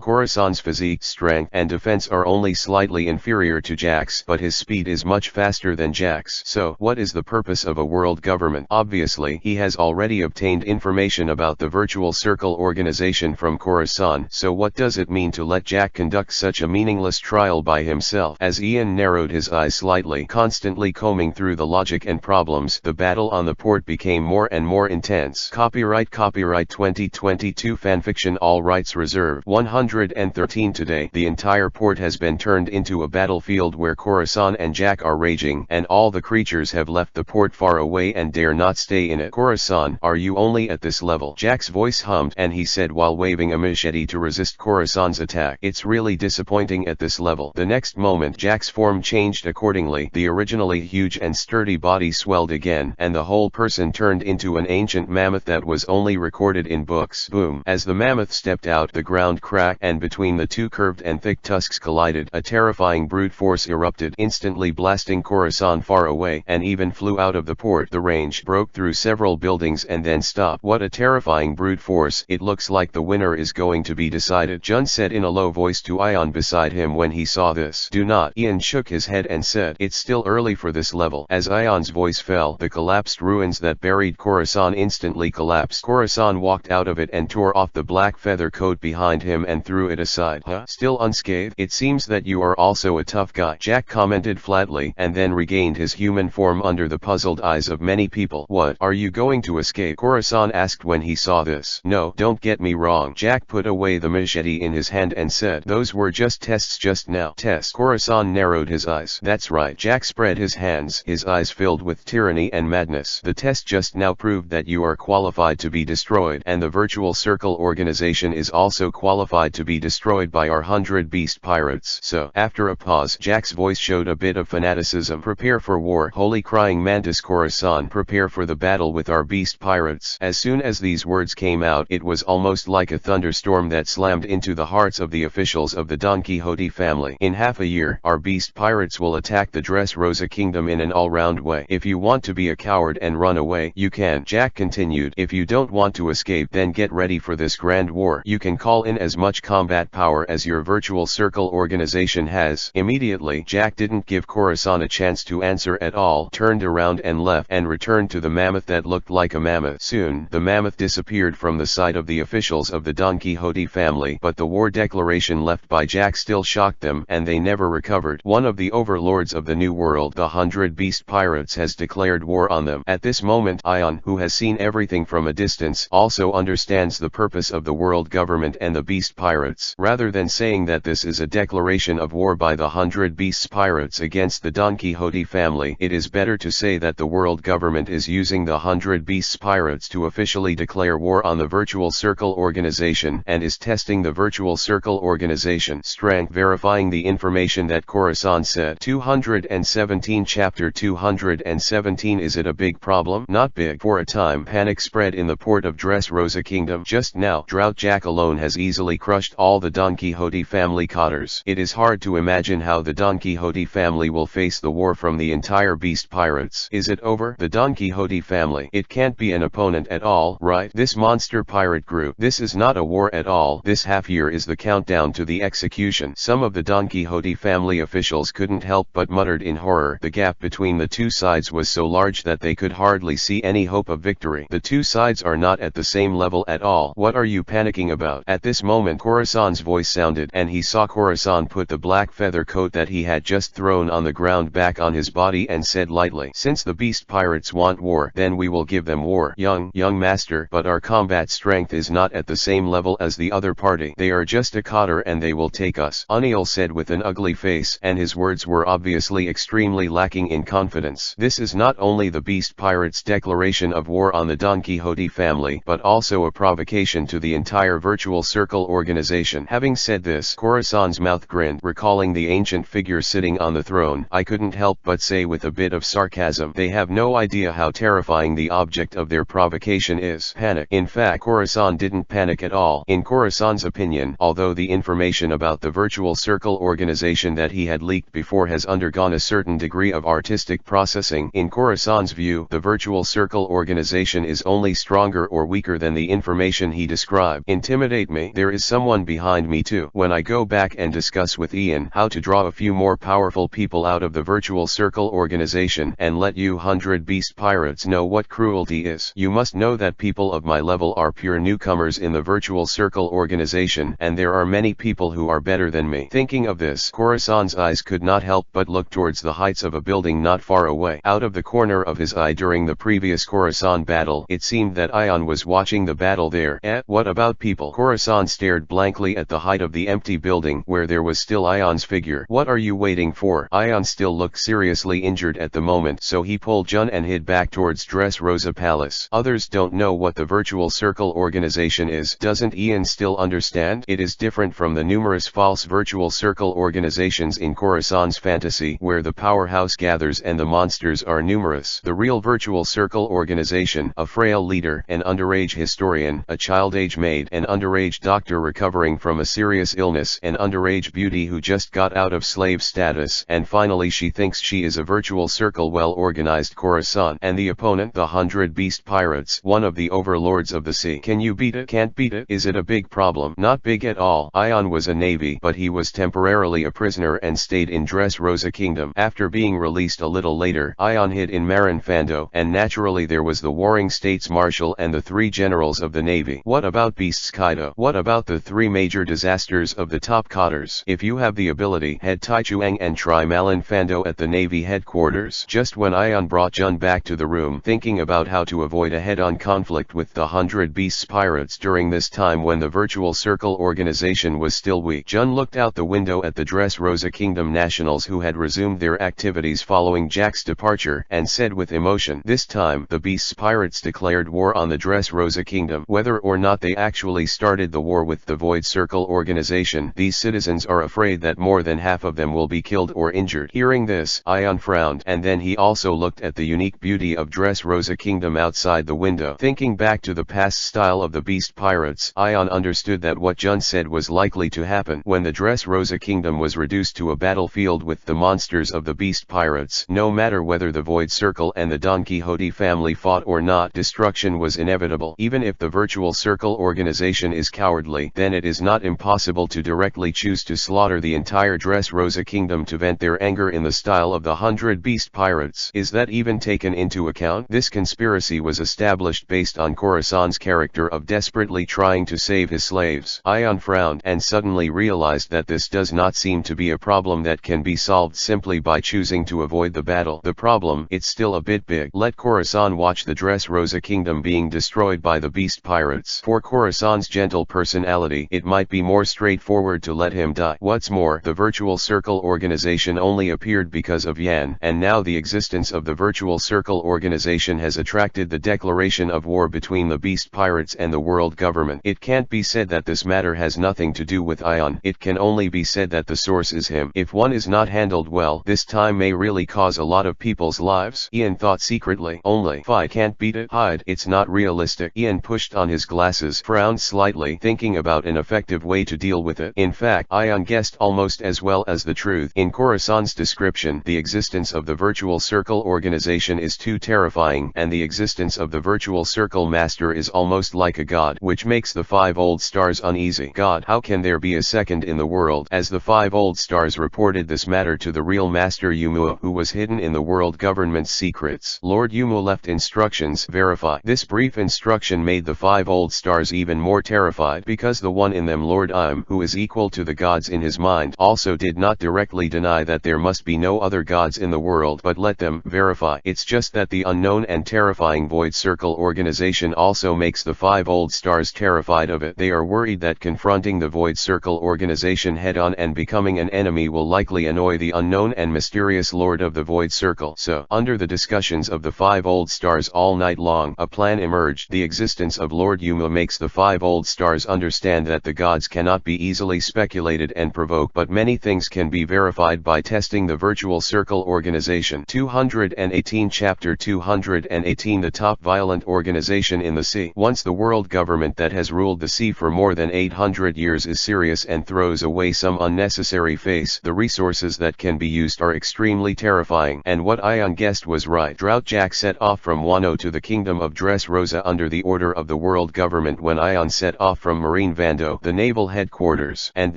Khorasan's physique, strength, and defense are only slightly inferior to Jack's, but his speed is much faster than Jack's. So, what is the purpose of a world government? Obviously, he has already obtained information about the virtual circle organization from Khorasan, so what does it mean to let Jack conduct such a meaningless trial by himself? As Ian narrowed his eyes slightly, constantly combing through the logic and problems, the battle on the port became more and more intense. Copyright 2022 Fanfiction, all rights reserved. 113. Today, the entire port has been turned into a battlefield where Khorasan and Jack are raging, and all the creatures have left the port far away and dare not stay in it. Khorasan, are you only at this level? Jack's voice hummed, and he said while waving a machete to resist Khorasan's attack. It's really disappointing at this level. The next moment, Jack's form changed accordingly. The originally huge and sturdy body swelled again, and the whole person turned into an ancient mammoth that was only recorded in books. Boom! As the mammoth stepped out, the ground cracked, and between the 2 curved and thick tusks collided. A terrifying brute force erupted, instantly blasting Khorasan far away, and even flew out of the port. The range broke through several buildings and then stopped. What a terrifying brute force! It looks like the winner is going to be decided, Jun said in a low voice to Ion beside him when he saw this. Do not. Ian shook his head and said, it's still early for this level. As Ion's voice fell, the collapsed ruins that buried Khorasan instantly collapsed. Khorasan walked out of it and tore off the black feather coat behind him and threw it aside. Huh? Still unscathed? It seems that you are also a tough guy, Jack commented flatly, and then regained his human form under the puzzled eyes of many people. What, are you going to escape? Khorasan asked when he saw this. No, don't get me wrong. Jack put away the machete in his hand and said, those were just tests just now. Tests? Khorasan narrowed his eyes. That's right. Jack spread his hands, his eyes filled with tyranny and madness. The test just now proved that you are qualified to be destroyed, and the virtual circle organization is also qualified to be destroyed by our 100 beast pirates. So, after a pause, Jack's voice showed a bit of fanaticism. Prepare for war, holy crying mantis Khorasan. Prepare for the battle with our beast pirates. As soon as these words came out, it was almost like a thunderstorm that slammed into the hearts of the officials of the Don Quixote family. In half a year, our beast pirates will attack the Dressrosa kingdom in an all-round way. If you want to be a coward and run away, you can, Jack continued. If you don't want to escape, then get ready for this grand war. You can call in as much combat power as your virtual circle organization has. Immediately, Jack didn't give Khorasan a chance to answer at all, turned around and left and returned to the mammoth that looked like a mammoth. Soon, the mammoth disappeared from the sight of the officials of the Don Quixote family, but the war declaration left by Jack still shocked them, and they never recovered. One of the overlords of the New World, the 100 Beast Pirates, has declared war on them. At this moment, Ion, who has seen everything from a distance, also understands the purpose of the world government and the Beast Pirates. Rather than saying that this is a declaration of war by the 100 Beasts Pirates against the Don Quixote family, it is better to say that the world government is using the 100 Beasts Pirates to officially declare war on the Virtual Circle organization and is testing the Virtual Circle organization strength, verifying the information that Khorasan said. 217 Chapter 217 Is it a big problem? Not big. For a time, panic spread in the port of Dressrosa Kingdom. Just now, Drought Jack alone has easily crushed all the Don Quixote family cotters. It is hard to imagine how the Don Quixote family will face the war from the entire Beast Pirates. Is it over? The Don Quixote family. It can't be an opponent at all, right? This monster pirate group. This is not a war at all. This half year is the countdown to the execution. Some of the Don Quixote family officials couldn't help but muttered in horror. The gap between the two sides was so large that they could hardly see any hope of victory. The two sides are not at the same level at all. What are you panicking about? At this moment, Khorasan's voice sounded, and he saw Khorasan put the black feather coat that he had just thrown on the ground back on his body and said lightly, "Since the Beast Pirates want war, then we will give them war. Young master, but our combat strength is not at the same level as the other party. They are just a cotter and they will take us," Aniel said with an ugly face, and his words were obviously extremely lacking in confidence. This is not only the Beast Pirates' declaration of war on the Don Quixote family, but also a provocation to the entire Virtual Circle organization. Having said this, Khorasan's mouth grinned, recalling the ancient figure sitting on the throne. I couldn't help but say with a bit of sarcasm, they have no idea how terrifying the object of their provocation is. Panic. In fact, Khorasan didn't panic at all. In Khorasan's opinion, although the information about the Virtual Circle organization that he had leaked before has undergone a certain degree of artistic processing, in Khorasan's view, the Virtual Circle organization is only stronger or weaker than the information he described. Intimidate me? There is someone behind me too. When I go back and discuss with Ian how to draw a few more powerful people out of the Virtual Circle organization and let you 100 Beast Pirates know what cruelty is. You must know that people of my level are pure newcomers in the Virtual Circle organization, and there are many people who are better than me. Thinking of this, Khorasan's eyes could not help but look towards the heights of a building not far away. Out of the corner of his eye during the previous Khorasan battle, it seemed that Ion was watching the battle there. What about people? Khorasan stared blankly at the height of the empty building where there was still Ion's figure. What are you waiting for? Ion still looked seriously injured at the moment, so he pulled Jun and hid back towards Dressrosa Palace. Others don't know what the Virtual Circle organization is. Doesn't Ian still understand? It is different from the numerous false Virtual Circle organizations in Khorasan's fantasy, where the powerhouse gathers and the monsters are numerous. The real Virtual Circle organization, a frail leader, an underage historian, a child-age maid, an underage doctor recovering from a serious illness, an underage beauty who just got out of slave status, and finally she thinks she is a Virtual Circle well-organized Khorasan. And the opponent, the 100 Beast Pirates, one of the overlords of the sea. Can you beat it? Can't beat it? Is it a big problem? Not big at all. Ion was a navy, but he was temporarily a prisoner and stayed in Dressrosa Kingdom. After being released a little later, Ion hid in Marinfando, and naturally there was the warring States Marshal and the 3 generals of the navy. What about Beasts Kaido? What about the 3 major disasters of the top cotters? If you have the ability, head Taichuang and try Malinfando at the navy headquarters. Just when Ion brought Jun back to the room, thinking about how to avoid a head-on conflict with the 100 Beasts Pirates during this time when the Virtual Circle organization was still weak, Jun looked out the window at the Dressrosa Kingdom nationals who had resumed their activities following Jack's departure, and said with emotion, "This time, the Beasts Pirates declared war on the Dressrosa Kingdom. Whether or not they actually started the war with the Void Circle organization, these citizens are afraid that more than half of them will be killed or injured." Hearing this, Ion frowned, and then he also looked at the unique beauty of Dressrosa Kingdom outside the window. Thinking back to the past style of the Beast Pirates, Ion understood that what Jun said was likely to happen. When the Dressrosa Kingdom was reduced to a battlefield with the monsters of the Beast Pirates, no matter whether the Void Circle and the Don Quixote family fought or not, destruction was inevitable. Even if the Virtual Circle organization is cowardly, then it is not impossible to directly choose to slaughter the entire Dressrosa Kingdom to vent their anger in the style of the 100 Beast Pirates. Is that even taken into account? This conspiracy was established based on Khorasan's character of desperately trying to save his slaves. Ion frowned and suddenly realized that this does not seem to be a problem that can be solved simply by choosing to avoid the battle. The problem, it's still a bit big. Let Khorasan watch the Dressrosa kingdom being destroyed by the Beast Pirates. For Khorasan's gentle personality, it might be more straightforward to let him die. What's more, the Virtual Circle organization only appeared because of Yan, and now the existence of the Virtual Circle organization has attracted the declaration of war between the Beast Pirates and the world government. It can't be said that this matter has nothing to do with Ion. It can only be said that the source is him. If one is not handled well, this time may really cause a lot of people's lives. Ian thought secretly. Only if I can't beat it, hide. It's not realistic. Ian pushed on his glasses, frowned slightly, thinking about an effective way to deal with it. In fact, Ion guessed almost as well as the truth. In Khorasan's description, the existence of the Virtual Circle organization is too terrifying, and the existence of the Virtual Circle master is almost like a god, which makes the 5 old stars uneasy. God, how can there be a second in the world? As the 5 old stars reported this matter to the real master Yumua, who was hidden in the world government's secrets, Lord Yumua left instructions, verify. This brief instruction made the 5 old stars even more terrified, because the one in them, Lord Im, who is equal to the gods in his mind, also did not directly deny that there must be no other gods in the world, but let them verify. It's just that the unknown and terrifying Void Circle organization also makes the 5 old stars terrified of it. They are worried that confronting the Void Circle organization head-on and becoming an enemy will likely annoy the unknown and mysterious Lord of the Void Circle. So, under the discussions of the 5 old stars all night long, a plan emerged. The existence of Lord Yuma makes the 5 old stars understand that the gods cannot be easily speculated and provoked, but many things can be verified by testing the Virtual Circle organization. 218 Chapter 218 The top violent organization in the sea. Once the world government that has ruled the sea for more than 800 years is serious and throws away some unnecessary face, the resources that can be used are extremely terrifying. And what Ion guessed was right. Droughtjack set off from Wano to the kingdom of Dressrosa under the order of the world government when Ion set off from Marine Vando, the naval headquarters. And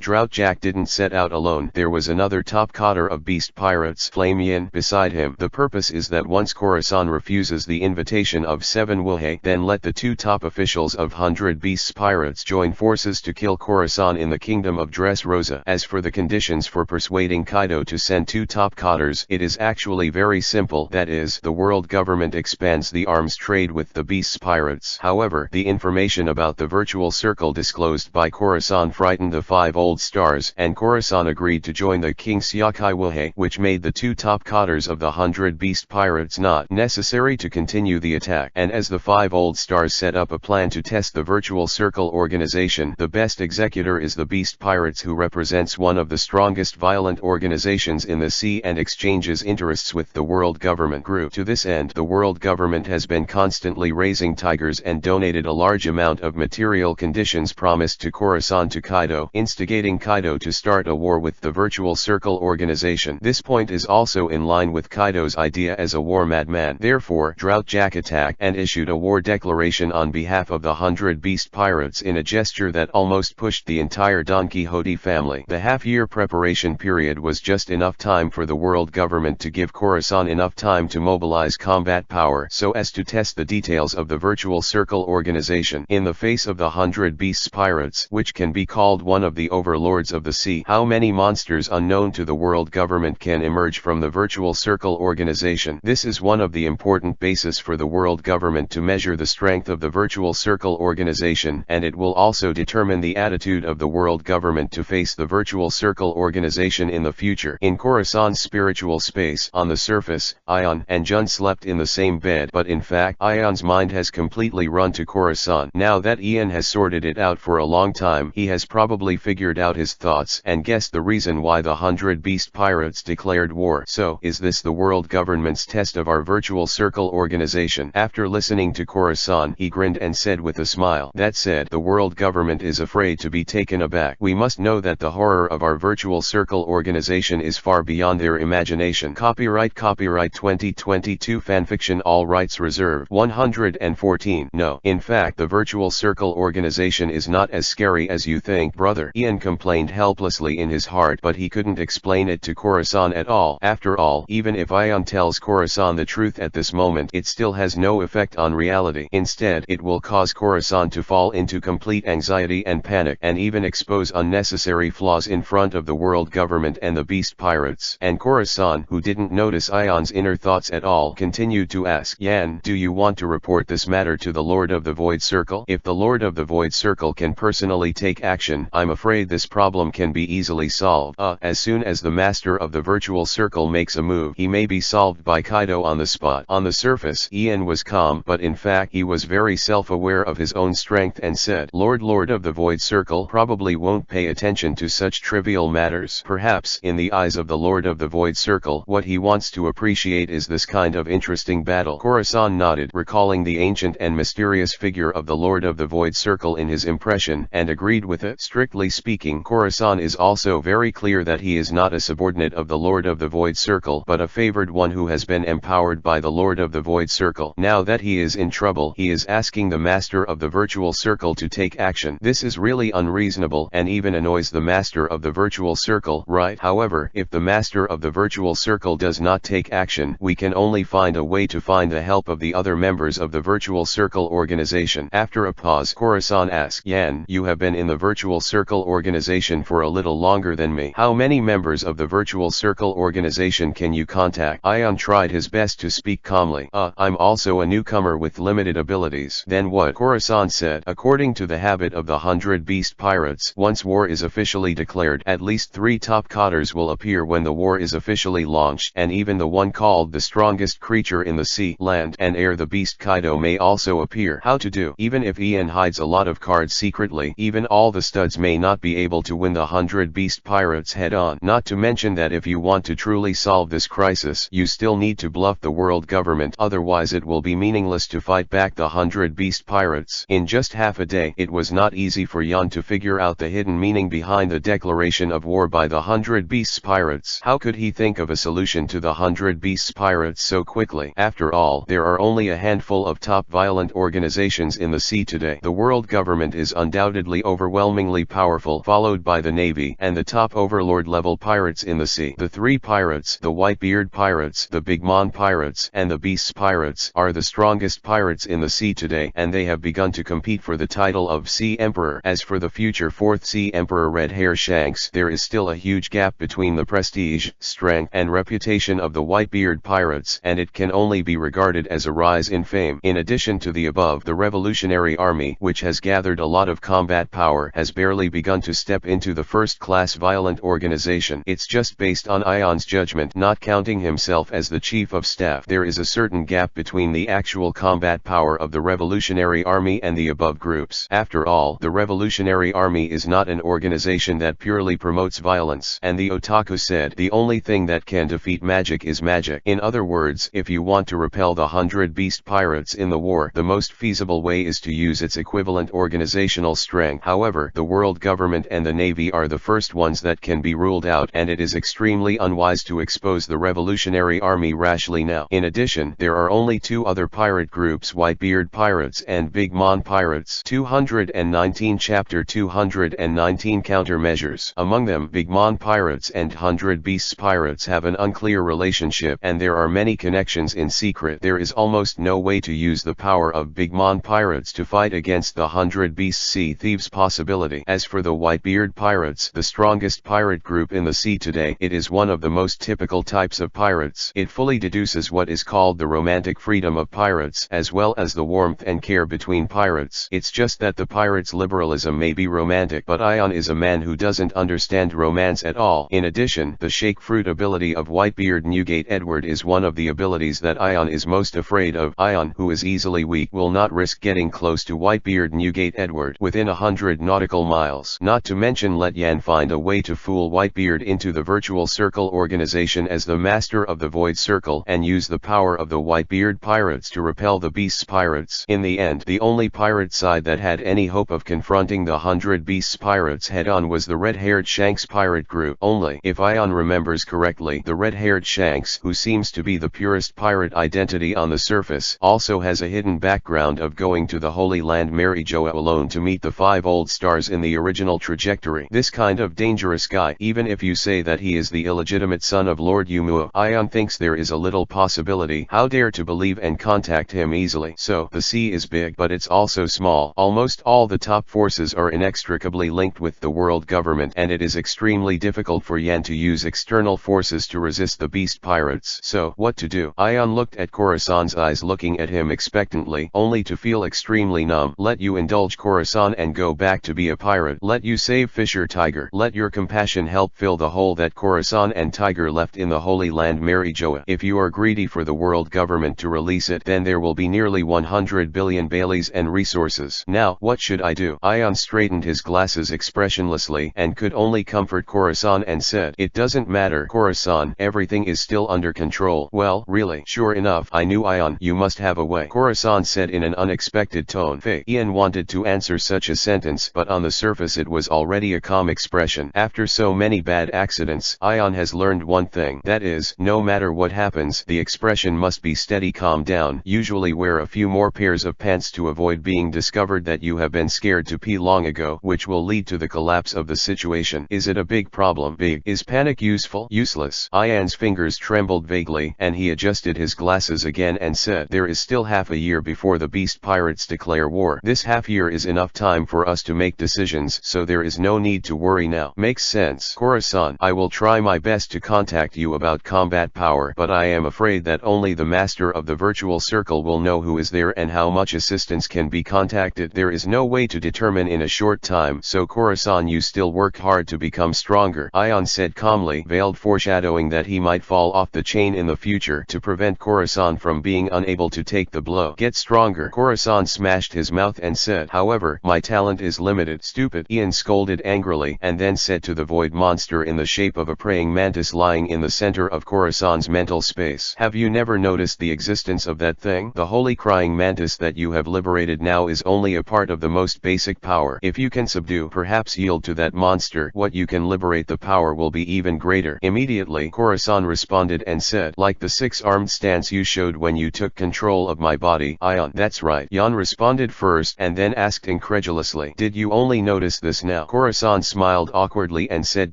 Droughtjack didn't set out alone. There was another top cotter of beast pirates, Flame Yin, beside him. The purpose is that once Khorasan refuses the invitation of 7 Wuhei, then let the 2 top officials of 100 Beasts Pirates join forces to kill Khorasan in the kingdom of Dressrosa. As for the conditions for persuading Kaido to send 2 top cotters, it is actually very simple. That is, the world government expands the arms trade with the Beasts Pirates. However, the information about the Virtual Circle disclosed by Khorasan frightened the 5 old stars, and Khorasan agreed to join the King Siakai Wuhei, which made the 2 top cotters of the 100 Beast Pirates not necessary to continue the attack. And as the 5 old stars set up a plan to test the Virtual Circle organization, the best executor is the Beast Pirates, who represents one of the strongest violent organizations in the sea and exchanges interests with the world government group. To this end, the world government has been constantly raising tigers and donated a large amount of material conditions promised to Khorasan to Kaido, instigating Kaido to start a war with the Virtual Circle organization. This point is also in line with Kaido's idea as a war madman. Therefore, Droughtjack attacked and issued a war declaration on behalf of the 100 Beast Pirates in a gesture that almost pushed the entire Don Quixote family. The half-year preparation period was just enough time for the world government to give Khorasan enough time to mobilize combat power so as to test the details of the Virtual Circle organization. In the face of the 100 Beasts Pirates, which can be called one of the overlords of the sea, how many monsters unknown to the world government can emerge from the Virtual Circle organization? This is one of the important bases for the world government to measure the strength of the Virtual Circle organization, and it will also determine the attitude of the world government to face the Virtual Circle organization in the future. In Khorasan's spiritual space, on the surface, Ion and Jun slept in the same bed, but in fact, Ion's mind has completely run to Khorasan. Now that Ian has sorted it out for a long time, he has probably figured out his thoughts and guessed the reason why the 100 Beast Pirates declared war. So, is this the world government's test of our Virtual Circle organization? After listening to Khorasan, he grinned and said with a smile, "That said, the world government is afraid to be taken aback. We must know that the horror of our Virtual Circle organization is far beyond their imagination." Copyright 2022 Fanfiction, all rights reserved. 114. No, in fact, the Virtual Circle organization is not as scary as you think, brother. Ian complained helplessly in his heart, but he couldn't explain it to to Khorasan at all. After all, even if Ion tells Khorasan the truth at this moment, it still has no effect on reality. Instead, it will cause Khorasan to fall into complete anxiety and panic, and even expose unnecessary flaws in front of the world government and the beast pirates. And Khorasan, who didn't notice Ion's inner thoughts at all, continued to ask, Yan, do you want to report this matter to the Lord of the Void Circle? If the Lord of the Void Circle can personally take action, I'm afraid this problem can be easily solved. As soon as the master of the virtual circle makes a move, he may be solved by Kaido on the spot. On the surface, Ian was calm, but in fact he was very self-aware of his own strength and said, Lord of the Void Circle probably won't pay attention to such trivial matters. Perhaps, in the eyes of the Lord of the Void Circle, what he wants to appreciate is this kind of interesting battle. Khorasan nodded, recalling the ancient and mysterious figure of the Lord of the Void Circle in his impression, and agreed with it. Strictly speaking, Khorasan is also very clear that he is not a subordinate of the Lord of the Void Circle, but a favored one who has been empowered by the Lord of the Void Circle. Now that he is in trouble, he is asking the master of the virtual circle to take action. This is really unreasonable, and even annoys the master of the virtual circle, right? However, if the master of the virtual circle does not take action, we can only find a way to find the help of the other members of the virtual circle organization. After a pause, Khorasan asked, Yan, you have been in the virtual circle organization for a little longer than me. How many members of the virtual circle organization can you contact? Ion tried his best to speak calmly. I'm also a newcomer with limited abilities. Then what? Khorasan said. According to the habit of the 100 Beast Pirates, once war is officially declared, at least 3 top cotters will appear when the war is officially launched, and even the one called the strongest creature in the sea, land, and air, the Beast Kaido, may also appear. How to do? Even if Ian hides a lot of cards secretly, even all the studs may not be able to win the 100 Beast Pirates head on. Not to mention that if you want to truly solve this crisis, you still need to bluff the world government, otherwise it will be meaningless to fight back the 100 Beast Pirates. In just half a day, it was not easy for Yan to figure out the hidden meaning behind the declaration of war by the 100 Beasts Pirates. How could he think of a solution to the 100 Beasts Pirates so quickly? After all, there are only a handful of top violent organizations in the sea today. The world government is undoubtedly overwhelmingly powerful, followed by the navy and the top overlord level pirates in the sea. The 3 pirates, the Whitebeard Pirates, the Big Mom Pirates, and the Beasts Pirates, are the strongest pirates in the sea today, and they have begun to compete for the title of Sea Emperor. As for the future 4th Sea Emperor Red Hair Shanks, there is still a huge gap between the prestige, strength, and reputation of the Whitebeard Pirates, and it can only be regarded as a rise in fame. In addition to the above, the Revolutionary Army, which has gathered a lot of combat power, has barely begun to step into the first-class violent organization. It's just based on Ion's judgment, not counting himself as the chief of staff. There is a certain gap between the actual combat power of the Revolutionary Army and the above groups. After all, the Revolutionary Army is not an organization that purely promotes violence. And the otaku said, the only thing that can defeat magic is magic. In other words, if you want to repel the 100 Beast Pirates in the war, the most feasible way is to use its equivalent organizational strength. However, the world government and the navy are the first ones that can be ruled out, and it is extremely unwise to expose the Revolutionary Army rashly now. In addition, there are only 2 other pirate groups, Whitebeard Pirates and Big Mom Pirates. 219 Chapter 219 Countermeasures. Among them, Big Mom Pirates and 100 Beasts Pirates have an unclear relationship, and there are many connections in secret. There is almost no way to use the power of Big Mom Pirates to fight against the 100 Beasts Sea Thieves possibility. As for the Whitebeard Pirates, the strongest pirate group in the sea today, it is one of the most typical types of pirates. It fully deduces what is called the romantic freedom of pirates, as well as the warmth and care between pirates. It's just that the pirates' liberalism may be romantic, but Ion is a man who doesn't understand romance at all. In addition, the shake fruit ability of Whitebeard Newgate Edward is one of the abilities that Ion is most afraid of. Ion, who is easily weak, will not risk getting close to Whitebeard Newgate Edward within 100 nautical miles. Not to mention let Yan find a way to fool Whitebeard into the virtual circle organization as the master of the Void Circle, and use the power of the Whitebeard Pirates to repel the Beasts Pirates. In the end, the only pirate side that had any hope of confronting the 100 Beasts Pirates head-on was the Red-Haired Shanks pirate group. Only, if Ion remembers correctly, the Red-Haired Shanks, who seems to be the purest pirate identity on the surface, also has a hidden background of going to the Holy Land Mary Joa alone to meet the 5 old stars in the original trajectory. This kind of dangerous guy, even if you say that that he is the illegitimate son of Lord Yumua. Ion thinks there is a little possibility. How dare to believe and contact him easily. So, the sea is big, but it's also small. Almost all the top forces are inextricably linked with the world government, and it is extremely difficult for Yan to use external forces to resist the beast pirates. So, what to do? Ion looked at Khorasan's eyes, looking at him expectantly, only to feel extremely numb. Let you indulge Khorasan and go back to be a pirate. Let you save Fisher Tiger. Let your compassion help fill the hole that Khorasan and Tiger left in the Holy Land Marijoa. If you are greedy for the world government to release it, then there will be nearly 100 billion Baileys and resources. Now, what should I do? Ion straightened his glasses expressionlessly and could only comfort Khorasan and said, "It doesn't matter, Khorasan, everything is still under control." Well, really? Sure enough, I knew, Ion. You must have a way, Khorasan said in an unexpected tone. Ian wanted to answer such a sentence, but on the surface it was already a calm expression. After so many bad accidents, Ion has learned one thing. That is, no matter what happens, the expression must be steady. Calm down. Usually wear a few more pairs of pants to avoid being discovered that you have been scared to pee long ago, which will lead to the collapse of the situation. Is it a big problem? Big. Is panic useful? Useless. Ian's fingers trembled vaguely, and he adjusted his glasses again and said, "There is still half a year before the beast pirates declare war. This half year is enough time for us to make decisions, so there is no need to worry now." Makes sense. Khorasan, I will try my best to contact you about combat power, but I am afraid that only the master of the virtual circle will know who is there and how much assistance can be contacted. There is no way to determine in a short time, so Khorasan, you still work hard to become stronger, Ion said calmly, veiled foreshadowing that he might fall off the chain in the future to prevent Khorasan from being unable to take the blow. Get stronger. Khorasan smashed his mouth and said, "However, my talent is limited." Stupid, Ian scolded angrily, and then said to the void monster in the shape of a praying mantis lying in the center of Khorasan's mental space, "Have you never noticed the existence of that thing? The holy crying mantis that you have liberated now is only a part of the most basic power. If you can subdue, perhaps yield to that monster, what you can liberate, the power will be even greater." Immediately, Khorasan responded and said, "Like the six-armed stance you showed when you took control of my body." Ion, "That's right." Yan responded first and then asked incredulously, "Did you only notice this now?" Khorasan smiled awkwardly and said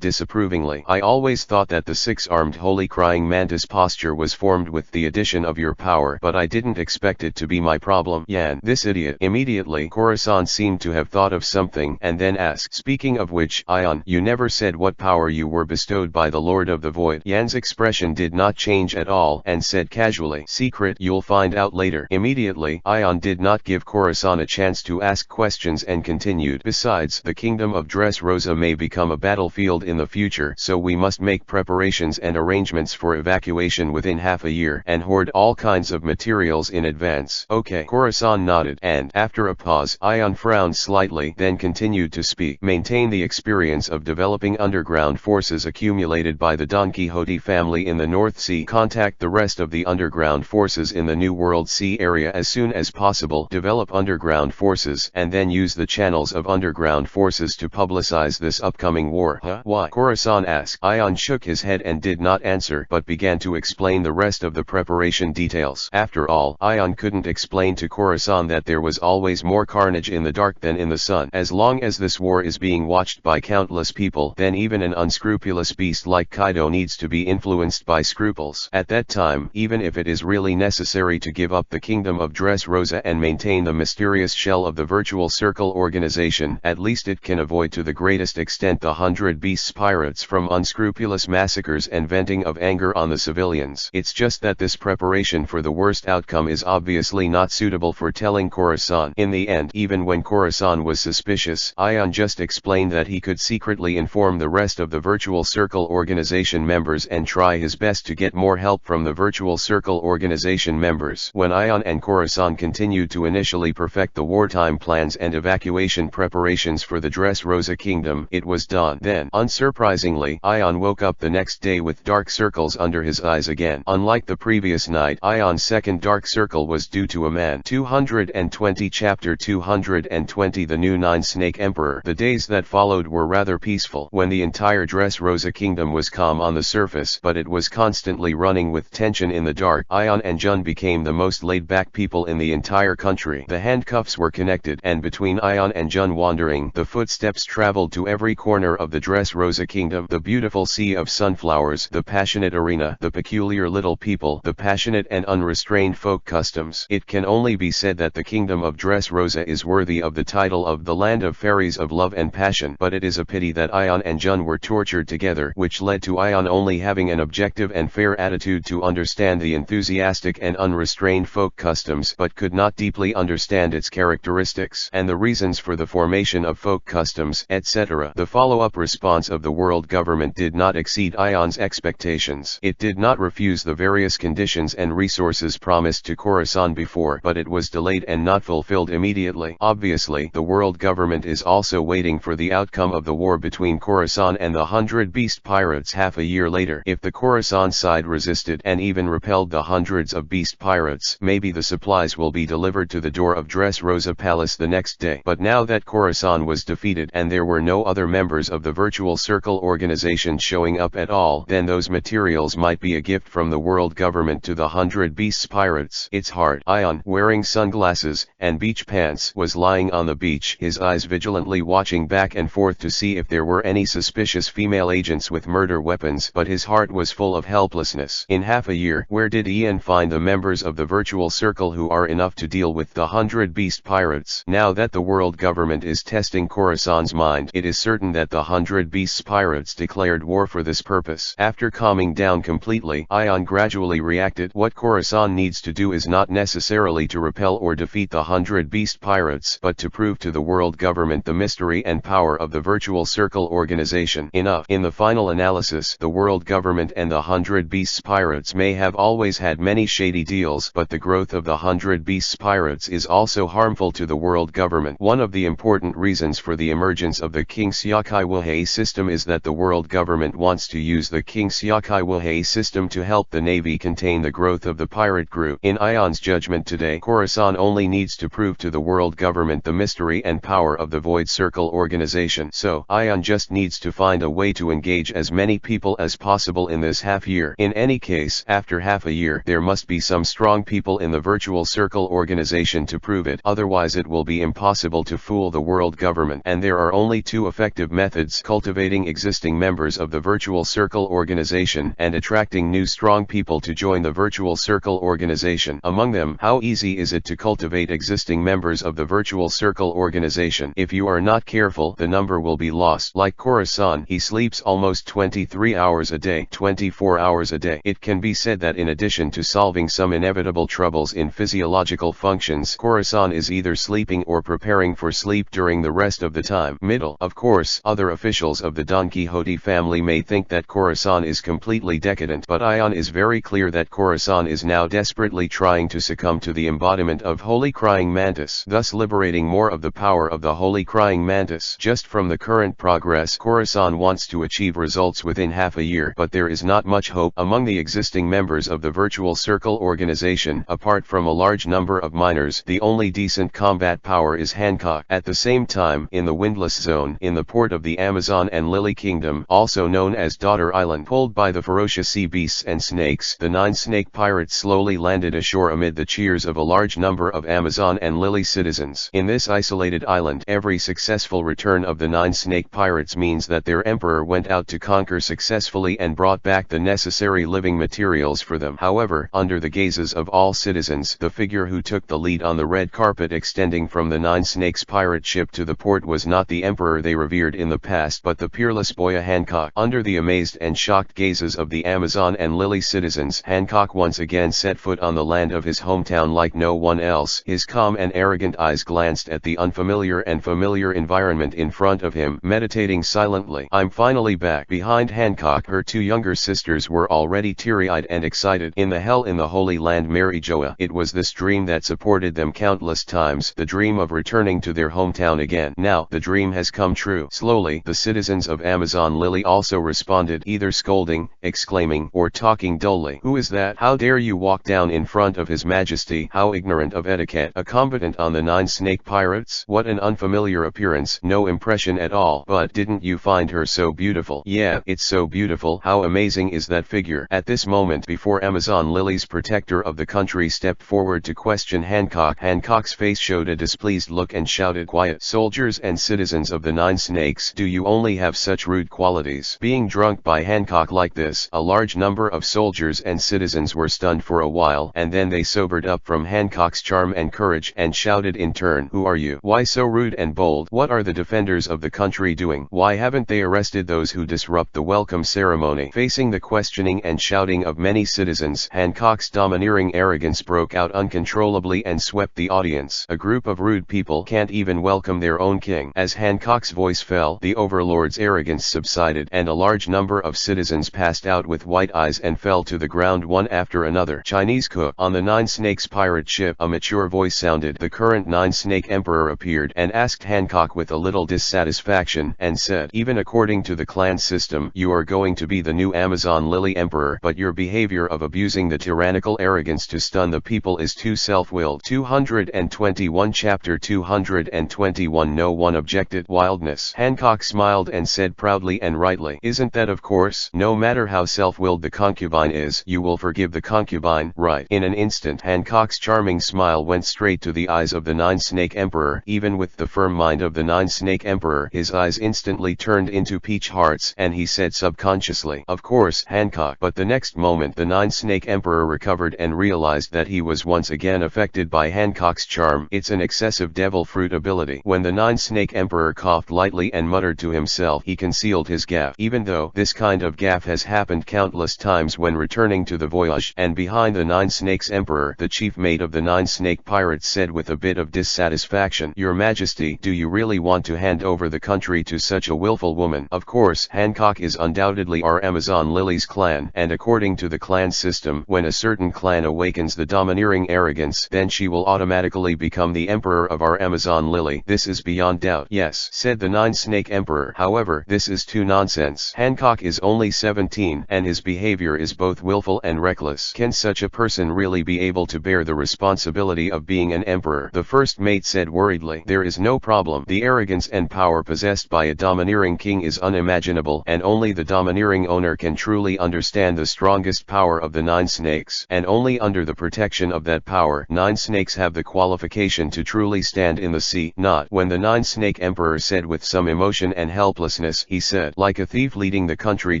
disapprovingly, "I always thought that the six-armed holy crying mantis posture was formed with the addition of your power, but I didn't expect it to be my problem." Yan, this idiot. Immediately, Khorasan seemed to have thought of something and then asked, "Speaking of which, Ion, you never said what power you were bestowed by the Lord of the Void." Yan's expression did not change at all and said casually, "Secret, you'll find out later." Immediately, Ion did not give Khorasan a chance to ask questions and continued, "Besides, the kingdom of Dressrosa may become a battlefield in the future, so we must make preparations and arrangements for evacuation within half a year, and hoard all kinds of materials in advance." Okay. Khorasan nodded, and, after a pause, Ion frowned slightly, then continued to speak. "Maintain the experience of developing underground forces accumulated by the Don Quixote family in the North Sea. Contact the rest of the underground forces in the New World Sea area as soon as possible. Develop underground forces, and then use the channels of underground forces to publicize this upcoming war." Huh? Why? Khorasan asked. Ion shook his head and did not answer, but began to explain the rest of the preparation details. After all, Ion couldn't explain to Khorasan that there was always more carnage in the dark than in the sun. As long as this war is being watched by countless people, then even an unscrupulous beast like Kaido needs to be influenced by scruples. At that time, even if it is really necessary to give up the kingdom of Dressrosa and maintain the mysterious shell of the Virtual Circle organization, at least it can avoid to the greatest extent the 100 Beasts pirates from unscrupulous massacres and venting of anger on the civilians. It's just that this preparation for the worst outcome is obviously not suitable for telling Khorasan. In the end, even when Khorasan was suspicious, Ion just explained that he could secretly inform the rest of the Virtual Circle organization members and try his best to get more help from the Virtual Circle organization members. When Ion and Khorasan continued to initially perfect the wartime plans and evacuation preparations for the Dressrosa kingdom, it was dawn. Then, unsurprisingly, Ion woke up the next day with dark circles under his eyes again. Unlike the previous night, Ion's second dark circle was due to a man. 220 Chapter 220 The New Nine-Snake Emperor. The days that followed were rather peaceful, when the entire Dressrosa kingdom was calm on the surface, but it was constantly running with tension in the dark. Ion and Jun became the most laid-back people in the entire country. The handcuffs were connected, and between Ion and Jun wandering, the footsteps traveled to every corner of the Dressrosa kingdom. The beautiful beautiful sea of sunflowers, the passionate arena, the peculiar little people, the passionate and unrestrained folk customs. It can only be said that the kingdom of Dressrosa is worthy of the title of the land of fairies of love and passion, but it is a pity that Ion and Jun were tortured together, which led to Ion only having an objective and fair attitude to understand the enthusiastic and unrestrained folk customs, but could not deeply understand its characteristics and the reasons for the formation of folk customs, etc. The follow-up response of the world government did not exceed Ion's expectations. It did not refuse the various conditions and resources promised to Khorasan before, but it was delayed and not fulfilled immediately. Obviously, the world government is also waiting for the outcome of the war between Khorasan and the 100 beast pirates half a year later. If the Khorasan side resisted and even repelled the hundreds of beast pirates, maybe the supplies will be delivered to the door of Dressrosa Palace the next day. But now that Khorasan was defeated and there were no other members of the Virtual Circle organization showing up at all, then those materials might be a gift from the world government to the 100 beasts pirates. It's hard. Ion, wearing sunglasses and beach pants, was lying on the beach, his eyes vigilantly watching back and forth to see if there were any suspicious female agents with murder weapons, but his heart was full of helplessness. In half a year, where did Ian find the members of the Virtual Circle who are enough to deal with the 100 beast pirates? Now that the world government is testing Khorasan's mind, it is certain that the 100 beasts pirates declared war for this purpose. After calming down completely, Ion gradually reacted. What Khorasan needs to do is not necessarily to repel or defeat the 100 beast pirates, but to prove to the world government the mystery and power of the Virtual Circle organization. Enough. In the final analysis, the world government and the 100 beasts pirates may have always had many shady deals, but the growth of the 100 beasts pirates is also harmful to the world government. One of the important reasons for the emergence of the King Syakai Wahei system is that the world government wants to use the King Syakai Wahei system to help the navy contain the growth of the pirate group. In Ion's judgment today, Khorasan only needs to prove to the world government the mystery and power of the Void Circle organization. So, Ion just needs to find a way to engage as many people as possible in this half year. In any case, after half a year, there must be some strong people in the Virtual Circle organization to prove it. Otherwise it will be impossible to fool the world government. And there are only two effective methods: cultivating existing members of the Virtual Circle organization and attracting new strong people to join the Virtual Circle organization. Among them, how easy is it to cultivate existing members of the Virtual Circle organization? If you are not careful, the number will be lost. Like Khorasan, he sleeps almost 23 hours a day, 24 hours a day. It can be said that in addition to solving some inevitable troubles in physiological functions, Khorasan is either sleeping or preparing for sleep during the rest of the time. Middle. Of course, other officials of the Don Quixote family may think that Khorasan is completely decadent, but Ion is very clear that Khorasan is now desperately trying to succumb to the embodiment of Holy Crying Mantis, thus liberating more of the power of the Holy Crying Mantis. Just from the current progress, Khorasan wants to achieve results within half a year, but there is not much hope. Among the existing members of the Virtual Circle organization, apart from a large number of miners, the only decent combat power is Hancock. At the same time, in the Windless Zone, in the port of the Amazon and Lily Kingdom, also known as Daughter Island, pulled by the ferocious sea beasts and snakes, the 9 snake pirates slowly landed ashore amid the cheers of a large number of Amazon and Lily citizens. In this isolated island, every successful return of the 9 snake pirates means that their emperor went out to conquer successfully and brought back the necessary living materials for them. However, under the gazes of all citizens, the figure who took the lead on the red carpet extending from the 9 snakes pirate ship to the port was not the emperor they revered in the past, but the peerless Boya Hancock. Under the amazed and shocked gazes of the Amazon and Lily citizens, Hancock once again set foot on the land of his hometown like no one else. His calm and arrogant eyes glanced at the unfamiliar and familiar environment in front of him, meditating silently. "I'm finally back." Behind Hancock, her 2 younger sisters were already teary-eyed and excited. In the hell in the Holy Land Mary Joa, it was this dream that supported them countless times, the dream of returning to their hometown again. Now, the dream has come true. Slowly, the citizens of Amazon Lily also responded, either scolding, exclaiming, or talking dully. "Who is that? How dare you walk down in front of His Majesty? How ignorant of etiquette! A combatant on the 9 snake pirates? What an unfamiliar appearance! No impression at all. But didn't you find her so beautiful?" "Yeah, it's so beautiful. How amazing is that figure?" At this moment, before Amazon Lily's protector of the country stepped forward to question Hancock, Hancock's face showed a displeased look and shouted, "Quiet! Soldiers and citizens of the 9 snakes, do you only have such rude qualities?" abilities. Being drunk by Hancock like this, a large number of soldiers and citizens were stunned for a while, and then they sobered up from Hancock's charm and courage and shouted in turn, "Who are you? Why so rude and bold? What are the defenders of the country doing? Why haven't they arrested those who disrupt the welcome ceremony?" Facing the questioning and shouting of many citizens, Hancock's domineering arrogance broke out uncontrollably and swept the audience. "A group of rude people can't even welcome their own king." As Hancock's voice fell, the overlord's arrogance subsided, and a large number of citizens passed out with white eyes and fell to the ground one after another. Chinese cook. On the Nine Snakes pirate ship, a mature voice sounded. The current Nine Snake Emperor appeared and asked Hancock with a little dissatisfaction, and said, "Even according to the clan system, you are going to be the new Amazon Lily Emperor, but your behavior of abusing the tyrannical arrogance to stun the people is too self-willed." 221 Chapter 221 No one objected. Wildness. Hancock smiled and said proudly and rightly, "Isn't that of course? No matter how self-willed the concubine is, you will forgive the concubine, right?" In an instant, Hancock's charming smile went straight to the eyes of the Nine Snake Emperor. Even with the firm mind of the Nine Snake Emperor, his eyes instantly turned into peach hearts, and he said subconsciously, "Of course, Hancock." But the next moment the Nine Snake Emperor recovered and realized that he was once again affected by Hancock's charm. It's an excessive devil fruit ability. When the Nine Snake Emperor coughed lightly and muttered to himself, he concealed his gaffe. Even though this kind of gaffe has happened countless times when returning to the voyage. And behind the Nine Snakes Emperor, the chief mate of the Nine Snake Pirates said with a bit of dissatisfaction, "Your Majesty, do you really want to hand over the country to such a willful woman?" Of course, Hancock is undoubtedly our Amazon Lily's clan, and according to the clan system, when a certain clan awakens the domineering arrogance, then she will automatically become the emperor of our Amazon Lily. This is beyond doubt. "Yes," said the Nine Snake Emperor. "However, this is too nonsense. Hancock is only 17, and his behavior is both willful and reckless. Can such a person really be able to bear the responsibility of being an emperor?" The first mate said worriedly, "There is no problem. The arrogance and power possessed by a domineering king is unimaginable, and only the domineering owner can truly understand the strongest power of the Nine Snakes. And only under the protection of that power, Nine Snakes have the qualification to truly stand in the sea." Not when the Nine Snake Emperor said with some emotion and helplessness, he said, "Like a thief leading the country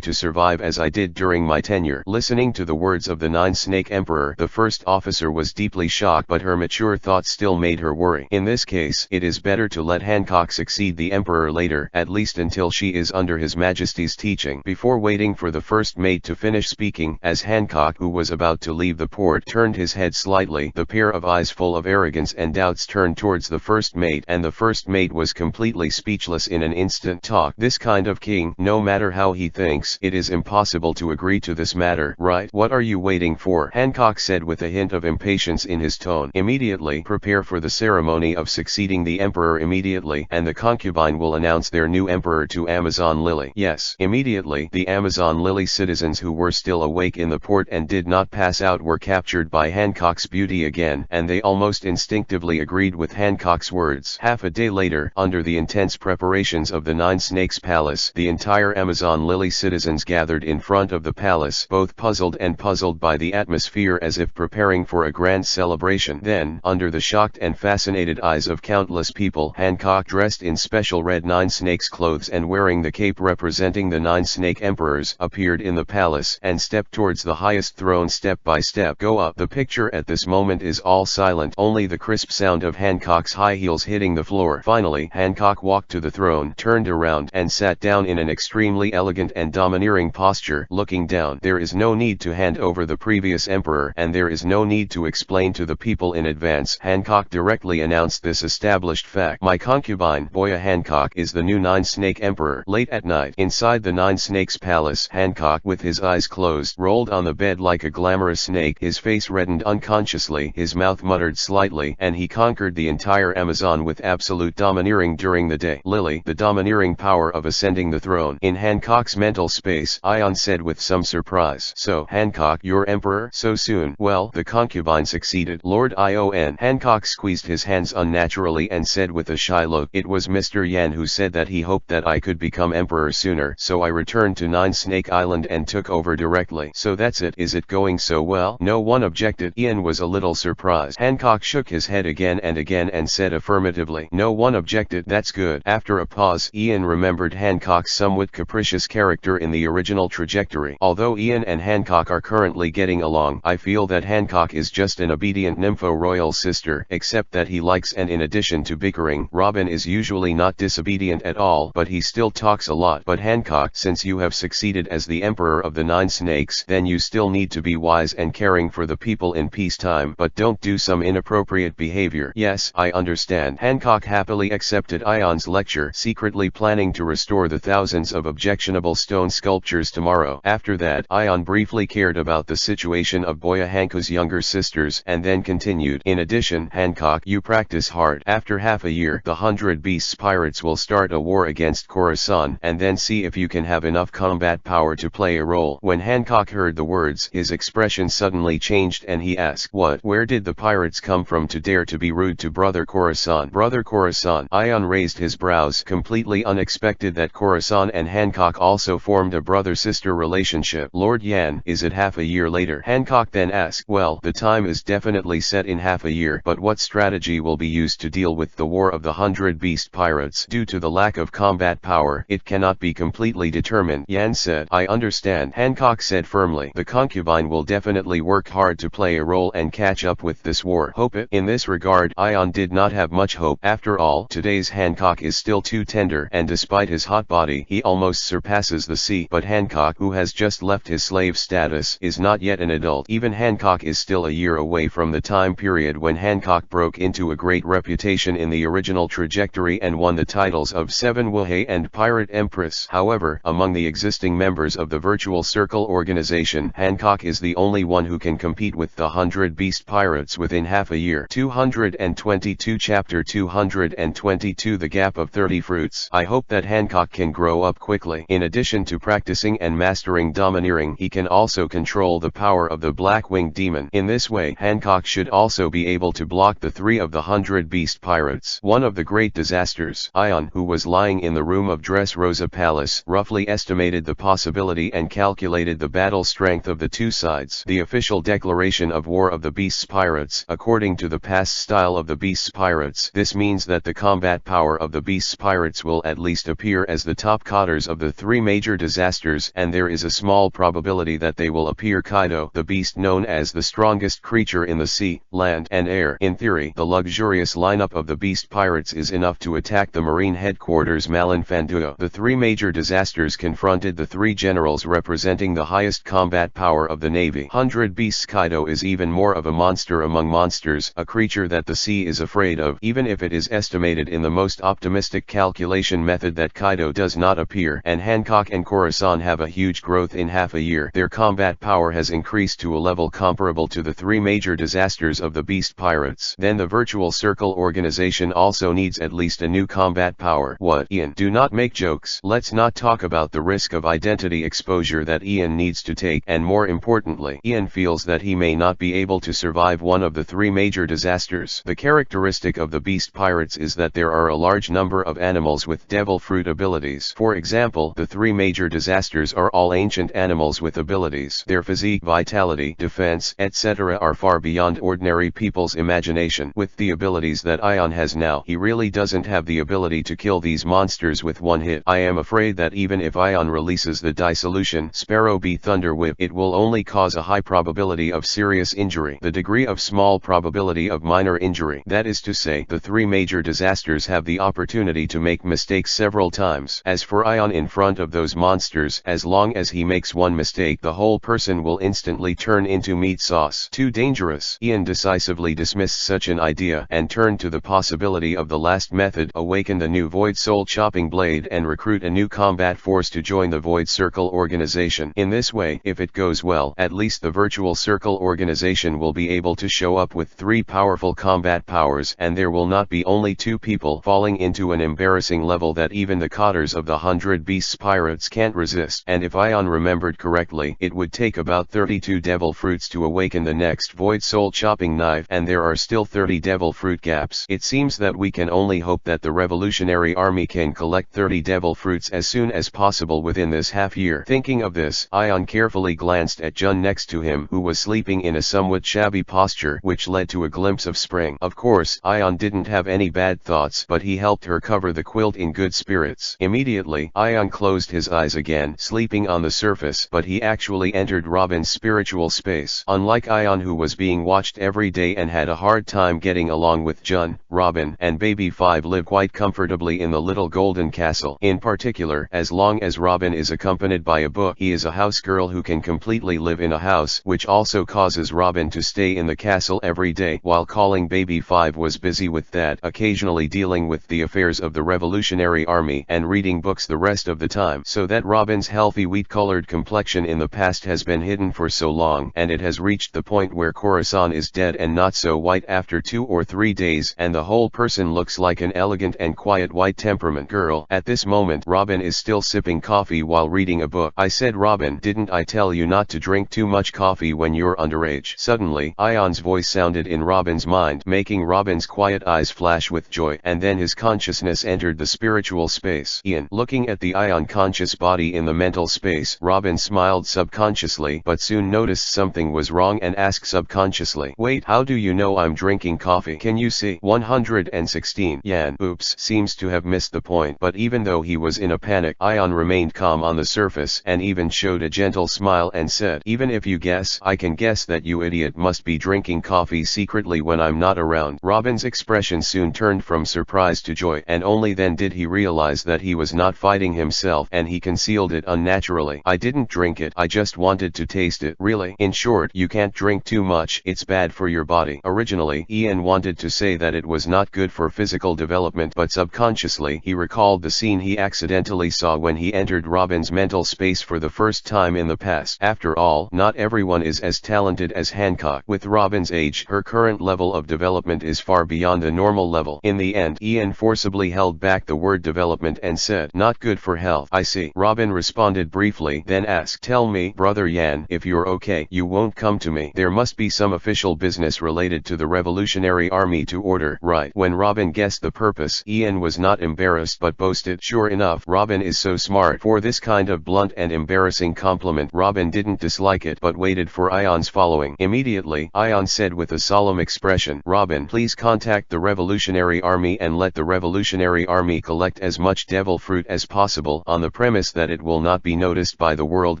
to survive as I did during my tenure." Listening to the words of the Nine Snake Emperor, the first officer was deeply shocked, but her mature thoughts still made her worry. In this case, it is better to let Hancock succeed the Emperor later, at least until she is under His Majesty's teaching. Before waiting for the first mate to finish speaking, as Hancock, who was about to leave the port, turned his head slightly, the pair of eyes full of arrogance and doubts turned towards the first mate, and the first mate was completely speechless in an instant. "Talk. This kind of king, no matter how he thinks, it is impossible to agree to this matter, right? What are you waiting for?" Hancock said with a hint of impatience in his tone. "Immediately. Prepare for the ceremony of succeeding the emperor immediately, and the concubine will announce their new emperor to Amazon Lily." Yes, immediately. The Amazon Lily citizens who were still awake in the port and did not pass out were captured by Hancock's beauty again, and they almost instinctively agreed with Hancock's words. Half a day later, under the intense preparations of the Nine Snakes Palace, the entire Amazon Lily citizens gathered in front of the palace, both puzzled by the atmosphere as if preparing for a grand celebration. Then, under the shocked and fascinated eyes of countless people, Hancock, dressed in special red Nine Snakes clothes and wearing the cape representing the Nine Snake Emperors, appeared in the palace and stepped towards the highest throne step by step. "Go up." The picture at this moment is all silent, only the crisp sound of Hancock's high heels hitting the floor. Finally, Hancock walked to the throne, turned around, and sat down in an extremely elegant and domineering posture, looking down. "There is no need to hand over the previous emperor, and there is no need to explain to the people in advance." Hancock directly announced this established fact. "My concubine, Boya Hancock, is the new Nine Snake Emperor." Late at night, inside the Nine Snakes Palace, Hancock, with his eyes closed, rolled on the bed like a glamorous snake. His face reddened unconsciously, his mouth muttered slightly, and he conquered the entire Amazon with absolute domineering during the day. "Lily, the domineering power of ascending the throne." In Hancock's mental space, Ion said with some surprise. "So, Hancock, you're emperor so soon?" "Well, the concubine succeeded, Lord Ion." Hancock squeezed his hands unnaturally and said with a shy look, "It was Mr. Yan who said that he hoped that I could become emperor sooner, so I returned to Nine Snake Island and took over directly." "So that's it. Is it going so well?" No one objected. Ian was a little surprised. Hancock shook his head again and said affirmatively. No one objected. "That's good." After a pause, Ian remembered Hancock's somewhat somewhat capricious character in the original trajectory. Although Ian and Hancock are currently getting along, I feel that Hancock is just an obedient nympho royal sister, except that he likes, and in addition to bickering, Robin is usually not disobedient at all, but he still talks a lot. But Hancock, since you have succeeded as the Emperor of the Nine Snakes, then you still need to be wise and caring for the people in peacetime, but don't do some inappropriate behavior. Yes, I understand. Hancock happily accepted Ion's lecture, secretly planning to restore the thousands of objectionable stone sculptures tomorrow. After that, Ion briefly cared about the situation of Boyahanko's younger sisters, and then continued. In addition, Hancock, you practice hard. After half a year, the 100 Beasts pirates will start a war against Khorasan, and then see if you can have enough combat power to play a role. When Hancock heard the words, his expression suddenly changed and he asked, what? Where did the pirates come from to dare to be rude to Brother Khorasan? Brother Khorasan? Ion raised his brows, completely unexpected that Khorasan and Hancock also formed a brother-sister relationship. Lord Yan, is it half a year later? Hancock then asked, well, the time is definitely set in half a year, but what strategy will be used to deal with the war of the 100 Beast pirates? Due to the lack of combat power, it cannot be completely determined. Yan said, I understand. Hancock said firmly, the concubine will definitely work hard to play a role and catch up with this war. Hope it. In this regard, Ion did not have much hope. After all, today's Hancock is still too tender, and despite his hot body, he almost surpasses the sea. But Hancock, who has just left his slave status, is not yet an adult. Even Hancock is still a year away from the time period when Hancock broke into a great reputation in the original trajectory and won the titles of Seven Wahey and Pirate Empress. However, among the existing members of the Virtual Circle organization, Hancock is the only one who can compete with the 100 Beast pirates within half a year. 222 Chapter 222 The Gap of 30 Fruits. I hope that Hancock can grow up quickly. In addition to practicing and mastering domineering, he can also control the power of the Black-Winged Demon. In this way, Hancock should also be able to block the 3 of the 100 Beast pirates. One of the great disasters. Ion, who was lying in the room of Dressrosa Palace, roughly estimated the possibility and calculated the battle strength of the two sides. The official declaration of war of the Beasts pirates, according to the past style of the Beasts pirates, this means that the combat power of the Beasts pirates will at least appear as the top cotters of the 3 major disasters, and there is a small probability that they will appear Kaido, the beast known as the strongest creature in the sea, land, and air. In theory, the luxurious lineup of the Beast pirates is enough to attack the marine headquarters Malinfanduo. The 3 major disasters confronted the 3 generals representing the highest combat power of the navy. 100 Beasts. Kaido is even more of a monster among monsters, a creature that the sea is afraid of, even if it is estimated in the most optimistic calculation method that Kaido does not appear. And Hancock and Khorasan have a huge growth in half a year. Their combat power has increased to a level comparable to the 3 major disasters of the Beast pirates. Then the Virtual Circle organization also needs at least a new combat power. What? Ian, do not make jokes. Let's not talk about the risk of identity exposure that Ian needs to take, and more importantly, Ian feels that he may not be able to survive one of the 3 major disasters. The characteristic of the Beast pirates is that there are a large number of animals with devil fruit abilities. For example, the 3 major disasters are all ancient animals with abilities. Their physique, vitality, defense, etc. are far beyond ordinary people's imagination. With the abilities that Ion has now, he really doesn't have the ability to kill these monsters with one hit. I am afraid that even if Ion releases the dissolution Sparrow Bee Thunder Whip, it will only cause a high probability of serious injury. The degree of small probability of minor injury. That is to say, the 3 major disasters have the opportunity to make mistakes several times. As for Ion in front of those monsters, as long as he makes one mistake, the whole person will instantly turn into meat sauce. Too dangerous. Ian decisively dismissed such an idea and turned to the possibility of the last method: awaken the new Void Soul Chopping Blade and recruit a new combat force to join the Void Circle organization. In this way, if it goes well, at least the Virtual Circle organization will be able to show up with 3 powerful combat powers, and there will not be only 2 people falling into an embarrassing level that even the cotters of the 100 Beasts pirates can't resist. And if Ion remembered correctly, it would take about 32 devil fruits to awaken the next Void Soul Chopping Knife, and there are still 30 devil fruit gaps. It seems that we can only hope that the Revolutionary Army can collect 30 devil fruits as soon as possible within this half year. Thinking of this, Ion carefully glanced at Jun next to him, who was sleeping in a somewhat shabby posture, which led to a glimpse of spring. Of course, Ion didn't have any bad thoughts, but he helped her cover the quilt in good spirits. Immediately, Immediately, Ion closed his eyes again, sleeping on the surface, but he actually entered Robin's spiritual space. Unlike Ion, who was being watched every day and had a hard time getting along with Jun, Robin and Baby 5 live quite comfortably in the little golden castle. In particular, as long as Robin is accompanied by a book, he is a house girl who can completely live in a house, which also causes Robin to stay in the castle every day. While calling Baby 5 was busy with that, occasionally dealing with the affairs of the Revolutionary Army and reading books the rest of the time, so that Robin's healthy wheat-colored complexion in the past has been hidden for so long, and it has reached the point where Corazon is dead and not so white after 2 or 3 days, and the whole person looks like an elegant and quiet white temperament girl. At this moment, Robin is still sipping coffee while reading a book. "I said, Robin, didn't I tell you not to drink too much coffee when you're underage?" Suddenly, Ion's voice sounded in Robin's mind, making Robin's quiet eyes flash with joy, and then his consciousness entered the spiritual space. Ian, looking at the Ion conscious body in the mental space, Robin smiled subconsciously, but soon noticed something was wrong and asked subconsciously, "Wait, how do you know I'm drinking coffee? Can you see?" 116. Yan, oops, seems to have missed the point, but even though he was in a panic, Ion remained calm on the surface and even showed a gentle smile and said, "Even if you guess, I can guess that you idiot must be drinking coffee secretly when I'm not around." Robin's expression soon turned from surprise to joy, and only then did he realize that he was not fighting himself, and he concealed it unnaturally. "I didn't drink it, I just wanted to taste it." "Really? In short, you can't drink too much, it's bad for your body." Originally, Ian wanted to say that it was not good for physical development, but subconsciously he recalled the scene he accidentally saw when he entered Robin's mental space for the first time in the past. After all, not everyone is as talented as Hancock. With Robin's age, her current level of development is far beyond the normal level. In the end, Ian forcibly held back the word development and said, "Not good for health." "I see." Robin responded briefly, then asked, "Tell me, Brother Yan, if you're okay. You won't come to me. There must be some official business related to the Revolutionary Army to order." "Right." When Robin guessed the purpose, Ian was not embarrassed but boasted, "Sure enough, Robin is so smart." For this kind of blunt and embarrassing compliment, Robin didn't dislike it but waited for Ion's following. Immediately, Ion said with a solemn expression, "Robin, please contact the Revolutionary Army and let the Revolutionary Army collect as much devil fruit as possible, on the premise that it will not be noticed by the world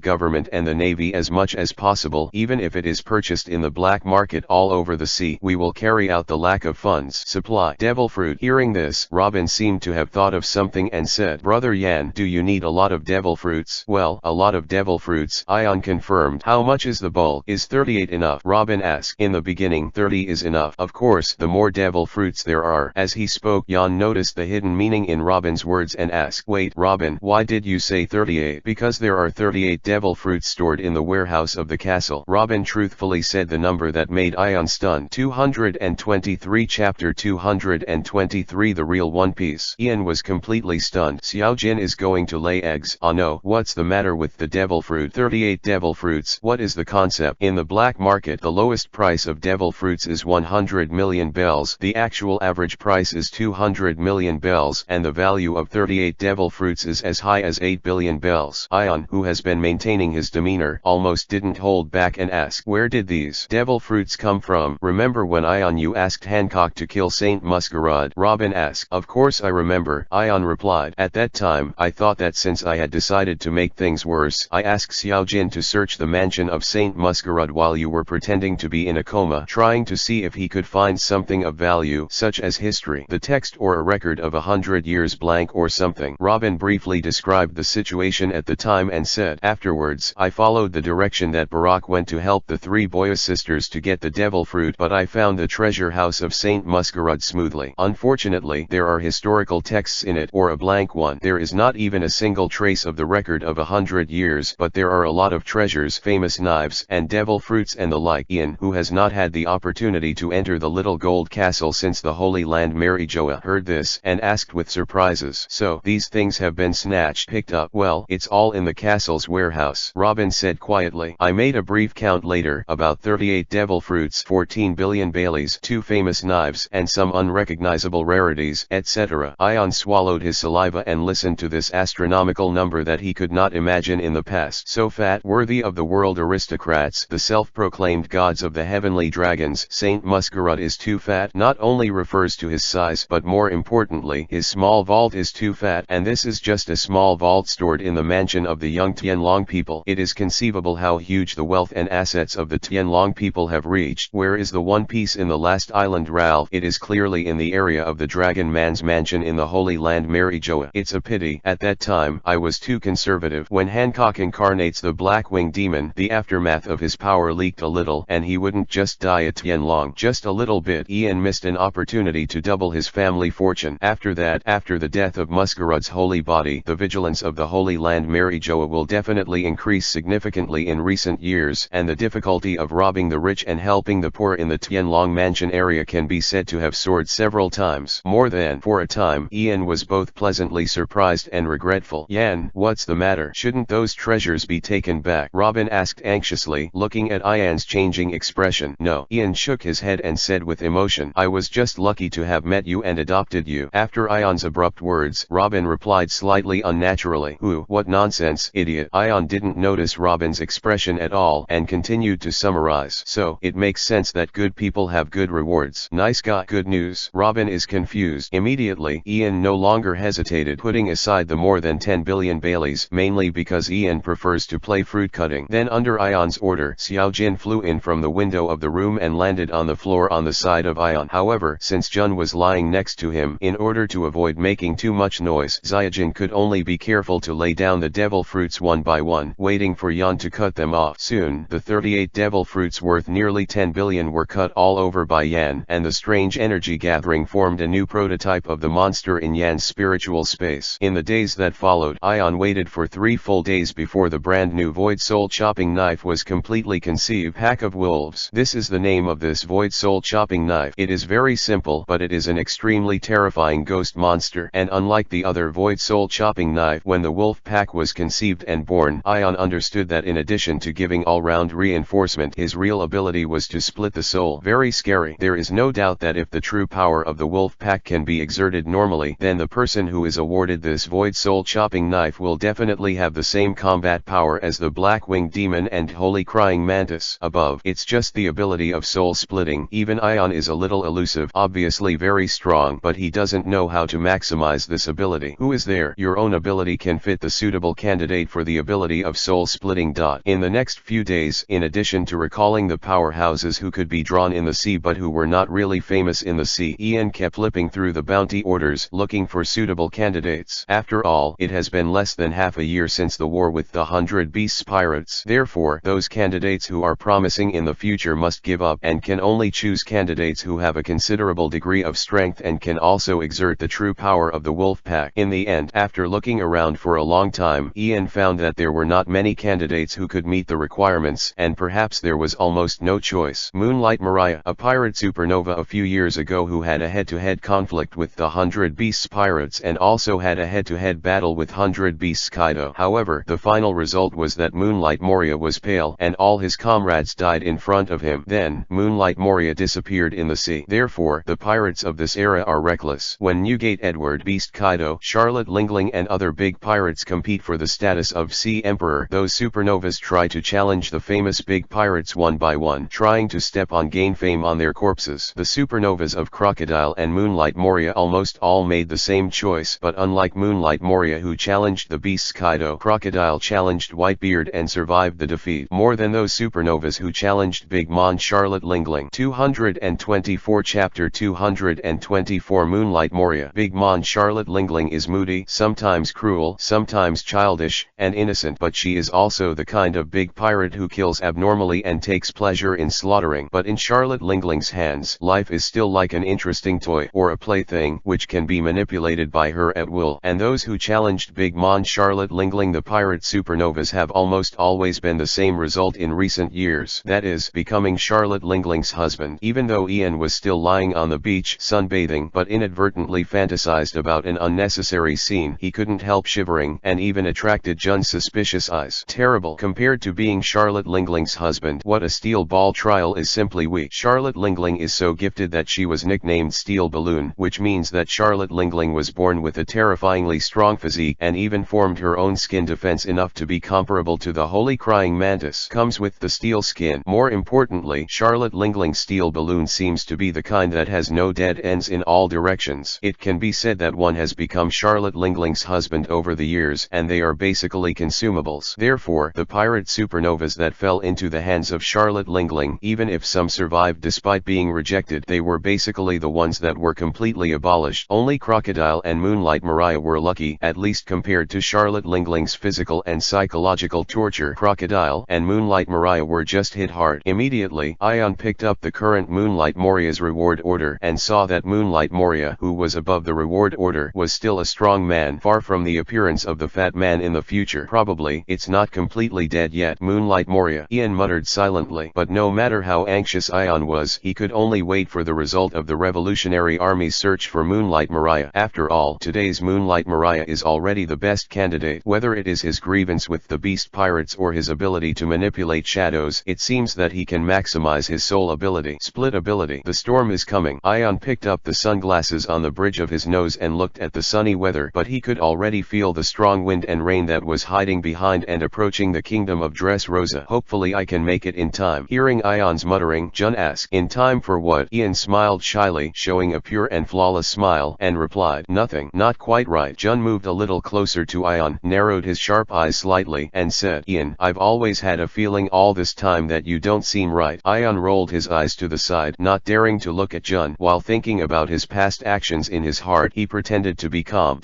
government and the Navy as much as possible, even if it is purchased in the black market all over the sea. We will carry out the lack of funds supply devil fruit." Hearing this, Robin seemed to have thought of something and said, "Brother Yan, do you need a lot of devil fruits?" "Well, a lot of devil fruits," Ion confirmed. "How much is the bulk?" "Is 38 enough?" Robin asked. "In the beginning 30 is enough. Of course, the more devil fruits there are." As he spoke, Yan noticed the hidden meaning in Robin's words and asked, "Wait, Robin, why did you say 38? "Because there are 38 devil fruits stored in the warehouse of the castle." Robin truthfully said the number that made Ion stunned. 223. Chapter 223. The Real One Piece. Ian was completely stunned. "Xiao Jin is going to lay eggs." "Ah no, what's the matter with the devil fruit?" 38 devil fruits. What is the concept? In the black market, the lowest price of devil fruits is 100 million bells. The actual average price is 200 million bells, and the value of 38 devil fruits is as high as 8 billion bells. Ion, who has been maintaining his demeanor, almost didn't hold back and asked, "Where did these devil fruits come from?" "Remember when Ion you asked Hancock to kill Saint Masquerade?" Robin asked. "Of course I remember," Ion replied. "At that time, I thought that since I had decided to make things worse, I asked Xiao Jin to search the mansion of Saint Masquerade while you were pretending to be in a coma, trying to see if he could find something of value, such as history, the text or a record of 100 years blank or something." Robin briefly described the situation at the time and said, "Afterwards, I followed the direction that Barak went to help the 3 Boya sisters to get the devil fruit, but I found the treasure house of Saint Masquerade smoothly. Unfortunately, there are historical texts in it, or a blank one. There is not even a single trace of the record of 100 years, but there are a lot of treasures, famous knives, and devil fruits and the like." Ian, who has not had the opportunity to enter the little gold castle since the Holy Land Marijoa, heard this, and asked with surprises, "So, these things have been snatched, picked up?" "Well, it's all in the castle's warehouse," Robin said quietly. "I made a brief count later, about 38 devil fruits, 14 billion baileys, 2 famous knives, and some unrecognizable rarities, etc." Ion swallowed his saliva and listened to this astronomical number that he could not imagine in the past. So fat, worthy of the world aristocrats, the self-proclaimed gods of the heavenly dragons. Saint Masquerade is too fat not only refers to his size but more importantly his small vault is too fat, and this is just a small vault stored in the mansion of the young Tianlong people. It is conceivable how huge the wealth and assets of the Tianlong people have reached. Where is the one piece in the last island, Ralph? It is clearly in the area of the Dragon Man's mansion in the Holy Land, Marijoa. It's a pity. At that time, I was too conservative. When Hancock incarnates the Blackwing Demon, the aftermath of his power leaked a little, and he wouldn't just die at Tianlong. Just a little bit. Ian missed an opportunity to double his family fortune. After that, after the death of Muscarad's holy body, the vigilance of the Holy Land Marijoa will definitely increase significantly in recent years, and the difficulty of robbing the rich and helping the poor in the Tianlong mansion area can be said to have soared several times more than. For a time, Ian was both pleasantly surprised and regretful. Yan, what's the matter? Shouldn't those treasures be taken back? Robin asked anxiously, looking at Ian's changing expression. No. Ian shook his head and said with emotion, I was just lucky to have met you and adopted you. After Ian's abrupt words, Robin replied slightly unnaturally, Ooh, what nonsense, idiot. Ian didn't notice Robin's expression at all and continued to summarize. So, it makes sense that good people have good rewards. Nice guy. Good news. Robin is confused. Immediately, Ian no longer hesitated, putting aside the more than 10 billion Baileys, mainly because Ian prefers to play fruit cutting. Then under Ian's order, Xiao Jin flew in from the window of the room and landed on the floor on the side of Ian. However, since Jun was lying next to him, in order to avoid making too much noise, Xiaojin could only be careful to lay down the devil fruits one by one, waiting for Yan to cut them off. Soon, the 38 devil fruits worth nearly 10 billion were cut all over by Yan, and the strange energy gathering formed a new prototype of the monster in Yan's spiritual space. In the days that followed, Ion waited for 3 full days before the brand new Void Soul chopping knife was completely conceived. Pack of Wolves. This is the name of this Void Soul chopping knife. It is very simple, but it is an extremely terrifying ghost monster, and unlike the other Void Soul chopping knife, when the wolf pack was conceived and born, Ion understood that in addition to giving all-round reinforcement, his real ability was to split the soul. Very scary. There is no doubt that if the true power of the wolf pack can be exerted normally, then the person who is awarded this Void Soul chopping knife will definitely have the same combat power as the Blackwing Demon and Holy Crying Mantis above. It's just the ability of soul splitting. Even Ion is a little elusive, obviously very strong, but he doesn't know how to maximize this ability. Who is there? Your own ability can fit the suitable candidate for the ability of soul splitting. In the next few days, in addition to recalling the powerhouses who could be drawn in the sea but who were not really famous in the sea, Ian kept flipping through the bounty orders, looking for suitable candidates. After all, it has been less than half a year since the war with the 100 Beasts pirates. Therefore, those candidates who are promising in the future must give up and can only choose candidates who have a considerable degree of strength and can also exert the true power of the wolf pack. In the end, after looking around for a long time, Ian found that there were not many candidates who could meet the requirements, and perhaps there was almost no choice. Moonlight Mariah, a pirate supernova a few years ago who had a head-to-head conflict with the 100 Beasts pirates and also had a head-to-head battle with 100 Beasts Kaido. However, the final result was that Moonlight Moria was pale and all his comrades died in front of him. Then, Moonlight Moria disappeared in the sea. Therefore, the pirates of this era are reckless. When Newgate Edward, Beast Kaido, Charlotte Lingling and other big pirates compete for the status of Sea Emperor, those supernovas try to challenge the famous big pirates one by one, trying to step on gain fame on their corpses. The supernovas of Crocodile and Moonlight Moria almost all made the same choice, but unlike Moonlight Moria who challenged the Beasts Kaido, Crocodile challenged Whitebeard and survived the defeat more than those supernovas who challenged Big Mom Charlotte Lingling. 224 Chapter 224 Moonlight Moria. Big Mom Charlotte Lingling is moody, sometimes cruel, sometimes childish and innocent, but she is also the kind of big pirate who kills abnormally and takes pleasure in slaughtering. But in Charlotte Lingling's hands, life is still like an interesting toy or a plaything which can be manipulated by her at will. And those who challenged Big Mom Charlotte Lingling, the pirate supernovas, have almost always been the same result in recent years, that is, becoming Charlotte Lingling's husband. Even though Ian was still lying on the beach sunbathing but inadvertently fantasized about an unnecessary scene, he couldn't help shivering and even attracted Jun's suspicious eyes. Terrible. Compared to being Charlotte Lingling's husband, what a steel ball trial is simply weak. Charlotte Lingling is so gifted that she was nicknamed Steel Balloon, which means that Charlotte Lingling was born with a terrifyingly strong physique and even formed her own skin defense enough to be comparable to the Holy Crying Mantis. Comes with the steel skin. More importantly, Charlotte Lingling's Steel Balloon seems to be the kind that has no dead ends in all directions. It can be said that one has become Charlotte Lingling's husband over the years, and they are basically consumables. Therefore, the pirate supernovas that fell into the hands of Charlotte Lingling, even if some survived despite being rejected, they were basically the ones that were completely abolished. Only Crocodile and Moonlight Maria were lucky, at least compared to Charlotte Lingling's physical and psychological torture. Crocodile and Moonlight Maria were just hit hard. Immediately, Ion picked up the current Moonlight Maria's reward order and saw that Moonlight Maria, who was above the reward order, was still a strong man, far from the appearance of the fat man in the future. Probably, it's not completely dead yet, Moonlight Maria, Ian muttered silently. But no matter how anxious Ion was, he could only wait for the result of the Revolutionary Army's search for Moonlight Maria. After all, today's Moonlight Maria is already the best candidate. Whether it is his grievance with the beast pirates or his ability to manipulate shadows, it seems that he can maximize his soul ability. Split ability. The storm is coming. Ion picked up the sunglasses on the bridge of his nose and looked at the sunny weather, but he could already feel the strong wind and rain that was hiding behind and approaching the kingdom of Dressrosa. Hopefully I can make it in time. Hearing Ion's muttering, Jun asked, "In time for what?" Ian smiled shyly, showing a pure and flawless smile, and replied, "Nothing." Not quite right. Jun moved a little closer to Ion, narrowed his sharp eyes slightly, and said, "Ian, I've always had a feeling all this time that you don't seem right." Ion rolled his eyes to the side, not daring to look at Jun. While thinking about his past actions in his heart, he pretended to be calm.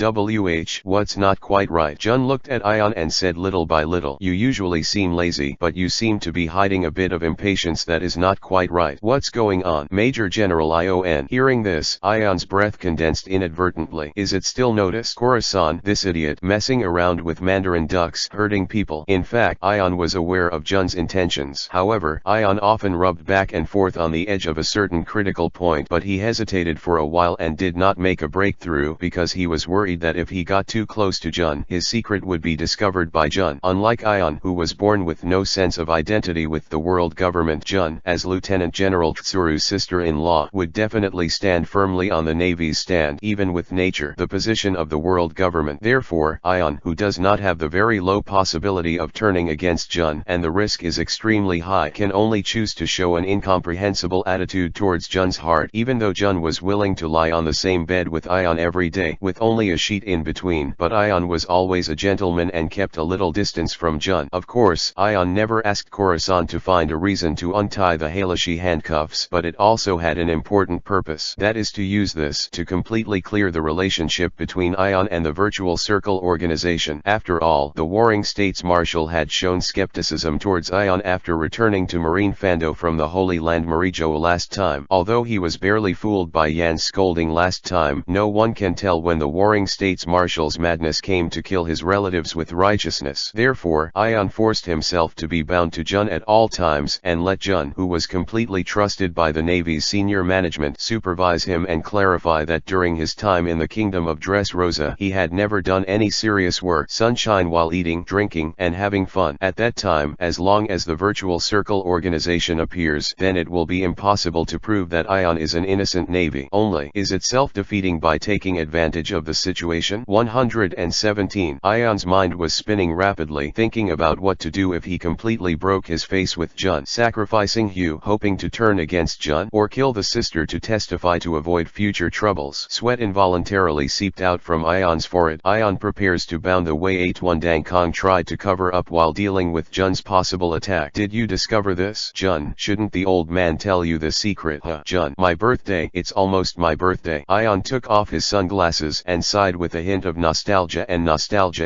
What's not quite right? Jun looked at Ion and said, little by little, "You usually seem lazy, but you seem to be hiding a bit of impatience that is not quite right. What's going on?" Major General Ion. Hearing this, Ion's breath condensed inadvertently. "Is it still noticed? Khorasan, this idiot, messing around with Mandarin ducks, hurting people." In fact, Ion was aware of Jun's intentions. However, Ion often rubbed back and forth on the edge of a certain critical point, but he hesitated for a while and did not make a breakthrough because he was worried that if he got too close to Jun, his secret would be discovered by Jun. Unlike Ion, who was born with no sense of identity with the world government, Jun, as Lieutenant General Tsuru's sister-in-law, would definitely stand firmly on the Navy's stand, even with nature, the position of the world government. Therefore, Ion, who does not have the very low possibility of turning against Jun, and the risk is extremely high, can only choose to show an incomprehensible attitude towards Jun's heart. Even though Jun was willing to lie on the same bed with Ion every day, with only a sheet in between, but Ion was always a gentleman and kept a little distance from Jun. Of course, Ion never asked Khorasan to find a reason to untie the Halashi handcuffs, but it also had an important purpose. That is to use this to completely clear the relationship between Ion and the Virtual Circle organization. After all, the Warring States Marshal had shown skepticism towards Ion after returning to Marine Fando from the Holy Land Marijo last time. Although he was barely fooled by Yan's scolding last time, no one can tell when the Warring States Marshal's madness came to kill his relatives with righteousness. Therefore, Ion forced himself to be bound to Jun at all times, and let Jun, who was completely trusted by the Navy's senior management, supervise him and clarify that during his time in the kingdom of Dressrosa, he had never done any serious work, sunshine while eating, drinking, and having fun. At that time, as long as the Virtual Circle organization appears, then it will be impossible to prove that Ion is an innocent Navy. Only is it self-defeating by taking advantage of the situation. 117. Ion's mind was spinning rapidly, thinking about what to do if he completely broke his face with Jun, sacrificing Hugh, hoping to turn against Jun, or kill the sister to testify to avoid future troubles. Sweat involuntarily seeped out from Ion's forehead. Ion prepares to bound the way Dang Kong tried to cover up while dealing with Jun's possible attack. "Did you discover this, Jun? Shouldn't the old man tell you the secret?" Jun, "My birthday, it's almost my birthday." Ion took off his sunglasses and sighed with a hint of nostalgia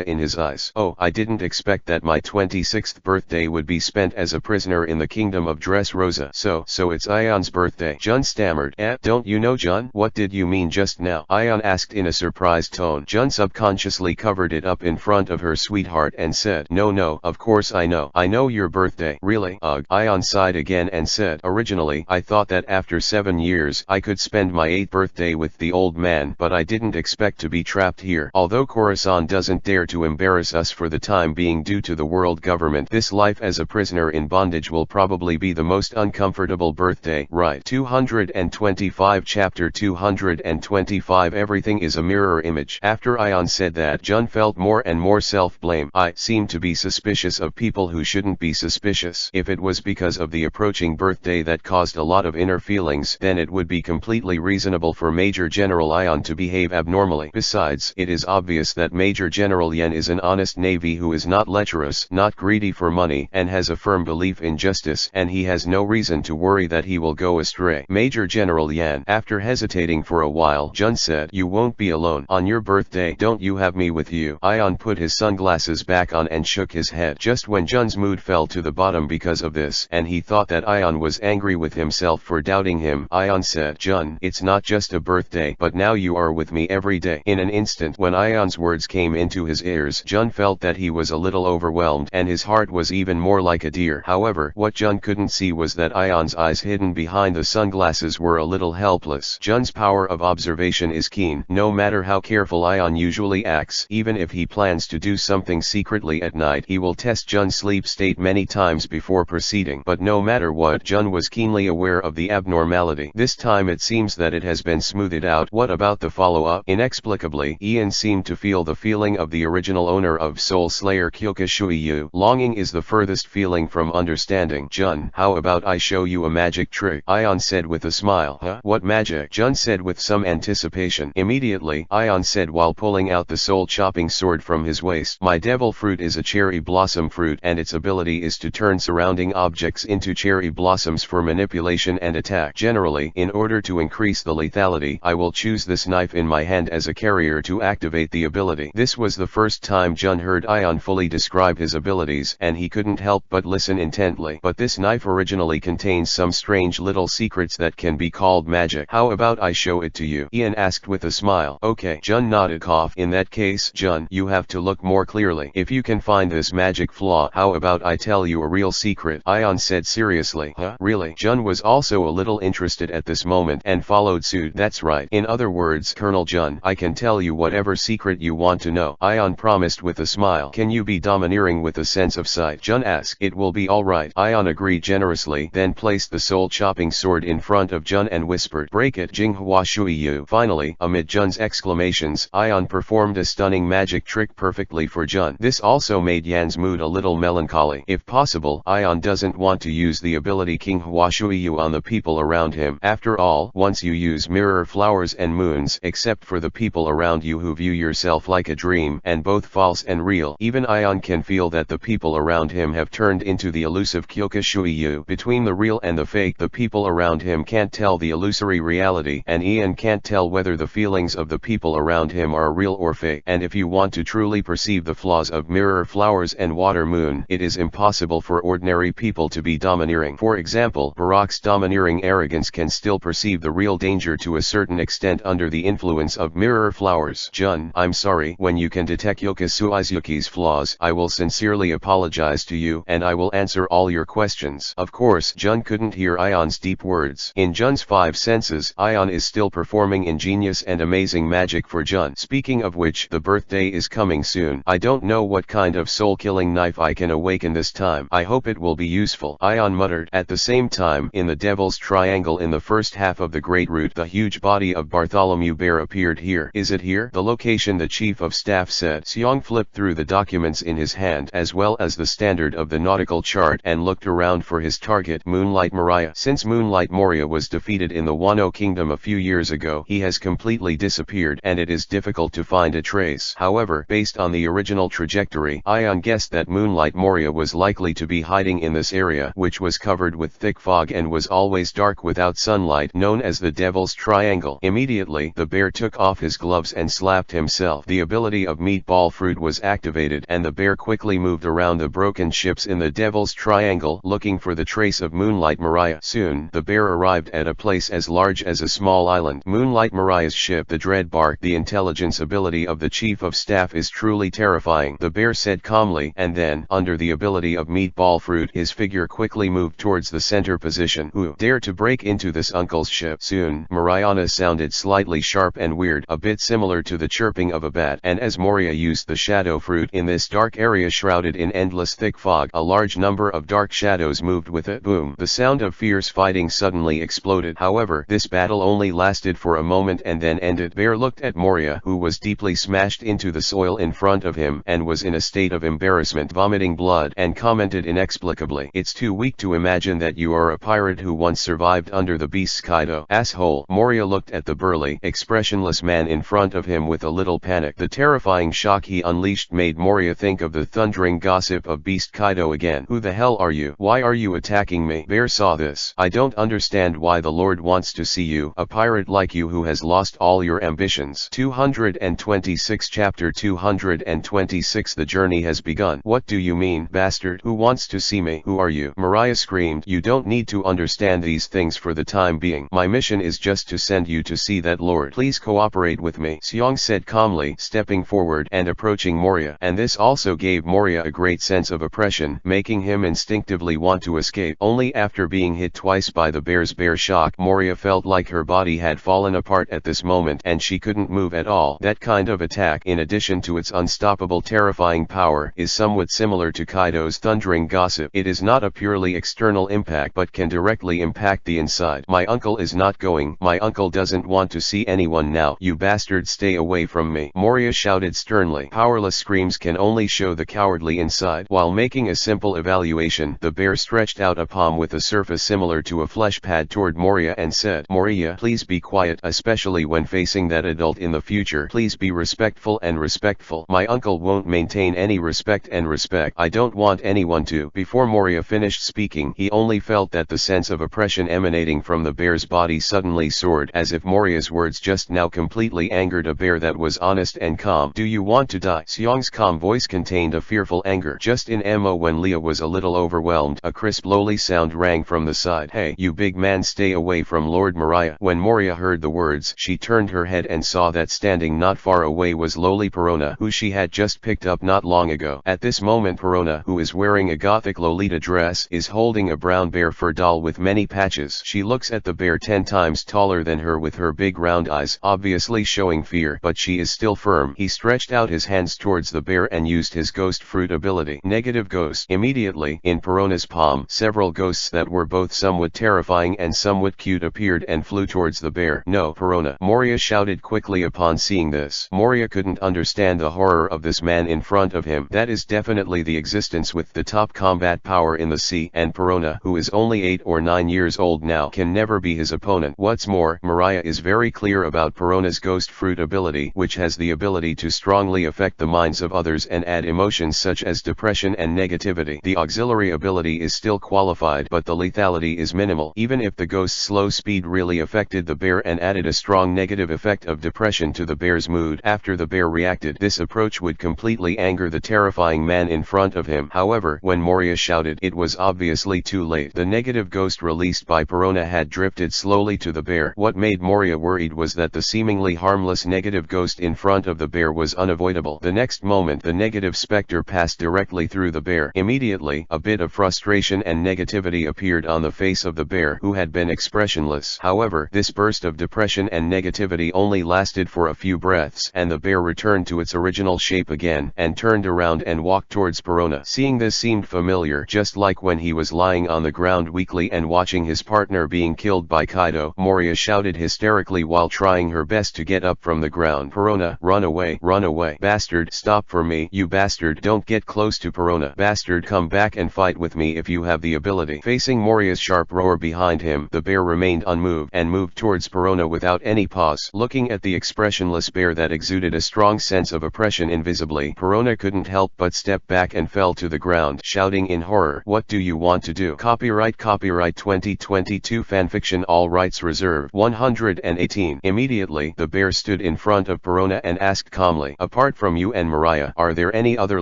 in his eyes. "Oh, I didn't expect that my 26th birthday would be spent as a prisoner in the kingdom of Dressrosa." So it's Ion's birthday?" Jun stammered. Don't you know, Jun? What did you mean just now?" Ion asked in a surprised tone. Jun subconsciously covered it up in front of her sweetheart and said, No, of course I know. I know your birthday." "Really? Ugh." Ion sighed again and said, "Originally, I thought that after 7 years, I could spend my 8th birthday with the old man, but I didn't expect to be trapped here. Although Khorasan doesn't dare to embarrass us for the time being due to the world government, this life as a prisoner in bondage will probably be the most uncomfortable birthday, right?" 225 Chapter 225 Everything is a mirror image. After Ion said that, Jun felt more and more self-blame. "I seem to be suspicious of people who shouldn't be suspicious. If it was because of the approaching birthday that caused a lot of inner feelings, then it would be completely reasonable for Major General Ion to behave abnormally. Besides, Besides, it is obvious that Major General Yen is an honest Navy who is not lecherous, not greedy for money, and has a firm belief in justice, and he has no reason to worry that he will go astray. Major General Yan, after hesitating for a while, Jun said, "You won't be alone. On your birthday, don't you have me with you?" Ion put his sunglasses back on and shook his head. Just when Jun's mood fell to the bottom because of this, and he thought that Ion was angry with himself for doubting him, Ion said, "Jun, it's not just a birthday, but now you are with me every day." In an instant, when Ion's words came into his ears, Jun felt that he was a little overwhelmed, and his heart was even more like a deer. However, what Jun couldn't see was that Ion's eyes hidden behind the sunglasses were a little helpless. Jun's power of observation is keen. No matter how careful Ion usually acts, even if he plans to do something secretly at night, he will test Jun's sleep state many times before proceeding. But no matter what, Jun was keenly aware of the abnormality. This time it seems that it has been smoothed out. What about the follow-up? Inexplicably, Ian seemed to feel the feeling of the original owner of Soul Slayer Kyokushuiyu. Longing is the furthest feeling from understanding. Jun, how about I show you a magic trick? Ion said with a smile. Huh? What magic? Jun said with some anticipation. Immediately, Ion said while pulling out the soul-chopping sword from his waist. My devil fruit is a cherry blossom fruit, and its ability is to turn surrounding objects into cherry blossoms for manipulation and attack. Generally, in order to increase the lethality, I will choose this knife in my hand as a carrier to activate the ability. This was the first time Jun heard Ion fully describe his abilities, and he couldn't help but listen intently. But this knife originally contains some strange little secrets that can be called magic. How about I show it to you? Ian asked with a smile. Okay. Jun nodded. Cough. In that case, Jun, you have to look more clearly. If you can find this magic flaw, how about I tell you a real secret? Ion said seriously. Huh? Really? Jun was also a little interested at this moment and followed suit. That's right. In other words, Colonel Jun, I can tell you whatever secret you want to know. Ion promised with a smile. Can you be domineering with a sense of sight? Jun asked. It will be all right. Ion agreed generously, then placed the soul-chopping sword in front of Jun and whispered, "Break it, Jinghua Shuiyu." Finally, amid Jun's exclamations, Ion performed a stunning magic trick perfectly for Jun. This also made Yan's mood a little melancholy. If possible, Ion doesn't want to use the ability Jinghua Shuiyu on the people around him. After all, once you use mirror flowers and moons, except for the people around you who view yourself like a dream, and both false and real, even Ion can feel that the people around him have turned into the elusive Kyokushuiyu. Between the real and the fake, the people around him can't tell the illusory reality, and Ian can't tell whether the feelings of the people around him are real or fake. And if you want to truly perceive the flaws of mirror flowers and water moon, it is impossible for ordinary people to be domineering. For example, Barack's domineering arrogance can still perceive the real danger to a certain extent under the influence of mirror flowers. Jun, I'm sorry. When you can detect Yokosuizuki's flaws, I will sincerely apologize to you, and I will answer all your questions. Of course, Jun couldn't hear Ion's deep words. In Jun's five senses, Ion is still performing ingenious and amazing magic for Jun. Speaking of which, the birthday is coming soon. I don't know what kind of soul-killing knife I can awaken this time. I hope it will be useful. Ion muttered. At the same time, in the Devil's Triangle in the first half of the Great Route, the huge body of Bartholomew Bear appeared here. Is it here? The location, the Chief of Staff said. Seong flipped through the documents in his hand, as well as the standard of the nautical chart, and looked around for his target, Moonlight Moria. Since Moonlight Moria was defeated in the Wano Kingdom a few years ago, he has completely disappeared, and it is difficult to find a trace. However, based on the original trajectory, Ion guessed that Moonlight Moria was likely to be hiding in this area, which was covered with thick fog and was always dark without sunlight, known as the Devil's Triangle. Immediately, the bear took off his gloves and slapped himself. The ability of Meatball Fruit was activated, and the bear quickly moved around the broken ships in the Devil's Triangle, looking for the trace of Moonlight Moria. Soon, the bear arrived at a place as large as a small island. Moonlight Moria's ship, the Dreadbark. The intelligence ability of the Chief of Staff is truly terrifying, the bear said calmly, and then, under the ability of Meatball Fruit, his figure quickly moved towards the center position. Who dare to break into this uncle's ship? Soon, Mariana sounded slightly sharp and weird, a bit similar to the chirping of a bat, and as Moria used the Shadow Fruit in this dark area shrouded in endless thick fog, a large number of dark shadows moved with it. Boom! The sound of fierce fighting suddenly exploded. However, this battle only lasted for a moment and then ended. Bear looked at Moria, who was deeply smashed into the soil in front of him and was in a state of embarrassment, vomiting blood, and commented inexplicably, "It's too weak to imagine that you are a pirate who once survived under the beast's Kaido." Asshole! Moria looked at the burly, expressionless man in front of him with a little panic. The terrifying shock he unleashed made Moria think of the thundering gossip of Beast Kaido again. "Who the hell are you? Why are you attacking me?" Bear saw this. "I don't understand why the Lord wants to see you, a pirate like you who has lost all your ambitions." 226 Chapter 226 The journey has begun. "What do you mean, bastard? Who wants to see me? Who are you?" Mariah screamed. "You don't need to understand these things for the time being. My mission is just to send you to see that Lord. Please cooperate with me," Seong said calmly, stepping forward and approaching Moria. And this also gave Moria a great sense of oppression, making him instinctively want to escape. Only after being hit twice by the bear's bare shock, Moria felt like her body had fallen apart at this moment and she couldn't move at all. That kind of attack, in addition to its unstoppable terrifying power, is somewhat similar to Kaido's thundering gossip. It is not a purely external impact but can directly impact the inside. "My uncle is not going. My uncle doesn't want to see anyone now. You bastard, stay away from me," Moria shouted sternly. Powerless screams can only show the cowardly inside. While making a simple evaluation, the bear stretched out a palm with a surface similar to a flesh pad toward Moria and said, "Moria, please be quiet, especially when facing that adult in the future. Please be respectful and respectful." "My uncle won't maintain any respect and respect. I don't want anyone to." Before Moria finished speaking, he only felt that the sense of oppression emanating from the bear's body suddenly soared, as if Moria's words just now completely angered a bear that was honest and calm. "Do you want to die?" Seong's calm voice contained a fearful anger. Just in ammo when Leah was a little overwhelmed, a crisp lowly sound rang from the side. "Hey, you big man, stay away from Lord Mariah." When Moria heard the words, she turned her head and saw that standing not far away was lowly Perona, who she had just picked up not long ago. At this moment Perona, who is wearing a gothic Lolita dress, is holding a brown bear fur doll with many patches. She looks at the bear 10 times taller than her with her big round eyes, obviously showing fear, but she is still firm. He stretched out his hands towards the bear and used his ghost fruit ability. Negative ghost. Immediately, in Perona's palm, several ghosts that were both somewhat terrifying and somewhat cute appeared and flew towards the bear. "No, Perona!" Moria shouted quickly upon seeing this. Moria couldn't understand the horror of this man in front of him. That is definitely the existence with the top combat power in the sea, and Perona, who is only 8 or 9 years old now, can never be his opponent. What's more, Mariah is very clear about Perona's ghost fruit ability, which has the ability to strongly affect the minds of others and add emotions such as depression and negativity. The auxiliary ability is still qualified, but the lethality is minimal. Even if the ghost's slow speed really affected the bear and added a strong negative effect of depression to the bear's mood after the bear reacted, this approach would completely anger the terrifying man in front of him. However, when Moria shouted, it was obviously too late. The negative ghost released by Perona had drifted slowly to the bear. What made Moria worried was that the seemingly harmless negative ghost in front of the bear was unavoidable. The next moment, the negative specter passed directly through the bear. Immediately, a bit of frustration and negativity appeared on the face of the bear, who had been expressionless. However, this burst of depression and negativity only lasted for a few breaths, and the bear returned to its original shape again, and turned around and walked towards Perona. Seeing this seemed familiar, just like when he was lying on the ground weakly and watching his partner being killed by Kaido. Moria shouted hysterically while trying her best to get up from the ground. "Perona, run away, run away. Bastard, stop for me. You bastard, don't get close to Perona. Bastard, come back and fight with me if you have the ability." Facing Moria's sharp roar behind him, the bear remained unmoved and moved towards Perona without any pause. Looking at the expressionless bear that exuded a strong sense of oppression invisibly, Perona couldn't help but step back and fell to the ground, shouting in horror, "What do you want to do?" Copyright 2022 Fanfiction, all rights reserved. 118. Immediately, the bear stood in front of Perona and asked calmly, "Apart from you and Mariah, are there any other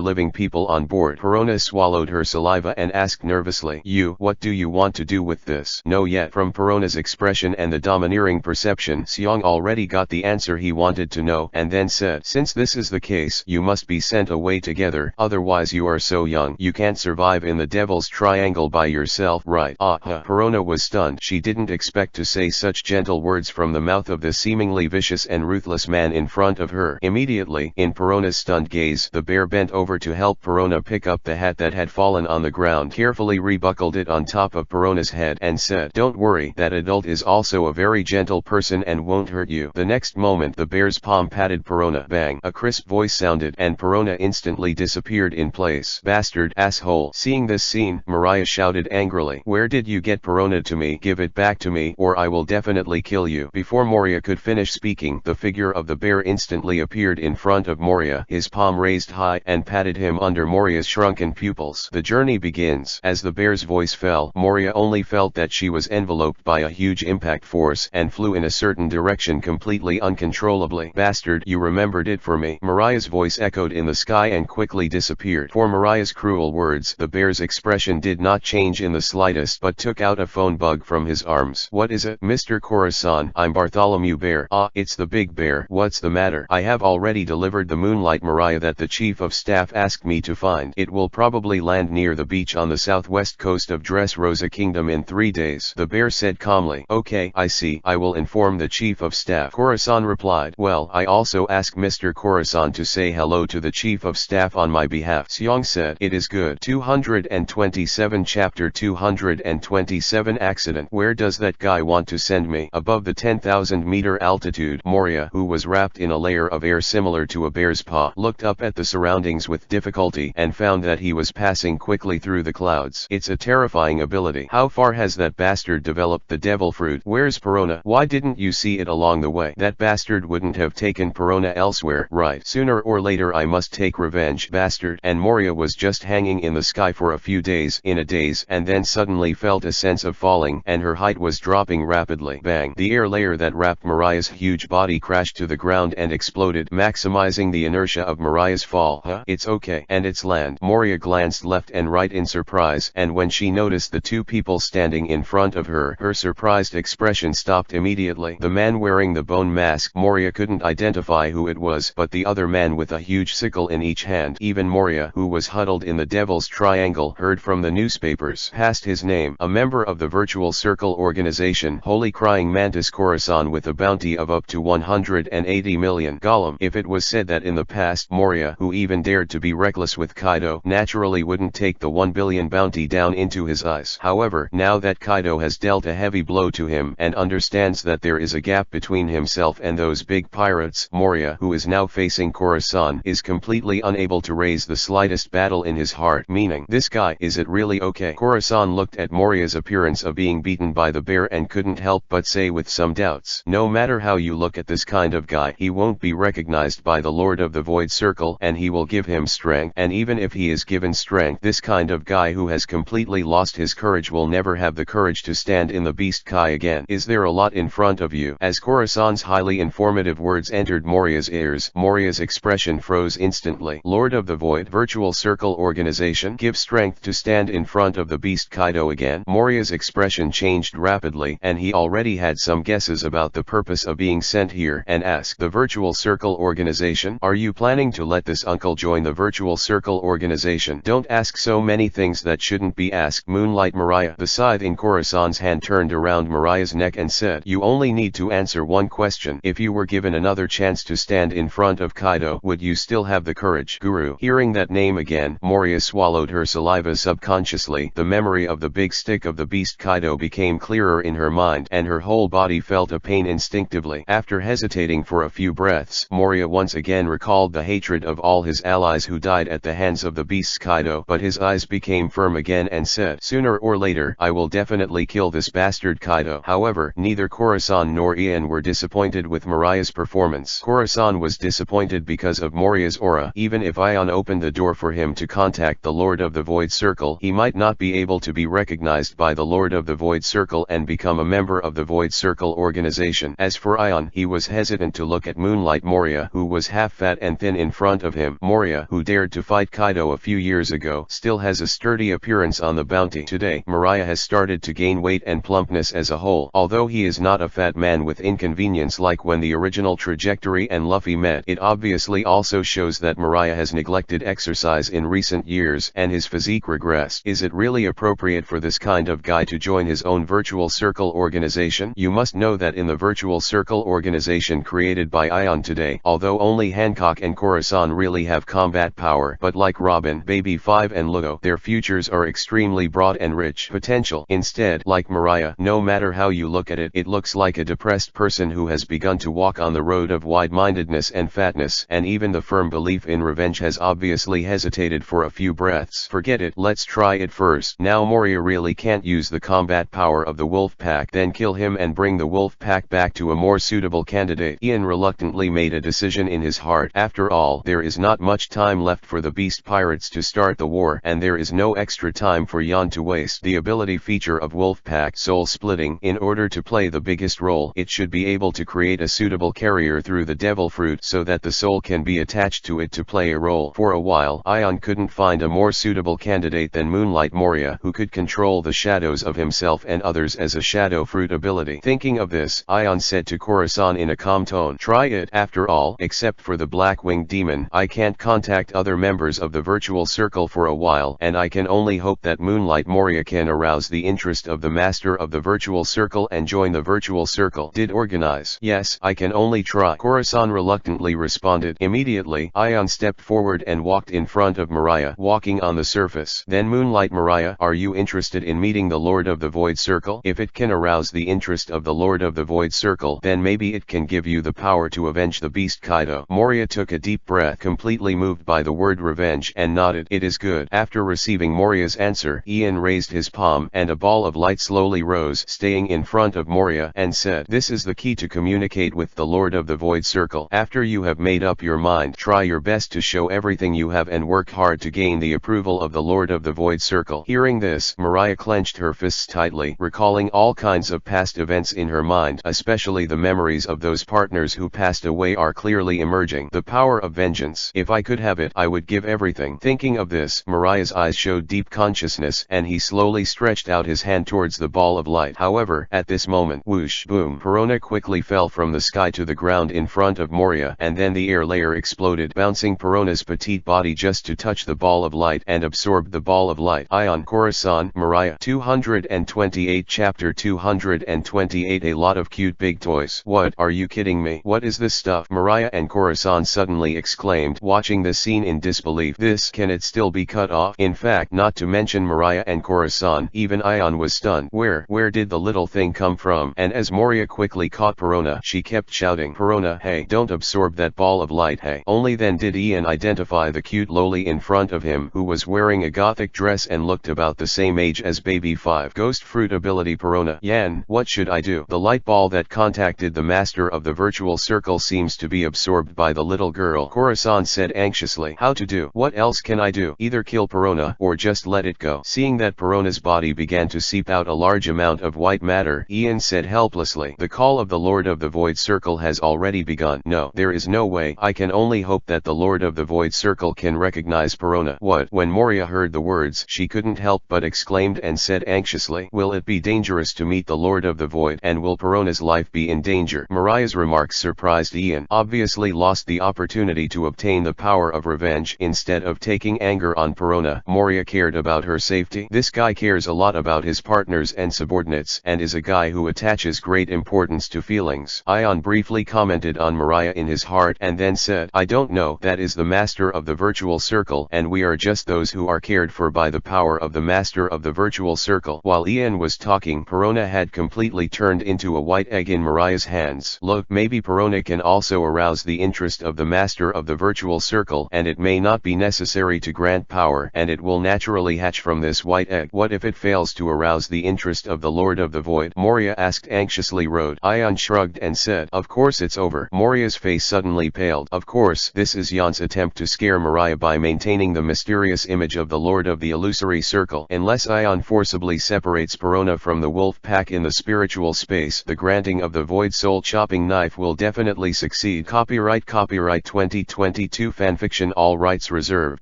living people on board?" Perona swallowed her saliva and asked nervously, What do you want to do with this?" "No yet." From Perona's expression and the domineering perception, Seong already got the answer he wanted to know, and then said, "Since this is the case, you must be sent away together, otherwise you are so young, you can't survive in the Devil's Triangle by yourself, right?" Perona was stunned. She didn't expect to say such gentle words from the mouth of the seemingly vicious and ruthless man in front of her. Immediately, in Perona's stunned gaze, the bear bent over to help Perona pick up the hat that had fallen on the ground, carefully rebuckled it on top of Perona's head, and said, "Don't worry, that adult is also a very gentle person and won't hurt you." The next moment, the bear's palm patted Perona. Bang! A crisp voice sounded, and Perona instantly disappeared in place. "Bastard, asshole!" Seeing this scene, Mariah shouted angrily, "Where did you get Perona to me? Give it back to me, or I will definitely kill you." Before Moria could finish speaking, the figure layer of the bear instantly appeared in front of Moria, his palm raised high, and patted him under Moria's shrunken pupils. The journey begins. As the bear's voice fell, Moria only felt that she was enveloped by a huge impact force and flew in a certain direction completely uncontrollably. "Bastard, you remembered it for me." Mariah's voice echoed in the sky and quickly disappeared. For Mariah's cruel words, the bear's expression did not change in the slightest, but took out a phone bug from his arms. "What is it?" "Mr. Corazon, I'm Bartholomew Bear." "Ah, it's the big bear. What's the matter?" "I have already delivered the Moonlight Mariah that the Chief of Staff asked me to find. It will probably land near the beach on the southwest coast of Dressrosa Kingdom in 3 days. The bear said calmly. "Okay, I see. I will inform the Chief of Staff." Corazon replied. "Well, I also asked Mr. Corazon to say hello to the Chief of Staff on my behalf." Seong said. "It is good." 227 Chapter 227 Accident. "Where does that guy want to send me?" Above the 10,000-meter altitude, Moria, who was wrapped in a layer of air similar to a bear's paw, looked up at the surroundings with difficulty and found that he was passing quickly through the clouds. "It's a terrifying ability. How far has that bastard developed the devil fruit? Where's Perona? Why didn't you see it along the way? That bastard wouldn't have taken Perona elsewhere, right? Sooner or later I must take revenge, bastard." And Moria was just hanging in the sky for a few days in a daze, and then suddenly felt a sense of falling, and her height was dropping rapidly. Bang! The air layer that wrapped Mariah's huge body crashed to the ground and exploded, maximizing the inertia of Mariah's fall. "Huh? It's okay. And it's land." Moria glanced left and right in surprise, and when she noticed the two people standing in front of her, her surprised expression stopped immediately. The man wearing the bone mask, Moria couldn't identify who it was, but the other man with a huge sickle in each hand. Even Moria, who was huddled in the Devil's Triangle, heard from the newspapers. Passed his name. A member of the Virtual Circle organization, Holy Crying Mantis Corazon, with a bounty of up to 180 million. Gollum. If it was said that in the past Moria, who even dared to be reckless with Kaido, naturally wouldn't take the 1 billion bounty down into his eyes. However, now that Kaido has dealt a heavy blow to him and understands that there is a gap between himself and those big pirates, Moria, who is now facing Corazon, is completely unable to raise the slightest battle in his heart. Meaning, this guy, is it really okay? Corazon looked at Moria's appearance of being beaten by the bear and couldn't help but say with some doubts, "No matter how you look at this kind of guy, he won't be recognized by the Lord of the Void Circle, and he will give him strength. And even if he is given strength, this kind of guy who has completely lost his courage will never have the courage to stand in the Beast Kai again. Is there a lot in front of you?" As Corazon's highly informative words entered Moria's ears, Moria's expression froze instantly. "Lord of the Void Virtual Circle Organization, give strength to stand in front of the Beast Kaido again." Moria's expression changed rapidly, and he already had some guesses about the purpose of being sent here, and asked, "The Virtual Circle Organization? Are you planning to let this uncle join the Virtual Circle Organization?" "Don't ask so many things that shouldn't be asked, Moonlight Mariah." The scythe in Corazon's hand turned around Mariah's neck and said, "You only need to answer one question. If you were given another chance to stand in front of Kaido, would you still have the courage?" Guru. Hearing that name again, Moria swallowed her saliva subconsciously. The memory of the big stick of the Beast Kaido became clearer in her mind, and her whole body felt a pain instinctively. After hesitating for a few breaths, Moria once again recalled the hatred of all his allies who died at the hands of the Beast Kaido, but his eyes became firm again and said, "Sooner or later, I will definitely kill this bastard Kaido." However, neither Corazon nor Ian were disappointed with Mariah's performance. Corazon was disappointed because of Moria's aura. Even if Ion opened the door for him to contact the Lord of the Void Circle, he might not be able to be recognized by the Lord of the Void Circle and become a member of the Void Circle organization. As for Ion, he was hesitant to look at Moonlight Moria, who was half fat and thin in front of him. Moria, who dared to fight Kaido a few years ago, still has a sturdy appearance on the bounty. Today, Mariah has started to gain weight and plumpness as a whole. Although he is not a fat man with inconvenience like when the original Trajectory and Luffy met, it obviously also shows that Mariah has neglected exercise in recent years and his physique regressed. Is it really appropriate for this kind of guy to join his own Virtual Circle organization? You must know that in the Virtual Circle organization created by Ion today, although only Hancock and Corazon really have combat power, but like Robin, Baby 5 and Lugo, their futures are extremely broad and rich potential. Instead, like Mariah, no matter how you look at it, it looks like a depressed person who has begun to walk on the road of wide-mindedness and fatness, and even the firm belief in revenge has obviously hesitated for a few breaths. Forget it, let's try it first. Now Moria really can't use the combat power of the wolf pack, then kill him and bring the wolf pack back to a more suitable candidate. right. Ian reluctantly made a decision in his heart. After all, there is not much time left for the beast pirates to start the war, and there is no extra time for Jan to waste. The ability feature of Wolfpack soul splitting. In order to play the biggest role, it should be able to create a suitable carrier through the devil fruit so that the soul can be attached to it to play a role. For a while, Ion couldn't find a more suitable candidate than Moonlight Moria, who could control the shadows of himself and others as a shadow fruit ability. Thinking of this, Ion said to Khorasan in a calm tone, "Try it. After all, except for the black-winged demon, I can't contact other members of the virtual circle for a while, and I can only hope that Moonlight Moria can arouse the interest of the master of the virtual circle and join the virtual circle. Did organize. Yes, I can only try." Khorasan reluctantly responded. Immediately, Ion stepped forward and walked in front of Mariah, walking on the surface. Then Moonlight Mariah, "Are you interested in meeting the Lord of the Void Circle? If it can arouse the interest of the Lord of the Void Circle, then maybe it can give you the power to avenge the beast Kaido." Moria took a deep breath, completely moved by the word revenge, and nodded. "It is good." After receiving Moria's answer, Ian raised his palm, and a ball of light slowly rose, staying in front of Moria, and said, "This is the key to communicate with the Lord of the Void Circle. After you have made up your mind, try your best to show everything you have and work hard to gain the approval of the Lord of the Void Circle." Hearing this, Mariah clenched her fists tightly, recalling all kinds of past events in her mind, especially the memories of those partners who passed away are clearly emerging. The power of vengeance. If I could have it, I would give everything. Thinking of this, Mariah's eyes showed deep consciousness, and he slowly stretched out his hand towards the ball of light. However, at this moment, whoosh, boom, Perona quickly fell from the sky to the ground in front of Moria, and then the air layer exploded, bouncing Perona's petite body just to touch the ball of light and absorbed the ball of light. Ion Khorasan, Mariah. 228 Chapter 228 A lot of cute big toys. What, are you kidding me? What is this stuff? Mariah and Khorasan suddenly exclaimed, watching the scene in disbelief. This, can it still be cut off? In fact, not to mention Mariah and Khorasan, even Ion was stunned. Where did the little thing come from? And as Moria quickly caught Perona, she kept shouting, "Perona, hey, don't absorb that ball of light, hey." Only then did Ian identify the cute loli in front of him, who was wearing a gothic dress and looked about the same age as Baby 5. Ghost fruit ability Perona. "Yan, what should I do? The light ball that contacted the master of the virtual circle seems to be absorbed by the little girl," Khorasan said anxiously. "How to do? What else can I do? Either kill Perona, or just let it go." Seeing that Perona's body began to seep out a large amount of white matter, Ian said helplessly, "The call of the Lord of the Void Circle has already begun. No, there is no way. I can only hope that the Lord of the Void Circle can recognize Perona." What? When Moria heard the words, she couldn't help but exclaimed and said anxiously, "Will it be dangerous to meet the Lord of the Void, and will Perona's life be in danger?" Mariah's remarks surprised Ian. Obviously lost the opportunity to obtain the power of revenge. Instead of taking anger on Perona, Moria cared about her safety. This guy cares a lot about his partners and subordinates, and is a guy who attaches great importance to feelings. Ion briefly commented on Mariah in his heart and then said, "I don't know. That is the master of the virtual circle, and we are just those who are cared for by the power of the master of the virtual circle." While Ian was talking, Perona had completely turned into a white egg in Mariah's hands. Look, maybe Perona can also arouse the interest of the master of the virtual circle, and it may not be necessary to grant power, and it will naturally hatch from this white egg. What if it fails to arouse the interest of the Lord of the Void? Moria asked anxiously. Ion shrugged and said, "Of course it's over." Moria's face suddenly paled. Of course, this is Jan's attempt to scare Mariah by maintaining the mysterious image of the Lord of the Illusory Circle. Unless Ion forcibly separates Perona from the wolf pack in the spiritual space, the granting of the Void Soul Chopping Knife will definitely succeed. Copyright 2022 Fanfiction, all rights reserved.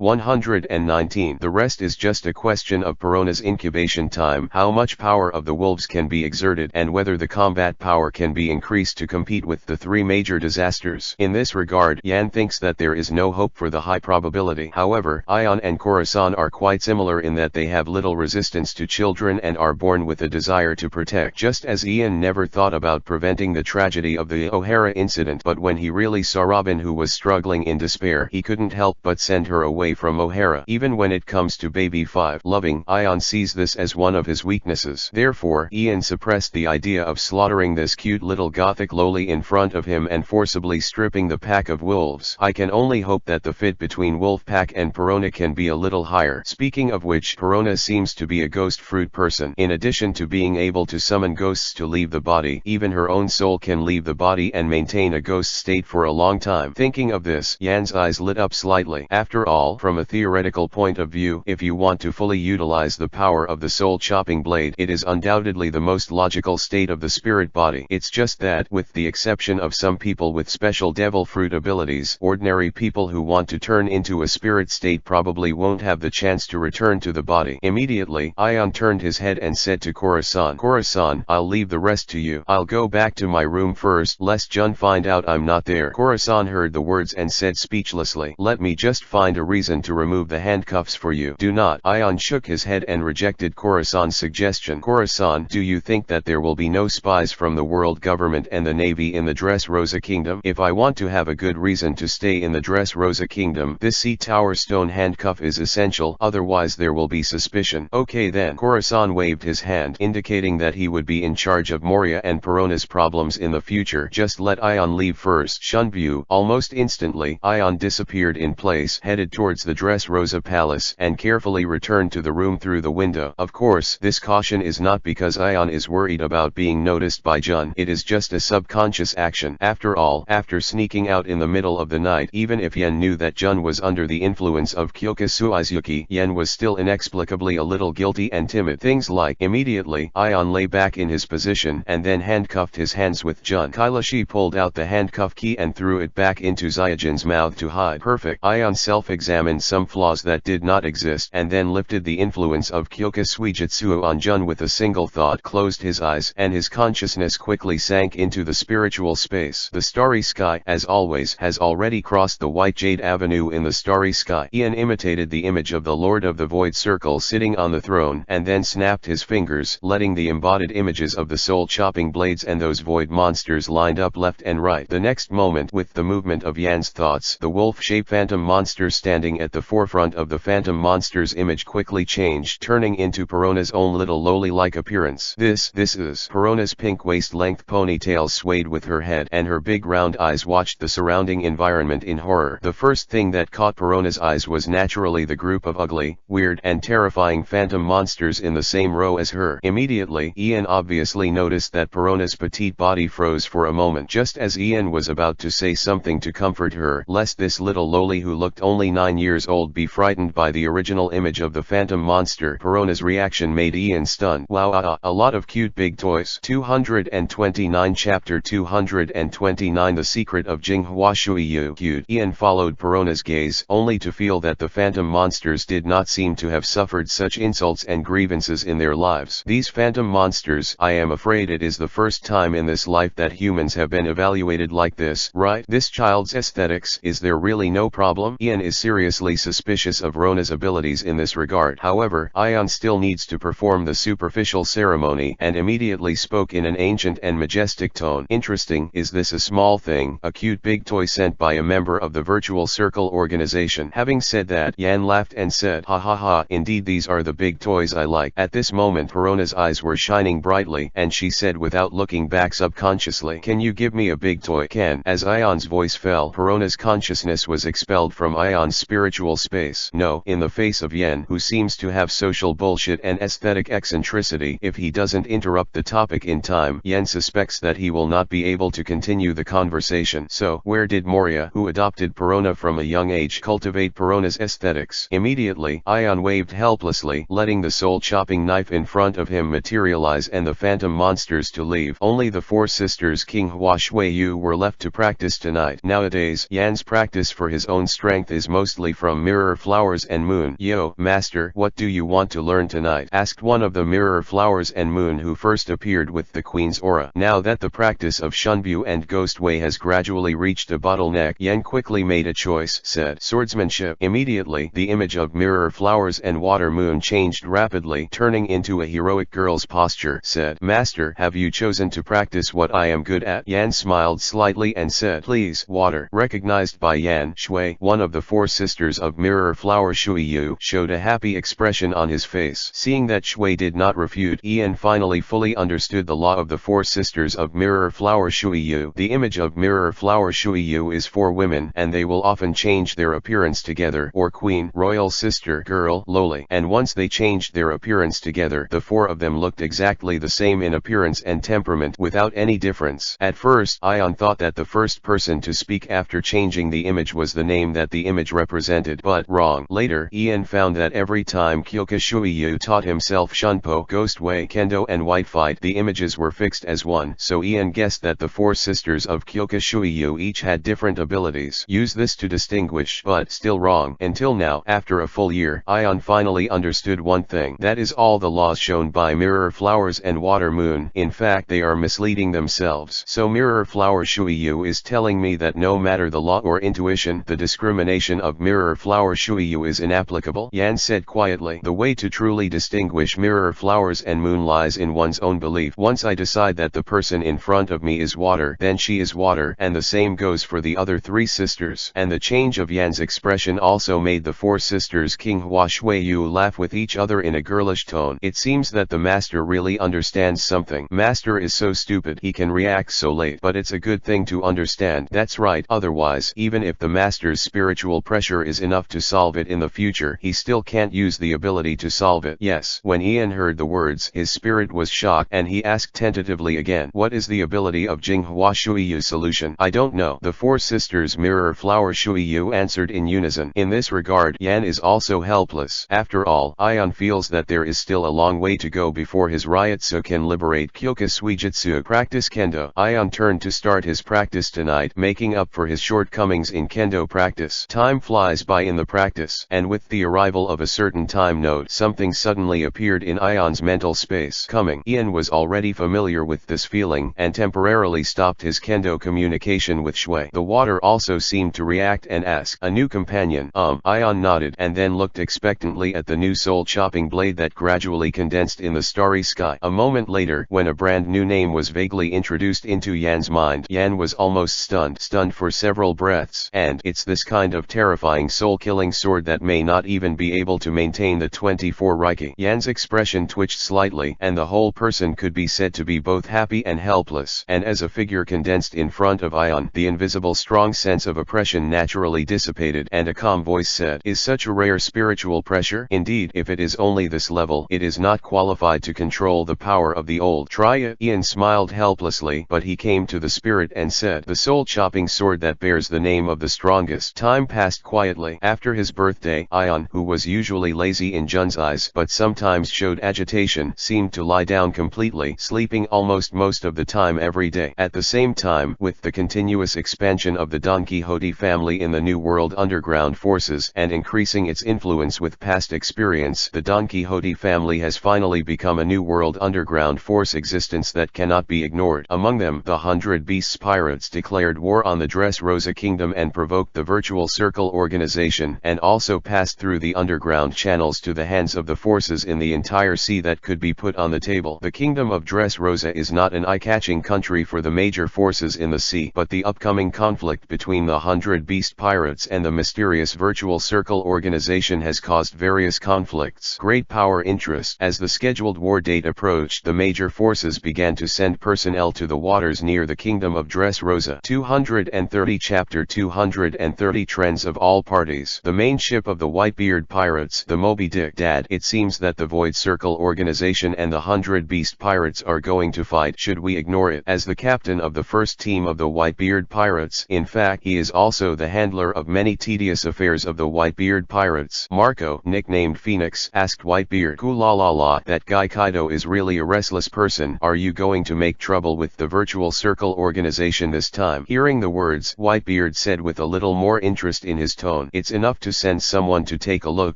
119. The rest is just a question of Perona's incubation time, how much power of the wolves can be exerted, and whether the combat power can be increased to compete with the three major disasters. In this regard, Yan thinks that there is no hope for the high probability. However, Ion and Khorasan are quite similar in that they have little resistance to children and are born with a desire to protect. Just as Ian never thought about preventing the tragedy of the O'Hara incident, but when he really saw Robin who was struggling in despair, he couldn't help but send her away from O'Hara. Even when it comes to Baby 5, loving, Ion sees this as one of his weaknesses. Therefore, Ian suppressed the idea of slaughtering this cute little gothic loli in front of him and forcibly stripping the pack of wolves. I can only hope that the fit between Wolfpack and Perona can be a little higher. Speaking of which, Perona seems to be a ghost fruit person. In addition to being able to summon ghosts to leave the body, even her own soul can leave the body body and maintain a ghost state for a long time. Thinking of this, Yan's eyes lit up slightly. After all, from a theoretical point of view, if you want to fully utilize the power of the soul chopping blade, it is undoubtedly the most logical state of the spirit body. It's just that, with the exception of some people with special devil fruit abilities, ordinary people who want to turn into a spirit state probably won't have the chance to return to the body. Immediately, Ion turned his head and said to Khorasan, "Khorasan, I'll leave the rest to you. I'll go back to my room first, lest Jun find out I'm not there." Khorasan heard the words and said speechlessly, "Let me just find a reason to remove the handcuffs for you." "Do not." Ion shook his head and rejected Khorasan's suggestion. "Khorasan, do you think that there will be no spies from the world government and the navy in the Dressrosa Kingdom? If I want to have a good reason to stay in the Dressrosa Kingdom, this sea tower stone handcuff is essential, otherwise there will be suspicion." "Okay then." Khorasan waved his hand, indicating that he would be in charge of Moria and Perona's problems in the future. "Just let Ion leave first." Shunbu. Almost instantly, Ion disappeared in place, headed towards the Dressrosa Palace, and carefully returned to the room through the window. Of course, this caution is not because Ion is worried about being noticed by Jun. It is just a subconscious action. After all, after sneaking out in the middle of the night, even if Yen knew that Jun was under the influence of Kyoka Suizuki, Yen was still inexplicably a little guilty and timid. Things like. Immediately, Ion lay back in his position and then handcuffed his hands with Jun. Kailashi pulled out the handcuff key and threw it back into Zyajin's mouth to hide. Perfect. Ion self-examined some flaws that did not exist and then lifted the influence of Kyoka Suijutsu on Jun with a single thought, closed his eyes, and his consciousness quickly sank into the spiritual space. The starry sky, as always, has already crossed the white jade avenue in the starry sky. Ian imitated the image of the Lord of the Void Circle sitting on the throne and then snapped his fingers, letting the embodied images of the soul chopping blades and those void monsters lined up left and right. The next moment, with the movement of Yan's thoughts, the wolf-shaped phantom monster standing at the forefront of the phantom monster's image quickly changed, turning into Perona's own little loli-like appearance. This is Perona's pink waist-length ponytail swayed with her head, and her big round eyes watched the surrounding environment in horror. The first thing that caught Perona's eyes was naturally the group of ugly, weird, and terrifying phantom monsters in the same row as her. Immediately, Ian obviously noticed that Perona's petite body froze for a moment, just as Ian was about to say something to comfort her, lest this little loli who looked only 9 years old be frightened by the original image of the phantom monster. Perona's reaction made Ian stunned. Wow, a lot of cute big toys. 229 Chapter 229 The Secret of Jinghua Shuiyu. Cute. Ian followed Perona's gaze, only to feel that the phantom monsters did not seem to have suffered such insults and grievances in their lives. These phantom monsters, I am afraid it is the first time in this life that humans have been evaluated like this, right? This child's aesthetics, is there really no problem? Ian is seriously suspicious of Rona's abilities in this regard. However, Ion still needs to perform the superficial ceremony, and immediately spoke in an ancient and majestic tone. Interesting. Is this a small thing? A cute big toy sent by a member of the Virtual Circle organization. Having said that, Yan laughed and said, "Ha ha ha, indeed these are the big toys I like." At this moment Perona's eyes were shining brightly, and she said without looking back subconsciously, "Can you give me a big toy?" "Can." As Ion's voice fell, Perona's consciousness was expelled from Ion's spiritual space. "No." In the face of Yen, who seems to have social bullshit and aesthetic eccentricity, if he doesn't interrupt the topic in time, Yen suspects that he will not be able to continue the conversation. So, where did Moria, who adopted Perona from a young age, cultivate Perona's aesthetics? Immediately, Ion waved helplessly, letting the soul-chopping knife in front of him materialize and the phantom monsters to leave. Only the four sisters King Hua Shuiyu were left to practice tonight. Nowadays, Yan's practice for his own strength is mostly from Mirror Flowers and Moon. "Yo, Master, what do you want to learn tonight?" asked one of the Mirror Flowers and Moon who first appeared with the Queen's aura. Now that the practice of Shunbu and Ghostway has gradually reached a bottleneck, Yan quickly made a choice, said, "Swordsmanship." Immediately, the image of Mirror Flowers and Water Moon changed rapidly, turning into a heroic girl's posture, said, "Master, have you chosen to practice what I am good at?" Yan smiled slightly and said, "Please, Water." Recognized by Yan, Shui, one of the four sisters of Mirror Flower Shuiyu, showed a happy expression on his face. Seeing that Shui did not refute, Ian finally fully understood the law of the four sisters of Mirror Flower Shuiyu. The image of Mirror Flower Shuiyu is for women, and they will often change their appearance together, or queen, royal sister, girl, loli. And once they changed their appearance together, the four of them looked exactly the same in appearance and temperament, without any difference. At At first, Ion thought that the first person to speak after changing the image was the name that the image represented, but wrong. Later, Ian found that every time Kyokushuiyu taught himself Shunpo, Ghostway, Kendo and White Fight, the images were fixed as one, so Ian guessed that the 4 sisters of Kyokushuiyu each had different abilities. Use this to distinguish, but still wrong. Until now, after a full year, Ion finally understood one thing. That is all the laws shown by Mirror Flowers and Water Moon. In fact, they are misleading themselves. So Mirror Flower Shuiyu is telling me that no matter the law or intuition, the discrimination of Mirror Flower Shuiyu is inapplicable? Yan said quietly. The way to truly distinguish Mirror Flowers and Moon lies in one's own belief. Once I decide that the person in front of me is water, then she is water, and the same goes for the other 3 sisters. And the change of Yan's expression also made the 4 sisters King Hua Shuiyu laugh with each other in a girlish tone. It seems that the master really understands something. Master is so stupid he can react so late, but it's a good thing to understand. That's right, otherwise, even if the master's spiritual pressure is enough to solve it in the future, he still can't use the ability to solve it. Yes. When Ian heard the words, his spirit was shocked, and he asked tentatively again, what is the ability of Jinghua Shuiyu's solution? I don't know. The 4 sisters Mirror Flower Shuiyu answered in unison. In this regard, Yan is also helpless. After all, Ion feels that there is still a long way to go before his Ryutsu can liberate Kyokusuijutsu. Practice Kendo. Ion turned to start his practice tonight, making up for his shortcomings in Kendo practice. Time flies by in the practice, and with the arrival of a certain time node, something suddenly appeared in Ion's mental space. Coming. Ian was already familiar with this feeling, and temporarily stopped his Kendo communication with Shui. The water also seemed to react and ask, a new companion? Ion nodded, and then looked expectantly at the new soul-chopping blade that gradually condensed in the starry sky. A moment later, when a brand new name was vaguely introduced into Yan's mind, Yan was almost stunned for several breaths. And it's this kind of terrifying soul-killing sword that may not even be able to maintain the 24 Reiki. Yan's expression twitched slightly, and the whole person could be said to be both happy and helpless. And as a figure condensed in front of Ion, the invisible strong sense of oppression naturally dissipated, and a calm voice said, is such a rare spiritual pressure? Indeed, if it is only this level, it is not qualified to control the power of the old. Try it. Ian smiled helplessly, but he came to the spirit and said, the soul-chopping sword that bears the name of the strongest. Time passed quietly. After his birthday, Ion, who was usually lazy in Jun's eyes but sometimes showed agitation, seemed to lie down completely, sleeping almost most of the time every day. At the same time, with the continuous expansion of the Don Quixote family in the New World underground forces and increasing its influence with past experience, the Don Quixote family has finally become a New World underground force existence that cannot be ignored. Among them, the 100 Beasts pirates declared war on the Dressrosa Kingdom and provoked the Virtual Circle organization, and also passed through the underground channels to the hands of the forces in the entire sea that could be put on the table. The Kingdom of Dressrosa is not an eye-catching country for the major forces in the sea, but the upcoming conflict between the 100 Beast pirates and the mysterious Virtual Circle organization has caused various conflicts. Great power interest. As the scheduled war date approached, the major forces began to send personnel to the waters near the Kingdom of Dressrosa. 230 Chapter 230 Trends of all parties. The main ship of the Whitebeard pirates, the Moby Dick. Dad, it seems that the Void Circle organization and the 100 Beast pirates are going to fight. Should we ignore it? As the captain of the first team of the Whitebeard pirates, in fact he is also the handler of many tedious affairs of the Whitebeard pirates, Marco, nicknamed Phoenix, asked Whitebeard. Koo-la-la-la, that guy Kaido is really a restless person. Are you going to make trouble with the Virtual Circle organization this time? Hearing the words, Whitebeard said with a little more interest in his tone, it's enough to send someone to take a look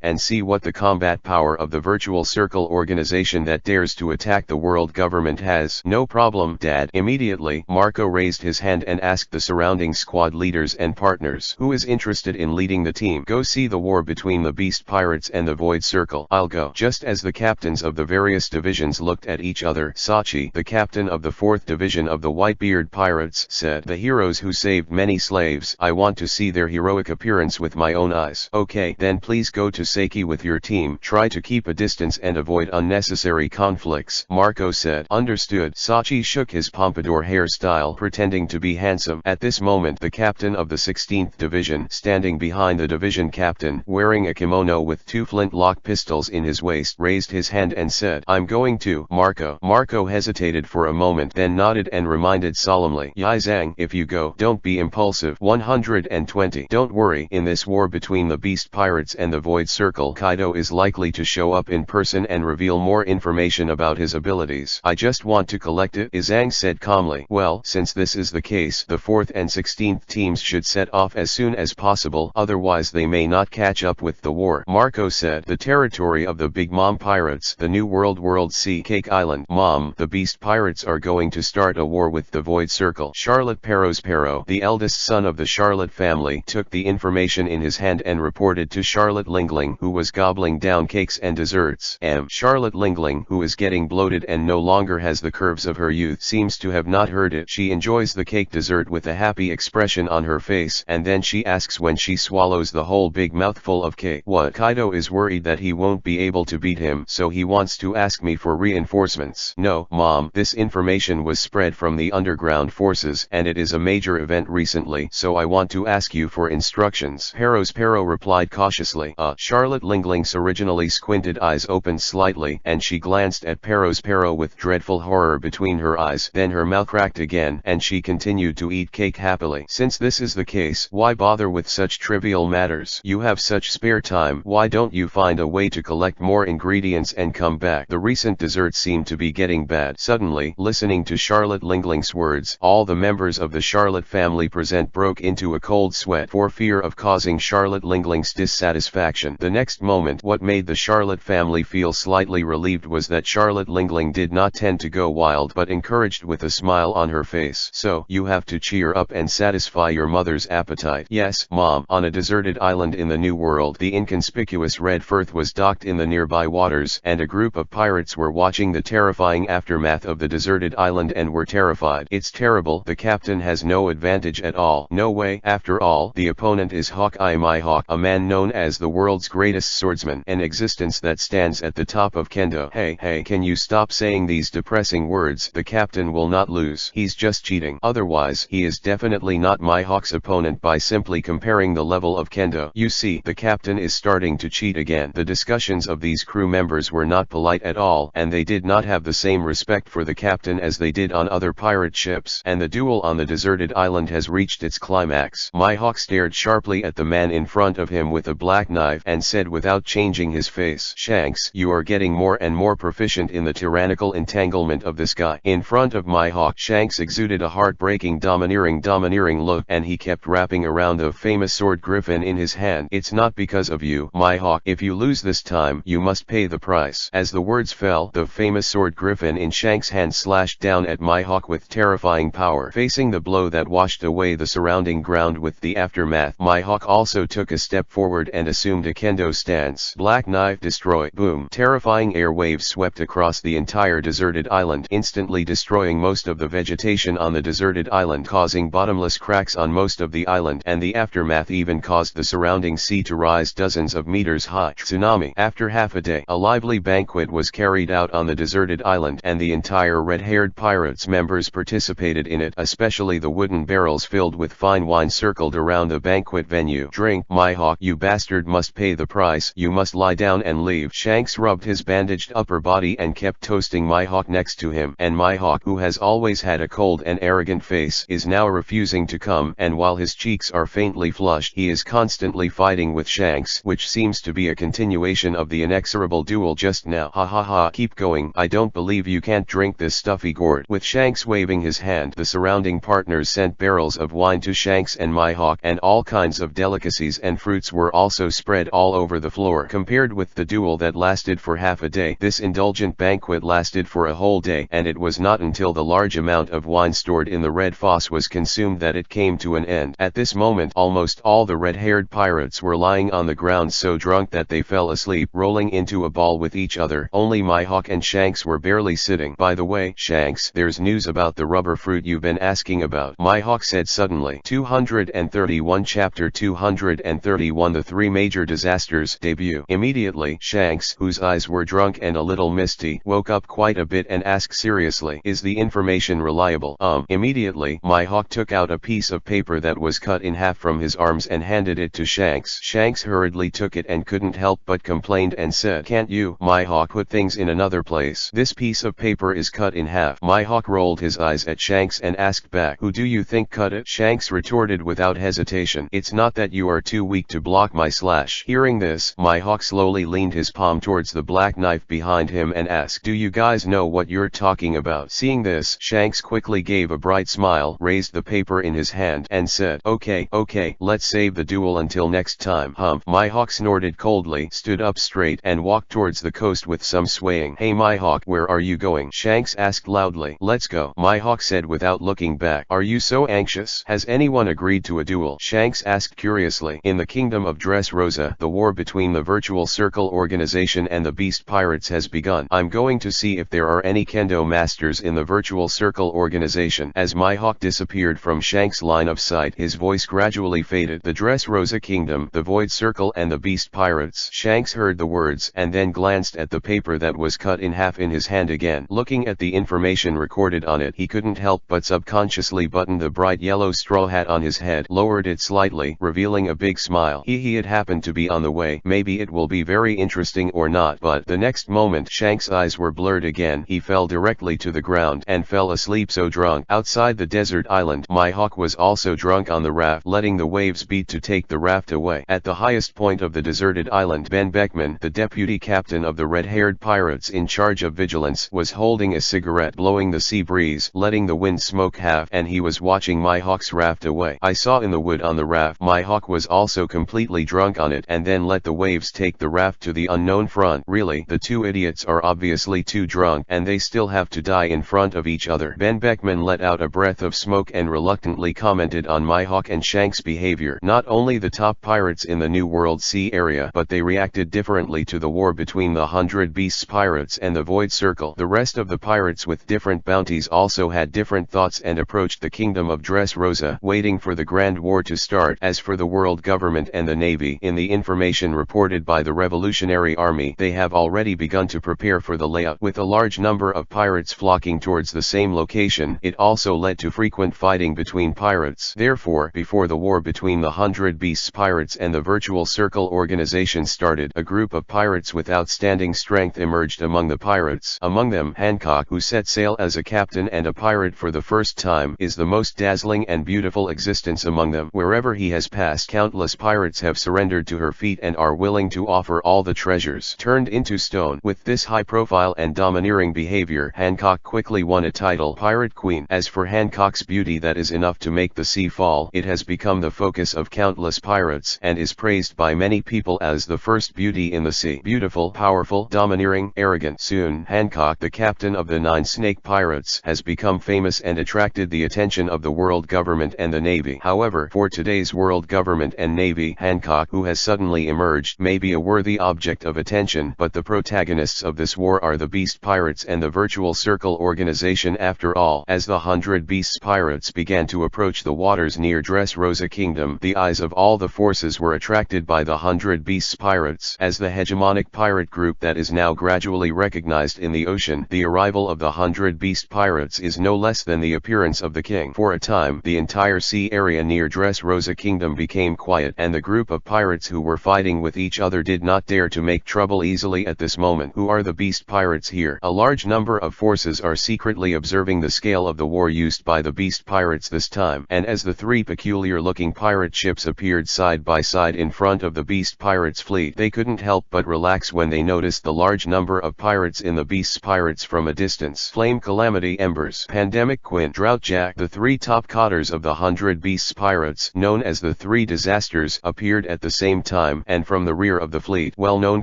and see what the combat power of the Virtual Circle organization that dares to attack the world government has. No problem, Dad. Immediately, Marco raised his hand and asked the surrounding squad leaders and partners, who is interested in leading the team? Go see the war between the Beast Pirates and the Void Circle. I'll go. Just as the captains of the various divisions looked at each other, Sachi, the captain of the 4th division of the Whitebeard pirates, said, the heroes who saved many slaves. I want to see their heroic appearance with my own eyes. Okay, then please go to Seki with your team. Try to keep a distance and avoid unnecessary conflicts, Marco said. Understood. Sachi shook his pompadour hairstyle, pretending to be handsome. At this moment, the captain of the 16th division, standing behind the division captain, wearing a kimono with 2 flintlock pistols in his waist, raised his hand and said, I'm going to. Marco hesitated for a moment, then nodded and reminded reminded solemnly. Yi Zhang, if you go, don't be impulsive. 120. Don't worry, in this war between the Beast Pirates and the Void Circle, Kaido is likely to show up in person and reveal more information about his abilities. I just want to collect it, Zhang said calmly. Well, since this is the case, the 4th and 16th teams should set off as soon as possible, otherwise they may not catch up with the war, Marco said. The territory of the Big Mom Pirates, the New World Sea Cake Island. Mom, the Beast Pirates are going to start a war with the Void Circle. Charlotte Perros, the eldest son of the Charlotte family, took the information in his hand and reported to Charlotte Lingling, who was gobbling down cakes and desserts. Charlotte Lingling, who is getting bloated and no longer has the curves of her youth, seems to have not heard it. She enjoys the cake dessert with a happy expression on her face, and then she asks when she swallows the whole big mouthful of cake. What? Kaido is worried that he won't be able to beat him, so he wants to ask me for reinforcements. No, Mom, this information was spread from the underground forces, and it is a major event recently, so I want to ask you for instructions. Perros replied cautiously. Charlotte Lingling's originally squinted eyes opened slightly, and she glanced at Perros with dreadful horror between her eyes. Then her mouth cracked again, and she continued to eat cake happily. Since this is the case, why bother with such trivial matters? You have such spare time, why don't you find a way to collect more ingredients and come back? The recent desserts seem to be getting bad. Suddenly, listening to Charlotte Lingling's words, all the members of the Charlotte family present broke into a cold sweat for fear of causing Charlotte Lingling's dissatisfaction. The next moment, what made the Charlotte family feel slightly relieved was that Charlotte Lingling did not tend to go wild but encouraged with a smile on her face. So, you have to cheer up and satisfy your mother's appetite. Yes, Mom. On a deserted island in the New World, the inconspicuous Red Firth was docked in the nearby waters, and a group of pirates were watching the terrifying aftermath of the deserted island and were terrified. It's terrible. The captain has no advantage at all. No way. After all, the opponent is Hawkeye Mihawk, a man known as the world's greatest swordsman, an existence that stands at the top of kendo. Hey, can you stop saying these depressing words? The captain will not lose. He's just cheating. Otherwise, he is definitely not Mihawk's opponent by simply comparing the level of kendo. You see, the captain is starting to cheat again. The discussions of these crew members were not polite at all, and they did not have the same respect for the captain as they did on other pirate ships. And the duel on the deserted island has reached its climax. Mihawk stared sharply at the man in front of him with a black knife and said without changing his face, Shanks, you are getting more and more proficient in the tyrannical entanglement of this guy. In front of Mihawk, Shanks exuded a heartbreaking domineering look, and he kept wrapping around the famous sword griffin in his hand. It's not because of you, Mihawk. If you lose this time, you must pay the price. As the words fell, the famous sword griffin in Shanks' hand slashed down at Mihawk with terrifying power. Facing the blow that washed away the surrounding ground with the aftermath, Mihawk also took a step forward and assumed a kendo stance. Black knife destroy. Boom. Terrifying air waves swept across the entire deserted island, instantly destroying most of the vegetation on the deserted island, causing bottomless cracks on most of the island, and the aftermath even caused the surrounding sea to rise dozens of meters high. Tsunami. After half a day, a lively banquet was carried out on the deserted island, and the entire red-haired pirates members participated in it, especially the wooden barrels filled with fine wine circled around the banquet venue. Drink, Mihawk, you bastard must pay the price. You must lie down and leave. Shanks rubbed his bandaged upper body and kept toasting Mihawk next to him, and Mihawk, who has always had a cold and arrogant face, is now refusing to come, and while his cheeks are faintly flushed, he is constantly fighting with Shanks, which seems to be a continuation of the inexorable duel just now. Ha ha ha, keep going. I don't believe you can't drink this stuffy gourd. With Shanks waving his hand, the surrounding partners sent barrels of wine to Shanks and Mihawk, and all kinds of delicacies and fruits were also spread all over the floor. Compared with the duel that lasted for half a day, this indulgent banquet lasted for a whole day, and it was not until the large amount of wine stored in the red fosse was consumed that it came to an end. At this moment, almost all the red-haired pirates were lying on the ground so drunk that they fell asleep, rolling into a ball with each other. Only Mihawk and Shanks were barely sitting. By the way, Shanks, there's news about the rubber fruit you've been asking about, Mihawk said suddenly. 231 Chapter 231 The Three Major Disasters debut. Immediately, Shanks, whose eyes were drunk and a little misty, woke up quite a bit and asked seriously, is the information reliable? Immediately, Mihawk took out a piece of paper that was cut in half from his arms and handed it to Shanks. Shanks hurriedly took it and couldn't help but complained and said, can't you, Mihawk, put things in another place? This piece of paper is cut in half. Mihawk rolled his his eyes at Shanks and asked back, "Who do you think cut it?" Shanks retorted without hesitation, "It's not that you are too weak to block my slash." Hearing this, Mihawk slowly leaned his palm towards the black knife behind him and asked, "Do you guys know what you're talking about?" Seeing this, Shanks quickly gave a bright smile, raised the paper in his hand, and said, Okay, let's save the duel until next time." Humph. Mihawk snorted coldly, stood up straight, and walked towards the coast with some swaying. "Hey Mihawk, where are you going?" Shanks asked loudly. "Let's go," Mihawk said without looking back. "Are you so anxious? Has anyone agreed to a duel?" Shanks asked curiously. In the kingdom of Dressrosa, the war between the Virtual Circle organization and the Beast Pirates has begun. I'm going to see if there are any kendo masters in the Virtual Circle organization. As Mihawk disappeared from Shanks' line of sight, his voice gradually faded. The Dressrosa Kingdom, the Void Circle and the Beast Pirates. Shanks heard the words and then glanced at the paper that was cut in half in his hand again. Looking at the information recorded on it, he couldn't help but subconsciously button the bright yellow straw hat on his head, lowered it slightly, revealing a big smile. It happened to be on the way. Maybe it will be very interesting or not. But the next moment, Shanks' eyes were blurred again. He fell directly to the ground and fell asleep so drunk. Outside the desert island, Mihawk was also drunk on the raft, letting the waves beat to take the raft away. At the highest point of the deserted island, Ben Beckman, the deputy captain of the red-haired pirates in charge of vigilance, was holding a cigarette, blowing the sea breeze, letting the wind smoke half, and he was watching Mihawk's raft away. I saw in the wood on the raft, Mihawk was also completely drunk on it, and then let the waves take the raft to the unknown front. Really, the two idiots are obviously too drunk, and they still have to die in front of each other. Ben Beckman let out a breath of smoke and reluctantly commented on Mihawk and Shanks' behavior. Not only the top pirates in the New World Sea area, but they reacted differently to the war between the 100 Beasts Pirates and the Void Circle. The rest of the pirates with different bounties also had different thoughts and approached the kingdom of Dressrosa, waiting for the Grand War to start. As for the world government and the Navy, in the information reported by the Revolutionary Army, they have already begun to prepare for the layout. With a large number of pirates flocking towards the same location, it also led to frequent fighting between pirates. Therefore, before the war between the 100 Beasts Pirates and the Virtual Circle organization started, a group of pirates with outstanding strength emerged among the pirates. Among them, Hancock, who set sail as a captain and a pirate for the first time, is the most dazzling and beautiful existence among them. Wherever he has passed, countless pirates have surrendered to her feet and are willing to offer all the treasures turned into stone. With this high-profile and domineering behavior, Hancock quickly won a title, Pirate Queen. As for Hancock's beauty, that is enough to make the sea fall. It has become the focus of countless pirates and is praised by many people as the first beauty in the sea. Beautiful, powerful, domineering, arrogant. Soon, Hancock, the captain of the 9 Snake Pirates, has become famous and attracted the attention of the world government and the Navy. However, for today's world government and Navy, Hancock, who has suddenly emerged, may be a worthy object of attention, but the protagonists of this war are the Beast Pirates and the Virtual Circle organization after all. As the 100 Beasts Pirates began to approach the waters near Dressrosa Kingdom, the eyes of all the forces were attracted by the 100 Beasts Pirates. As the hegemonic pirate group that is now gradually recognized in the ocean, the arrival of the 100 Beast Pirates is no less than the appearance of the king. For a time, the entire sea area near Dressrosa Kingdom became quiet, and the group of pirates who were fighting with each other did not dare to make trouble easily at this moment. Who are the Beast Pirates here? A large number of forces are secretly observing the scale of the war used by the Beast Pirates this time, and as the 3 peculiar-looking pirate ships appeared side by side in front of the Beast Pirates fleet, they couldn't help but relax when they noticed the large number of pirates in the Beast Pirates from a distance. Flame, Calamity, Embers, Pandemic, Quinn, Drought Jack, the 3 top cotters of the 100 Beasts Pirates, known as the 3 Disasters, appeared at the same time, and from the rear of the fleet, well-known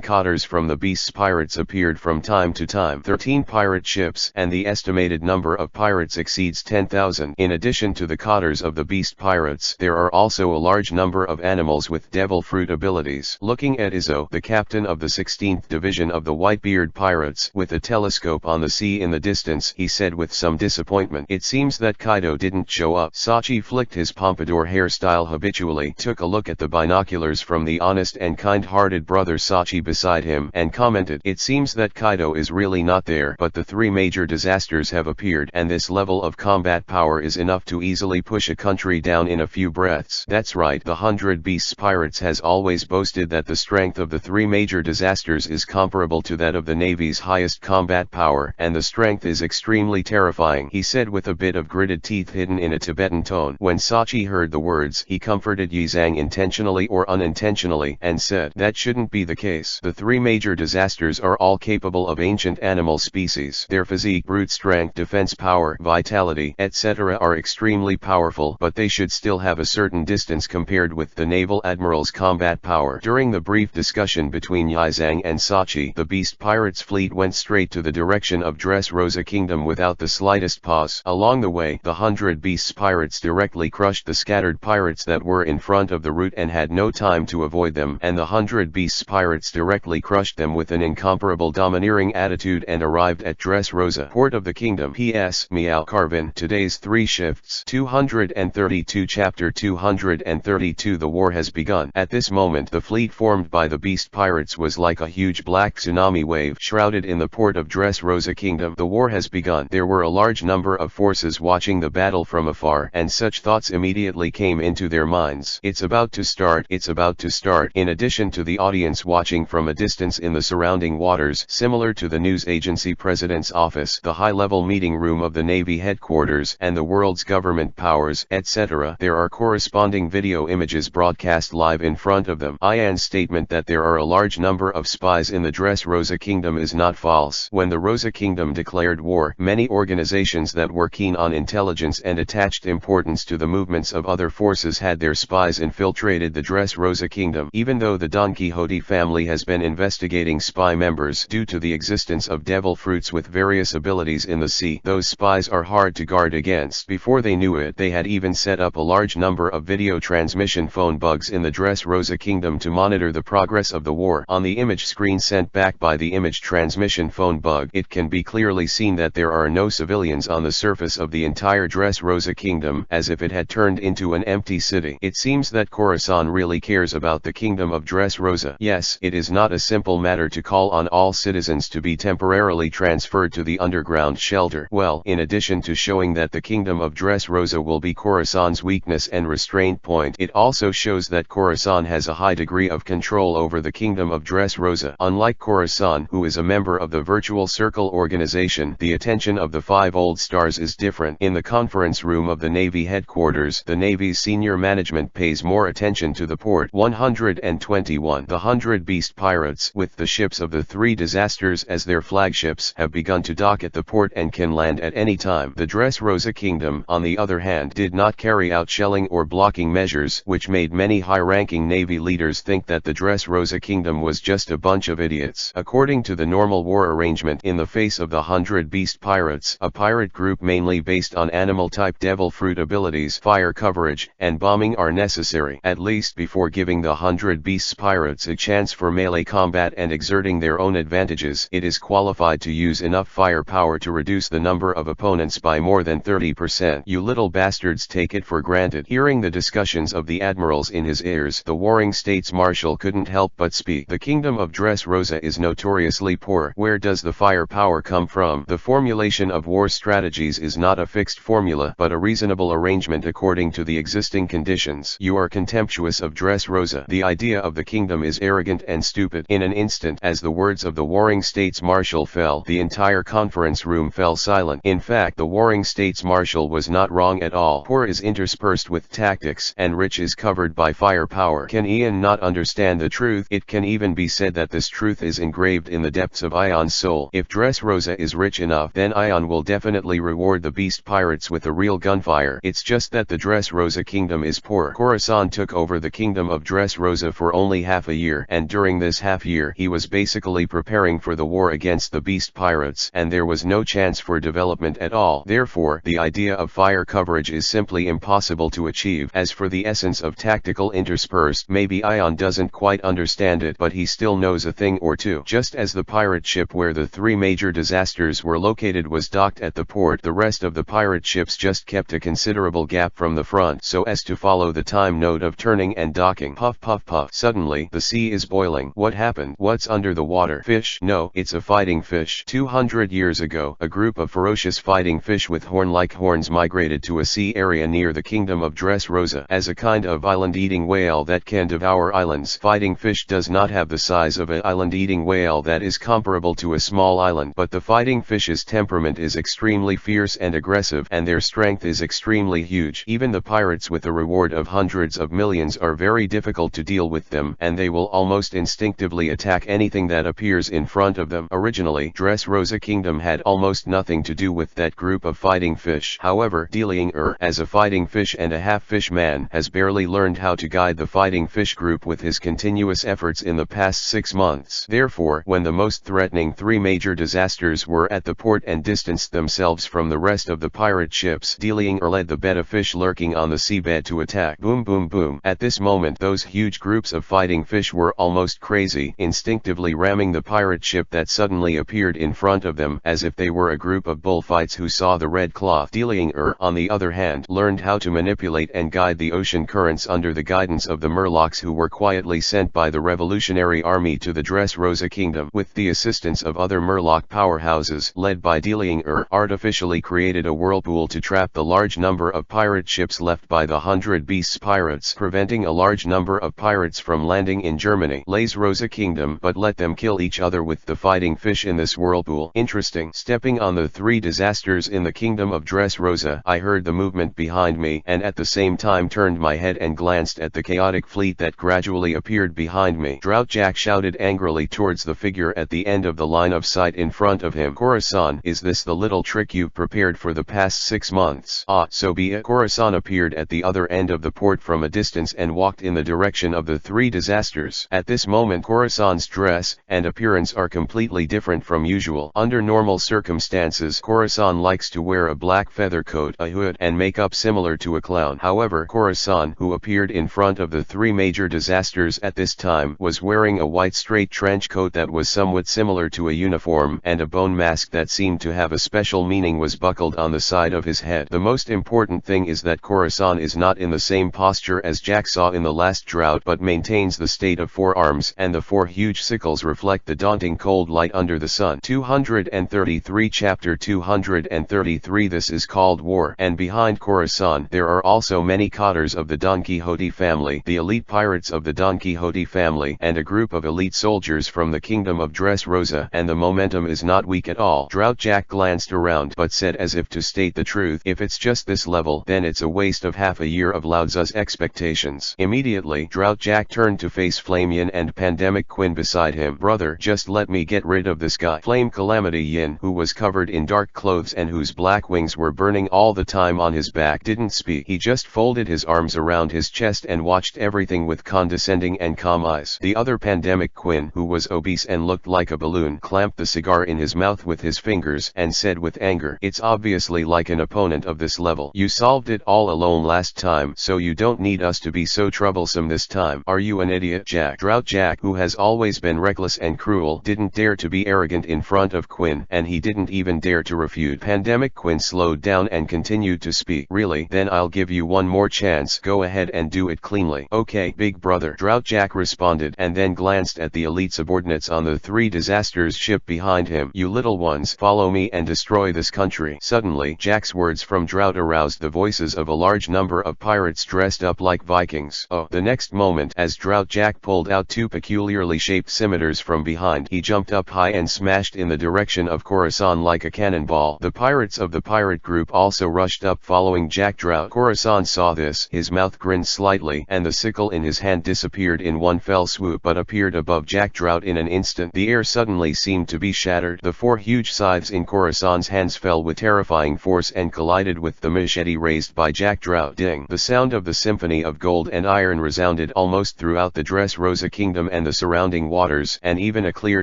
cotters from the Beasts Pirates appeared from time to time. 13 pirate ships, and the estimated number of pirates exceeds 10,000. In addition to the cotters of the Beast Pirates, there are also a large number of animals with devil fruit abilities. Looking at Izzo, the captain of the 16th Division of the Whitebeard Pirates, with a telescope on the sea in the distance, he said with some disappointment, "It seems that Kaido didn't show up." Sachi flicked his pompadour hairstyle habitually, took a look at the binoculars from the honest and kind-hearted brother Sachi beside him, and commented, "It seems that Kaido is really not there, but the 3 major disasters have appeared, and this level of combat power is enough to easily push a country down in a few breaths." That's right, the 100 Beasts Pirates has always boasted that the strength of the 3 major disasters is comparable to that of the Navy's highest combat power, and the strength is extremely terrifying. terrifying," he said with a bit of gritted teeth hidden in a Tibetan tone. When Sachi heard the words, he comforted Yizang intentionally or unintentionally, and said, "That shouldn't be the case. The three major disasters are all capable of ancient animal species. Their physique, brute strength, defense power, vitality, etc. are extremely powerful, but they should still have a certain distance compared with the naval admiral's combat power." During the brief discussion between Yizang and Sachi, the Beast Pirates fleet went straight to the direction of Dressrosa Kingdom without the slightest pause. Along the way, the 100 Beasts Pirates directly crushed the scattered pirates that were in front of the route and had no time to avoid them, and the 100 Beasts Pirates directly crushed them with an incomparable domineering attitude and arrived at Dressrosa, port of the kingdom. P.S. Meow Carvin. Today's 3 shifts. 232 Chapter 232. The war has begun. At this moment, the fleet formed by the Beast Pirates was like a huge black tsunami wave shrouded in the port of Dressrosa Kingdom. The war has begun. There were a large number of forces watching the battle from afar, and such thoughts immediately came into their minds. It's about to start. It's about to start. In addition to the audience watching from a distance in the surrounding waters, similar to the news agency president's office, the high-level meeting room of the Navy headquarters, and the world's government powers, etc., there are corresponding video images broadcast live in front of them. Ian's statement that there are a large number of spies in the Dressrosa Kingdom is not false. When the Rosa Kingdom declared war, many organizations that were keen on intelligence and attached importance to the movements of other forces had their spies infiltrated the Dressrosa Kingdom. Even though the Don Quixote family has been investigating spy members due to the existence of devil fruits with various abilities in the sea, those spies are hard to guard against. Before they knew it, they had even set up a large number of video transmission phone bugs in the Dressrosa Kingdom to monitor the progress of the war. On the image screen sent back by the image transmission phone bug, it can be clearly seen that there are no civilians on the surface of the entire Dressrosa Kingdom, as if it had turned into an empty city. It seems that Khorasan really cares about the kingdom of Dressrosa. Yes, it is not a simple matter to call on all citizens to be temporarily transferred to the underground shelter. Well, in addition to showing that the kingdom of Dressrosa will be Khorasan's weakness and restraint point, it also shows that Khorasan has a high degree of control over the kingdom of Dressrosa. Unlike Khorasan, who is a member of the Virtual Circle organization, the attention of the 5 old stars is different. In the conference room of the Navy headquarters, the Navy's senior management pays more attention to the port. 121. The 100 Beast Pirates, with the ships of the 3 disasters as their flagships, have begun to dock at the port and can land at any time. The Dressrosa Kingdom, on the other hand, did not carry out shelling or blocking measures, which made many high-ranking Navy leaders think that the Dressrosa Kingdom was just a bunch of idiots. According to the normal war arrangement, in the face of the 100 Beast Pirates, a pirate group mainly based on animal-type devil fruit abilities, fire coverage, and bombing are necessary, at least before giving the 100 Beasts Pirates a chance for melee combat and exerting their own advantages. It is qualified to use enough firepower to reduce the number of opponents by more than 30%. You little bastards, take it for granted. Hearing the discussions of the admirals in his ears, the warring States Marshal couldn't help but speak. The kingdom of Dressrosa is notoriously poor. Where does the firepower come from? The formulation of war strategies is not a fixed formula, but a reasonable arrangement according to the existing conditions. You are contemptuous of Dressrosa. The idea of the kingdom is arrogant and stupid. In an instant, as the words of the warring States Marshal fell, the entire conference room fell silent. In fact, the warring States Marshal was not wrong at all. Poor is interspersed with tactics, and rich is covered by firepower. Can Ian not understand the truth? It can even be said that this truth is engraved in the depths of Ion's soul. If Dressrosa is rich enough, then Ion will definitely reward the Beast Pirates with a real gunfire. It's just that the Dressrosa Kingdom is poor. Khorasan took over the kingdom of Dressrosa for only half a year, and during this half year he was basically preparing for the war against the Beast Pirates, and there was no chance for development at all. Therefore, the idea of fire coverage is simply impossible to achieve. As for the essence of tactical interspersed, maybe Ion doesn't quite understand it, but he still knows a thing or two. Just as the pirate ship where the 3 major disasters were located was docked at the port, the rest of the pirate ships just kept a considerable gap from the front so as to follow the time node of turning and docking. Puff puff puff. Suddenly, the sea is boiling. What happened? What's under the water? Fish? No, it's a fighting fish. 200 years ago, a group of ferocious fighting fish with horn-like horns migrated to a sea area near the kingdom of Dressrosa. As a kind of island-eating whale that can devour islands, fighting fish does not have the size of an island-eating whale that is comparable to a small island, but the fighting fish's temperament is extremely fierce and aggressive, and their strength is extremely huge. Even the pirates with a reward of hundreds of millions are very difficult to deal with them, and they will almost instinctively attack anything that appears in front of them. Originally, Dressrosa Kingdom had almost nothing to do with that group of fighting fish. However, Dealing as a fighting fish and a half-fish man, has barely learned how to guide the fighting fish group with his continuous efforts in the past 6 months. Therefore, when the most threatening 3 major disasters were at the port and distanced themselves from the rest of the pirate ships, Dealing led the betta fish lurking on the seabed to attack. Boom boom boom. At this moment those huge groups of fighting fish were almost crazy, instinctively ramming the pirate ship that suddenly appeared in front of them, as if they were a group of bullfights who saw the red cloth. Dealing on the other hand, learned how to manipulate and guide the ocean currents under the guidance of the Murlocs, who were quietly sent by the Revolutionary Army to the Dressrosa Kingdom. With the assistance of other Murloc powerhouses, led by Dealing artificially created a whirlpool to trap the large number of pirate ships left by the 100 Beasts pirates, preventing a large number of pirates from landing in Germany, Rosa Kingdom, but let them kill each other with the fighting fish in this whirlpool. Interesting. Stepping on the 3 disasters in the kingdom of Dressrosa, I heard the movement behind me, and at the same time turned my head and glanced at the chaotic fleet that gradually appeared behind me. Drought Jack shouted angrily towards the figure at the end of the line of sight in front of him. Khorasan, is this the little trick you've prepared for the past 6 months? Ah, so be it. Khorasan appeared at the other end of the port from a distance and walked in the direction of the 3 disasters. At this moment Khorasan's dress and appearance are completely different from usual. Under normal circumstances, Khorasan likes to wear a black feather coat, a hood, and makeup similar to a clown. However, Khorasan, who appeared in front of the 3 major disasters at this time, was wearing a white straight trench coat that was somewhat similar to a uniform, and a bone mask that seemed to have a special meaning was buckled on the side of his head. The most important thing is that Khorasan is not in the same posture as Jack saw in the last drought, but maintains the state of 4 arms, and the 4 huge sickles reflect the daunting cold light under the sun. 233 Chapter 233. This is called War, and behind Khorasan there are also many cotters of the Don Quixote family, the elite pirates of the Don Quixote family, and a group of elite soldiers from the kingdom of Dressrosa, and the momentum is not weak at all. Drought Jack glanced around but said, as if to state the truth, if it's just this level, then it's a waste of half a year of Laozi's expectations. Immediately, Drought Jack turned to face Flame Yin and Pandemic Quinn beside him. Brother, just let me get rid of this guy. Flame Calamity Yin, who was covered in dark clothes and whose black wings were burning all the time on his back, didn't speak. He just folded his arms around his chest and watched everything with condescending and calm eyes. The other Pandemic Quinn, who was obese and looked like a balloon, clamped the cigar in his mouth with his fingers and said with anger, it's obviously like an opponent of this level. You solved it all alone last time, so you don't need us to be so troublesome this time. Are you an idiot, Jack? Drought Jack, who has always been reckless and cruel, didn't dare to be arrogant in front of Quinn, and he didn't even dare to refute. Pandemic Quinn slowed down and continued to speak. Really? Then I'll give you one more chance. Go ahead and do it cleanly. Okay, big brother, Drought Jack responded, and then glanced at the elite subordinates on the 3 disasters ship behind him. You little ones, follow me and destroy this country. Suddenly, Jack's words from Drought aroused the voices of a large number of pirates dressed up like Vikings. The next moment, as Drought Jack pulled out 2 peculiarly shaped scimitars from behind, he jumped up high and smashed in the direction of Khorasan like a cannonball. The pirates of the pirate group also rushed up following Jack. Drought Khorasan saw this, his mouth grinned slightly, and the sickle in his hand disappeared in one fell swoop but appeared above Jack. Drought in an instant. The air suddenly seemed to be shattered. The 4 huge scythes in Khorasan's hands fell with terrifying force and collided with the machete raised by Jack. Drought. Ding! The sound of the symphony of gold and iron resounded almost throughout the Dressrosa Kingdom and the surrounding waters, and even a clear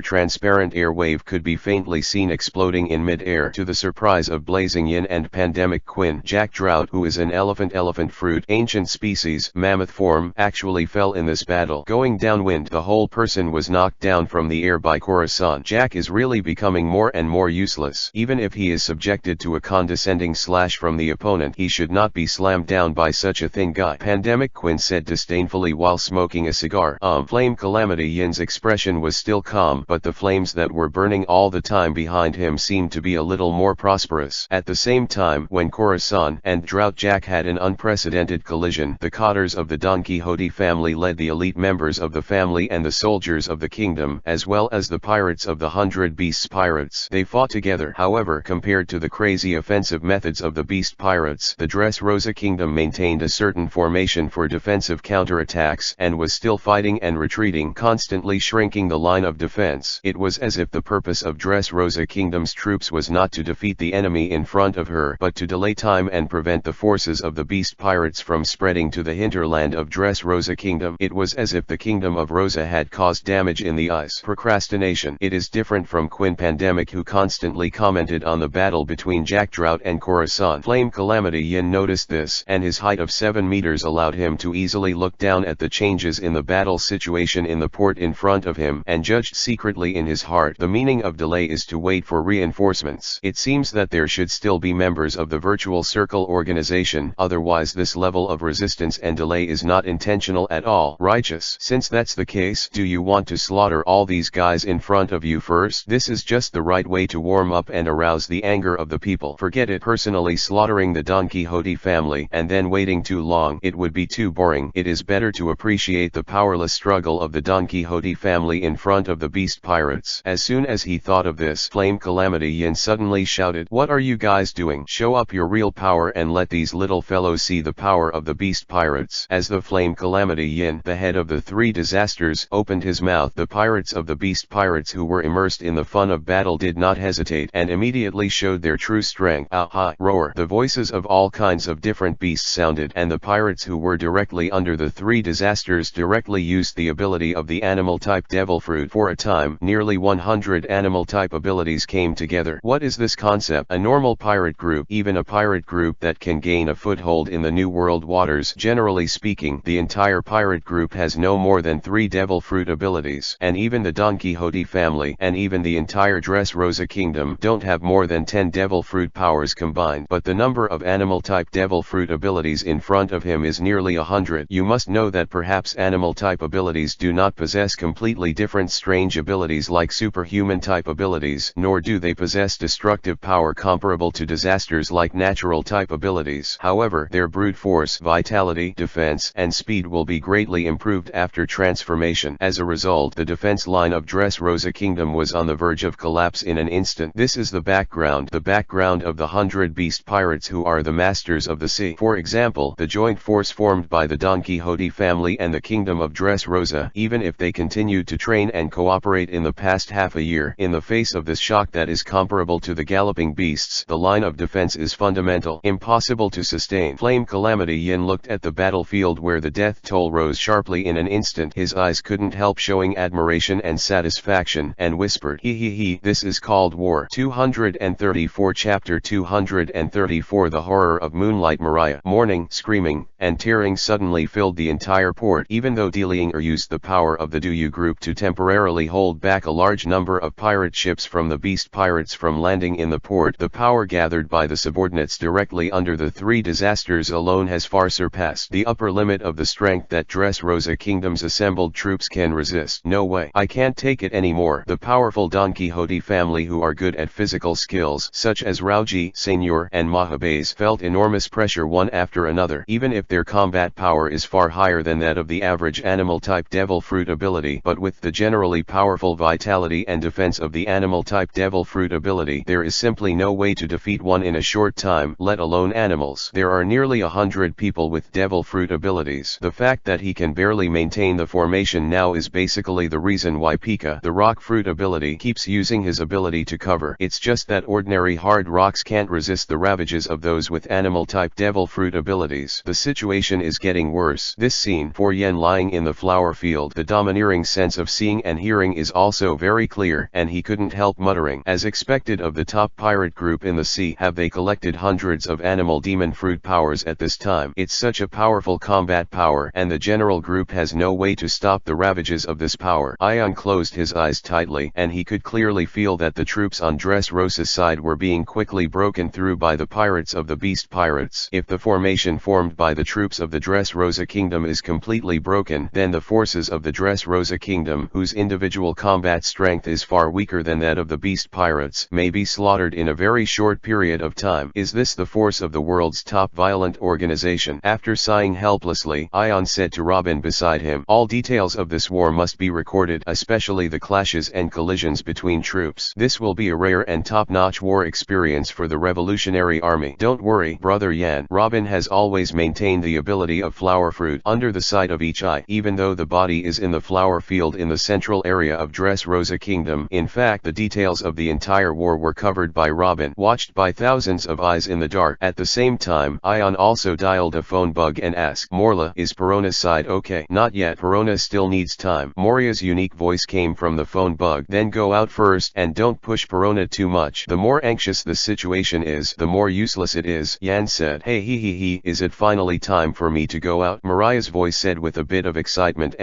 transparent air wave could be faintly seen exploding in mid-air. To the surprise of Blazing Yin and Pandemic Quinn, Jack. Drought, who is an elephant fruit, ancient species, mammoth form, actually fell in this battle. Going downwind, the whole person was knocked down from the air by Khorasan. Jack is really becoming more and more useless. Even if he is subjected to a condescending slash from the opponent, he should not be slammed down by such a thin guy. Pandemic Quinn said disdainfully while smoking a cigar. Flame Calamity Yin's expression was still calm, but the flames that were burning all the time behind him seemed to be a little more prosperous. At the same time, when Khorasan and Drought Jack had an unprecedented collision, the cotters of the Don Quixote family led the elite members of the family and the soldiers of the kingdom, as well as the pirates of the 100 Beasts pirates. They fought together. However, However, compared to the crazy offensive methods of the beast pirates, the Dressrosa Kingdom maintained a certain formation for defensive counterattacks and was still fighting and retreating, constantly shrinking the line of defense. It was as if the purpose of Dressrosa Kingdom's troops was not to defeat the enemy in front of her, but to delay time and prevent the forces of the beast pirates from spreading to the hinterland of Dressrosa Kingdom. It was as if the Kingdom of Rosa had caused damage in the eyes. Procrastination. It is different from Quinn Pandemic, who constantly commented on the battle between Jack Drought and Khorasan. Flame Calamity Yin noticed this, and his height of 7 meters allowed him to easily look down at the changes in the battle situation in the port in front of him, and judged secretly in his heart, the meaning of delay is to wait for reinforcements. It seems that there should still be members of the Virtual Circle organization, otherwise this level of resistance and delay is not intentional at all. Righteous. Since that's the case, do you want to slaughter all these guys in front of you first? This is just the right way to warm up and arouse the anger of the people. Forget it. Personally, slaughtering the Don Quixote family and then waiting too long, it would be too boring. It is better to appreciate the powerless struggle of the Don Quixote family in front of the beast pirates. As soon as he thought of this, Flame Calamity Yin suddenly shouted, "What are you guys doing? Show up your real power and let these little fellows see the power of the beast pirates." As the Flame Calamity Yin, the head of the three disasters, opened his mouth, the pirates of the beast pirates who were immersed in the fun of battle did not hesitate and immediately showed their true strength. "Ah-ha!" Roar. The voices of all kinds of different beasts sounded, and the pirates who were directly under the three disasters directly used the ability of the animal type Devil Fruit. For a time, nearly 100 animal type abilities came together. What is this concept? A normal pirate group, even a pirate group that can gain a foothold in the New World waters. Generally speaking, the entire pirate group has no more than 3 Devil Fruit abilities, and even the Don Quixote family and even the entire Dressrosa Kingdom don't have more than 10 Devil Fruit powers combined. But the number of animal type Devil Fruit abilities in front of him is nearly 100. You must know that perhaps animal type abilities do not possess completely different strange abilities like superhuman type abilities, nor do they possess destructive power comparable to disasters like natural type abilities. However, their brute force, vitality, defense, and speed will be greatly improved after transformation. As a result, the defense line of Dressrosa Kingdom was on the verge of collapse in an instant. This is the background of the 100 beast pirates who are the masters of the sea. For example, the joint force formed by the Don Quixote family and the Kingdom of Dressrosa, even if they continued to train and cooperate in the past half a year, in the face of this shock that is comparable to the galloping beasts, the line of defense is fundamental, impossible to sustain. Flame Calamity Yin looked at the battlefield where the death toll rose sharply in an instant. His eyes couldn't help showing admiration and satisfaction, and whispered, "He, this is called war." 234 Chapter 234 The horror of Moonlight Maria. Mourning, screaming, and tearing suddenly filled the entire port. Even though Delinger used the power of the Duyu group to temporarily hold back a large number of pirate ships from the beast pirates from landing in the port, the power gathered by the subordinates directly under the three disasters alone has far surpassed the upper limit of the strength that Dressrosa Kingdom's assembled troops can resist. "No way. I can't take it anymore." The powerful Don Quixote family, who are good at physical skills such as Rauji, Senor, and Mahabes, felt enormous pressure one after another. Even if their combat power is far higher than that of the average animal type Devil Fruit ability, but with the generally powerful vitality and defense of the animal type Devil Fruit ability, there is simply no way to defeat one in a short time, let alone animals. There are nearly 100 people with Devil Fruit abilities. The fact that he can barely maintain the formation now is basically the reason why Pika, the rock fruit ability, keeps using his ability to cover. It's just that ordinary hard rocks can't resist the ravages of those with animal type Devil Fruit abilities. The situation is getting worse. This scene, for Yen lying in the flower field, the domineering sense of seeing and hearing is also very clear, and he couldn't help muttering, as expected of the top pirate group in the sea, have they collected hundreds of animal demon fruit powers at this time? It's such a powerful combat power, and the general group has no way to stop the ravages of this power. Ion closed his eyes tightly, and he could clearly feel that the troops on Dressrosa's side were being quickly broken through by the pirates of the beast pirates. If the formation formed by the troops of the Dressrosa Kingdom is completely broken, then the forces of the Dressrosa Kingdom, whose individual combat strength is far weaker than that of the beast pirates, may be slaughtered in a very short period of time. Is this the force of the world's top violent organization? After sighing helplessly, Ion said to Robin beside him, "All details of this war must be recorded, especially the clashes and collisions between troops. This will be a rare and top top-notch war experience for the Revolutionary Army. Don't worry, Brother Yan. Robin has always maintained the ability of flower fruit under the side of each eye, even though the body is in the flower field in the central area of Dressrosa Kingdom. In fact, the details of the entire war were covered by Robin, watched by thousands of eyes in the dark. At the same time, Ion also dialed a phone bug and asked, Morla, is Perona's side okay? Not yet, Perona still needs time. Moria's unique voice came from the phone bug. Then go out first and don't push Perona too much. The more anxious the situation is, the more useless it is. Yan said, hey he, is it finally time for me to go out? Mariah's voice said with a bit of excitement.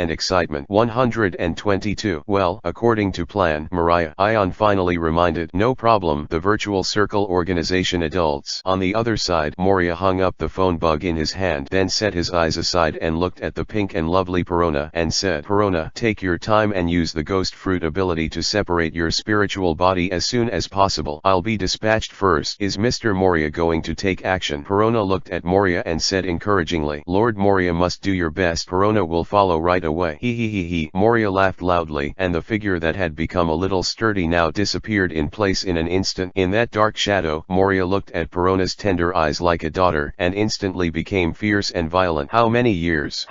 122. Well, according to plan, Mariah. Ion finally reminded. No problem, the virtual circle organization adults. On the other side, Moria hung up the phone bug in his hand, then set his eyes aside and looked at the pink and lovely Perona and said, Perona, take your time and use the ghost fruit ability to separate your spiritual body as soon as possible. I'll be dispatched first. Is Mr. Moria going to take action? Perona looked at Moria and said encouragingly, Lord Moria must do your best. Perona will follow right away. He. Moria laughed loudly, and the figure that had become a little sturdy now disappeared in place in an instant. In that dark shadow, Moria looked at Perona's tender eyes like a daughter, and instantly became fierce and violent. How many years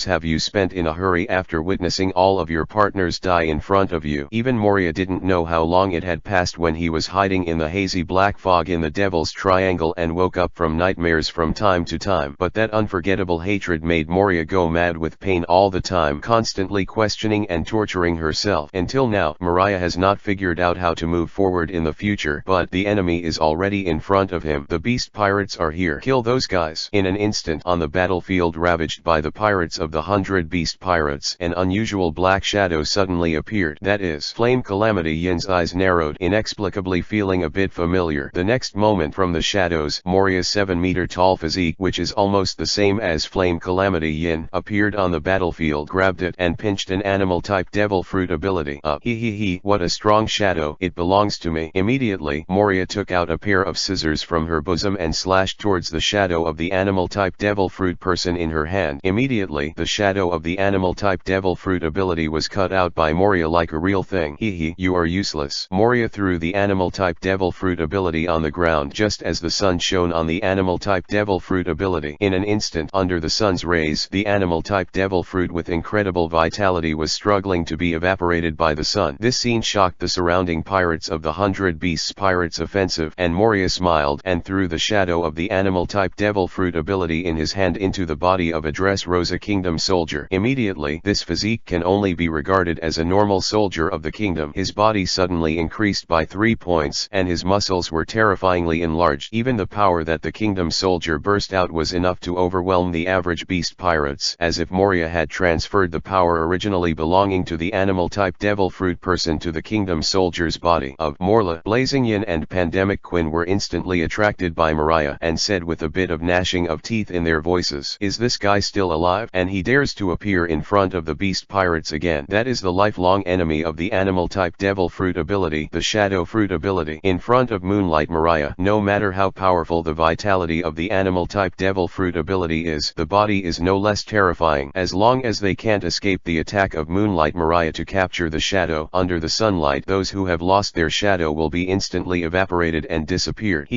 have you spent in a hurry after witnessing all of your partners die in front of you? Even Moria didn't know how long it had passed when he was hiding in the hazy black fog in the Devil's Triangle and woke up from nightmares from time to time. But that unforgettable hatred made Moria go mad with pain all the time, constantly questioning and torturing herself. Until now, Mariah has not figured out how to move forward in the future, but the enemy is already in front of him. The beast pirates are here. Kill those guys. In an instant, on the battlefield ravaged by the pirates of the 100 beast pirates, an unusual black shadow suddenly appeared. That is Flame Calamity. Yin's eyes narrowed, inexplicably feeling a bit familiar. The next moment, from the shadows, Moria's 7-meter-tall physique, which is almost the same as Flame Calamity Yin, appeared on the battlefield, grabbed it, and pinched an animal-type devil fruit ability up. He, what a strong shadow. It belongs to me. Immediately, Moria took out a pair of scissors from her bosom and slashed towards the shadow of the animal-type devil fruit person in her hand. Immediately, the shadow of the animal-type devil fruit ability was cut out by Moria like a real thing. You are useless. Moria threw the animal-type devil fruit ability on the ground just as the sun shone on the animal-type devil fruit ability. In an instant, under the sun's rays, the animal-type devil fruit with incredible vitality was struggling to be evaporated by the sun. This scene shocked the surrounding pirates of the 100 Beasts Pirates Offensive, and Moria smiled and threw the shadow of the animal-type devil fruit ability in his hand into the body of a Dressrosa Kingdom soldier. Immediately, this physique can only be regarded as a normal soldier of the kingdom. His body suddenly increased by 3 points, and his muscles were terrifyingly enlarged. Even the power that the kingdom soldier burst out was enough to overwhelm the average beast pirates, as if Moria had transferred the power originally belonging to the animal-type devil fruit person to the kingdom soldier's body. Of Morla, Blazing Yin and Pandemic Quinn were instantly attracted by Mariah, and said with a bit of gnashing of teeth in their voices, is this guy still alive? And he dares to appear in front of the beast pirates again. That is the lifelong enemy of the animal-type devil fruit ability, the shadow fruit ability. In front of Moonlight Mariah, no matter how powerful the vitality of the animal-type devil fruit ability is, the body is no less terrifying. As long as they can't escape the attack of Moonlight Mariah to capture the shadow under the sunlight, those who have lost their shadow will be instantly evaporated and disappeared.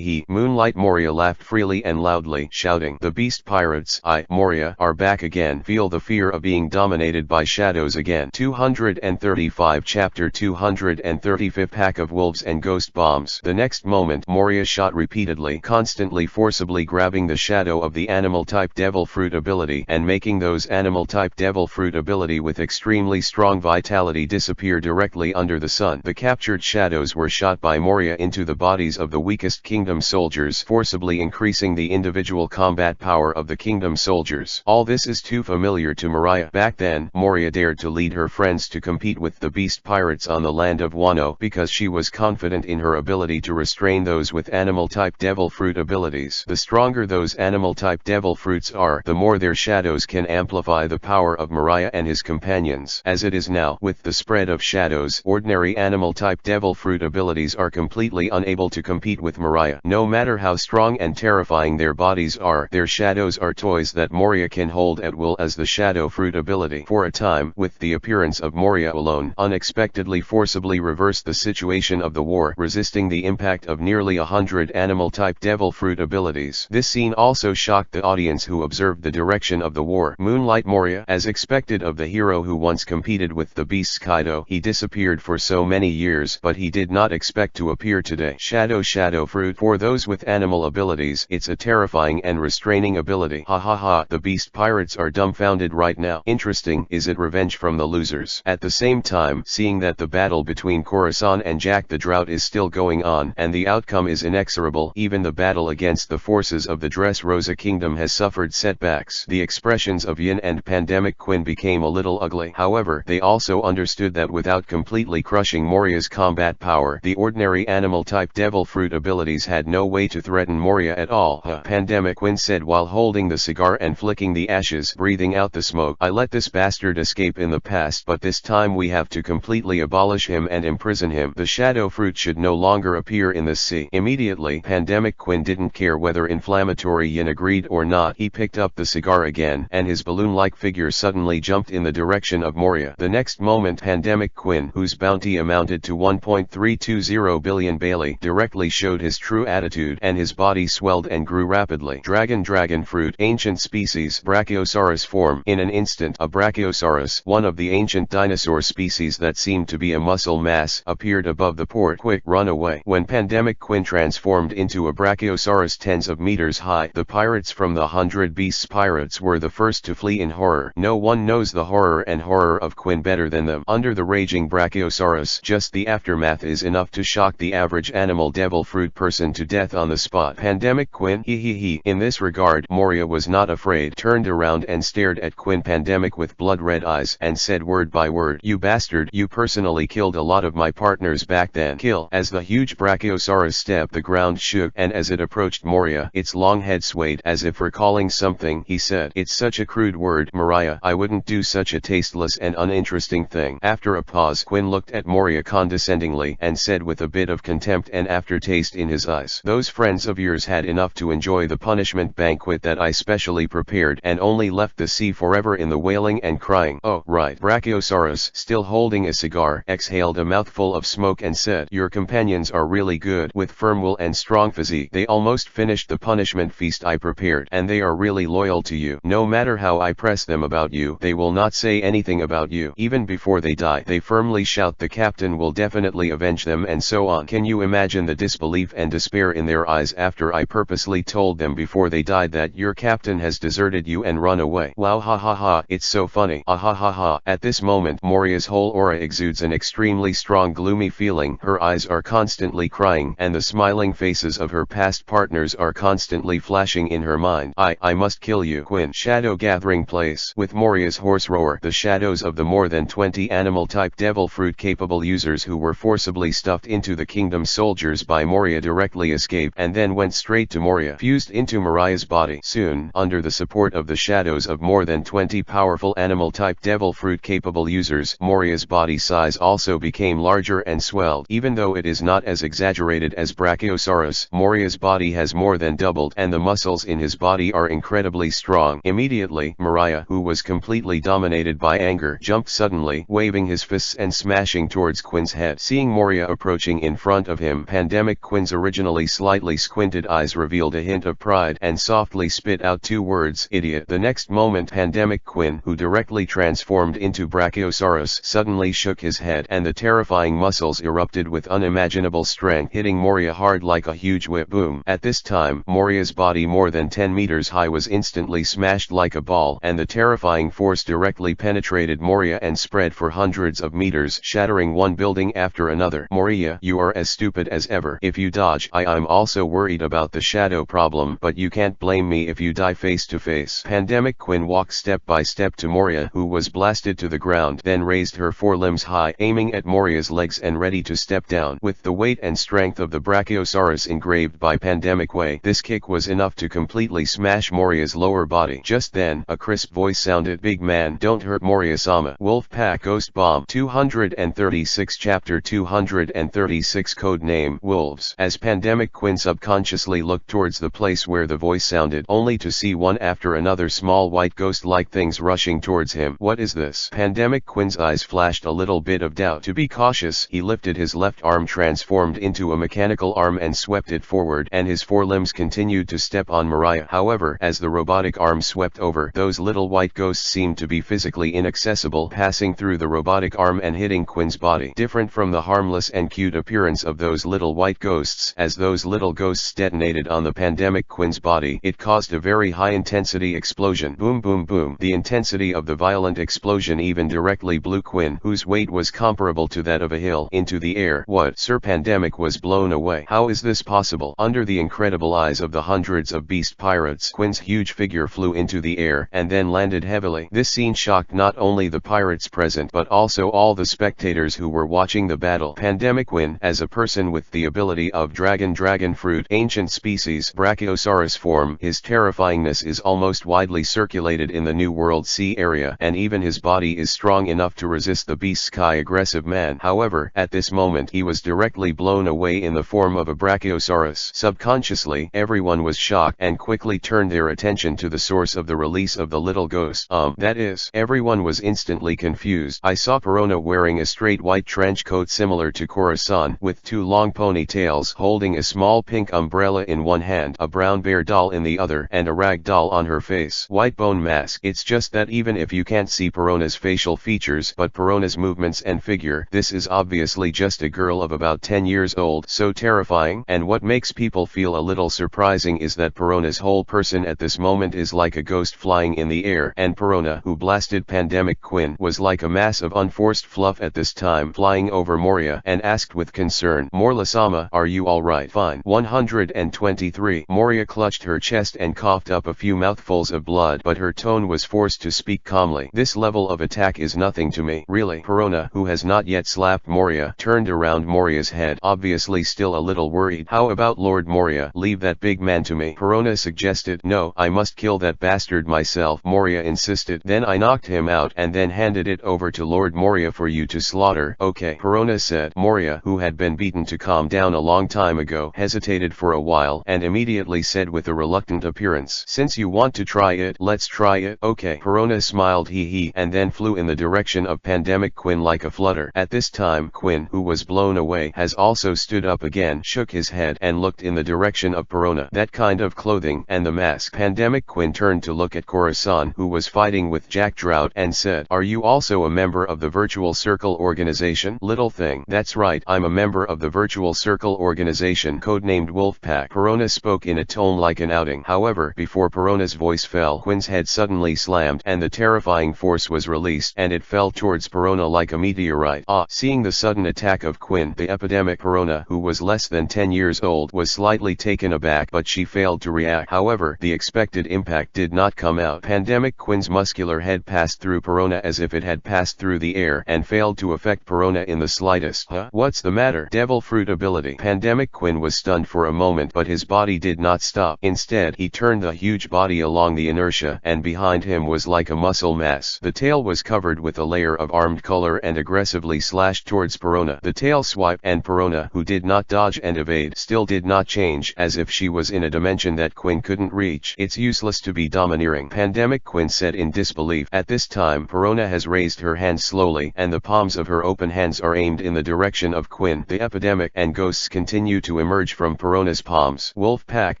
Moonlight Moria laughed freely and loudly, shouting, the beast pirates, Moria, are back again. Feel the fear of being dominated by shadows again. 235 Chapter 235 Pack of Wolves and Ghost Bombs. The next moment, Moria shot repeatedly, constantly forcibly grabbing the shadow of the animal-type devil fruit ability, and making those animal-type devil fruit ability with extremely strong vitality disappear directly under the sun. The captured shadows were shot by Moria into the bodies of the weakest kingdom soldiers, forcibly increasing the individual combat power of the kingdom soldiers. All this is too familiar to Mariah. Back then, Moria dared to lead her friends to compete with the beast pirates on the land of Wano because she was confident in her ability to restrain those with animal-type devil fruit abilities. The stronger those animal-type devil fruits are, the more their shadows can amplify the power of Mariah and his companions. As it is now, with the spread of shadows, ordinary animal-type devil fruit abilities are completely unable to compete with Mariah. No matter how strong and terrifying their bodies are, their shadows are toys that Moria can hold at will as the shadow fruit ability. For a time, with the appearance of Moria alone, unexpectedly forcibly reversed the situation duration of the war, resisting the impact of nearly 100 animal-type devil fruit abilities. This scene also shocked the audience who observed the direction of the war. Moonlight Moria. As expected of the hero who once competed with the beasts Kaido, he disappeared for so many years, but he did not expect to appear today. Shadow fruit. For those with animal abilities, it's a terrifying and restraining ability. Ha ha ha, the beast pirates are dumbfounded right now. Interesting, is it revenge from the losers? At the same time, seeing that the battle between Khorasan and Jack the Drought is still going on, and the outcome is inexorable, even the battle against the forces of the Dressrosa Kingdom has suffered setbacks. The expressions of Yin and Pandemic Quinn became a little ugly. However, they also understood that without completely crushing Moria's combat power, the ordinary animal-type devil fruit abilities had no way to threaten Moria at all. Pandemic Quinn said while holding the cigar and flicking the ashes, breathing out the smoke. I let this bastard escape in the past, but this time we have to completely abolish him and imprison him. The shadow fruit should no longer appear in the sea. Immediately, Pandemic Quinn didn't care whether inflammatory Yin agreed or not. He picked up the cigar again, and his balloon-like figure suddenly jumped in the direction of Moria. The next moment, Pandemic Quinn, whose bounty amounted to 1.320 billion Bailey, directly showed his true attitude, and his body swelled and grew rapidly. Dragon fruit. Ancient species. Brachiosaurus form. In an instant, a Brachiosaurus, one of the ancient dinosaur species that seemed to be a muscle mass, appeared above the port. Quick, run away. When Pandemic Quinn transformed into a Brachiosaurus tens of meters high, the pirates from the 100 Beasts pirates were the first to flee in horror. No one knows the horror of Quinn better than them. Under the raging Brachiosaurus, just the aftermath is enough to shock the average animal devil fruit person to death on the spot. Pandemic Quinn. He. In this regard, Moria was not afraid, turned around and stared at Quinn Pandemic with blood-red eyes, and said word by word, "You bastard, you personally killed a lot of my partners back then." Kill. As the huge Brachiosaurus stepped, the ground shook, and as it approached Moria, its long head swayed, as if recalling something. He said, "It's such a crude word, Mariah. I wouldn't do such a tasteless and uninteresting thing." After a pause, Quinn looked at Moria condescendingly, and said with a bit of contempt and aftertaste in his eyes, "Those friends of yours had enough to enjoy the punishment banquet that I specially prepared, and only left the sea forever in the wailing and crying." "Oh, right." Brachiosaurus, still holding a cigar, exhaled a mouthful of smoke and said, "Your companions are really good, with firm will and strong physique. They almost finished the punishment feast I prepared, and they are really loyal to you. No matter how I press them about you, they will not say anything about you. Even before they die, they firmly shout the captain will definitely avenge them, and so on." Can you imagine the disbelief and despair in their eyes after I purposely told them before they died that your captain has deserted you and run away? Wow, ha ha ha, it's so funny. Ah ha ha ha. At this moment, Moria's whole aura exudes an extremely strong gloomy feeling. Her eyes are constantly crying, and the smiling faces of her past partners are constantly flashing in her mind. I must kill you, Quinn. Shadow gathering place. With Moria's hoarse roar, the shadows of the more than 20 animal-type devil fruit-capable users who were forcibly stuffed into the kingdom soldiers by Moria directly escaped, and then went straight to Moria, fused into Mariah's body. Soon, under the support of the shadows of more than 20 powerful animal-type devil fruit-capable users, Moria's body size also became larger and swelled. Even though it is not as exaggerated as Brachiosaurus, Moria's body has more than doubled, and the muscles in his body are incredibly strong. Immediately, Moria, who was completely dominated by anger, jumped suddenly, waving his fists and smashing towards Quinn's head. Seeing Moria approaching in front of him, Pandemic Quinn's originally slightly squinted eyes revealed a hint of pride, and softly spit out two words, "Idiot." The next moment, Pandemic Quinn, who directly transformed into Brachiosaurus, suddenly shook his head, and the terrifying muscles erupted with unimaginable strength, hitting Moria hard like a huge whip. Boom. At this time, Moria's body more than 10 meters high was instantly smashed like a ball, and the terrifying force directly penetrated Moria and spread for hundreds of meters, shattering one building after another. Moria, you are as stupid as ever. If you dodge, I'm also worried about the shadow problem, but you can't blame me if you die face to face. Pandemic Quinn walked step by step to Moria, who was blasted to the ground, then raised her forelimbs high, aiming at Moria's legs and ready to step down. With the weight and strength of the Brachiosaurus engraved by Pandemic Way, this kick was enough to completely smash Moria's lower body. Just then, a crisp voice sounded, "Big man, don't hurt Moria-sama." Wolfpack Ghost Bomb 236 Chapter 236 Code Name Wolves. As Pandemic Quinn subconsciously looked towards the place where the voice sounded, only to see one after another small white ghost-like things rushing towards him. What is this? Pandemic Quinn's eyes flashed a little bit of doubt. To be cautious, he lifted his left arm transformed into a mechanical arm and swept it forward, and his forelimbs continued to step on Mariah. However, as the robotic arm swept over, those little white ghosts seemed to be physically inaccessible, passing through the robotic arm and hitting Quinn's body. Different from the harmless and cute appearance of those little white ghosts, as those little ghosts detonated on the pandemic Quinn's body, it caused a very high-intensity explosion. Boom boom boom. The intensity of the violent explosion even directly blew Quinn, whose weight was comparable to that of a hill, into the air. What? Sir Pandemic was blown away. How is this possible? Under the incredible eyes of the hundreds of beast pirates, Quinn's huge figure flew into the air, and then landed heavily. This scene shocked not only the pirates present, but also all the spectators who were watching the battle. Pandemic Quinn, as a person with the ability of dragon fruit, ancient species, Brachiosaurus form, his terrifyingness is almost widely circulated in the New World Sea area, and even his body is strong enough to resist the beast's aggressive man. However, at this moment he was directly blown away in the form of a Brachiosaurus. Subconsciously, everyone was shocked and quickly turned their attention to the source of the release of the little ghost. That is, everyone was instantly confused. I saw Perona wearing a straight white trench coat similar to Corazon, with two long ponytails, holding a small pink umbrella in one hand, a brown bear doll in the other, and a rag doll on her face. White bone mask. It's just that even if you can't see Perona's facial features but Perona's movements and figure, this is obviously just a girl of about 10 years old. So terrifying. And what makes people feel a little surprising is that Perona's whole person at this moment is like a ghost flying in the air, and Perona, who blasted Pandemic Quinn, was like a mass of unforced fluff at this time, flying over Moria, and asked with concern, "Morla-sama, are you alright?" "Fine." 123. Moria clutched her chest and coughed up a few mouthfuls of blood, but her tone was forced to speak calmly. "This level of attack is nothing to me." "Really?" Perona, who has not yet slapped Moria, turned around Moria's head, obviously still a little worried. "How about Lord Moria? Leave that big man to me," Perona suggested. "No, I must kill that bastard myself," Moria insisted. "Then I knocked him out and then handed it over to Lord Moria for you to slaughter." "Okay," Perona said. Moria, who had been beaten to calm down a long time ago, hesitated for a while and immediately said with a reluctant appearance, "Since you want to try it, let's try it." "Okay." Perona smiled hee and then flew in the direction of Pandemic Quinn like a flutter. At this time Quinn, who was blown away, has also stood up again, shook his head and looked in the direction of Perona. "That kind of clothing and the mask." Pandemic Quinn turned to look at Corazon, who was fighting with Jack Drought, and said, "Are you also a member of the Virtual Circle organization?" "Little thing." "That's right, I'm a member of the Virtual Circle organization, codenamed Wolfpack." Perona spoke in a tone like an outing. However, before Perona's voice fell, Quinn's head suddenly slammed, and the terrifying force was released, and it fell towards Perona like a meteorite. Seeing the sudden attack of Quinn, the epidemic Perona, who was less than 10 years old, was slightly taken aback, but she failed to react. However, the expected impact did not come out. Pandemic Quinn's muscular head passed through Perona as if it had passed through the air, and failed to affect Perona in the slightest. "What's the matter?" "Devil fruit ability." Pandemic Quinn was stunned for a moment, but his body did not stop. Instead, he turned the huge body along the inertia, and behind him was like a muscle mass. The tail was covered with a layer of armed color and aggressively slashed towards Perona. The tail swiped, and Perona, who did not dodge and evade, still did not change, as if she was in a dimension that Quinn couldn't reach. "It's useless to be domineering," Pandemic Quinn said in disbelief. At this time Perona has raised her hand slowly, and the palms of her open hands are aimed in the direction of Quinn. The epidemic and ghosts continue to emerge from Perona's palms. Wolfpack,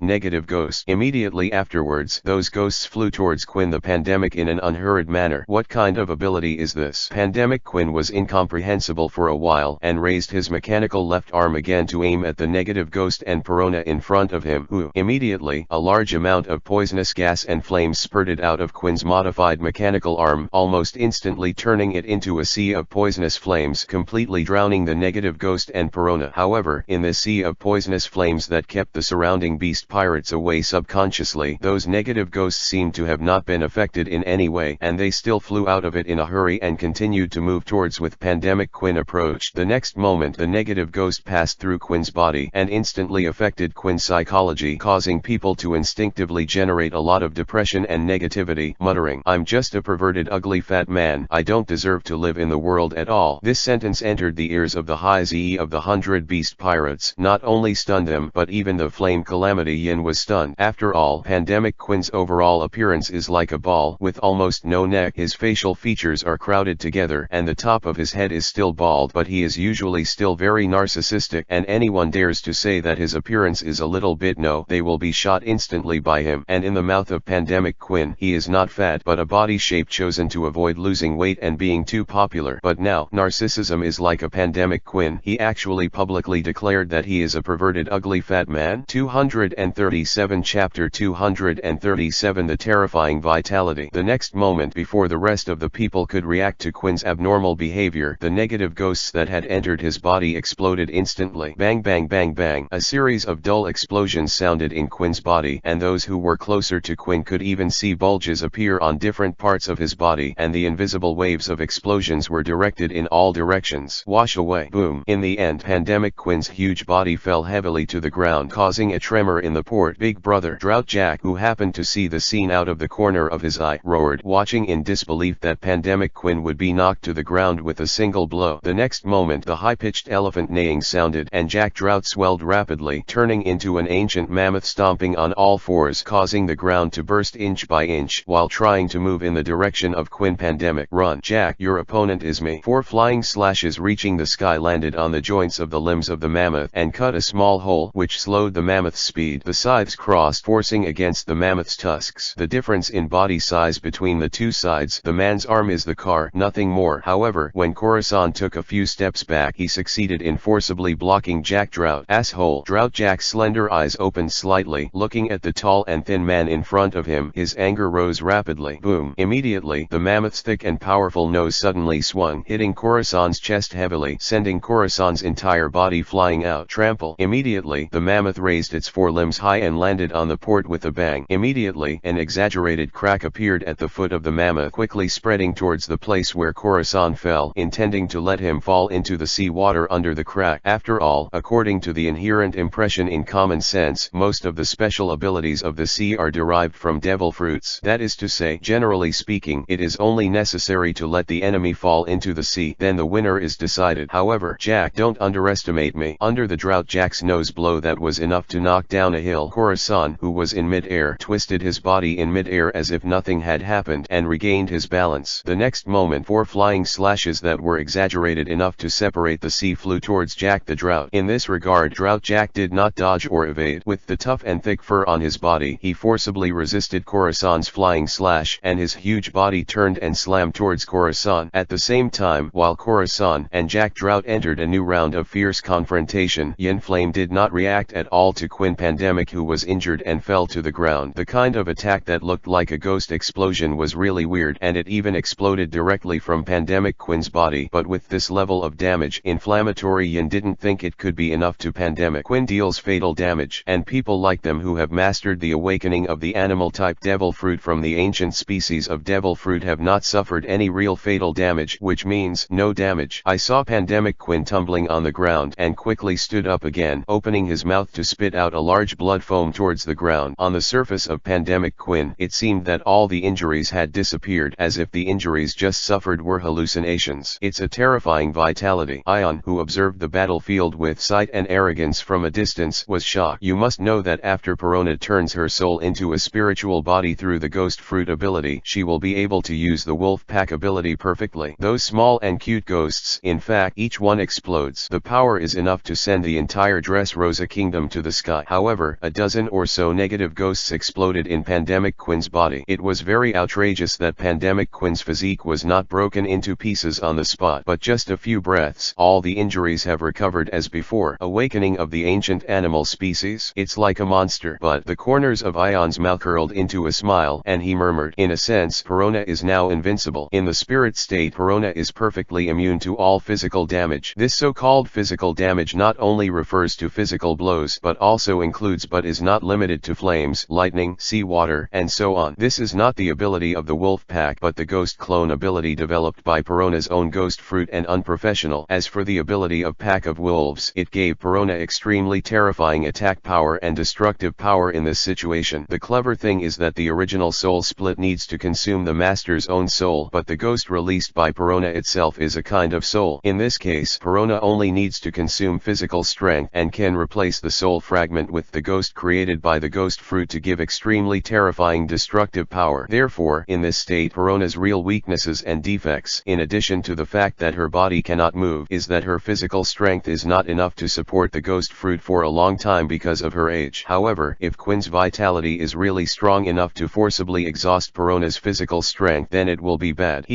negative ghost. Immediately afterwards, those ghosts flew towards Quinn the Pandemic in an unhurried manner. "What kind of ability is this?" Pandemic Quinn was incomprehensible for a while, and raised his mechanical left arm again to aim at the negative ghost and Perona in front of him. Immediately, a large amount of poisonous gas and flames spurted out of Quinn's modified mechanical arm, almost instantly turning it into a sea of poisonous flames, completely drowning the negative ghost and Perona. However, in this sea of poisonous flames that kept the surrounding beast pirates away subconsciously, those negative ghosts seemed to have not been affected in any way, and they still flew out of it in a hurry and continued to move towards with Pandemic Quinn approached. The next moment the negative ghost passed through Quinn's body and instantly affected Quinn's psychology, causing people to instinctively generate a lot of depression and negativity, muttering, "I'm just a perverted ugly fat man. I don't deserve to live in the world at all." This sentence entered the ears of the High Ze of the 100 Beast Pirates, not only stunned them but even the Flame Calamity Yin was stunned. After all, Pandemic Quinn's overall appearance is like a ball with almost no neck. His facial features are crowded together and the top of his head is still bald, but he is usually still very narcissistic, and anyone dares to say that his appearance is a little bit no, they will be shot instantly by him. And in the mouth of Pandemic Quinn, he is not fat but a body shape chosen to avoid losing weight and being too popular. But now, narcissism is like a Pandemic Quinn. He actually publicly declared that he is a perverted ugly fat man. 237 Chapter 237 The Terrifying Vitality. The next moment, before the rest of the people could react to Quinn's abnormal behavior, the negative ghosts that had entered his body exploded instantly. Bang bang bang bang. A series of dull explosions sounded in Quinn's body, and those who were closer to Quinn could even see bulges appear on different parts of his body, and the invisible waves of explosions were directed in all directions. Wash away. Boom. In the end, Pandemic Quinn's huge body fell heavily to the ground, causing a tremor in the port. Big Brother Drought Jack, who happened to see the scene out of the corner of his eye, roared, watching in disbelief that Pandemic Quinn would be knocked to the ground with a single blow. The next moment, the high-pitched elephant neighing sounded, and Jack Drought swelled rapidly, turning into an ancient mammoth stomping on all fours, causing the ground to burst inch by inch while trying to move in the direction of Quinn. Pandemic, run. Jack, your opponent is me. 4 flying slashes reaching the sky landed on the joints of the limbs of the mammoth and cut a small hole, which slowed the mammoth's speed. The scythes crossed, forcing against the mammoth's tusks. The difference in body size between the two sides, the man's arm is the car, nothing more. However, when Khorasan took a few steps back, he succeeded in forcibly blocking Jack Drought. Asshole. Drought Jack's slender eyes opened slightly, looking at the tall and thin man in front of him. His anger rose rapidly. Boom. Immediately, the mammoth's thick and powerful nose suddenly swung, hitting Khorasan's chest heavily, sending Khorasan's entire body flying out. Trample. Immediately, the mammoth raised its forelimbs high and landed on the port with a bang. Immediately, an exaggerated crack appeared at the foot of the mammoth, quickly spreading towards the place where Khorasan fell, intending to let him fall into the sea water under the crack. After all, according to the inherent impression in common sense, most of the special abilities of the sea are derived from devil fruits. That is to say, generally speaking, it is only necessary to let the enemy fall into the sea, then the winner is decided. However, Jack, don't underestimate me. Under the Drought Jack's nose blow that was enough to knock down a hill, Khorasan, who was in mid-air, twisted his body in mid-air as if nothing had happened and regained his balance. The next moment, 4 flying slashes that were exaggerated enough to separate the sea flew towards Jack the Drought. In this regard, Drought Jack did not dodge or evade. With the tough and thick fur on his body, he forcibly resisted Khorasan's flying slash, and his huge body turned and slammed towards Khorasan. At the same time, while Khorasan and Jack Drought entered a new round of fierce confrontation, Yin Flame did not react at all to Quinn Pandemic, who was injured and fell to the ground. The kind of attack that looked like a ghost explosion was really weird, and it even exploded directly from Pandemic Quinn's body. But with this level of damage, inflammatory Yin didn't think it could be enough to Pandemic. Quinn deals fatal damage, and people like them who have mastered the awakening of the animal-type devil fruit from the ancient species of devil fruit have not suffered any real fatal damage, which means no damage. I saw Pandemic Quinn tumbling on the ground and quickly stood up again, opening his mouth to spit out a large blood foam towards the ground. On the surface of Pandemic Quinn, it seemed that all the injuries had disappeared, as if the injuries just suffered were hallucinations. It's a terrifying vitality. Ion, who observed the battlefield with sight and arrogance from a distance, was shocked. You must know that after Perona turns her soul into a spiritual body through the ghost fruit ability, she will be able to use the wolf pack ability perfectly. Those small and cute ghosts, in fact, each one explodes. The power is enough to send the entire Dressrosa kingdom to the sky. However, a dozen or so negative ghosts exploded in Pandemic Quinn's body. It was very outrageous that Pandemic Quinn's physique was not broken into pieces on the spot, but just a few breaths, all the injuries have recovered as before. Awakening of the ancient animal species? It's like a monster. But the corners of Ion's mouth curled into a smile, and he murmured, in a sense, Perona is now invincible. In the spirit state, Perona is perfectly immune to all physical damage. This so-called physical damage not only refers to physical blows, but also includes but is not limited to flames, lightning, seawater, and so on. This is not the ability of the wolf pack, but the ghost clone ability developed by Perona's own ghost fruit and unprofessional. As for the ability of Pack of Wolves, it gave Perona extremely terrifying attack power and destructive power in this situation. The clever thing is that the original soul split needs to consume the master's own soul, but the ghost released by Perona itself is a kind of soul. In this case, Perona only needs to consume physical strength and can replace the soul fragment with the ghost created by the ghost fruit to give extremely terrifying destructive power. Therefore, in this state, Perona's real weaknesses and defects, in addition to the fact that her body cannot move, move is that her physical strength is not enough to support the ghost fruit for a long time because of her age. However, if Quinn's vitality is really strong enough to forcibly exhaust Perona's physical strength, then it will be bad.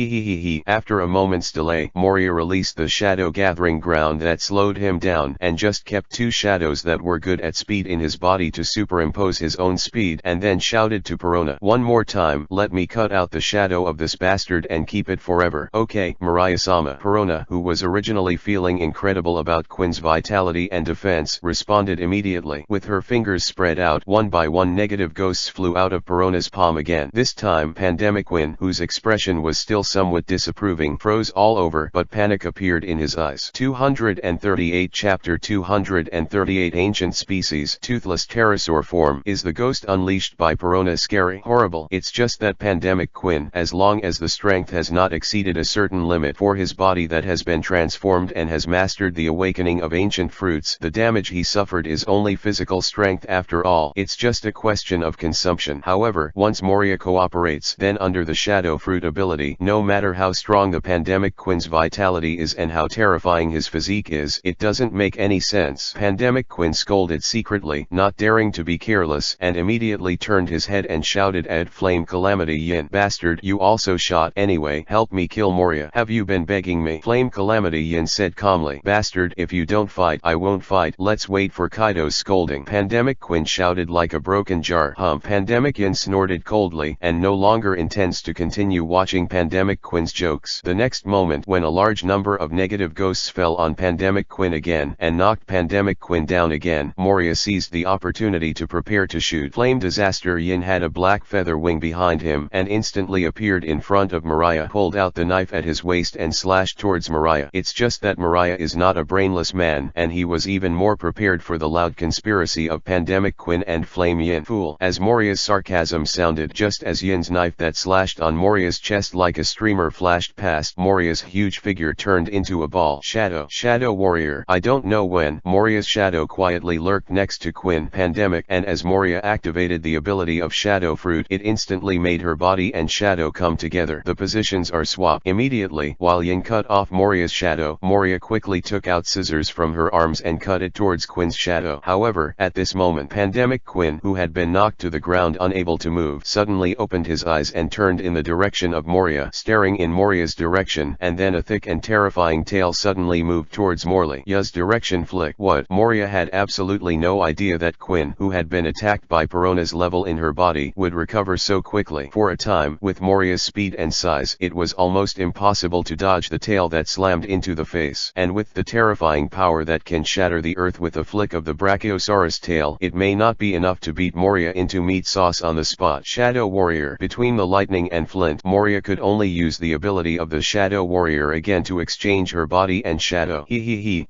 After a moment's delay, Moria released the shadow gathering ground that slowed him down and just kept two shadows that were good at speed in his body to superimpose his own speed, and then shouted to Perona, "One more time, let me cut out the shadow of this bastard and keep it forever." "Okay, Mariah-sama." Perona, who was originally feeling incredible about Quinn's vitality and defense, responded immediately. With her fingers spread out, one by one negative ghosts flew out of Perona's palm again. This time Pandemic Quinn, whose expression was still somewhat disapproving, froze all over, but panic appeared in his eyes. 238 Chapter 238 Ancient Species. Toothless pterosaur form. Is the ghost unleashed by Perona scary? Horrible. It's just that Pandemic Quinn, as long as the strength has not exceeded a certain limit for his body that has been transformed and has mastered the awakening of ancient fruits, the damage he suffered is only physical strength after all. It's just a question of consumption. However, once Moria cooperates, then under the shadow fruit ability, no matter how strong the Pandemic Quinn's vitality is and how terrifying his physique is, it doesn't make any sense. Pandemic Quinn scolded secretly, not daring to be careless, and immediately turned his head and shouted at Flame Calamity Yin, "Bastard, you also shot. Anyway, help me kill Moria. Have you been begging me?" Flame Calamity Yin said calmly, "Bastard, if you don't fight, I won't fight. Let's wait for Kaido's scolding." Pandemic Quinn shouted like a broken jar. Pandemic Yin snorted coldly, and no longer intends to continue watching Pandemic Quinn's jokes. The next moment, when a large number of negative ghosts fell on Pandemic Quinn again, and knocked Pandemic Quinn down again, Moria seized the opportunity to prepare to shoot. Flame Disaster Yin had a black feather wing behind him, and instantly appeared in front of Mariah, pulled out the knife at his waist and slashed towards Mariah. It's just that Mariah is not a brainless man, and he was even more prepared for the loud conspiracy of Pandemic Quinn and Flame Yin. Fool. As Moria's sarcasm sounded, just as Yin's knife that slashed on Moria's chest like a streamer flashed past, Moria's huge figure turned into a ball. Shadow Warrior. I don't know when. Moria's shadow quietly lurked next to Quinn Pandemic, and as Moria activated the ability of Shadow Fruit, it instantly made her body and shadow come together. The positions are swapped. Immediately, while Yin cut off Moria's shadow, Moria quickly took out scissors from her arms and cut it towards Quinn's shadow. However, at this moment, Pandemic Quinn, who had been knocked to the ground unable to move, suddenly opened his eyes and turned in the direction of Moria, staring in Moria's direction, and then a thick and terrifying tail suddenly moved towards Moria's direction. Flick. What? Moria had absolutely no idea that Quinn, who had been attacked by Perona's level in her body, would recover so quickly. For a time, with Moria's speed and size, it was almost impossible to dodge the tail that slammed into the face. And with the terrifying power that can shatter the earth with a flick of the Brachiosaurus tail, it may not be enough to beat Moria into meat sauce on the spot. Shadow Warrior. Between the lightning and flint, Moria could only use the ability of the Shadow Warrior again to exchange her body and shadow.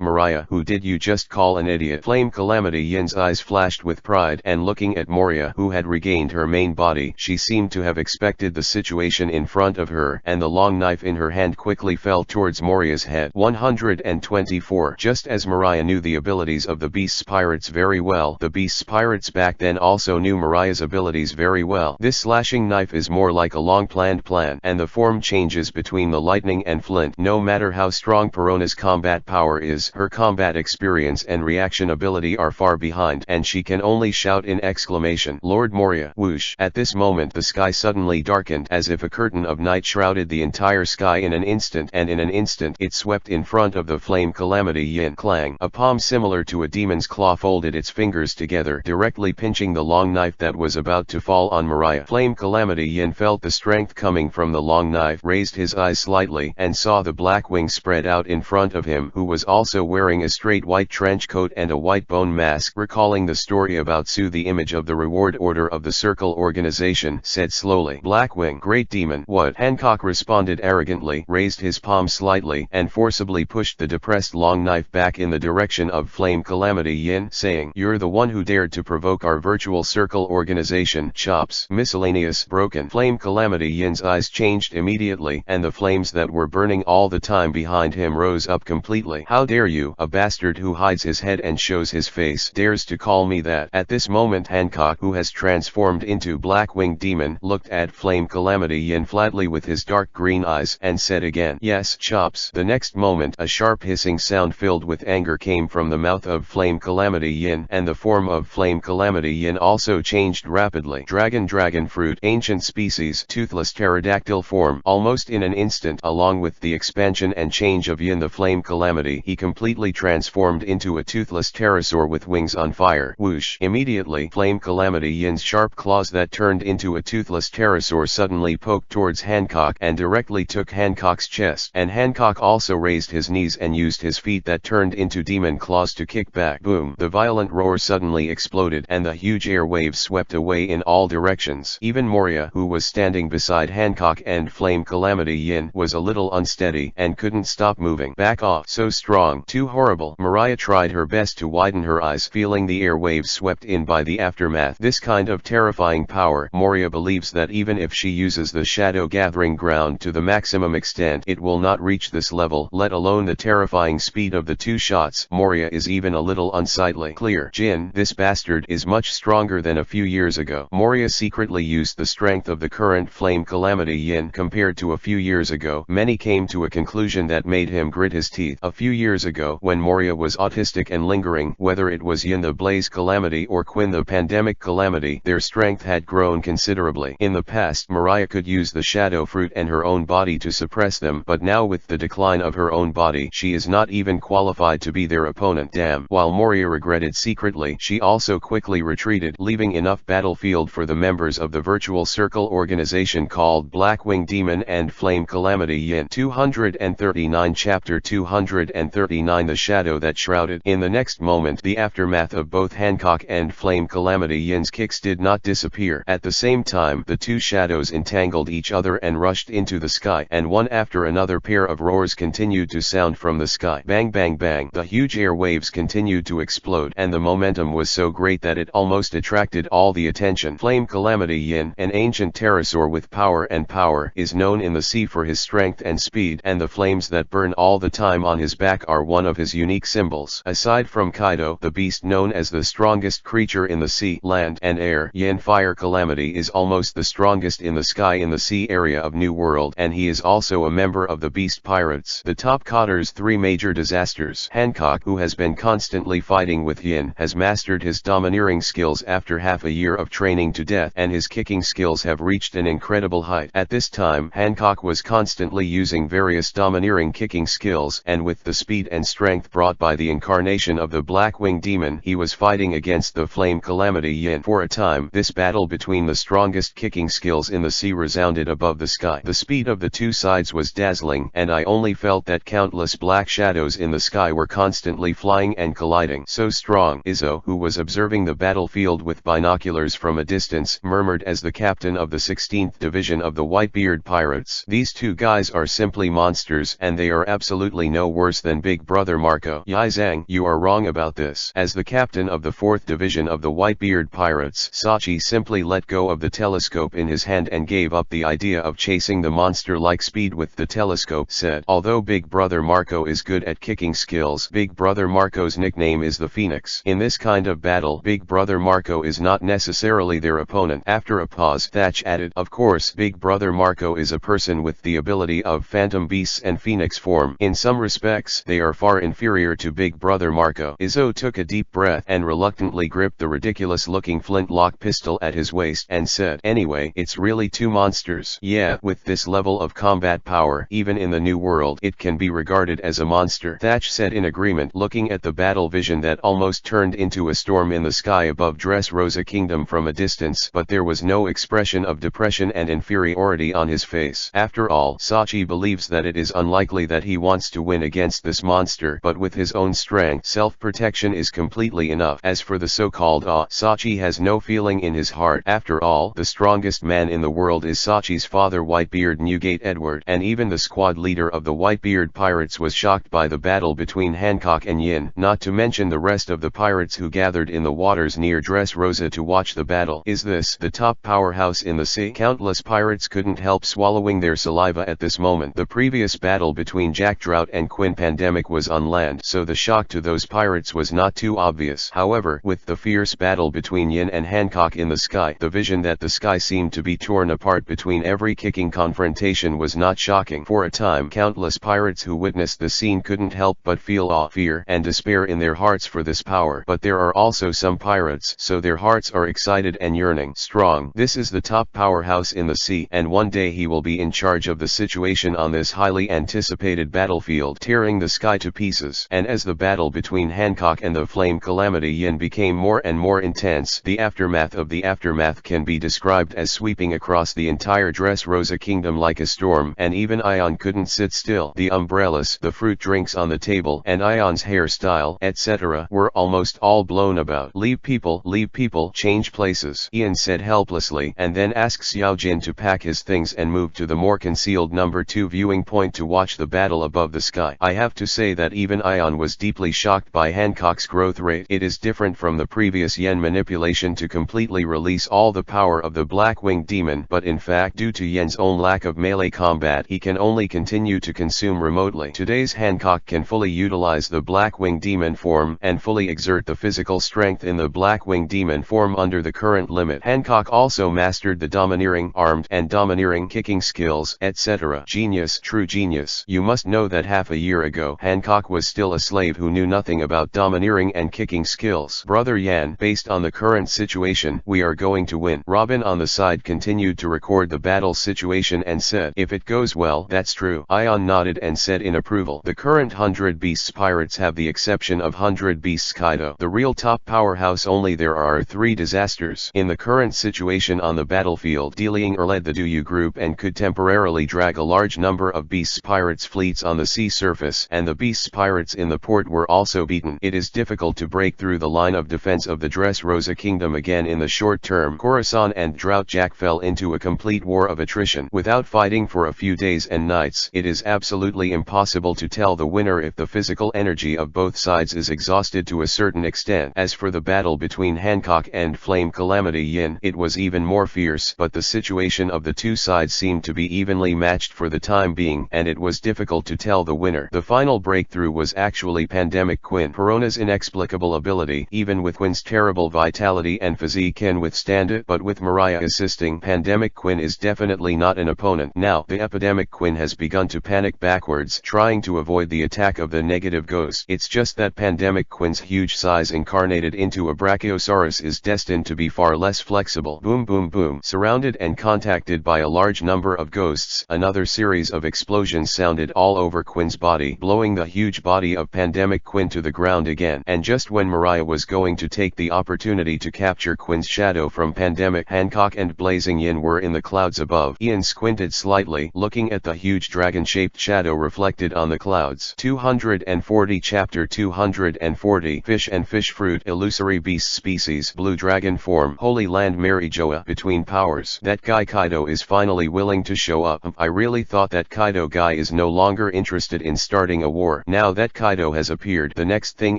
Mariah, who did you just call an idiot? Flame Calamity Yin's eyes flashed with pride, and looking at Moria, who had regained her main body, she seemed to have expected the situation in front of her, and the long knife in her hand quickly fell towards Moria's head. 124. Just as Mariah knew the abilities of the Beast's pirates very well, the Beast's pirates back then also knew Mariah's abilities very well. This slashing knife is more like a long-planned plan, and the form changes between the lightning and flint. No matter how strong Perona's combat power is, her combat experience and reaction ability are far behind, and she can only shout in exclamation, "Lord Moria!" Whoosh! At this moment the sky suddenly darkened, as if a curtain of night shrouded the entire sky in an instant, and in an instant it swept in front of the Flame Calamity Yin. Clang! A palm similar to a demon's claw folded its fingers together, directly pinching the long knife that was about to fall on Mariah. Flame Calamity Yin felt the strength coming from the long knife, raised his eyes slightly, and saw the black wing spread out in front of him, who was also wearing a straight white trench coat and a white bone mask. Recalling the story about Sue, the image of the reward order of the Circle organization, said slowly, "Blackwing, great demon." What? Hancock responded arrogantly, raised his palm slightly, and forcibly pushed the depressed long knife back in the direction of Flame Calamity Yin, saying, "You're the one who dared to provoke our virtual Circle organization." Chops. Miscellaneous. Broken. Flame Calamity Yin's eyes changed immediately, and the flames that were burning all the time behind him rose up completely. "How dare you? A bastard who hides his head and shows his face dares to call me that?" At this moment Hancock, who has transformed into Black-Winged Demon, looked at Flame Calamity Yin flatly with his dark green eyes, and said again, "Yes, Chops." The next moment a sharp hissing sound filled with anger came from the mouth of Flame Calamity Yin, and the form of Flame Calamity Yin also changed rapidly. Dragon fruit, ancient species, toothless pterodactyl form. Almost in an instant, along with the expansion and change of Yin the Flame Calamity, he completely transformed into a toothless pterosaur with wings on fire. Whoosh! Immediately, Flame Calamity Yin's sharp claws that turned into a toothless pterosaur suddenly poked towards Hancock and directly took Hancock's chest, and Hancock also raised his knees and used his feet that turned into demon claws to kick back. Boom! The violent roar suddenly exploded and the huge air waves swept away in all directions. Even Moria, who was standing beside Hancock and Flame Calamity Yin, was a little unsteady and couldn't stop moving. Back off! So strong! Too horrible! Mariah tried her best to widen her eyes, feeling the air waves swept in by the aftermath. This kind of terrifying power, Moria believes that even if she uses the Shadow Gathering Ground to the maximum extent, it will not reach this level, let alone the terrifying speed of the two shots. Moria is even a little unsightly. Clear. Jin, this bastard is much stronger than a few years ago. Moria secretly used the strength of the current Flame Calamity Yin compared to a few years ago. Many came to a conclusion that made him grit his teeth. A few years ago, when Moria was autistic and lingering, whether it was Yin the Blaze Calamity or Quinn the Pandemic Calamity, their strength had grown considerably. In the past, Mariah could use the Shadow Fruit and her own body to suppress them, but now with the decline of her own body, she is not even qualified to be their opponent. Damn. While Moria regretted secretly, she also quickly retreated, leaving enough battlefield for the members of the virtual circle organization called Blackwing Demon and Flame Calamity Yin. 239 Chapter 239 The Shadow That Shrouded. In the next moment, the aftermath of both Hancock and Flame Calamity Yin's kicks did not disappear. At the same time, the two shadows entangled each other and rushed into the sky, and one after another pair of roars continued to sound from the sky. Bang bang bang. The huge air waves continued to explode, and the momentum was so great that it almost attracted all the attention. Flame Calamity Yin, an ancient pterosaur with power, is known in the sea for his strength and speed, and the flames that burn all the time on his back are one of his unique symbols. Aside from Kaido, the beast known as the strongest creature in the sea, land, and air, Yin Fire Calamity is almost the strongest in the sky in the sea area of New World, and he is also a member of the Beast Pirates. The top caughter's three major disasters. Hancock, who has been constantly fighting with Yin, has mastered his domineering skills after half a year of training to death, and his kicking skills have reached an incredible height. At this time, Hancock was constantly using various domineering kicking skills, and with the speed and strength brought by the incarnation of the Blackwing Demon, he was fighting against the Flame Calamity Yin. For a time, this battle between the strongest kicking skills in the sea resounded above the sky. The speed of the two sides was dazzling, and I only felt that countless black shadows in the sky were constantly flying and colliding. So strong. Izzo, who was observing the battlefield with binoculars from a distance, murmured as the captain of the 16th Division of the Whitebeard Pirates. These two guys are simply monsters, and they are absolutely no worse than Big Brother Marco. Yi Zhang, you are wrong about this. As the captain of the 4th Division of the Whitebeard Pirates, Sachi simply let go of the telescope in his hand and gave up the idea of chasing the monster-like speed with the telescope. Said, although Big Brother Marco is good at kicking skills, Big Brother Marco's nickname is the Phoenix. In this kind of battle, Big Brother Marco is not necessarily their opponent. After a pause, Thatch added, of course, Big Brother Marco is a person with the ability of Phantom Beasts and Phoenix form. In some respects, they are far inferior to Big Brother Marco. Izzo took a deep breath and reluctantly gripped the ridiculous-looking flintlock pistol at his waist and said, anyway, it's really two monsters. Yeah, with this level of combat power, even in the New World, it can be regarded as a monster. Thatch said in agreement, looking at the battle vision that almost turned into a storm in the sky above Dressrosa Kingdom from a distance, but there was no expression of depression and inferiority on his face. After all, Sachi believes that it is unlikely that he wants to win against this monster, but with his own strength, self-protection is completely enough. As for the so-called awe, Sachi has no feeling in his heart. After all, the strongest man in the world is Sachi's father, Whitebeard Newgate Edward, and even the squad leader of the Whitebeard Pirates was shocked by the battle between Hancock and Yin, not to mention the rest of the pirates who gathered in the waters near Dressrosa to watch the battle. Is this the top powerhouse in the sea? Countless pirates couldn't help swallowing their saliva at this moment. The previous battle between Jack Drought and Quinn Pandemic was on land, so the shock to those pirates was not too obvious. However, with the fierce battle between Yin and Hancock in the sky, the vision that the sky seemed to be torn apart between every kicking confrontation was not shocking. For a time, countless pirates pirates who witnessed the scene couldn't help but feel awe, fear, and despair in their hearts for this power. But there are also some pirates, so their hearts are excited and yearning. Strong. This is the top powerhouse in the sea, and one day he will be in charge of the situation on this highly anticipated battlefield, tearing the sky to pieces. And as the battle between Hancock and the Flame Calamity Yin became more and more intense, the aftermath of the aftermath can be described as sweeping across the entire Dressrosa kingdom like a storm, and even Ion couldn't sit still. The umbrellas, the fruit drinks on the table, and Ion's hairstyle, etc. were almost all blown about. Leave people, change places," Ian said helplessly, and then asks Xiao Jin to pack his things and move to the more concealed number 2 viewing point to watch the battle above the sky. I have to say that even Ion was deeply shocked by Hancock's growth rate. It is different from the previous Yen manipulation to completely release all the power of the Black-Winged Demon, but in fact due to Yen's own lack of melee combat he can only continue to consume remotely. Today's Hancock can fully utilize the Black-Winged Demon form and fully exert the physical strength in the Black-Winged Demon form under the current limit. Hancock also mastered the domineering armed and domineering kicking skills, etc. Genius, true genius. You must know that half a year ago Hancock was still a slave who knew nothing about domineering and kicking skills. Brother Yan, based on the current situation, we are going to win. Robin on the side continued to record the battle situation and said, "If it goes well, that's true." Ion nodded and said in approval, "The current 100 Beasts pirates have the exception of 100 Beasts Kaido, the real top powerhouse. Only there are 3 disasters in the current situation on the battlefield. Deliang led the Duyu group and could temporarily drag a large number of Beasts pirates fleets on the sea surface, and the Beasts pirates in the port were also beaten. It is difficult to break through the line of defense of the Dressrosa kingdom again in the short term. Khorasan and Drought Jack fell into a complete war of attrition. Without fighting for a few days and nights, it is absolutely impossible to tell the winner if the physical energy of both sides is exhausted to a certain extent. As for the battle between Hancock and Flame Calamity Yin, it was even more fierce, but the situation of the two sides seemed to be evenly matched for the time being, and it was difficult to tell the winner. The final breakthrough was actually Pandemic Quinn. Perona's inexplicable ability, even with Quinn's terrible vitality and physique, can withstand it, but with Mariah assisting, Pandemic Quinn is definitely not an opponent. Now, the Epidemic Quinn has begun to panic backwards, trying to avoid the attack of the negative ghost. It's just that Pandemic Quinn's huge size incarnated into a Brachiosaurus is destined to be far less flexible. Boom boom boom. Surrounded and contacted by a large number of ghosts, another series of explosions sounded all over Quinn's body, blowing the huge body of Pandemic Quinn to the ground again. And just when Mariah was going to take the opportunity to capture Quinn's shadow from Pandemic, Hancock and Blazing Yin were in the clouds above. Ian squinted slightly, looking at the huge dragon-shaped shadow reflected on the clouds. 240 Chapter 240 Fish and Fish Fruit. Illusory Beast Species. Blue Dragon Form. Holy Land. Mary Joa. Between Powers. That guy Kaido is finally willing to show up. I really thought that Kaido guy is no longer interested in starting a war. Now that Kaido has appeared, the next thing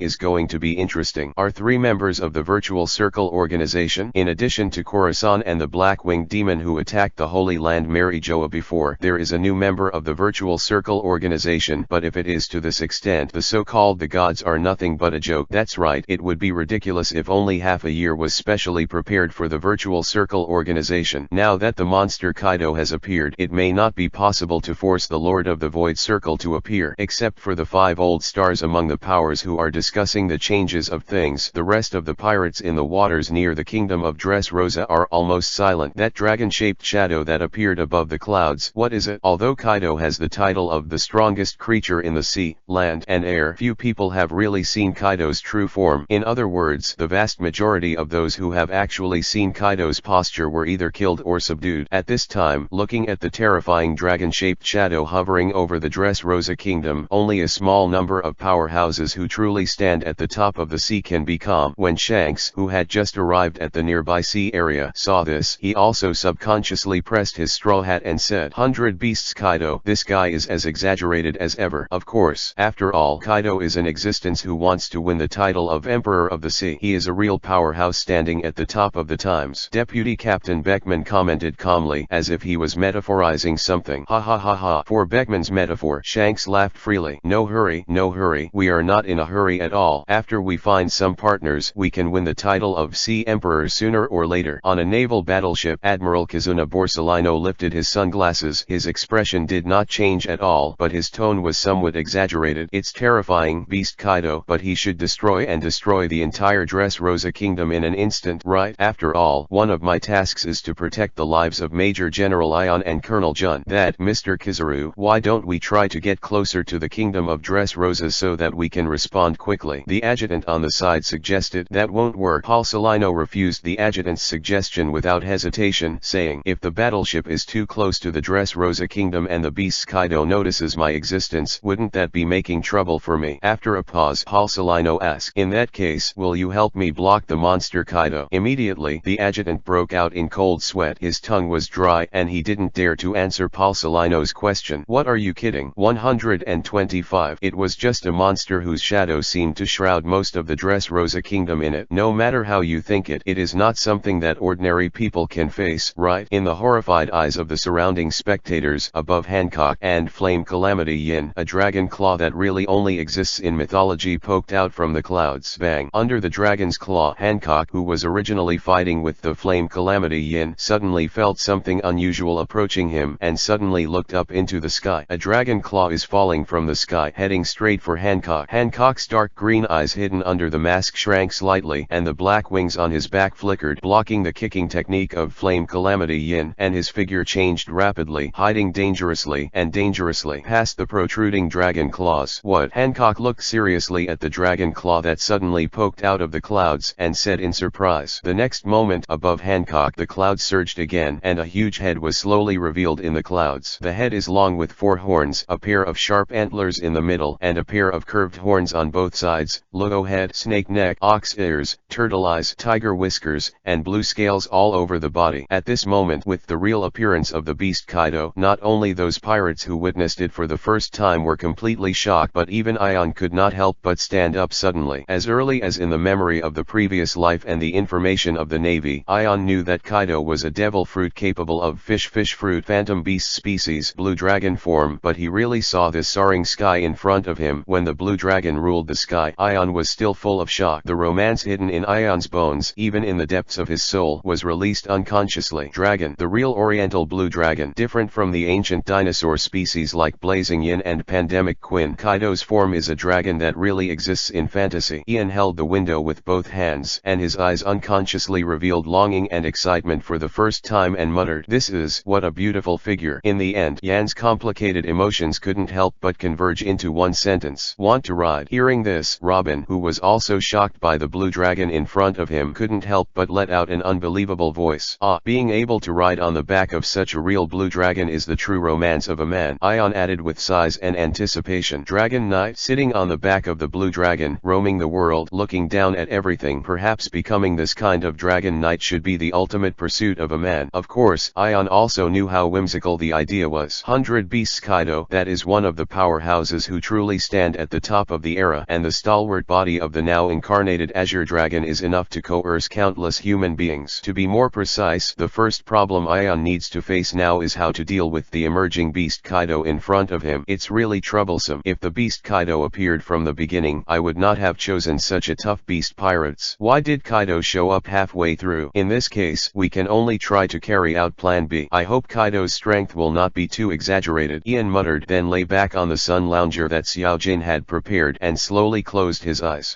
is going to be interesting. Are 3 members of the Virtual Circle organization, in addition to Khorasan and the Black-Winged Demon who attacked the Holy Land Mary Joa before. There is a new member of the Virtual Circle organization, but if it is to this extent, the so-called the gods are nothing but a joke. That's right, it would be ridiculous if only half a year was specially prepared for the Virtual Circle organization. Now that the monster Kaido has appeared, it may not be possible to force the Lord of the Void Circle to appear. Except for the 5 old stars among the powers who are discussing the changes of things, the rest of the pirates in the waters near the kingdom of Dressrosa are almost silent. That dragon-shaped shadow that appeared above the clouds, what is it? Although Kaido has the title of the strongest creature in the sea, land, and air, few people have really seen Kaido's true form. In other words, the vast majority of those who have actually seen Kaido's posture were either killed or subdued. At this time, looking at the terrifying dragon-shaped shadow hovering over the Dressrosa kingdom, only a small number of powerhouses who truly stand at the top of the sea can be calm. When Shanks, who had just arrived at the nearby sea area, saw this, he also subconsciously pressed his straw hat and said, "100 Beasts Kaido, this guy is as exaggerated as ever." Of course, after all, Kaido is an existence who wants to win the title of Emperor of the Sea. He is a real powerhouse standing at the top of the times. Deputy Captain Beckman commented calmly, as if he was metaphorizing something. Ha ha ha ha. For Beckman's metaphor, Shanks laughed freely. No hurry, no hurry. We are not in a hurry at all. After we find some partners, we can win the title of Sea Emperor sooner or later. On a naval battleship, Admiral Kazuna Borsalino lifted his sunglasses. His expression did not change at all. but his tone was somewhat exaggerated. It's terrifying, Beast Kaido, but he should destroy the entire Dressrosa kingdom in an instant, right? After all, one of my tasks is to protect the lives of Major General Ion and Colonel Jun. That, Mr. Kizaru, why don't we try to get closer to the kingdom of Dressrosa so that we can respond quickly? The adjutant on the side suggested. That won't work. Paul Salino refused the adjutant's suggestion without hesitation, saying, if the battleship is too close to the Dressrosa kingdom and the Beast Kaido notices my existence, wouldn't that be making trouble for me? After a pause, Paul Salino asked, in that case, will you help me block the monster Kaido? Immediately, the adjutant broke out in cold sweat. His tongue was dry and he didn't dare to answer Paul Salino's question. What are you kidding? 125. It was just a monster whose shadow seemed to shroud most of the Dressrosa kingdom in it. No matter how you think it, it is not something that ordinary people can face, right? In the horrified eyes of the surrounding spectators, above Hancock and Flame Calamity Yin, a dragon claw that really only exists in mythology poked out from the clouds. Bang! Under the dragon's claw, Hancock, who was originally fighting with the Flame Calamity Yin, suddenly felt something unusual approaching him and suddenly looked up into the sky. A dragon claw is falling from the sky, heading straight for Hancock. Hancock's dark green eyes hidden under the mask shrank slightly and the black wings on his back flickered, blocking the kicking technique of Flame Calamity Yin, and his figure changed rapidly, hiding dangerously past the protruding dragon claws. What? Hancock looked seriously at the dragon claw that suddenly poked out of the clouds and said in surprise. The next moment, above Hancock, the clouds surged again and a huge head was slowly revealed in the clouds. The head is long with 4 horns, a pair of sharp antlers in the middle and a pair of curved horns on both sides, logo head, snake neck, ox ears, turtle eyes, tiger whiskers, and blue scales all over the body. At this moment, with the real appearance of the Beast Kaido, not only those pirates who witnessed it for the first time were completely shocked, but even Ion could not help but stand up suddenly. As early as in the memory of the previous life and the information of the Navy, Ion knew that Kaido was a devil fruit capable of fish fruit phantom beast species blue dragon form, but he really saw this soaring sky in front of him. When the blue dragon ruled the sky, Ion was still full of shock. The romance hidden in Ion's bones, even in the depths of his soul, was released unconsciously. Dragon, the real oriental blue dragon, different from the ancient dinosaur species like Blazing Yin and Pandemic Quinn. Kaido's form is a dragon that really exists in fantasy. Ian held the window with both hands, and his eyes unconsciously revealed longing and excitement for the first time and muttered, "This is what a beautiful figure." In the end, Yan's complicated emotions couldn't help but converge into one sentence. Want to ride? Hearing this, Robin, who was also shocked by the blue dragon in front of him, couldn't help but let out an unbelievable voice. Ah, being able to ride on the back of such a real blue dragon is the true romance of a man, Ion added with sighs and anticipation. Dragon Knight, sitting on the back of the blue dragon, roaming the world, looking down at everything. Perhaps becoming this kind of Dragon Knight should be the ultimate pursuit of a man. Of course, Ion also knew how whimsical the idea was. 100 Beasts Kaido, that is one of the powerhouses who truly stand at the top of the era, and the stalwart body of the now incarnated Azure Dragon is enough to coerce countless human beings. To be more precise, the first problem Ion needs to face now is how to deal with the emerging Beast Kaido in front of him. It's really troublesome. If the Beast Kaido appeared from the beginning, I would not have chosen such a tough beast. Pirates. Why did Kaido show up halfway through? In this case, we can only try to carry out plan B. I hope Kaido's strength will not be too exaggerated, Ian muttered, then lay back on the sun lounger that Xiao Jin had prepared and slowly closed his eyes.